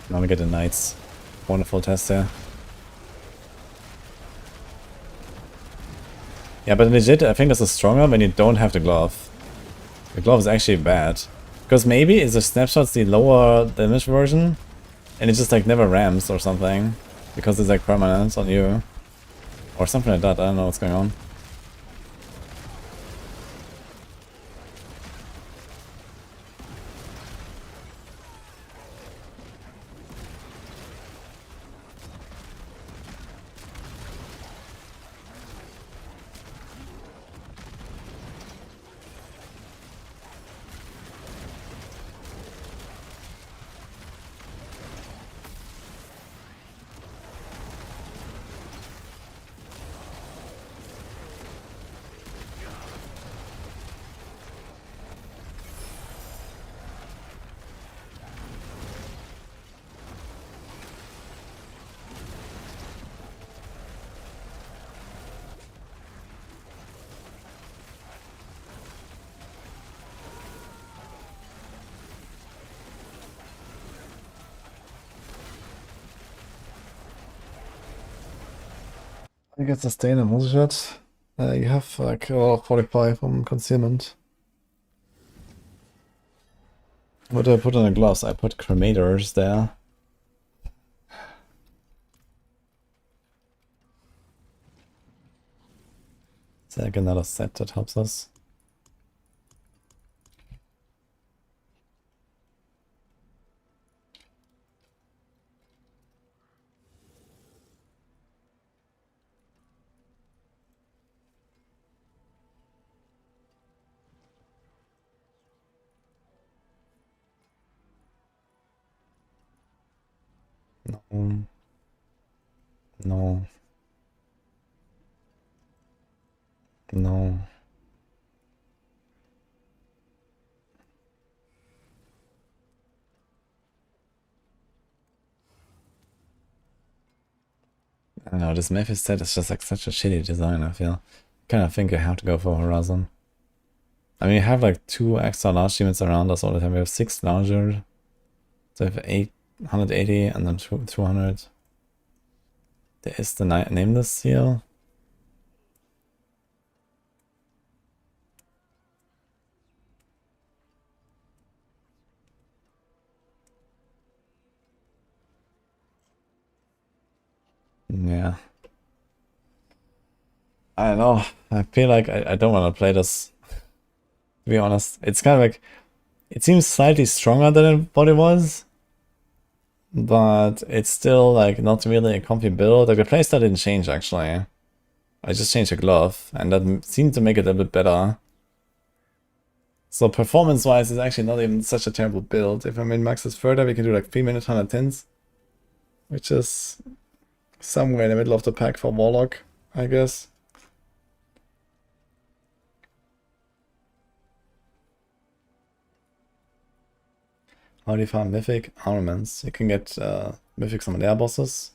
Now we get the knights. Wonderful test there. Yeah, but legit, I think this is stronger when you don't have the glove. The glove is actually bad. Because maybe is the snapshots the lower damage version, and it just like never ramps or something. Because it's like permanent on you. Or something like that, I don't know what's going on. I get sustain and multi-shot. You have like 45 on concealment. What do I put on the gloves? I put cremators there. Is like another set that helps us? No. No. No. I don't know, this Memphis set is just like such a shitty design, I feel. Kind of think I have to go for Horizon. I mean, we have like 2 extra large units around us all the time. We have 6 larger. So we have 880 and then 200. There is the nameless seal. Yeah. I don't know. I feel like I don't want to play this. To be honest. It's kind of like... It seems slightly stronger than what it was. But it's still like not really a comfy build. Like the playstyle didn't change actually. I just changed the glove. And that seemed to make it a bit better. So performance-wise, it's actually not even such a terrible build. If I min-max this further, we can do like 3 minute 110s. Which is somewhere in the middle of the pack for Warlock, I guess. How do you farm Mythic? Armaments. You can get Mythics on their bosses.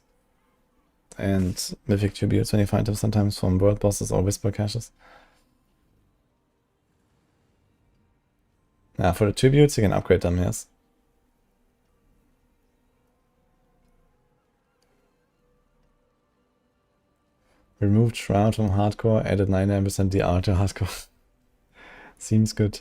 And Mythic Tributes when you find them sometimes from World bosses or Whisper caches. Yeah, for the Tributes you can upgrade them, yes. Removed Shroud from Hardcore, added 99% DR to Hardcore. Seems good.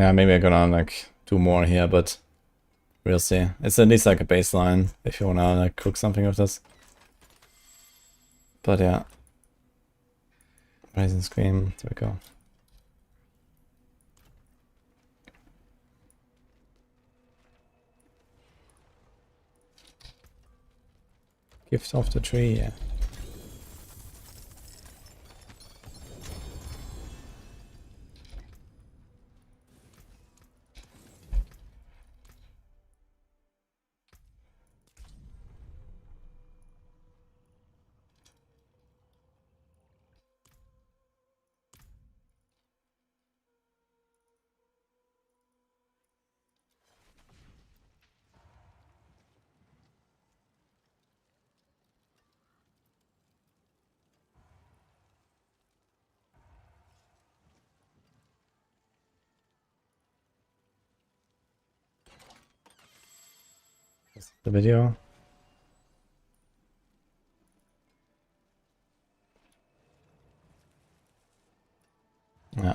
Yeah, maybe I'm gonna like do more here, but we'll see. It's at least like a baseline if you wanna like cook something with this. But yeah. Rising Scream, there we go. Gift of the tree, yeah. The video. Yeah.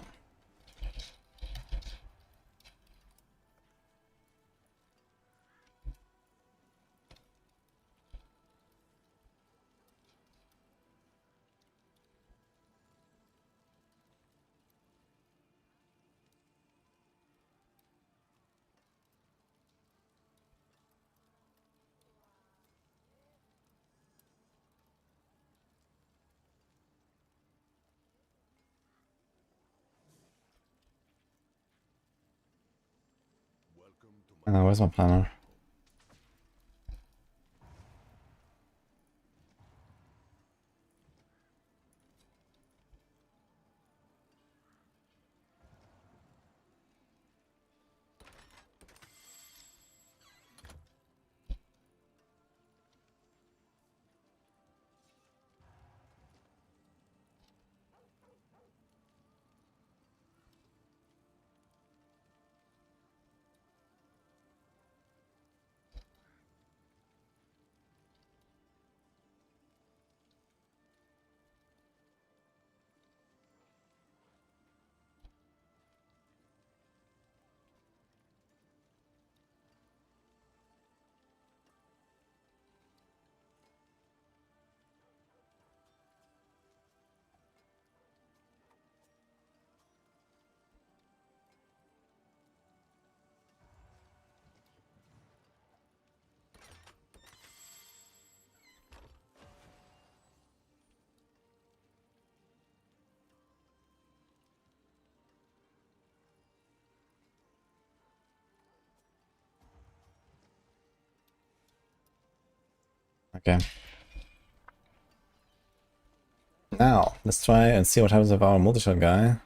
Where's my planner? Okay. Now, let's try and see what happens with our multi-shot guy.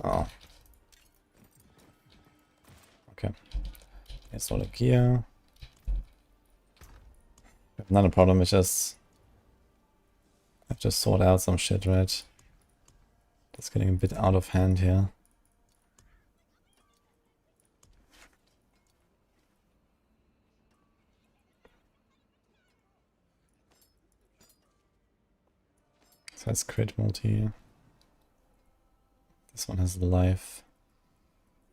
Oh. Okay. It's all a gear. Not a problem, it's just... I've just sorted out some shit, right? That's getting a bit out of hand here. So that's crit multi. This one has life.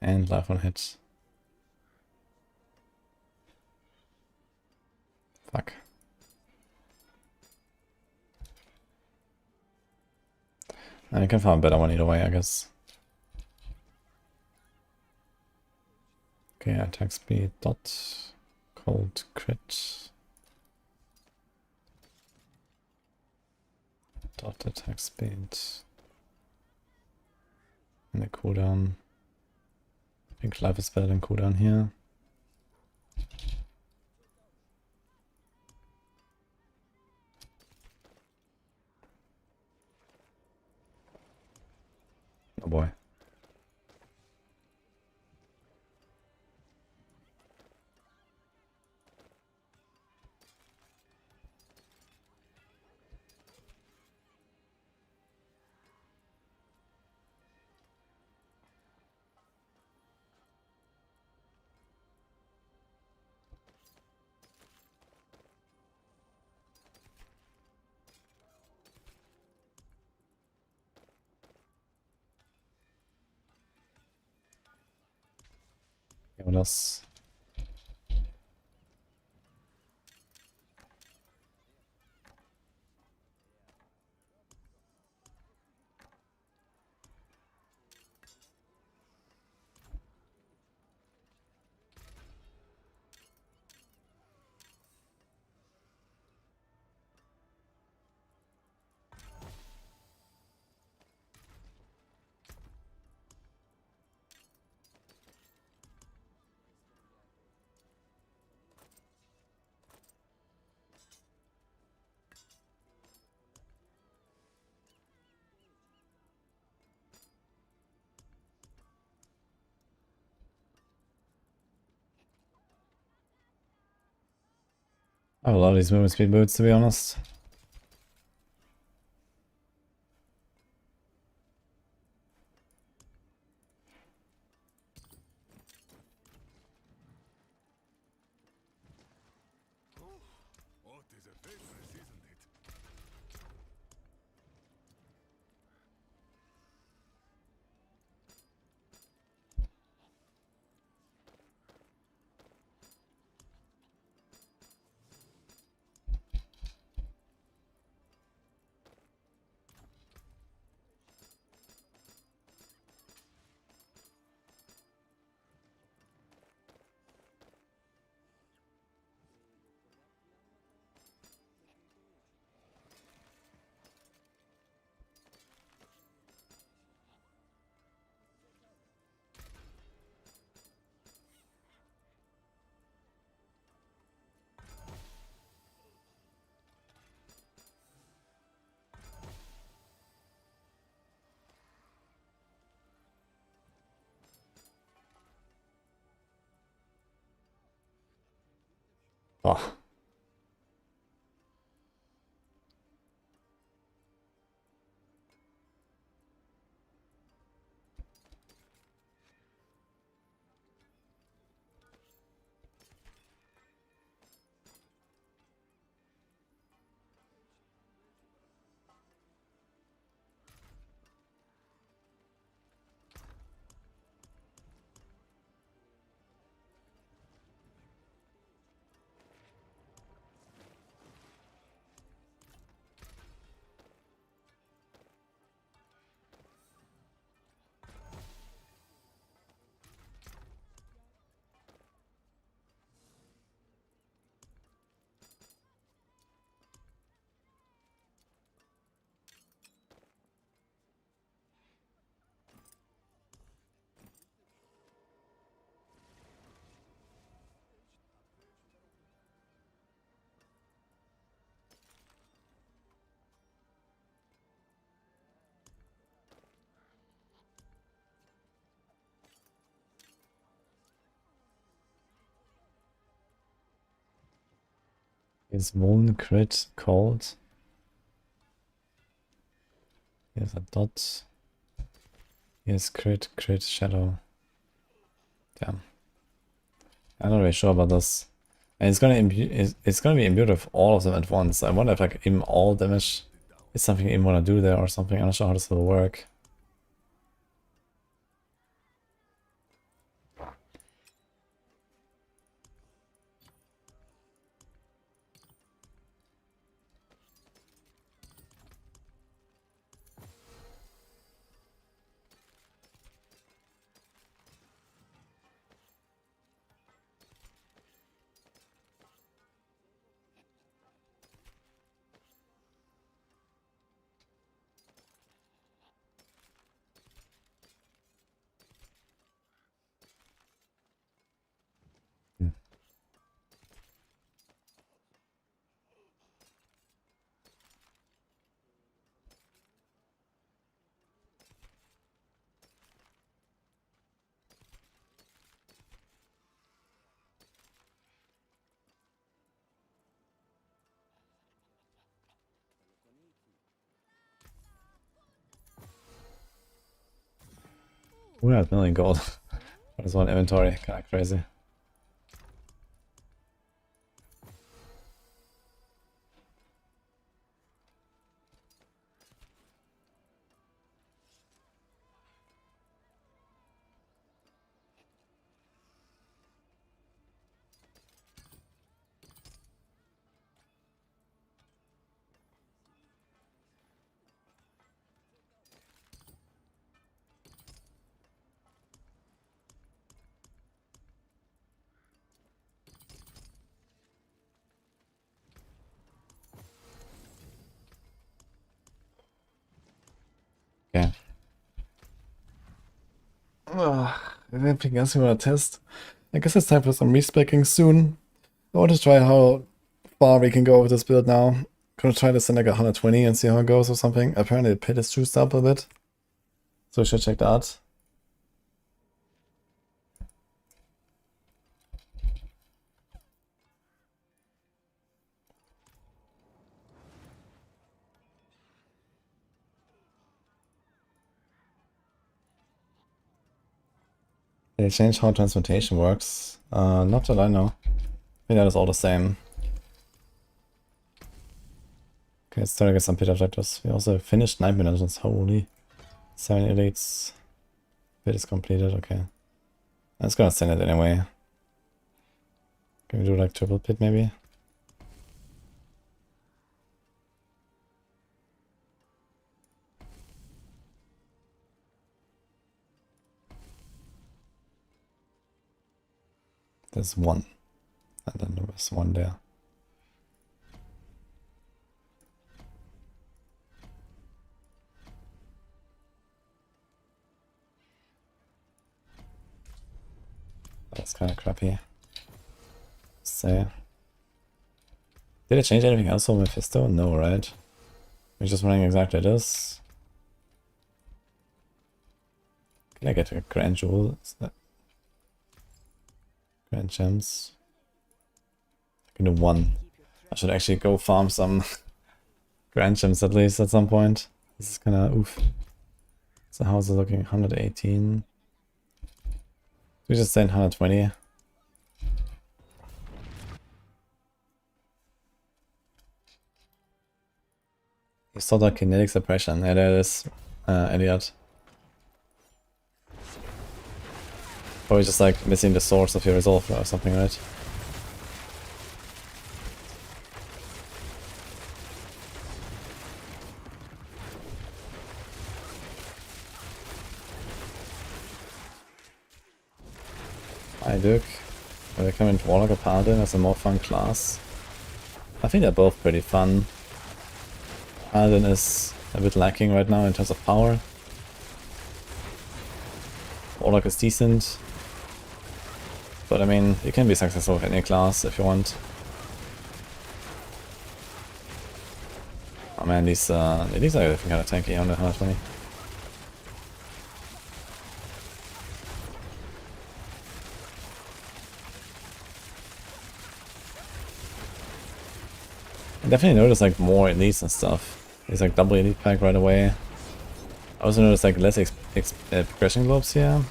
And life on hit. Fuck. I can find a better one either way, I guess. Okay, attack speed dot cold crit dot attack speed and the cooldown. I think life is better than cooldown here. Oh boy. What else? I have a lot of these movement speed boots, to be honest. What is a faithless, isn't it? Oh. Is one crit cold? Here's a dot. Here's crit, crit, shadow. Damn. I'm not really sure about this. And it's gonna be imbued with all of them at once. I wonder if like even all damage is something you even wanna do there or something. I'm not sure how this will work. We're at million gold. What is one inventory? Kinda crazy. Okay. Anything else you want to test? I guess it's time for some respecking soon. I want to try how far we can go with this build now. Gonna try this in like 120 and see how it goes or something. Apparently the pit is juiced up a bit. So we should check that. They changed how transmutation works. Not that I know. I think that is all the same. Okay, let's try to get some pit objectives. We also finished Nightmare Dungeons. Holy. 7 elites. Pit is completed, okay. I'm just gonna send it anyway. Can we do like triple pit maybe? There's one. And then there was one there. That's kind of crappy. Say. Did it change anything else for Mephisto? No, right? We're just running exactly this. Can I get a Grand Jewel? Is that Grand Gems? I can do one. I should actually go farm some Grand Gems at least at some point. This is kinda oof. So how's it looking? 118. We just send 120. You saw that kinetic suppression. Yeah, there it is, Elliot. Probably just like missing the source of your resolve or something, right? Hi Duke. Are we coming to Warlock or Paladin as a more fun class? I think they're both pretty fun. Paladin is a bit lacking right now in terms of power. Warlock is decent. But I mean, you can be successful with any class if you want. Oh man, these are kind of tanky on the 120. I definitely noticed like more elites and stuff. There's like double elite pack right away. I also noticed like less progression globes here.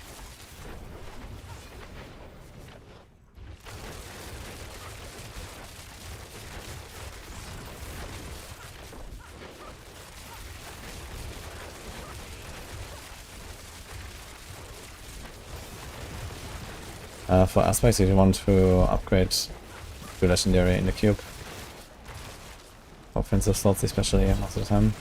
For aspects, if you want to upgrade to legendary in the cube. Offensive slots especially most of the time.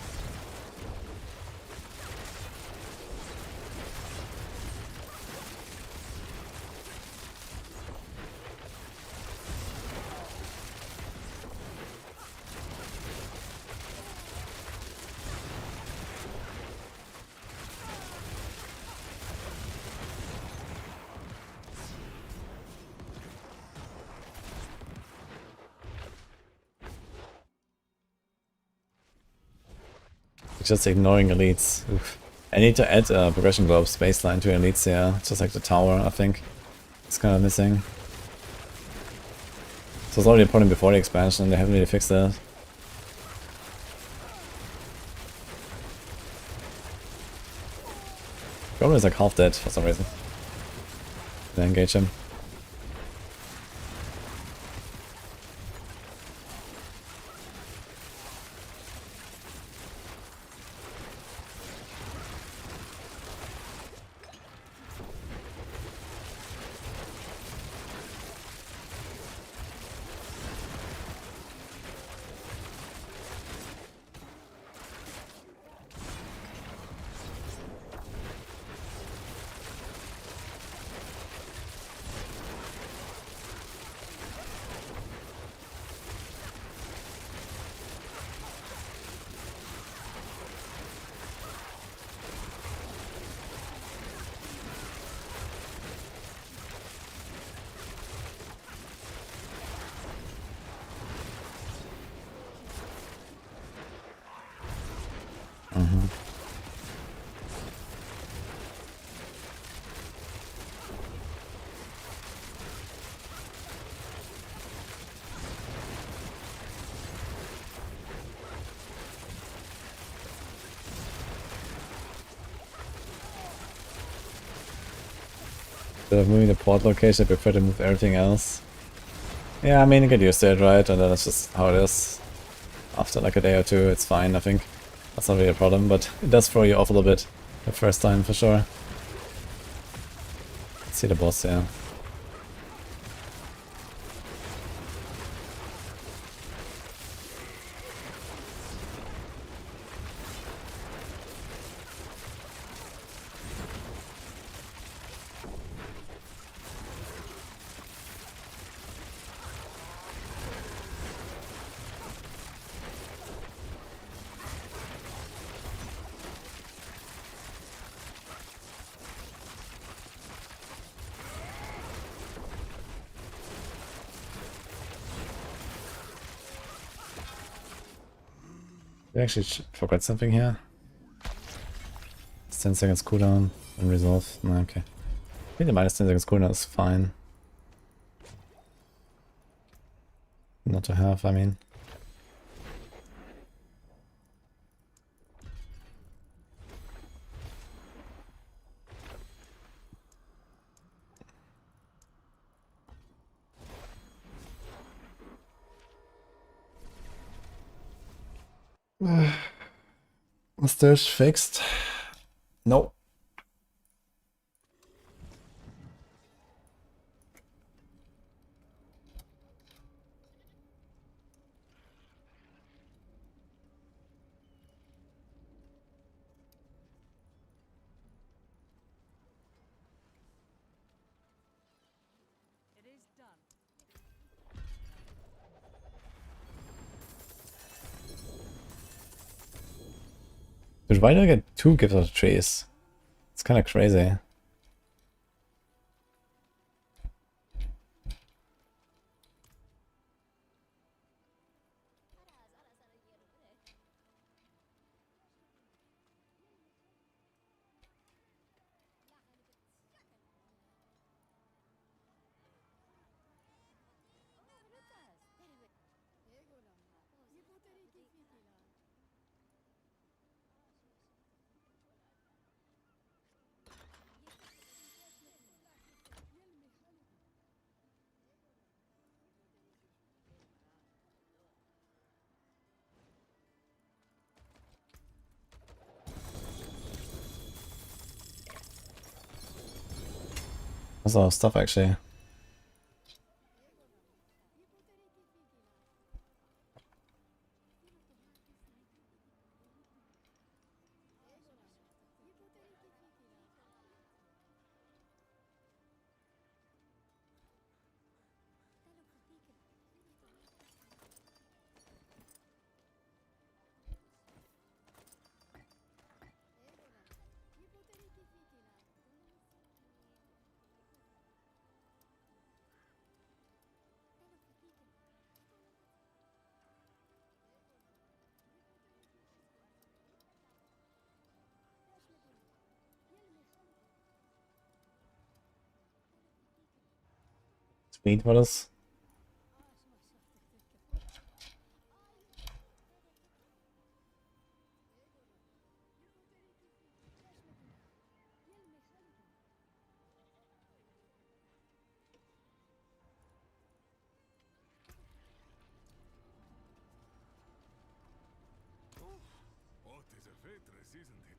Just ignoring elites. Oof. I need to add a progression globes baseline to elites here, just like the tower, I think. It's kind of missing. So it's already a problem before the expansion, they haven't really fixed that. Goblin is like half dead for some reason. Then engage him. Instead of moving the port location, I prefer to move everything else. Yeah, I mean, you get used to it, right? And then that's just how it is. After like a day or two, it's fine, I think. That's not really a problem, but it does throw you off a little bit the first time, for sure. Let's see the boss, yeah. We actually forgot something here. It's 10 seconds cooldown and resolve. No, okay. I think the minus 10 seconds cooldown is fine. Not to have, I mean. Mustache fixed? No. It is done. Dude, why do I get 2 gifts of trees? It's kind of crazy. That's a lot of stuff, actually. Speed, what is? What is a waitress, isn't it?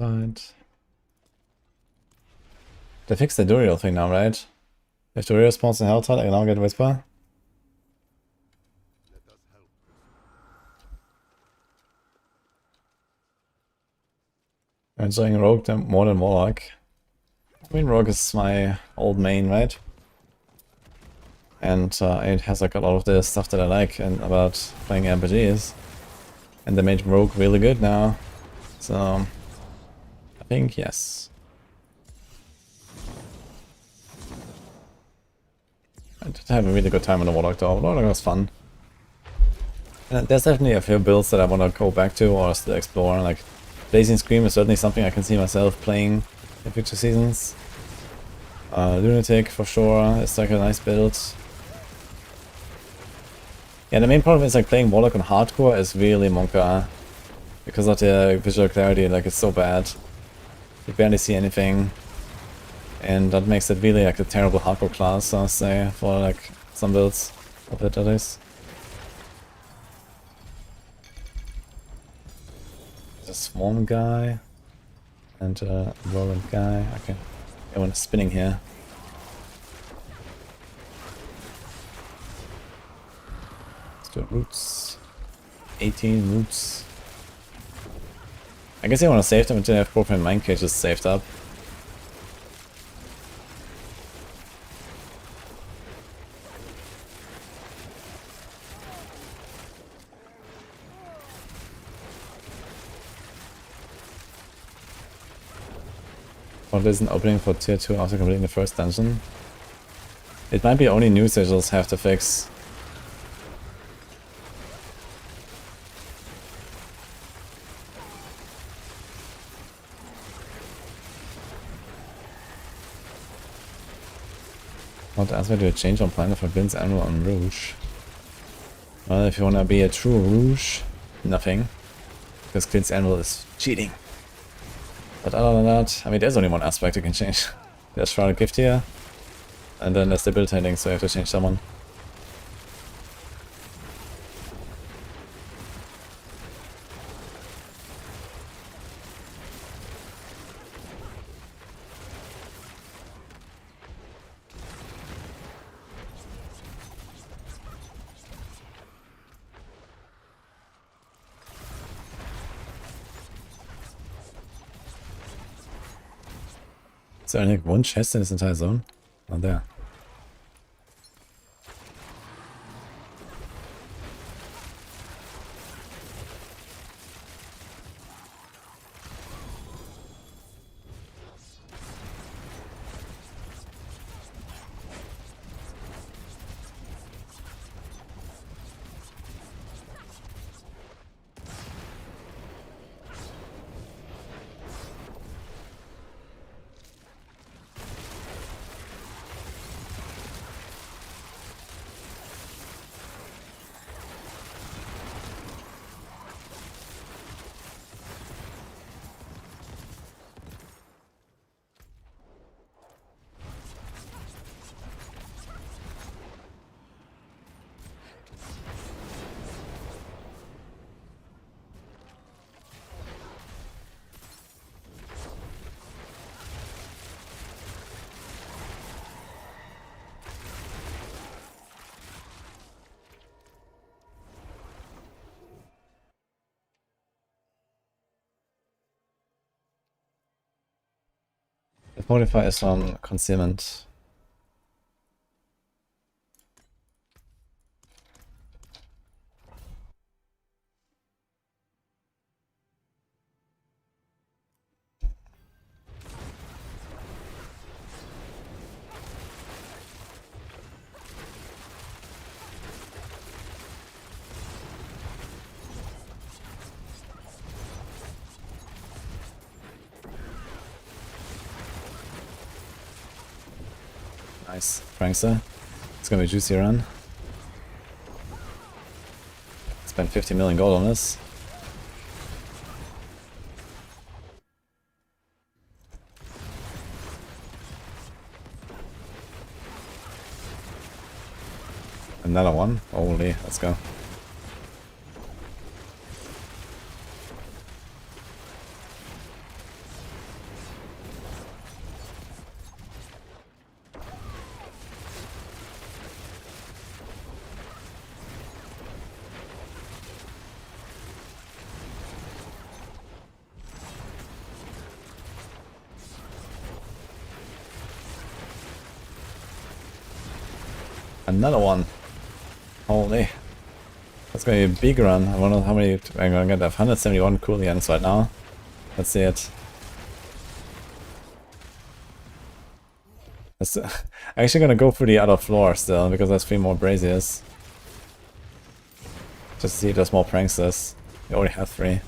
Right. They fixed the Duriel thing now, right? If Duriel spawns in Helltide, I can now get Whisper. I'm enjoying Rogue more than Warlock. I mean, Rogue is my old main, right? And it has like a lot of the stuff that I like and about playing RPGs. And they made Rogue really good now. So I think yes. I did have a really good time on the Warlock though. Warlock was fun. And there's definitely a few builds that I want to go back to or still explore. Like Blazing Scream is certainly something I can see myself playing in future seasons. Lunatic for sure is like a nice build. Yeah, the main problem is like playing Warlock on hardcore is really Monka. Because of the visual clarity, like it's so bad. You barely see anything. And that makes it really like a terrible hardcore class, I'll say, for like some builds of it at least. There's a Swarm guy. And a Roland guy. Okay. Everyone is spinning here. Let's do roots. 18 roots. I guess I want to save them until I have Propane Mine Cages saved up. Or there's an opening for tier 2 after completing the first dungeon. It might be only new sigils have to fix. What else would you change on planet for Vince Annual on Rouge? Well, if you wanna be a true Rouge, nothing. Because Clint's Annual is cheating. But other than that, I mean, there's only one aspect you can change. There's Shrouded Gift here, and then there's Debilitating, so you have to change someone. Is there only one chest in this entire zone? Oh, there. The modifier is on concealment. Nice, Prankster. It's gonna be a juicy run. Spent 50 million gold on this. Another one? Holy, let's go. Another one. Holy. That's gonna be a big run. I wonder how many I'm gonna get. I have 171 cool ends right now. Let's see it. I'm actually gonna go through the other floor still, because there's 3 more braziers. Just to see if there's more pranksters. We already have 3.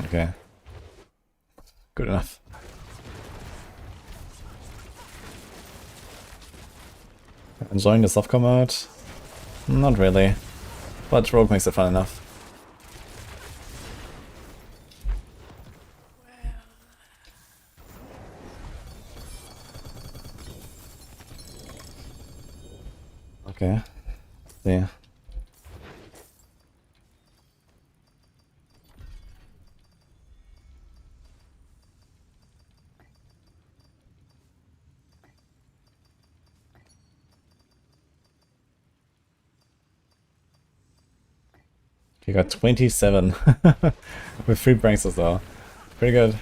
Okay. Good enough. Enjoying the softcore mode? Not really. But Rogue makes it fun enough. Okay. Yeah. You got 27 with 3 pranks as well. Pretty good.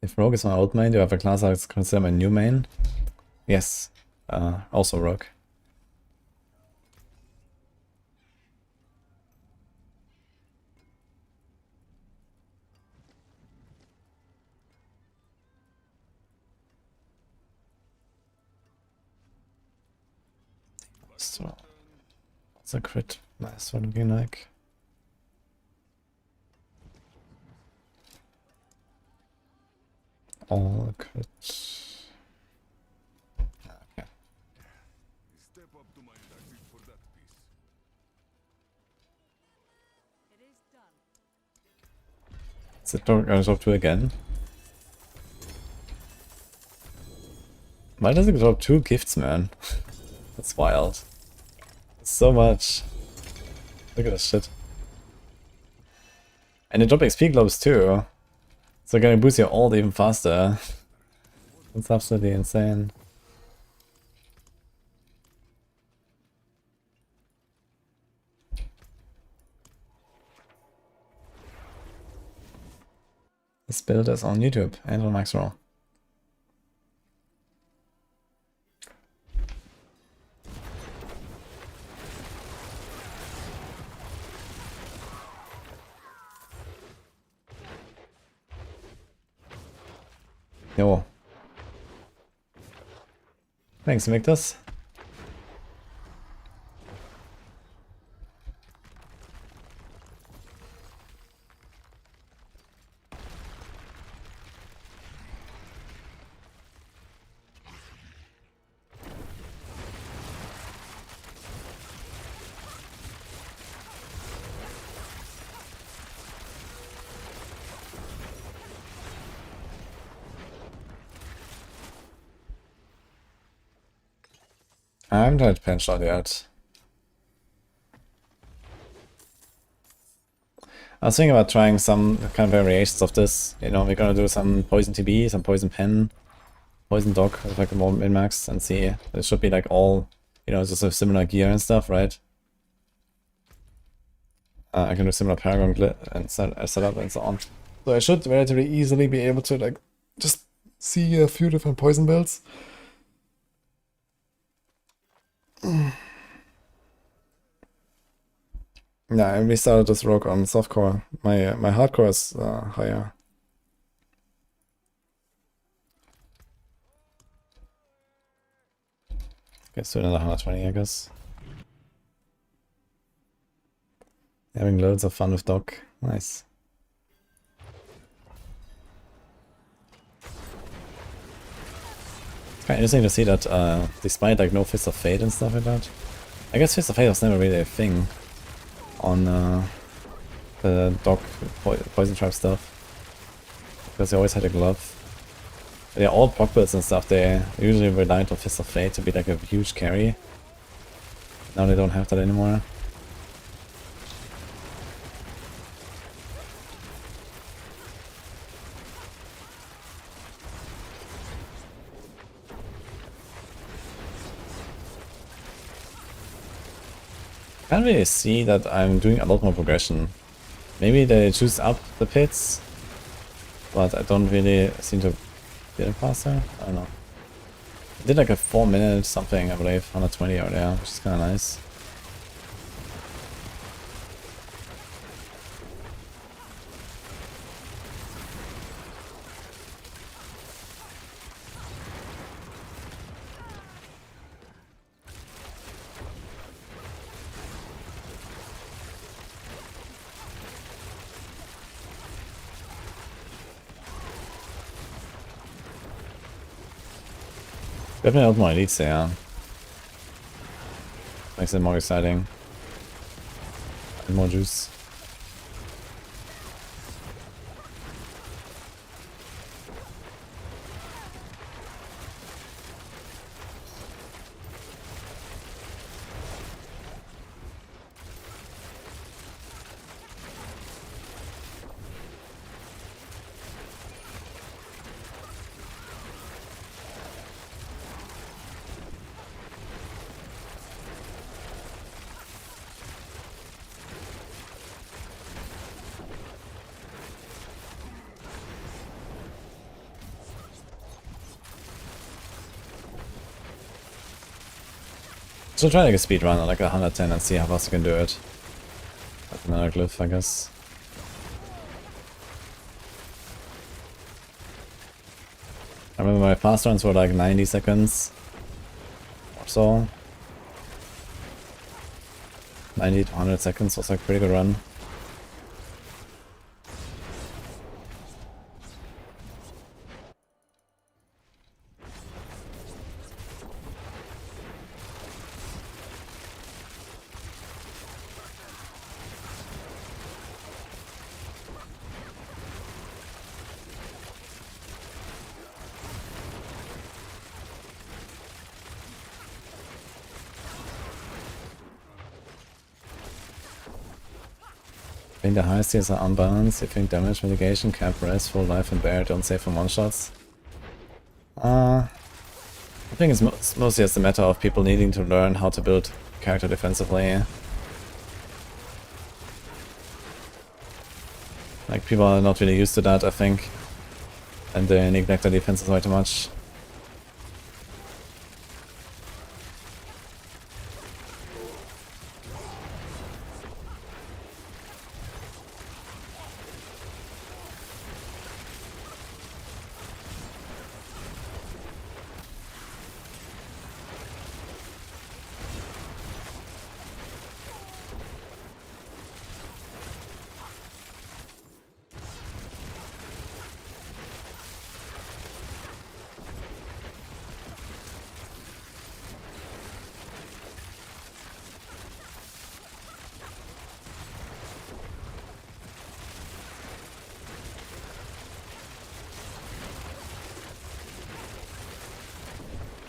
If Rogue is my old main, do you have a class I would consider my new main? Yes. Also Rogue. So, what's a crit mass one looking like? All crits. Okay. Step up to my tactic for that piece. It is done. Is it drop 2 again? Why does it drop 2 gifts, man? That's wild. So much. Look at this shit. And they drop XP globes too. So gonna boost your ult even faster. That's absolutely insane. This build is on YouTube and on Maxroll. Yo. Thanks, Victus. I haven't tried Pen Shot yet. I was thinking about trying some kind of variations of this. You know, we're gonna do some Poison TB, some Poison Pen, Poison Dog, with like a more min-max, and see. It should be like all, you know, just a similar gear and stuff, right? I can do similar Paragon glit and set up and so on. So I should relatively easily be able to like just see a few different poison builds. Yeah, I restarted this rogue on softcore. My hardcore is higher. Gets to another 120, I guess. Having loads of fun with Doc. Nice. It's kind of interesting to see that despite like no Fist of Fate and stuff like that. I guess Fist of Fate was never really a thing on the Doc Poison Trap stuff. Because they always had a glove. Yeah, all proc builds and stuff, they usually relied on Fist of Fate to be like a huge carry. Now they don't have that anymore. I can't really see that I'm doing a lot more progression. Maybe they choose up the pits, but I don't really seem to get it faster. I don't know. I did like a 4-minute something, I believe, 120 out there, which is kind of nice. Definitely a lot more elites there. Makes it more exciting. And more juice. So try like a speed run at like 110 and see how fast you can do it. That's another glyph, I guess. I remember my fast runs were like 90 seconds or so. 90 to 100 seconds was like a pretty good run. I think the highest tiers are unbalanced. You think damage mitigation, cap, rest, full life, and bear don't save from one-shots? I think it's mostly just a matter of people needing to learn how to build character defensively. Like, people are not really used to that, I think. And they neglect their defenses way too much.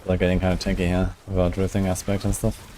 Like getting kind of tanky here without drifting aspect and stuff.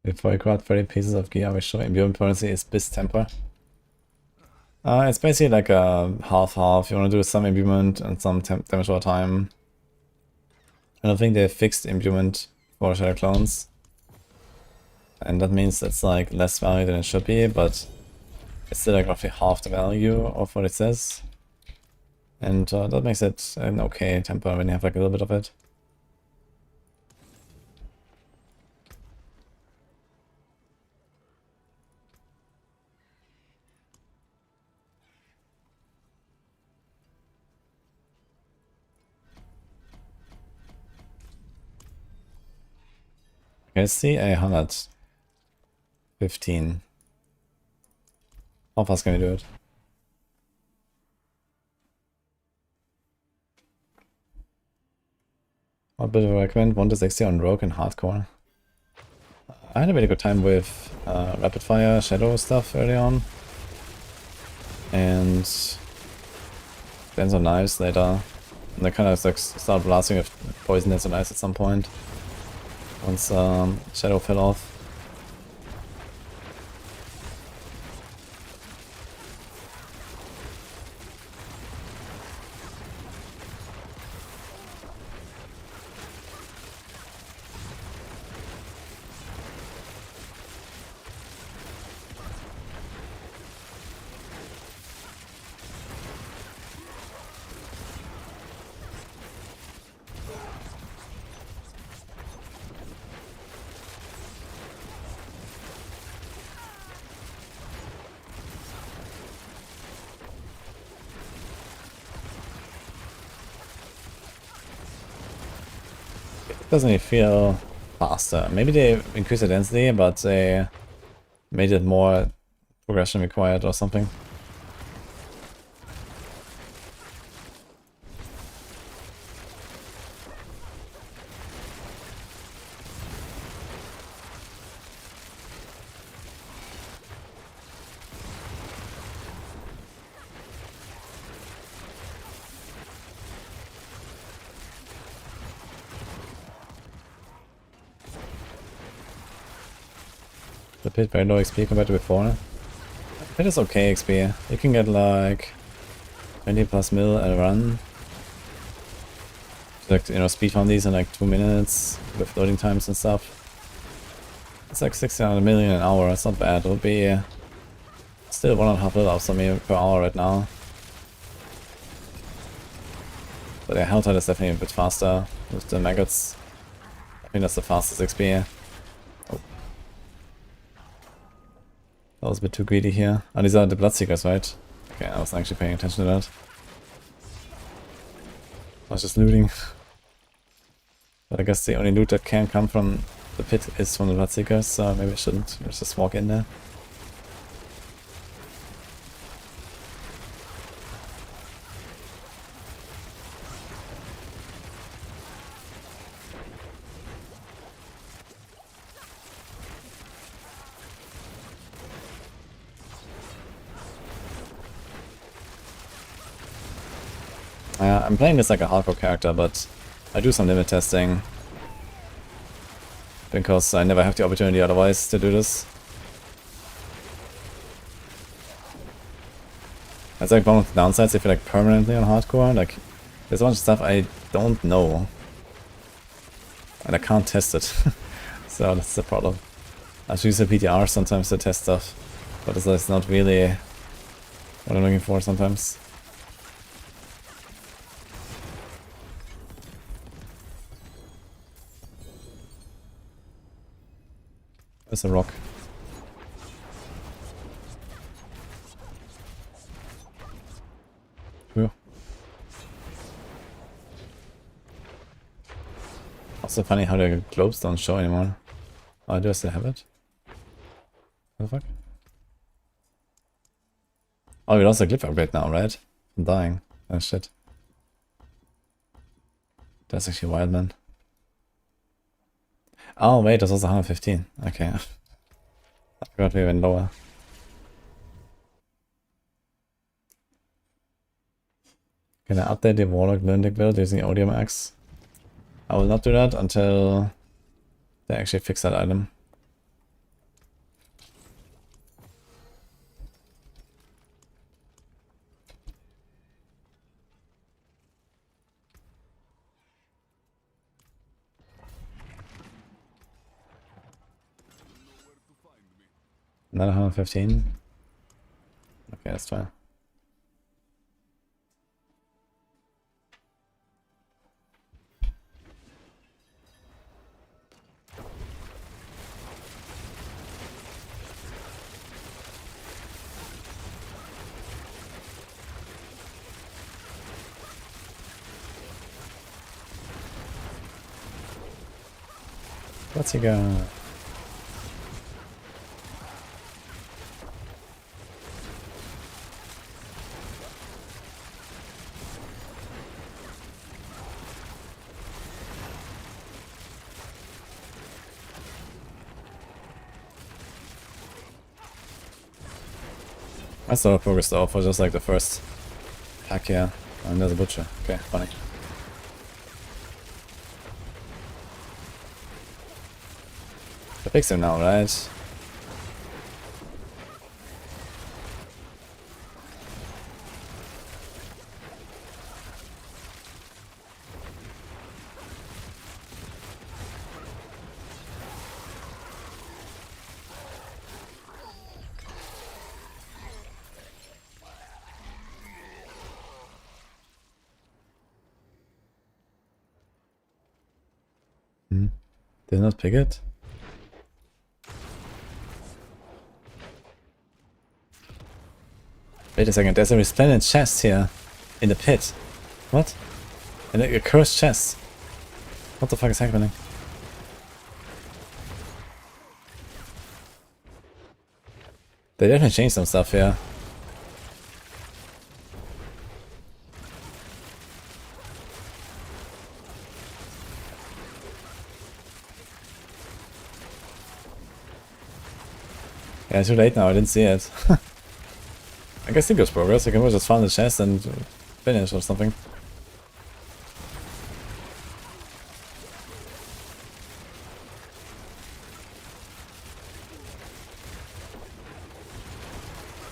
Before you grab 30 pieces of gear, we show imbuement potency is bis temper. It's basically like a half-half. You want to do some imbuement and some damage over time. I don't think they fixed imbuement for Shadow Clones. And that means it's like less value than it should be, but it's still like roughly half the value of what it says. And that makes it an okay temper when you have like a little bit of it. Okay, see 115. How fast can we do it? What bit of a recommend? 1 to 60 on Rogue and Hardcore. I had a really good time with Rapid Fire Shadow stuff early on. And Dance on Knives later. And they kind of like start blasting with poison and ice at some point. Once Shadow fell off. Doesn't it feel faster? Maybe they increased the density, but they made it more progression required or something. The pit very low XP compared to before. The pit is okay XP. You can get like 20 plus mil a run. Like, you know, speed farm these in like 2 minutes with loading times and stuff. It's like 600 million an hour. It's not bad. It'll be still 1.5 mil of me per hour right now. But yeah, Helltide is definitely a bit faster with the maggots. I think that's the fastest XP. Oh. That was a bit too greedy here. Oh, these are the Bloodseekers, right? Okay, I wasn't actually paying attention to that. I was just looting. But I guess the only loot that can come from the pit is from the Bloodseekers, so maybe I shouldn't. Let's just walk in there. I'm playing this like a hardcore character, but I do some limit testing. Because I never have the opportunity otherwise to do this. That's like one of the downsides if you're like permanently on hardcore. Like, there's a bunch of stuff I don't know. And I can't test it. So that's the problem. I use a PTR sometimes to test stuff. But it's not really what I'm looking for sometimes. There's a rock. Ooh. Also funny how the globes don't show anymore. Oh, do I still have it? What the fuck? Oh, we lost a glyph upgrade now, right? I'm dying. Oh shit. That's actually wild, man. Oh wait, that's also 115. Okay. I forgot we went lower. Can I update the Warlock Lunatic build using Odium Axe? I will not do that until they actually fix that item. Another 115? Okay, that's fine. Let's go. I saw a progress though for just like the first pack here. And there's a butcher. Okay, funny. Fix him now, right? Did not pick it? Wait a second, there's a resplendent chest here. In the pit. What? And a cursed chest. What the fuck is happening? They definitely changed some stuff here. Yeah, it's too late now, I didn't see it. I guess it goes progress, you can always just find the chest and finish or something.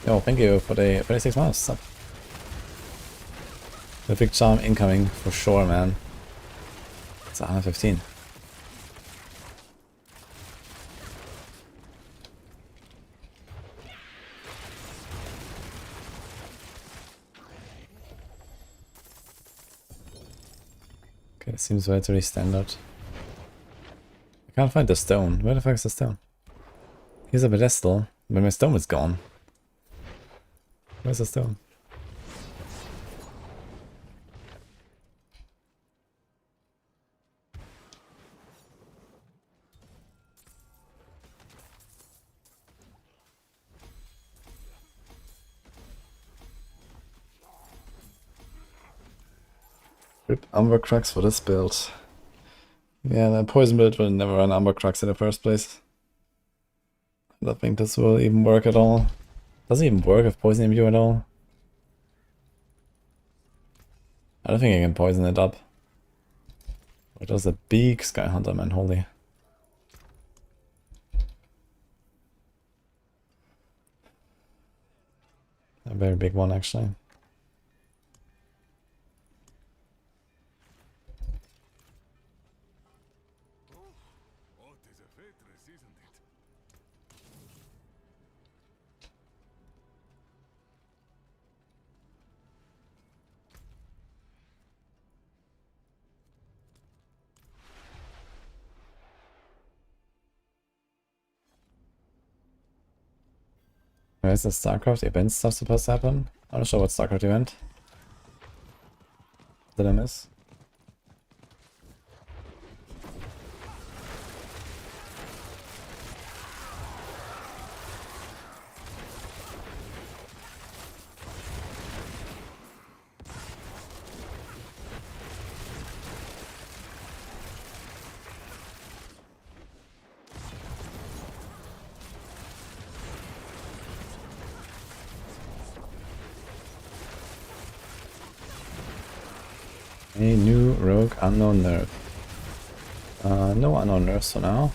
Yo, thank you for the 36 months. Perfect charm incoming for sure, man. It's 115. Okay, it seems relatively standard. I can't find the stone. Where the fuck is the stone? Here's a pedestal, but my stone is gone. Where's the stone? Rip Umber Crux for this build. Yeah, the poison build will never run Umber Crux in the first place. I don't think this will even work at all. Does it even work if poison imbue at all? I don't think I can poison it up. It was a big Sky Hunter, man, holy. A very big one, actually. Where's the StarCraft event stuff supposed to happen? I'm not sure what StarCraft event. Did I miss? A new rogue unknown nerf. No unknown nerfs for now.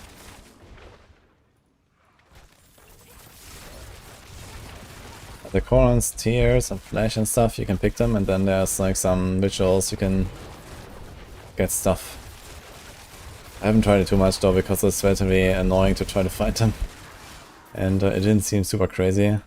The corons, tears, and flash and stuff, you can pick them, and then there's like some rituals you can get stuff. I haven't tried it too much though, because it's relatively annoying to try to fight them. And it didn't seem super crazy.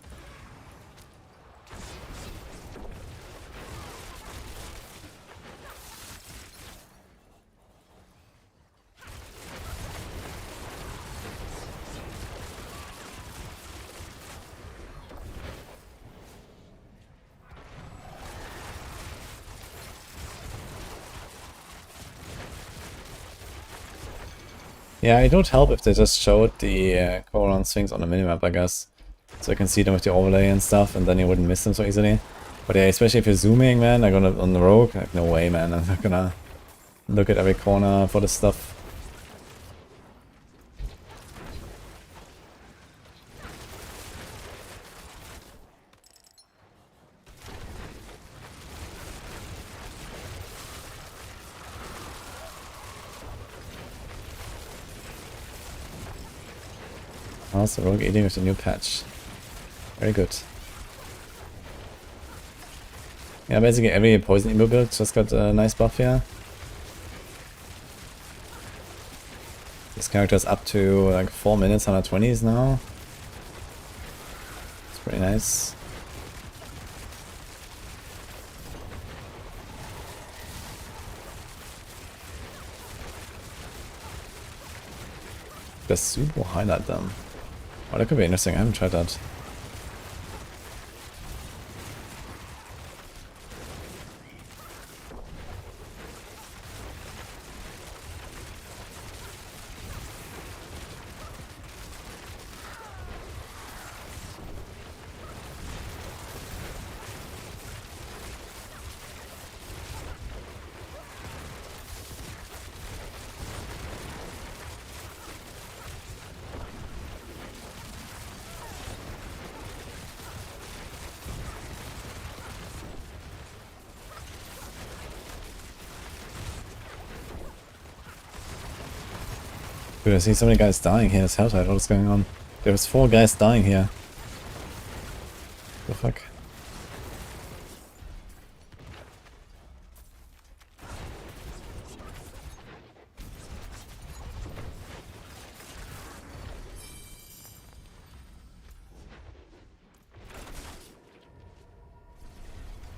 Yeah, it would help if they just showed the Coron swings on the minimap, I guess. So you can see them with the overlay and stuff, and then you wouldn't miss them so easily. But yeah, especially if you're zooming, man, like on the rogue, like no way, man, I'm not gonna look at every corner for this stuff. How's the rogue eating with the new patch? Very good. Yeah, basically every poison emo build just got a nice buff here. This character is up to like 4 minutes, 120s now. It's pretty nice. The super highlight them. Oh, that could be interesting. I haven't tried that. Dude, I see so many guys dying here. It's helltide. What's going on? There's 4 guys dying here. The fuck?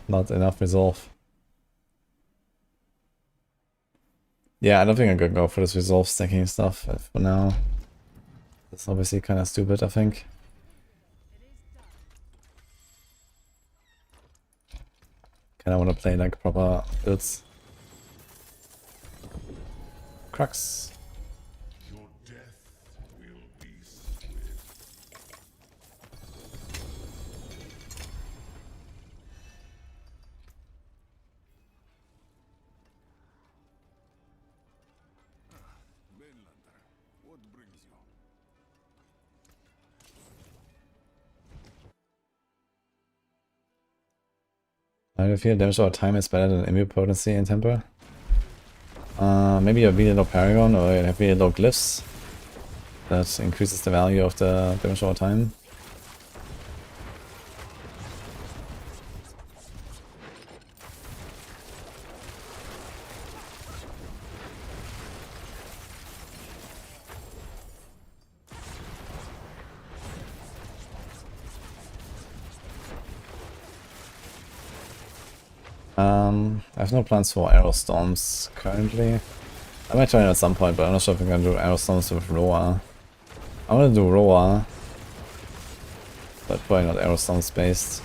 Not enough resolve. Yeah, I don't think I'm gonna go for this resolve stacking stuff for now. That's obviously kind of stupid, I think. Kinda wanna play like proper builds. Crux. Your death will be swift. Mainlander, what brings you? I feel damage over time is better than immune potency and temper. Maybe a really low paragon or a really low glyphs. That increases the value of the damage over time. I have no plans for arrow storms currently. I might try it at some point, but I'm not sure if I'm gonna do arrow storms with Roa. I wanna do Roa, but probably not arrow storms based.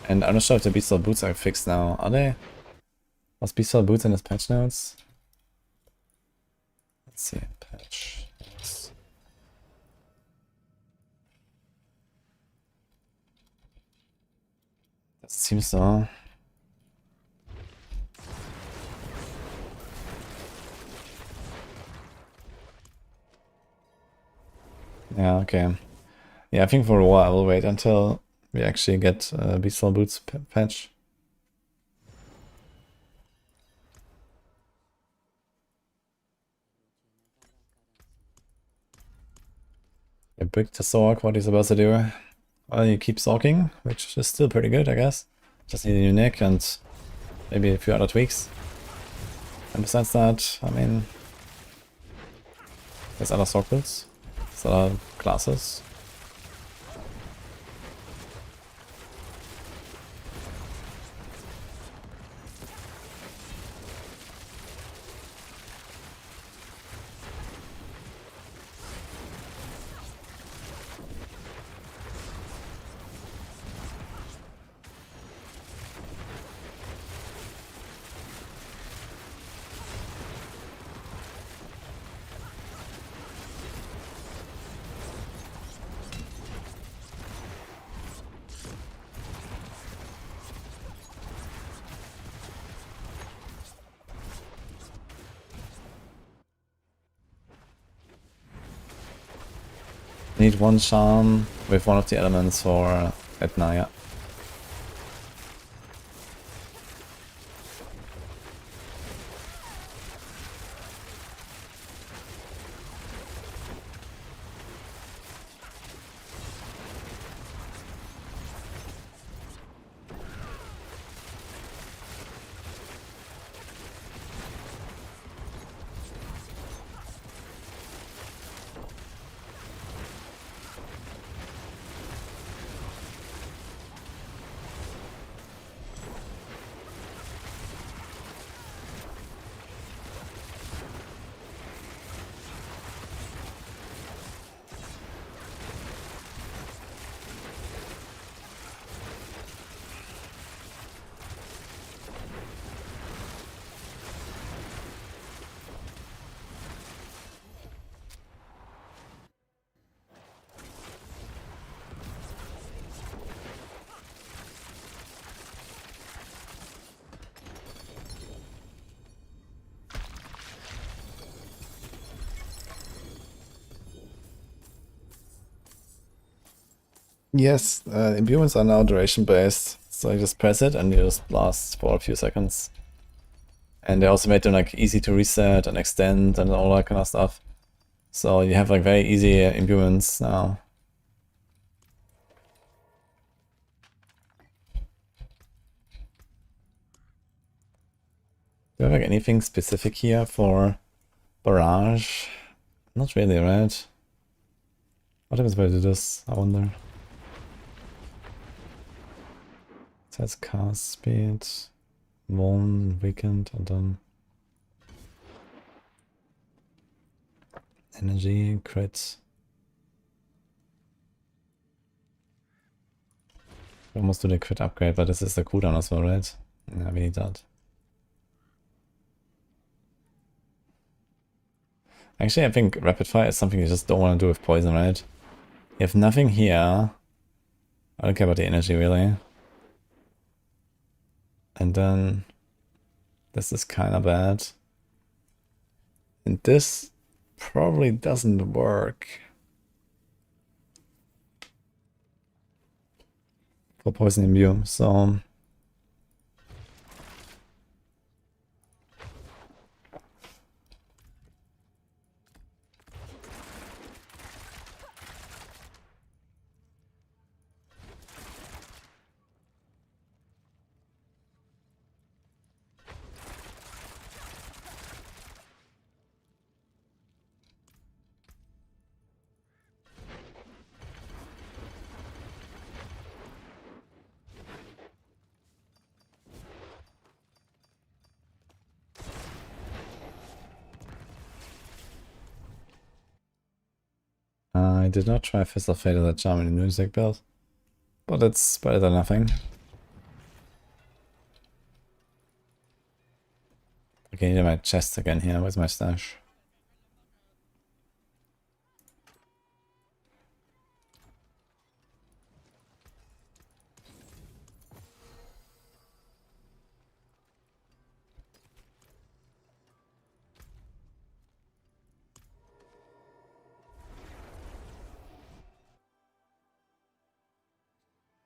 And I'm not sure if the Beastall boots are fixed now. Are they? Was Beastall boots in his patch notes? Let's see, patch. That seems so. Yeah, okay. Yeah, I think for a while I will wait until we actually get Beastall Boots patch. Yeah, Brick to Sork, what he's supposed to do? Well, you keep Sorking, which is still pretty good, I guess. Just need a new nick and maybe a few other tweaks. And besides that, I mean, there's other Sork builds, there's other classes. Need one charm with one of the elements for Etna, yeah. Yes, imbuements are now duration based, so you just press it and you just blast for a few seconds. And they also made them like easy to reset and extend and all that kind of stuff. So you have like very easy imbuements now. Do you have like anything specific here for barrage? Not really, right? What happens if I do this? I wonder. It says cast speed, 1 weekend, and then energy, crit. We almost do the crit upgrade, but this is the cooldown as well, right? Yeah, we need that. Actually, I think rapid fire is something you just don't want to do with poison, right? You have nothing here. I don't care about the energy, really. And then this is kind of bad. And this probably doesn't work for poison imbue, so I did not try Fist of Fate as a charm in the music build, but it's better than nothing. Okay, I need my chest again here. Where's my stash?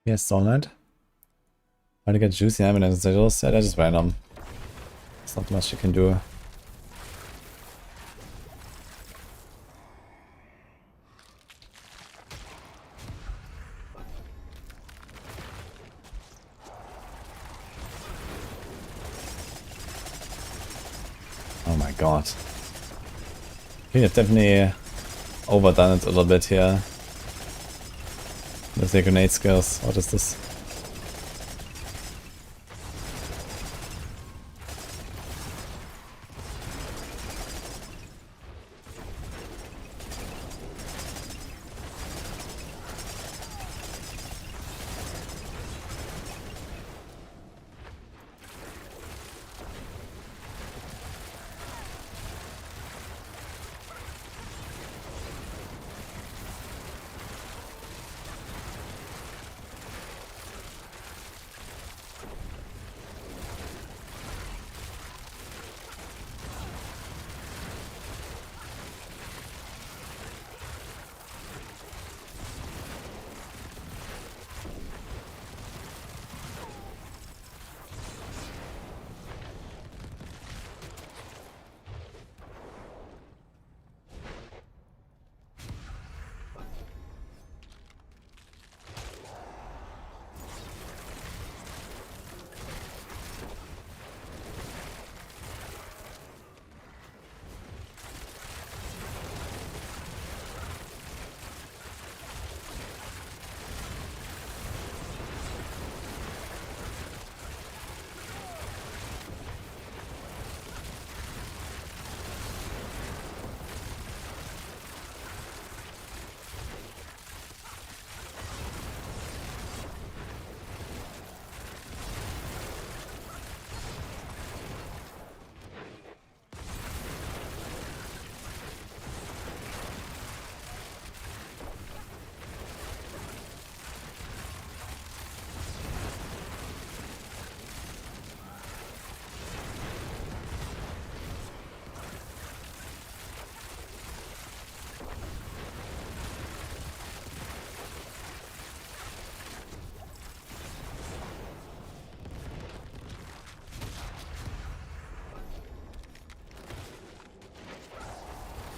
Yes, Solid. How to get juicy evidence? Sigils? Yeah, that's just random. There's not much you can do. Oh my god. We have definitely overdone it a little bit here. With the grenade skills. What is this?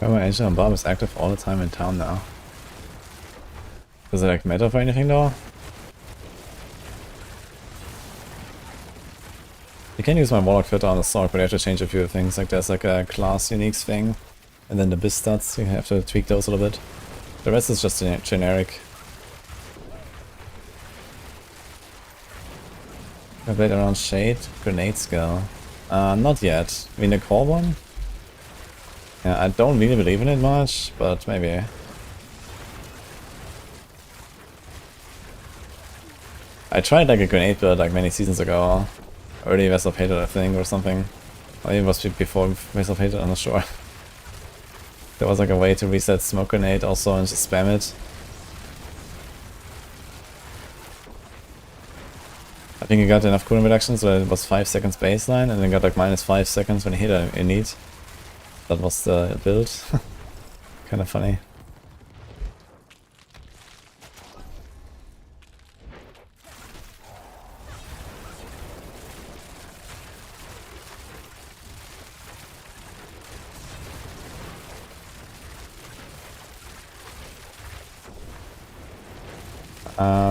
Remember, Angel and Bob is active all the time in town now. Does it like matter for anything though? You can use my Warlock filter on the sword, but you have to change a few things. Like there's like a class uniques thing, and then the biz stats, you have to tweak those a little bit. The rest is just generic. I played around Shade, Grenade skill. Not yet. I mean the core one? Yeah, I don't really believe in it much, but maybe. I tried like a grenade build like many seasons ago. Early Vessel Pated I think or something. Or it was before Vessel Pated, I'm not sure. There was like a way to reset smoke grenade also and just spam it. I think he got enough cooldown reduction so that it was 5 seconds baseline and then got like minus 5 seconds when he hit a need. That was the build. Kinda funny.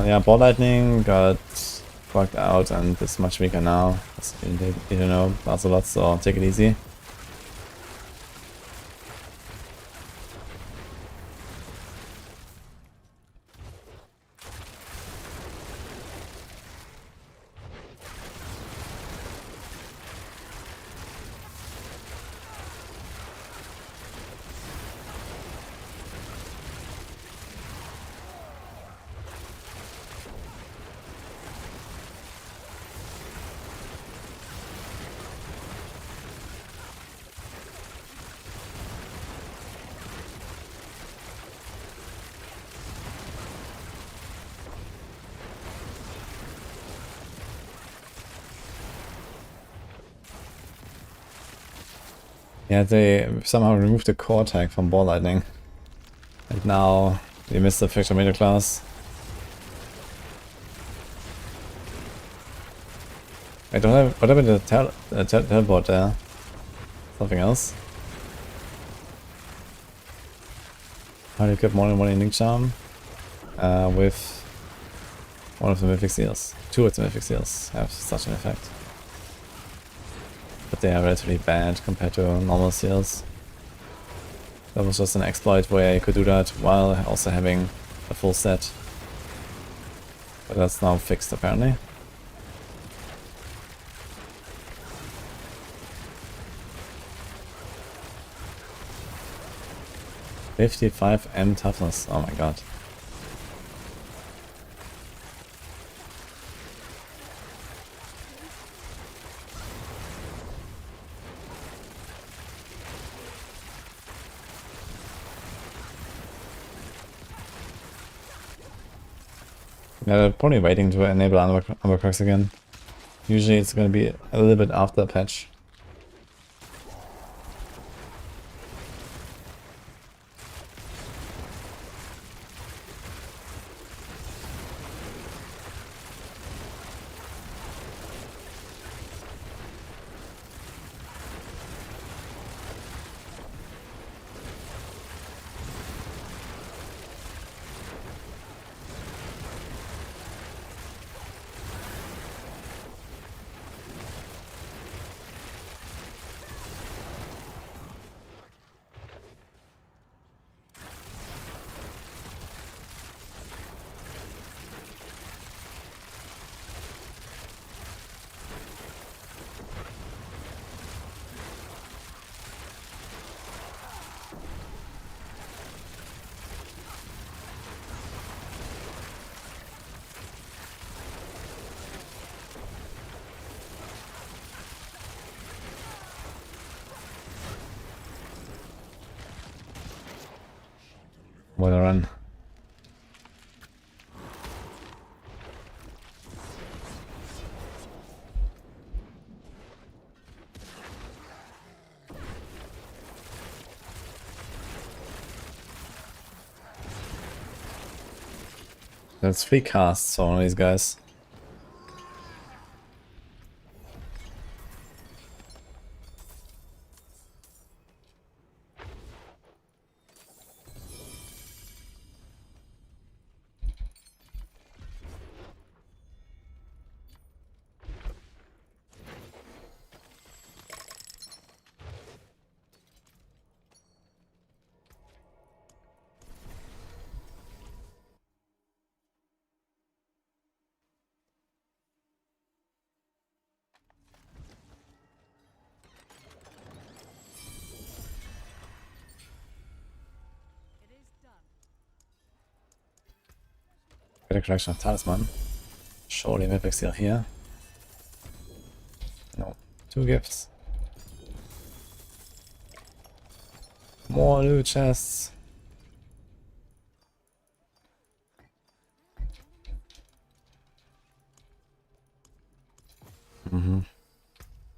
Yeah, Ball Lightning got fucked out and is much weaker now. As you know, that's a lot, so take it easy. Yeah, they somehow removed the core tag from Ball Lightning. And now they missed the Factor Middle class. I don't have. What happened to the teleport there? Something else? How do you get more than one Ending Charm? With one of the Mythic Seals. Two of the Mythic Seals have such an effect. But they are relatively bad compared to normal seals. That was just an exploit where you could do that while also having a full set. But that's now fixed apparently. $55M toughness, oh my god. Yeah, they're probably waiting to enable Umbercrux again. Usually it's gonna be a little bit after the patch. Well run. That's 3 casts on these guys. Get a collection of talisman. Surely Mythic Seal here. No. 2 gifts. More loot chests.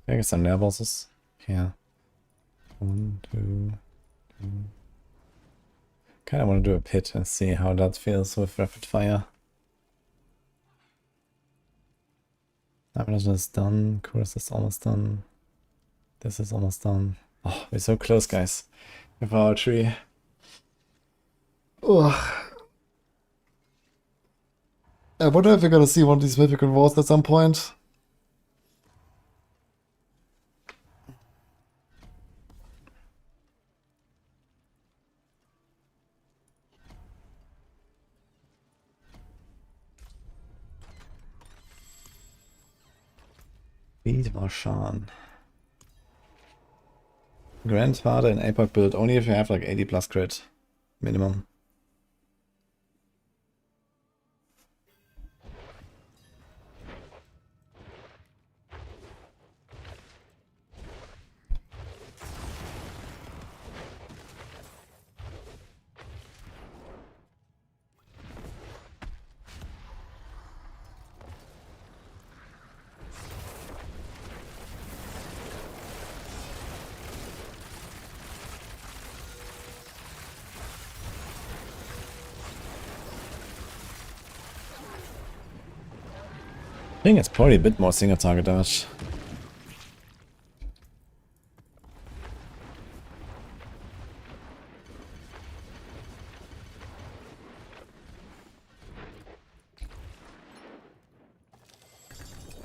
I guess some nail bosses. Yeah. 1, 2, 2. Kinda wanna do a pit and see how that feels with rapid fire. Ammunition is done, Chorus is almost done. This is almost done. Oh, we're so close, guys. With our tree. Ugh. I wonder if we're gonna see one of these mythical wars at some point. Beat Marshan. Grandfather in Epoch build only if you have like 80 plus crit minimum. I think it's probably a bit more single target damage.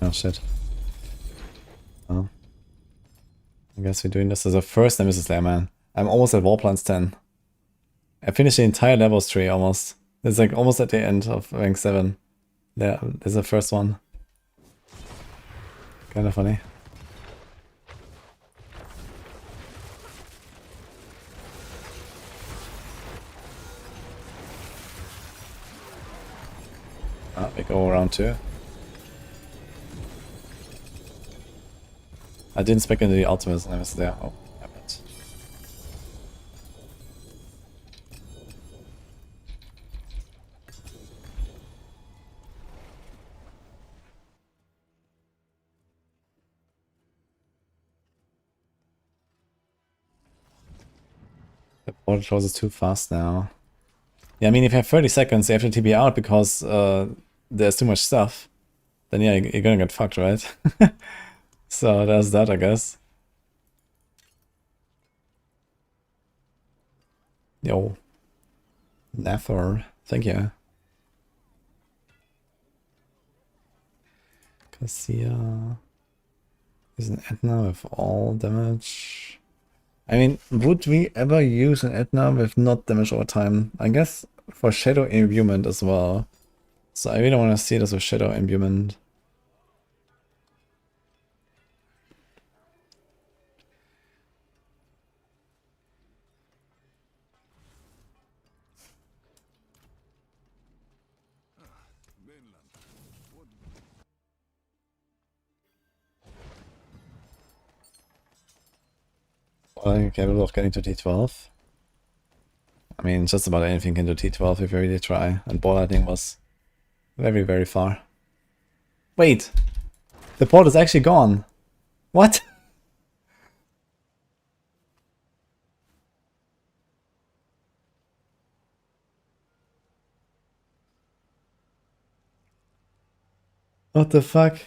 Oh shit. Oh. I guess we're doing this as a first Nemesis Slayer, man. I'm almost at Warplans 10. I finished the entire levels tree almost. It's like almost at the end of rank 7. There, there's the first one. Kinda funny. Ah, we go around 2. I didn't spec into the ultimates and I was there. Oh, happened. The border closes too fast now. Yeah, I mean, if you have 30 seconds, you have to TP out because there's too much stuff. Then yeah, you're gonna get fucked, right? So there's that, I guess. Yo. Nether. Thank you. Cassia is an Etna with all damage. I mean, would we ever use an Etna with not damage over time? I guess for Shadow Imbuement as well. So I really want to see this with Shadow Imbuement. Are you capable of getting to T12? I mean, just about anything can do T12 if you really try, and Ball Lightning was very, very far. Wait! The port is actually gone! What? What the fuck?